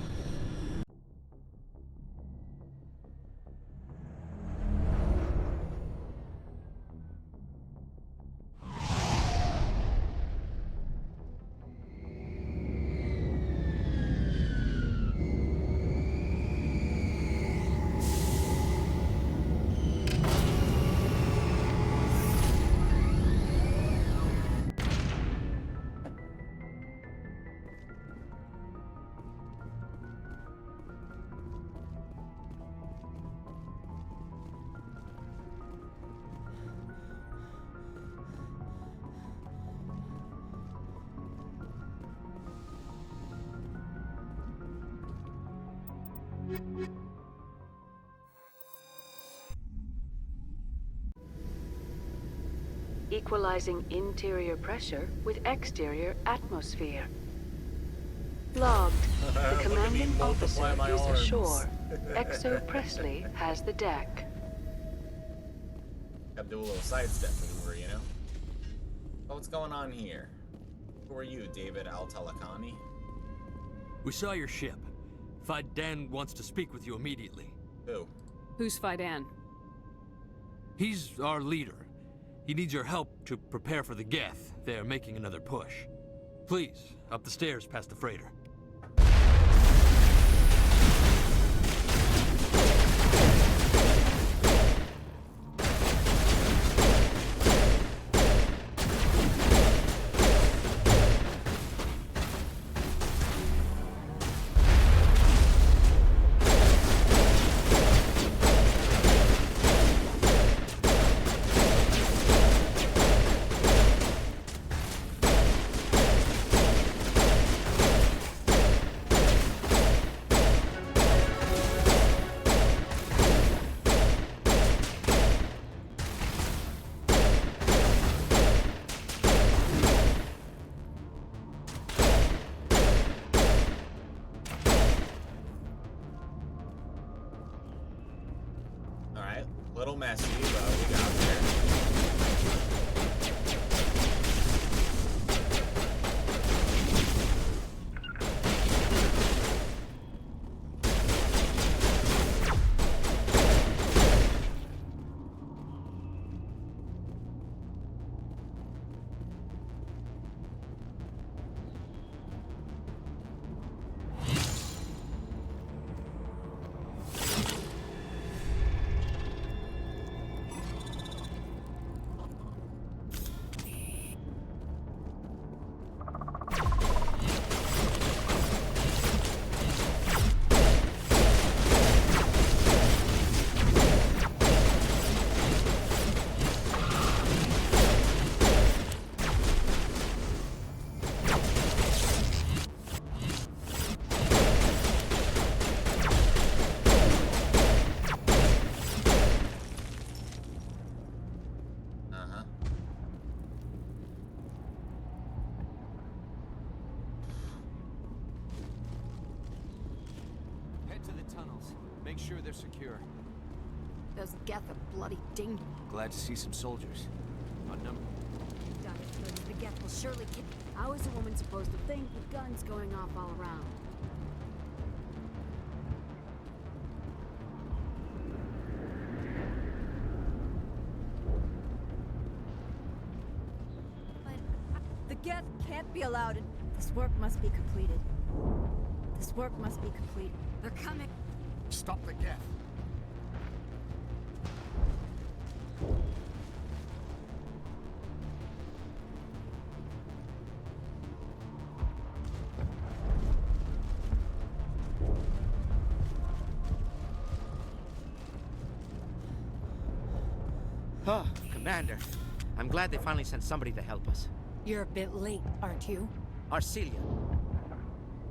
Equalizing interior pressure with exterior atmosphere. Logged. The commanding officer is ashore. Exo Presley has the deck. Gotta do a little sidestep maneuver, you know? Oh, what's going on here? Who are you, David Al-Talakani? We saw your ship. Faidan wants to speak with you immediately. Who? Who's Faidan? He's our leader. He needs your help to prepare for the Geth. They're making another push. Please, up the stairs past the freighter. Little messy, but we got there. Make sure they're secure. Those Geth are bloody ding. Glad to see some soldiers. On number. The Geth will surely kill. How is a woman supposed to think with guns going off all around? The Geth can't be allowed in. This work must be completed. This work must be completed. They're coming. Stop the Geth. Oh, Commander. I'm glad they finally sent somebody to help us. You're a bit late, aren't you? Arcelia.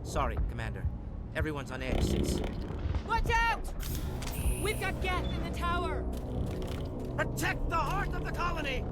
Sorry, Commander. Everyone's on edge since... Watch out! We've got Geth in the tower! Protect the heart of the colony!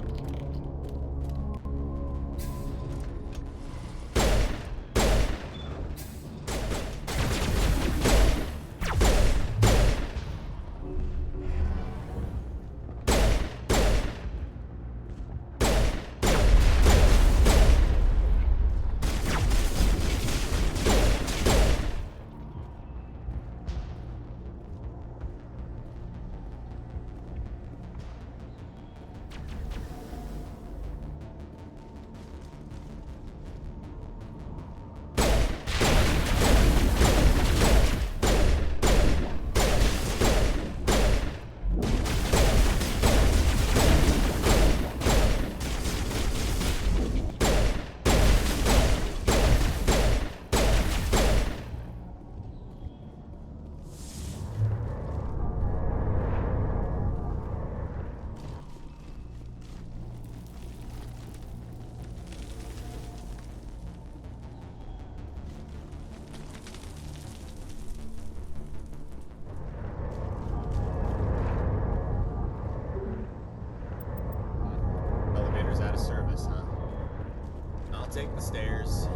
Elevator's out of service, huh? I'll take the stairs.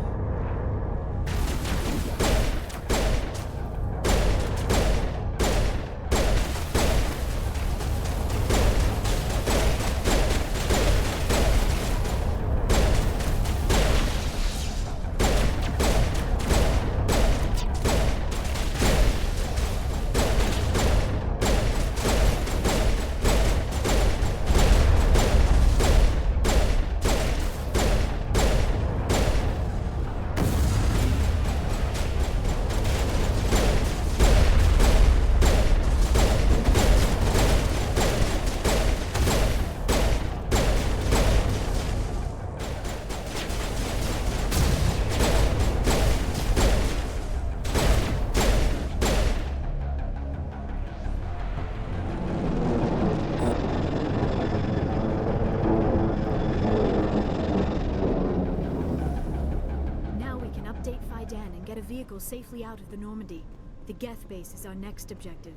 Safely out of the Normandy. The Geth base is our next objective.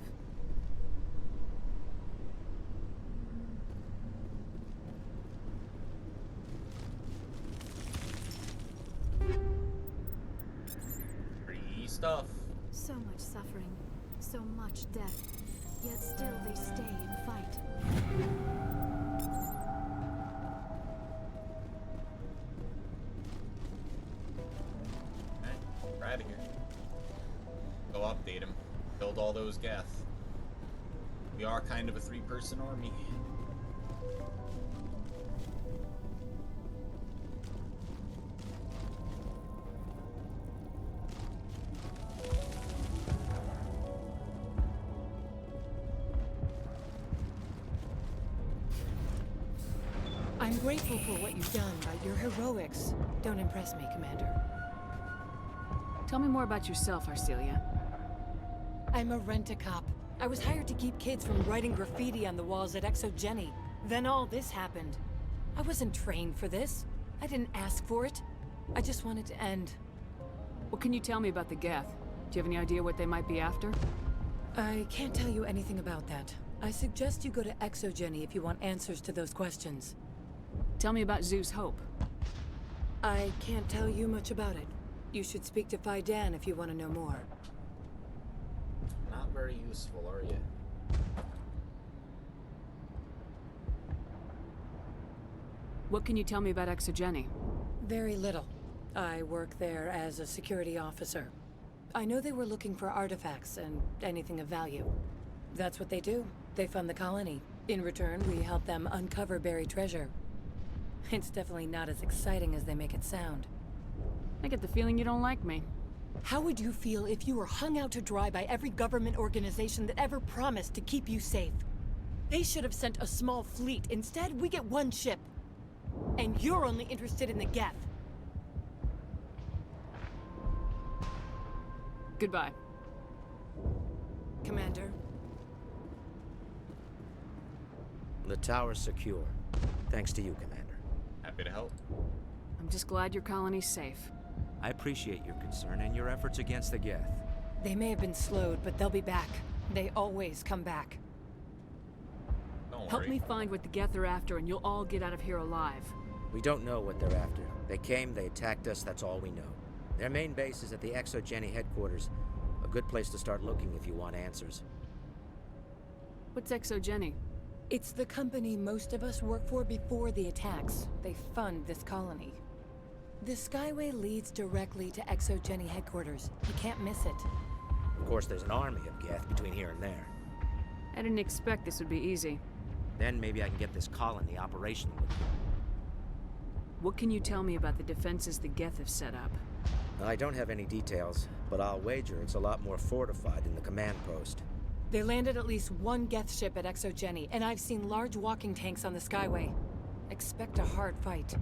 Free stuff. So much suffering, so much death, yet still they stay and fight. We're out of here. Go update him. Build all those Geth. We are kind of a three-person army. I'm grateful for what you've done, but your heroics don't impress me, Commander. Tell me more about yourself, Arcelia. I'm a rent-a-cop. I was hired to keep kids from writing graffiti on the walls at Exogeny. Then all this happened. I wasn't trained for this. I didn't ask for it. I just wanted to end. What can you tell me about the Geth? Do you have any idea what they might be after? I can't tell you anything about that. I suggest you go to Exogeny if you want answers to those questions. Tell me about Zeus Hope. I can't tell you much about it. You should speak to Faidan if you want to know more. Not very useful, are you? What can you tell me about Exogeny? Very little. I work there as a security officer. I know they were looking for artifacts and anything of value. That's what they do. They fund the colony. In return, we help them uncover buried treasure. It's definitely not as exciting as they make it sound. I get the feeling you don't like me. How would you feel if you were hung out to dry by every government organization that ever promised to keep you safe? They should have sent a small fleet. Instead, we get one ship. And you're only interested in the Geth. Goodbye. Commander. The tower's secure. Thanks to you, Commander. Happy to help. I'm just glad your colony's safe. I appreciate your concern and your efforts against the Geth. They may have been slowed, but they'll be back. They always come back. Don't Help worry. me find what the Geth are after, and you'll all get out of here alive. We don't know what they're after. They came, they attacked us, that's all we know. Their main base is at the Exogeny headquarters. A good place to start looking if you want answers. What's Exogeny? It's the company most of us work for before the attacks. They fund this colony. The Skyway leads directly to Exogeny headquarters. You can't miss it. Of course, there's an army of Geth between here and there. I didn't expect this would be easy. Then maybe I can get this colony operational with you. What can you tell me about the defenses the Geth have set up? I don't have any details, but I'll wager it's a lot more fortified than the command post. They landed at least one Geth ship at Exogeny, and I've seen large walking tanks on the Skyway. Expect a hard fight.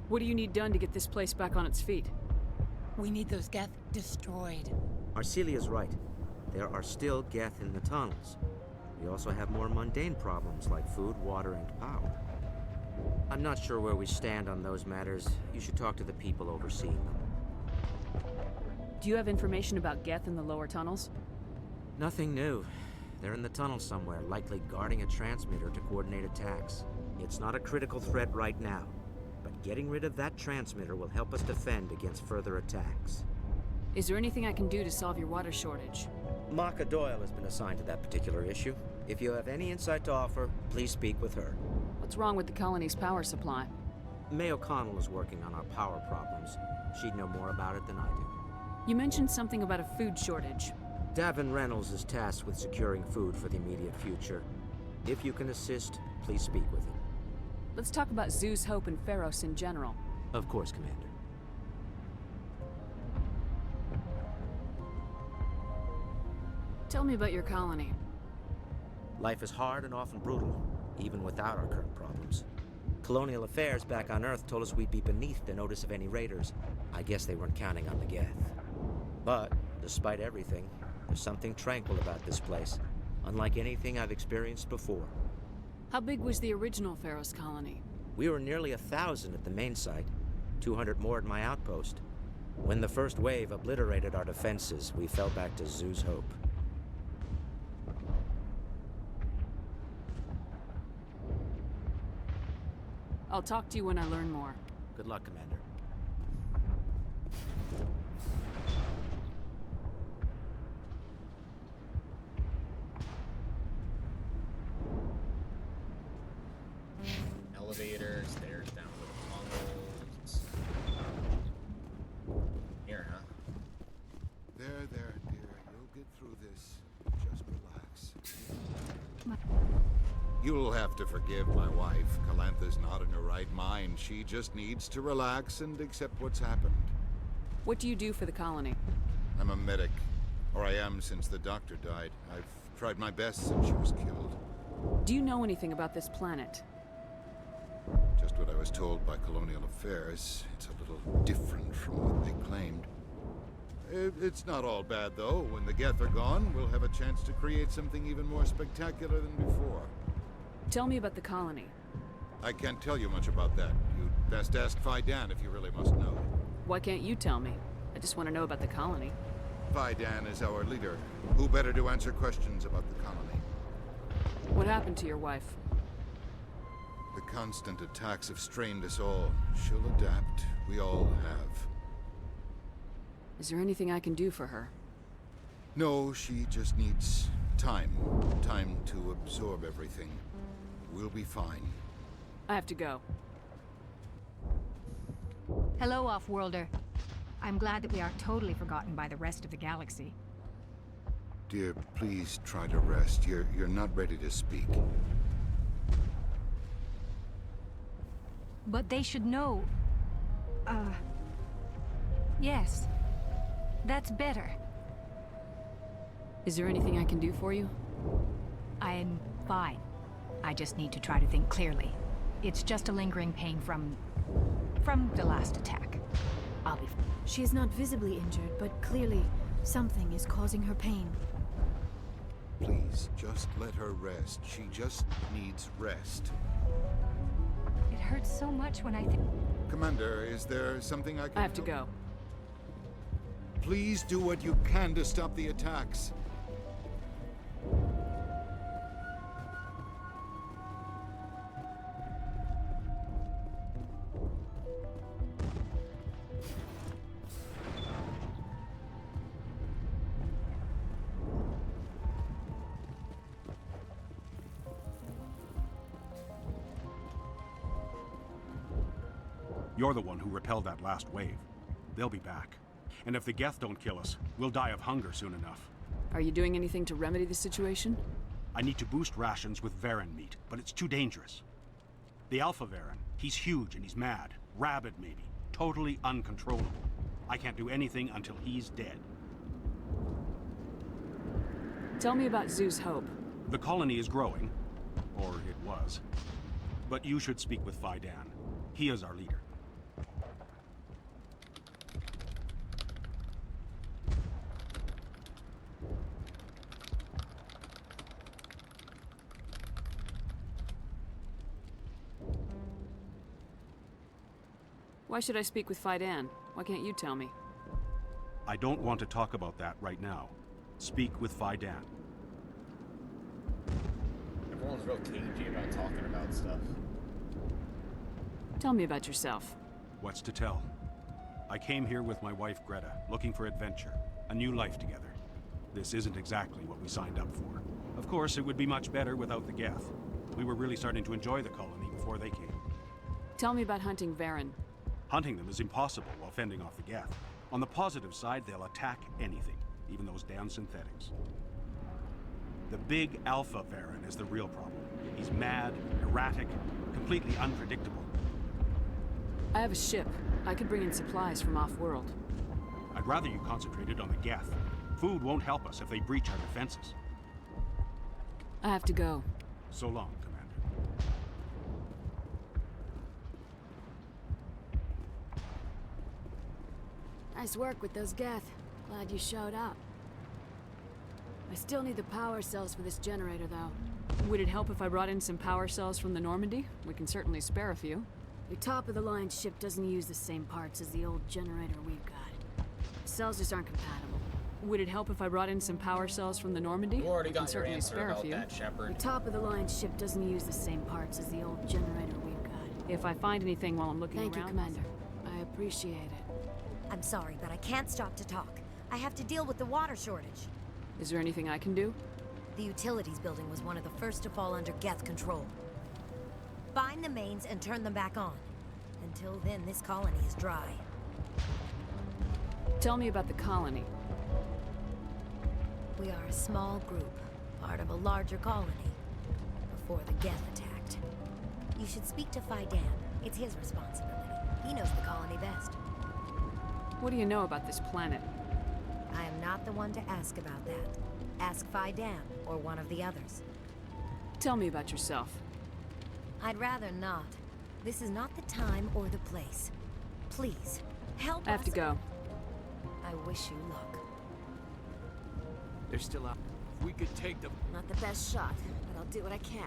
What do you need done to get this place back on its feet? We need those Geth destroyed. Arcelia's right. There are still Geth in the tunnels. We also have more mundane problems like food, water, and power. I'm not sure where we stand on those matters. You should talk to the people overseeing them. Do you have information about Geth in the lower tunnels? Nothing new. They're in the tunnel somewhere, likely guarding a transmitter to coordinate attacks. It's not a critical threat right now, but getting rid of that transmitter will help us defend against further attacks. Is there anything I can do to solve your water shortage? Maka Doyle has been assigned to that particular issue. If you have any insight to offer, please speak with her. What's wrong with the colony's power supply? May O'Connell is working on our power problems. She'd know more about it than I do. You mentioned something about a food shortage. Davin Reynolds is tasked with securing food for the immediate future. If you can assist, please speak with him. Let's talk about Zeus, Hope, and Pharos in general. Of course, Commander. Tell me about your colony. Life is hard and often brutal, even without our current problems. Colonial Affairs back on Earth told us we'd be beneath the notice of any raiders. I guess they weren't counting on the Geth. But, despite everything, there's something tranquil about this place, unlike anything I've experienced before. How big was the original Pharos colony? We were nearly 1,000 at the main site, 200 more at my outpost. When the first wave obliterated our defenses, we fell back to Zeus Hope. I'll talk to you when I learn more. Good luck, Commander. Elevator, stairs down to the tunnels. Here, huh? There, dear. You'll get through this. Just relax. You'll have to forgive my wife. Calantha's not in her right mind. She just needs to relax and accept what's happened. What do you do for the colony? I'm a medic. Or I am since the doctor died. I've tried my best since she was killed. Do you know anything about this planet? Just what I was told by Colonial Affairs. It's a little different from what they claimed. It's not all bad, though. When the Geth are gone, we'll have a chance to create something even more spectacular than before. Tell me about the colony. I can't tell you much about that. You'd best ask Fidan if you really must know. Why can't you tell me? I just want to know about the colony. Fidan is our leader. Who better to answer questions about the colony? What happened to your wife? The constant attacks have strained us all. She'll adapt. We all have. Is there anything I can do for her? No, she just needs time. Time to absorb everything. We'll be fine. I have to go. Hello, Off-Worlder. I'm glad that we are totally forgotten by the rest of the galaxy. Dear, please try to rest. You're not ready to speak. But they should know... Yes. That's better. Is there anything I can do for you? I'm fine. I just need to try to think clearly. It's just a lingering pain from the last attack. I'll be fine. She is not visibly injured, but clearly something is causing her pain. Please, just let her rest. She just needs rest. It hurts so much when I think... Commander, is there something I can... I have to go. Please do what you can to stop the attacks. You're the one who repelled that last wave. They'll be back. And if the Geth don't kill us, we'll die of hunger soon enough. Are you doing anything to remedy the situation? I need to boost rations with Varen meat, but it's too dangerous. The Alpha Varen, he's huge and he's mad. Rabid, maybe. Totally uncontrollable. I can't do anything until he's dead. Tell me about Zhu's Hope. The colony is growing. Or it was. But you should speak with Faidan. He is our leader. Why should I speak with Faidan? Why can't you tell me? I don't want to talk about that right now. Speak with Faidan. Everyone's real cagey about talking about stuff. Tell me about yourself. What's to tell? I came here with my wife Greta, looking for adventure, a new life together. This isn't exactly what we signed up for. Of course, it would be much better without the Geth. We were really starting to enjoy the colony before they came. Tell me about hunting Varen. Hunting them is impossible while fending off the Geth. On the positive side, they'll attack anything, even those damn synthetics. The big Alpha Varen is the real problem. He's mad, erratic, completely unpredictable. I have a ship. I could bring in supplies from off-world. I'd rather you concentrated on the Geth. Food won't help us if they breach our defenses. I have to go. So long, Commander. Nice work with those Geth. Glad you showed up. I still need the power cells for this generator, though. Would it help if I brought in some power cells from the Normandy? We can certainly spare a few. Your top-of-the-line ship doesn't use the same parts as the old generator we've got. Cells just aren't compatible. Would it help if I brought in some power cells from the Normandy? You already We can got your certainly answer spare a about few. that, Shepard. The top-of-the-line ship doesn't use the same parts as the old generator we've got. If I find anything while I'm looking around... Thank you, Commander. I appreciate it. I'm sorry, but I can't stop to talk. I have to deal with the water shortage. Is there anything I can do? The utilities building was one of the first to fall under Geth control. Find the mains and turn them back on. Until then, this colony is dry. Tell me about the colony. We are a small group, part of a larger colony, before the Geth attacked. You should speak to Faidan. It's his responsibility. He knows the colony best. What do you know about this planet? I am not the one to ask about that. Ask Faidan, or one of the others. Tell me about yourself. I'd rather not. This is not the time or the place. Please, help us. I have to go. I wish you luck. They're still out. If we could take them. Not the best shot, but I'll do what I can.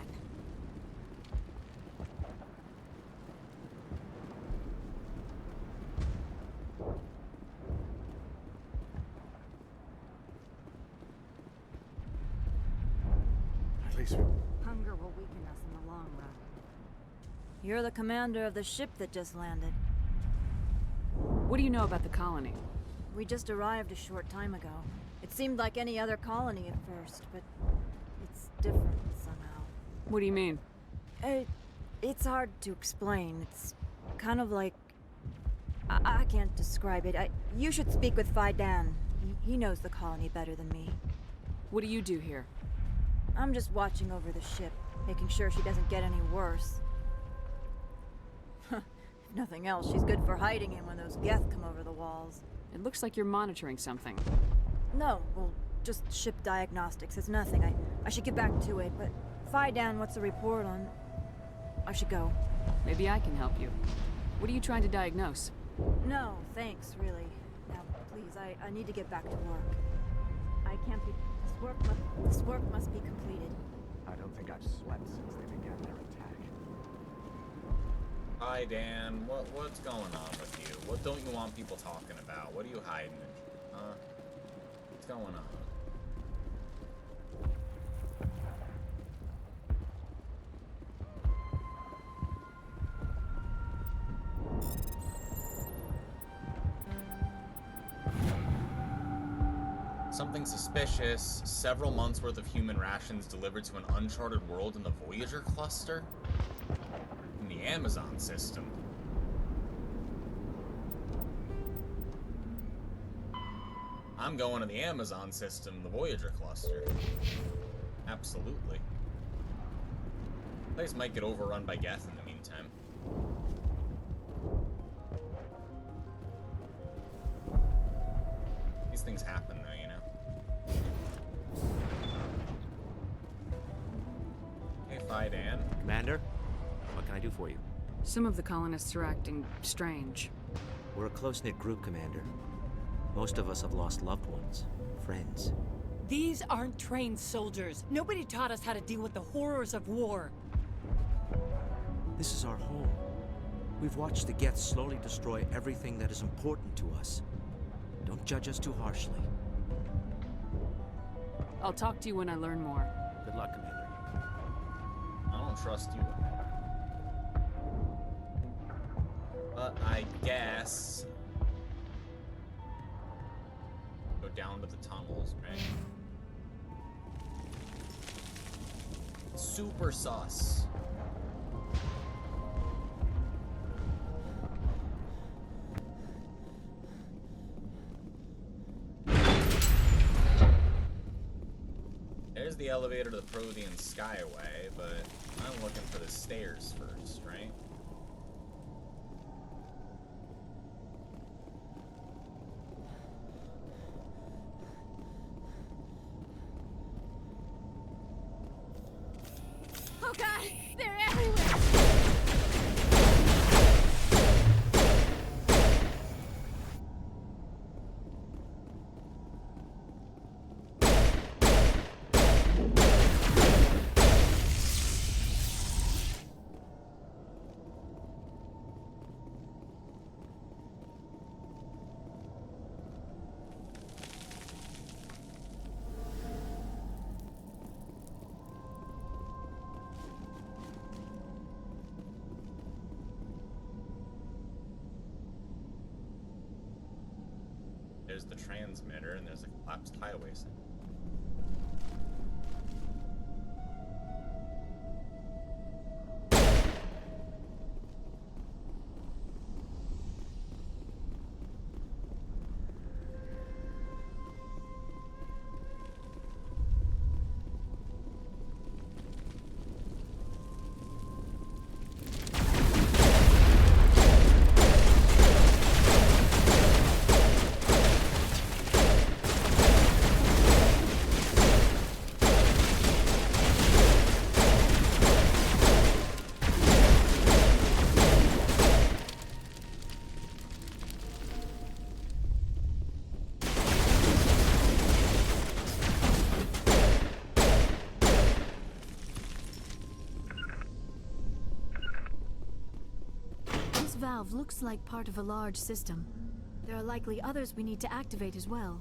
At least Hunger will weaken us in the long run. You're the commander of the ship that just landed. What do you know about the colony? We just arrived a short time ago. It seemed like any other colony at first, but it's different somehow. What do you mean? It's hard to explain. It's kind of like... I can't describe it. You should speak with Phi Dan. He knows the colony better than me. What do you do here? I'm just watching over the ship, making sure she doesn't get any worse. If nothing else, she's good for hiding in when those Geth come over the walls. It looks like you're monitoring something. No, well, just ship diagnostics. It's nothing. I should get back to it, but Phi Dan, what's the report on? I should go. Maybe I can help you. What are you trying to diagnose? No, thanks, really. Now, please, I need to get back to work. I can't be... This work must be completed. I don't think I've slept since they began their attack. Hi, Dan. What's going on with you? What don't you want people talking about? What are you hiding? Huh? What's going on? Something suspicious. Several months worth of human rations delivered to an uncharted world in the Voyager cluster? In the Amazon system. I'm going to the Amazon system, the Voyager cluster. Absolutely. Place might get overrun by Geth in the meantime. These things happen, though, you know? Hey, Phi Dan. Commander, what can I do for you? Some of the colonists are acting strange. We're a close-knit group, Commander. Most of us have lost loved ones, friends. These aren't trained soldiers. Nobody taught us how to deal with the horrors of war. This is our home. We've watched the Geth slowly destroy everything that is important to us. Don't judge us too harshly. I'll talk to you when I learn more. Good luck, Commander. I don't trust you. But I guess... go down to the tunnels, right? Super sus. There's the elevator to the Prothean Skyway, but I'm looking for the stairs first, right? Oh god, they're everywhere! There's the transmitter, and there's a collapsed highway sign. Valve looks like part of a large system. There are likely others we need to activate as well.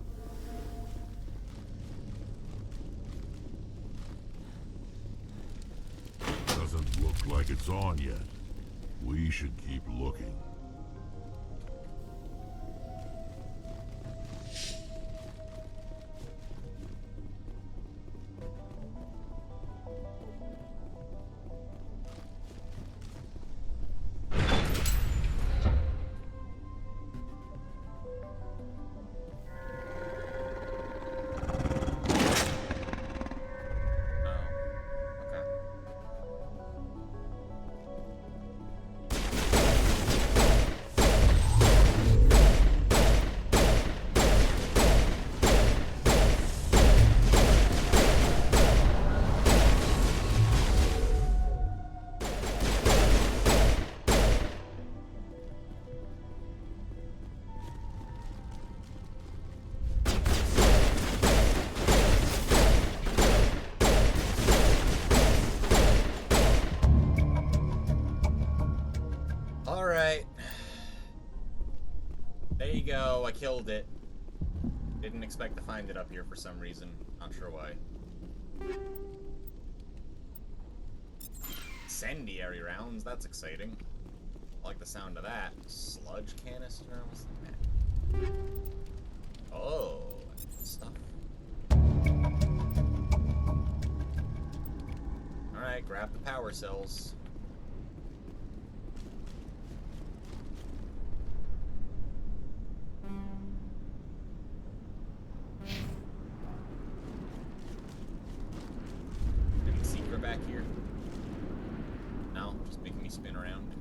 Doesn't look like it's on yet. We should keep looking. Alright. There you go, I killed it. Didn't expect to find it up here for some reason. Not sure why. Incendiary rounds, that's exciting. I like the sound of that. Sludge canister? What's that? Oh, stuff. Alright, grab the power cells. Any secret back here? No, just making me spin around.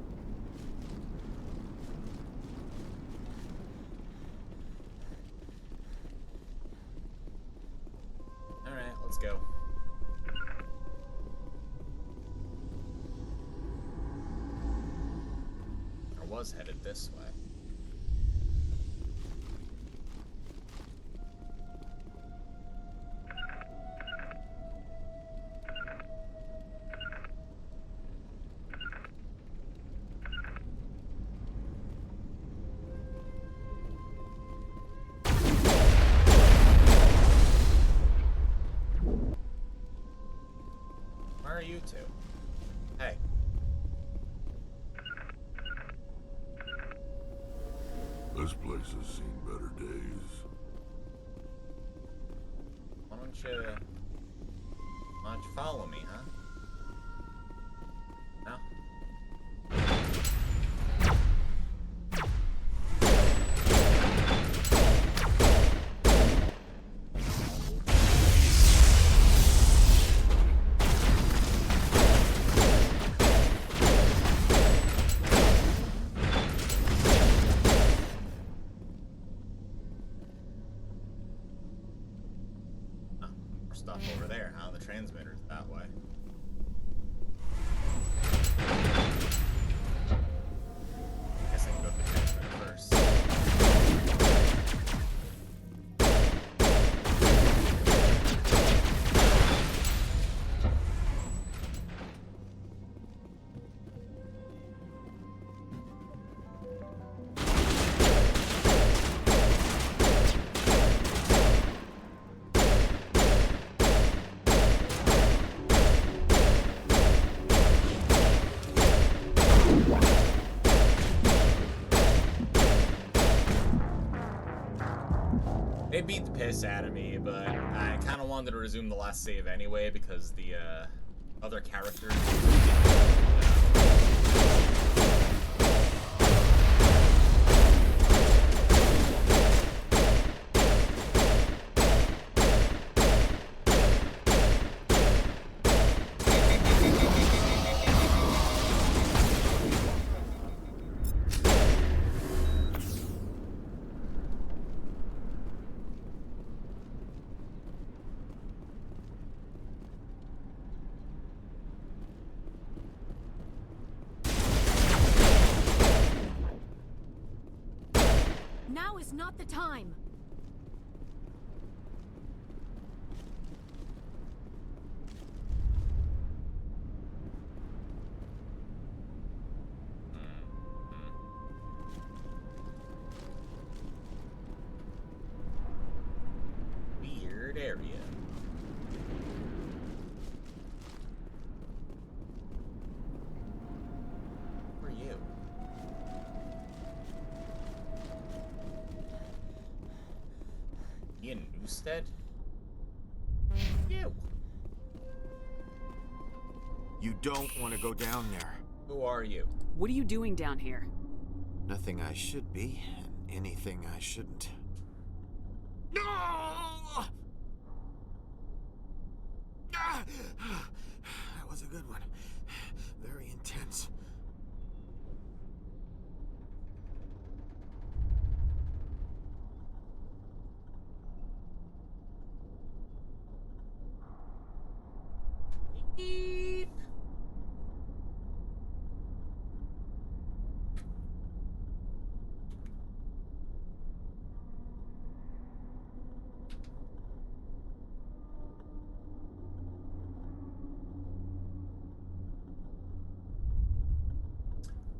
Alright, let's go. I was headed this way. Where are you two? Hey. This place has seen better days. Why don't you follow me, huh? No? Stuff over there, huh? The transmitter's that way. Guess I can go to the transmitter first. It beat the piss out of me, but I kind of wanted to resume the last save anyway because the other characters. Now is not the time. Weird area. Who are you? Ian Newstead? You. You don't want to go down there. Who are you? What are you doing down here? Nothing I should be, and anything I shouldn't. No! That was a good one. Very intense. Beep.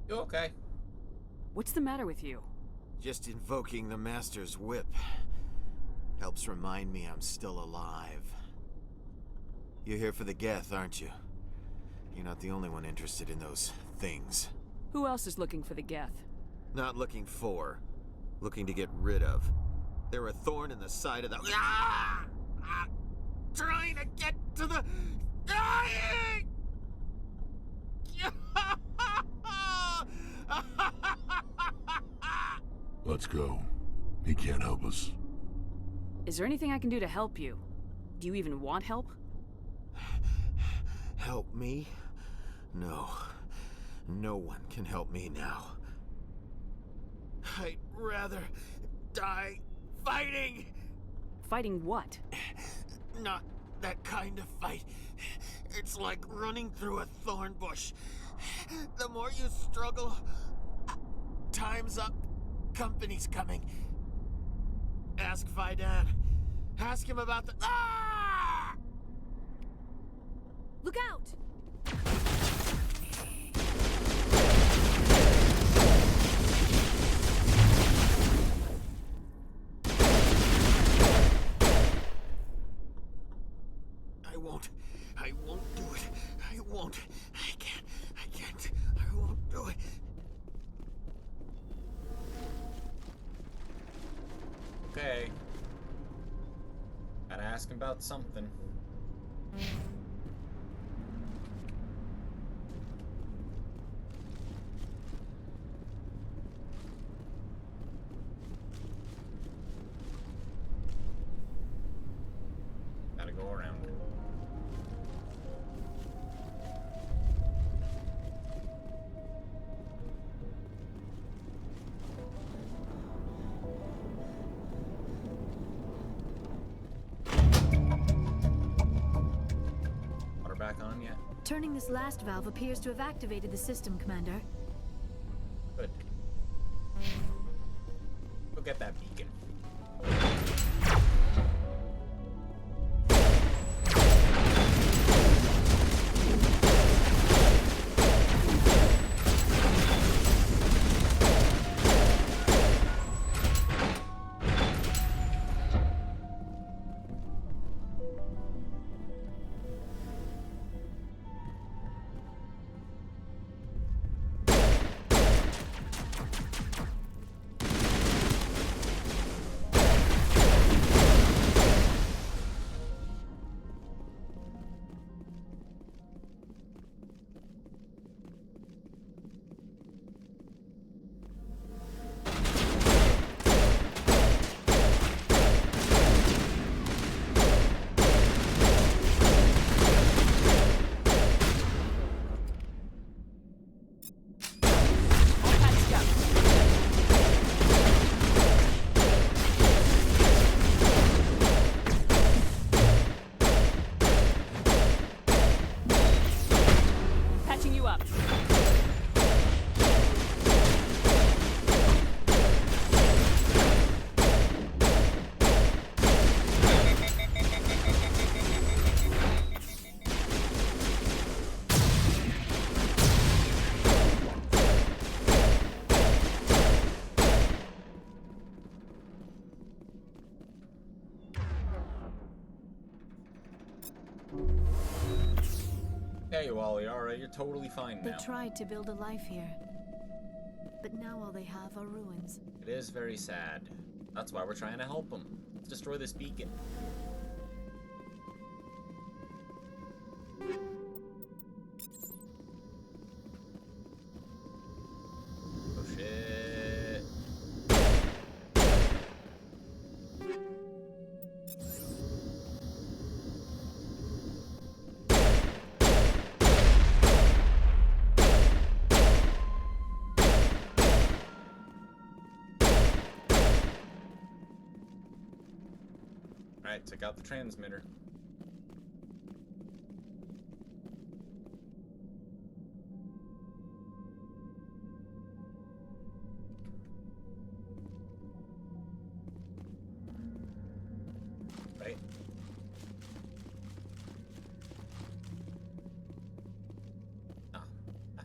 You okay? What's the matter with you? Just invoking the Master's whip helps remind me I'm still alive. You're here for the Geth, aren't you? You're not the only one interested in those things. Who else is looking for the Geth? Not looking for. Looking to get rid of. They're a thorn in the side of the... Ah! Ah! Trying to get to the... Dying! Let's go. He can't help us. Is there anything I can do to help you? Do you even want help? Help me? No. No one can help me now. I'd rather die fighting! Fighting what? Not that kind of fight. It's like running through a thorn bush. The more you struggle, time's up. Company's coming. Ask Faidan. Ask him about the... Ah! Look out! I won't do it. I won't. I can't. I won't do it. Okay. Gotta ask him about something. Gotta go around. Back on yet? Turning this last valve appears to have activated the system, Commander. Good. Go get that beacon. Hey, Wally, alright, you're totally fine now. They tried to build a life here, but now all they have are ruins. It is very sad. That's why we're trying to help them. Let's destroy this beacon. Oh shit. Alright, took out the transmitter. Right? Ah,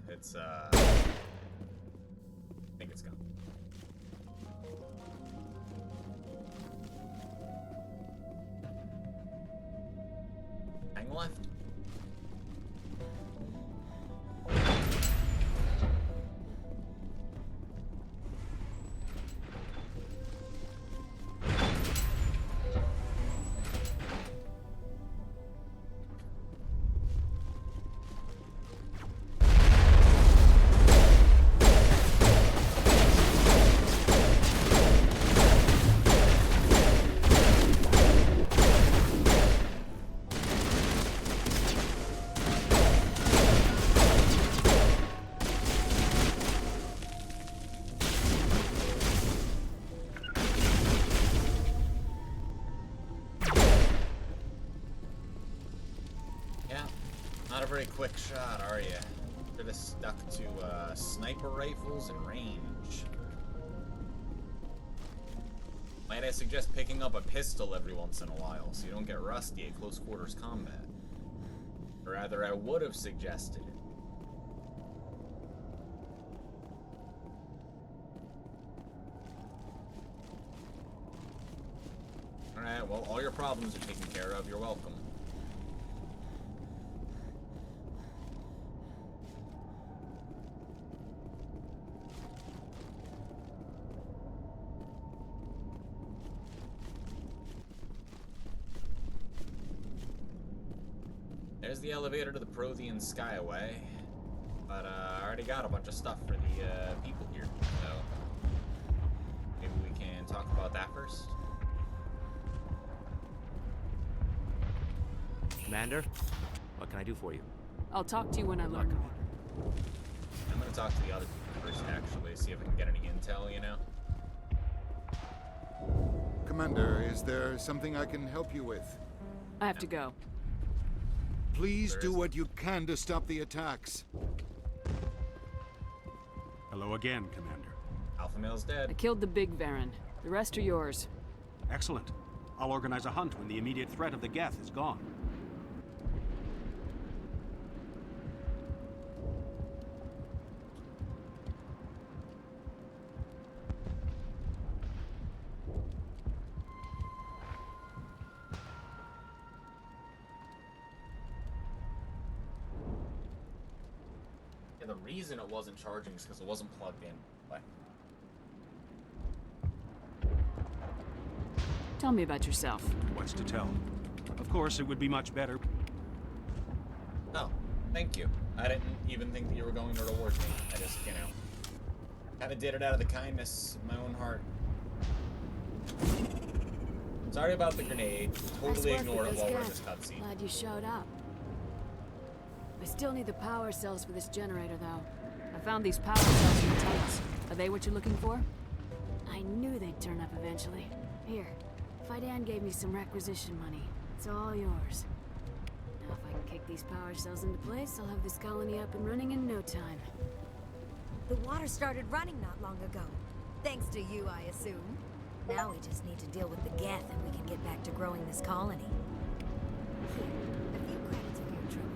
it's think it's gone. Hang left. Not a very quick shot, are you? Should have stuck to sniper rifles and range. Might I suggest picking up a pistol every once in a while so you don't get rusty at close quarters combat? Or rather, I would have suggested it. Alright, well, all your problems are taken care of. You're welcome. There's the elevator to the Prothean Skyway, but I already got a bunch of stuff for the people here, so maybe we can talk about that first. Commander, what can I do for you? I'll talk to you when I learn more. I'm gonna talk to the other people first, actually, see if I can get any intel, you know? Commander, is there something I can help you with? I have to go. Please do what you can to stop the attacks. Hello again, Commander. Alpha Male's dead. I killed the big Varen. The rest are yours. Excellent. I'll organize a hunt when the immediate threat of the Geth is gone. The reason it wasn't charging is because it wasn't plugged in. But tell me about yourself. What's to tell? Of course, it would be much better. Oh, thank you. I didn't even think that you were going to reward me. I just, you know, kind of did it out of the kindness of my own heart. Sorry about the grenade. Totally ignored it while we're in this cutscene. Glad you showed up. I still need the power cells for this generator, though. I found these power cells in the tunnels. Are they what you're looking for? I knew they'd turn up eventually. Here, Faidan gave me some requisition money. It's all yours. Now if I can kick these power cells into place, I'll have this colony up and running in no time. The water started running not long ago. Thanks to you, I assume. Now we just need to deal with the Geth and we can get back to growing this colony. Here, a few credits for your trouble.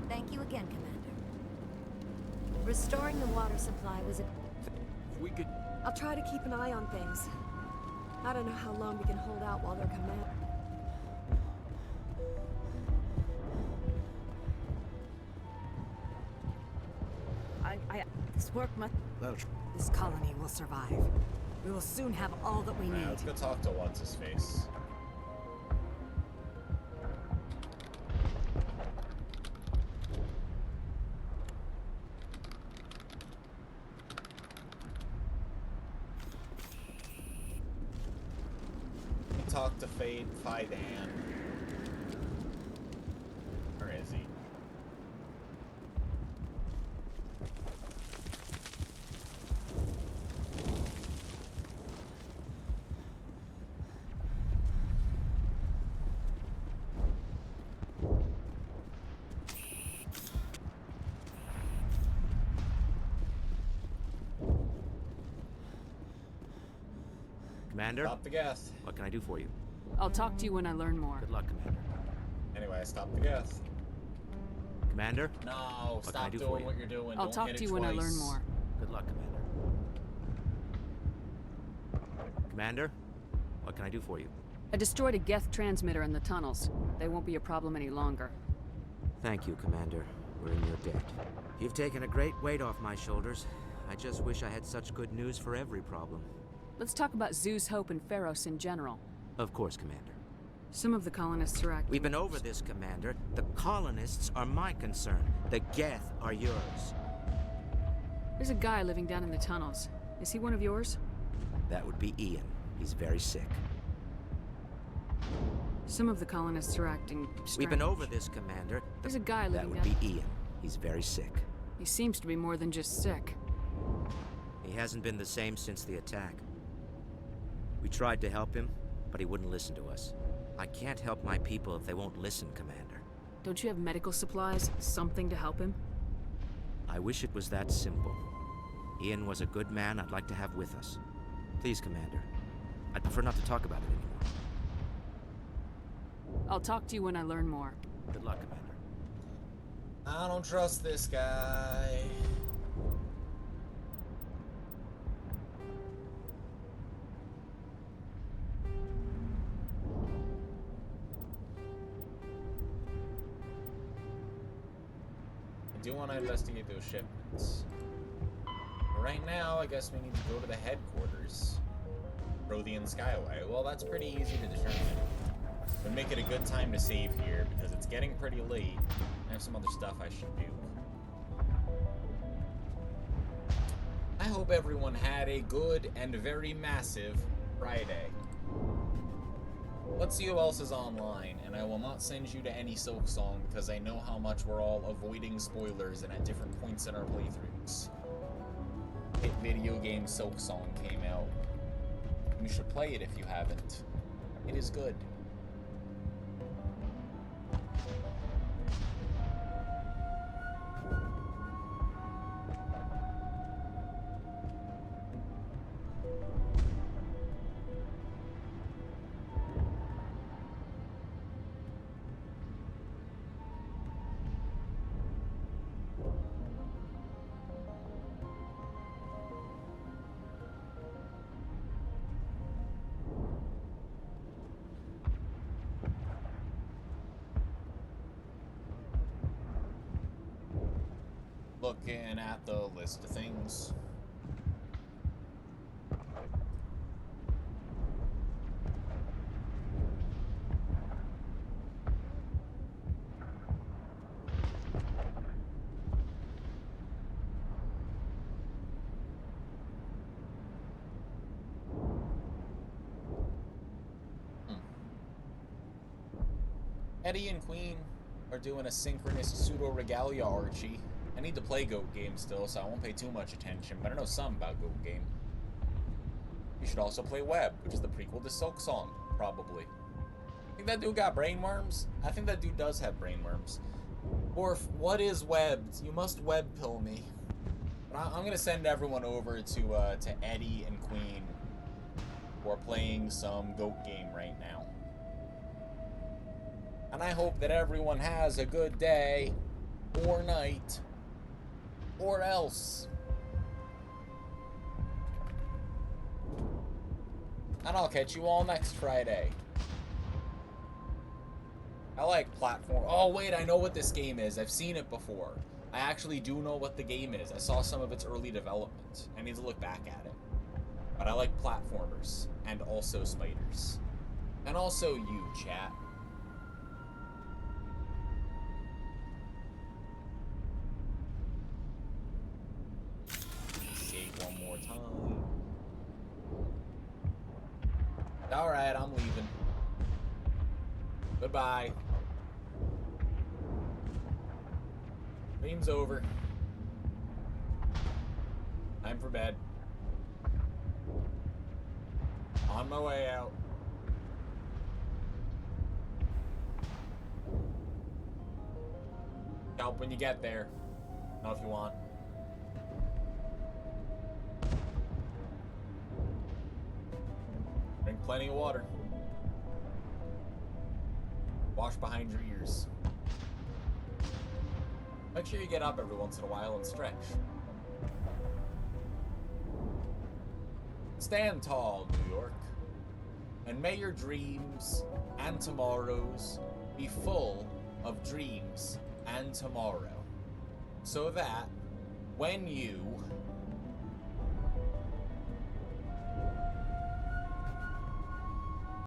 Thank you again, Commander. Restoring the water supply was a... We could... I'll try to keep an eye on things. I don't know how long we can hold out while they're command. This work must... This colony will survive. We will soon have all that we need. Let's go talk to What's-His-Face. Talk to Faidan. Where is he? Commander? Stop the gas. What can I do for you? I'll talk to you when I learn more. Good luck, Commander. Anyway, stop the gas. Commander? No, What stop can I do doing for you? what you're doing. I'll Don't talk hit to it you when I twice. learn more. Good luck, Commander. Commander, what can I do for you? I destroyed a Geth transmitter in the tunnels. They won't be a problem any longer. Thank you, Commander. We're in your debt. You've taken a great weight off my shoulders. I just wish I had such good news for every problem. Let's talk about Zeus, Hope, and Pharos in general. Of course, Commander. Some of the colonists are acting... We've been over this, Commander. The colonists are my concern. The Geth are yours. There's a guy living down in the tunnels. Is he one of yours? That would be Ian. He's very sick. Some of the colonists are acting strange. We've been over this, Commander. There's a guy living down... That would be Ian. He's very sick. He seems to be more than just sick. He hasn't been the same since the attack. We tried to help him, but he wouldn't listen to us. I can't help my people if they won't listen, Commander. Don't you have medical supplies? Something to help him? I wish it was that simple. Ian was a good man I'd like to have with us. Please, Commander. I'd prefer not to talk about it anymore. I'll talk to you when I learn more. Good luck, Commander. I don't trust this guy. I do want to investigate those shipments. But right now, I guess we need to go to the headquarters. Prothean Skyway. Well, that's pretty easy to determine. Would make it a good time to save here because it's getting pretty late. I have some other stuff I should do. I hope everyone had a good and very massive Friday. Let's see who else is online, and I will not send you to any Silksong because I know how much we're all avoiding spoilers and at different points in our playthroughs. Hit video game Silksong came out. You should play it if you haven't. It is good. Looking at the list of things. Eddie and Queen are doing a synchronous pseudo-regalia Archie. I need to play Goat Game still, so I won't pay too much attention, but I know some about Goat Game. You should also play Web, which is the prequel to Silksong, probably. Think that dude got brainworms? I think that dude does have brainworms. Orf, what is Web? You must web pill me. But I'm gonna send everyone over to Eddie and Queen, who are playing some Goat Game right now. And I hope that everyone has a good day, or night, or else. And I'll catch you all next Friday. I like platform. Oh wait, I know what this game is. I've seen it before. I actually do know what the game is. I saw some of its early development. I need to look back at it. But I like platformers. And also spiders. And also you, chat. One more time. Alright, I'm leaving. Goodbye. Stream's over. Time for bed. On my way out. Help when you get there. Know if you want. Drink plenty of water. Wash behind your ears. Make sure you get up every once in a while and stretch. Stand tall, New York. And may your dreams and tomorrows be full of dreams and tomorrow. So that when you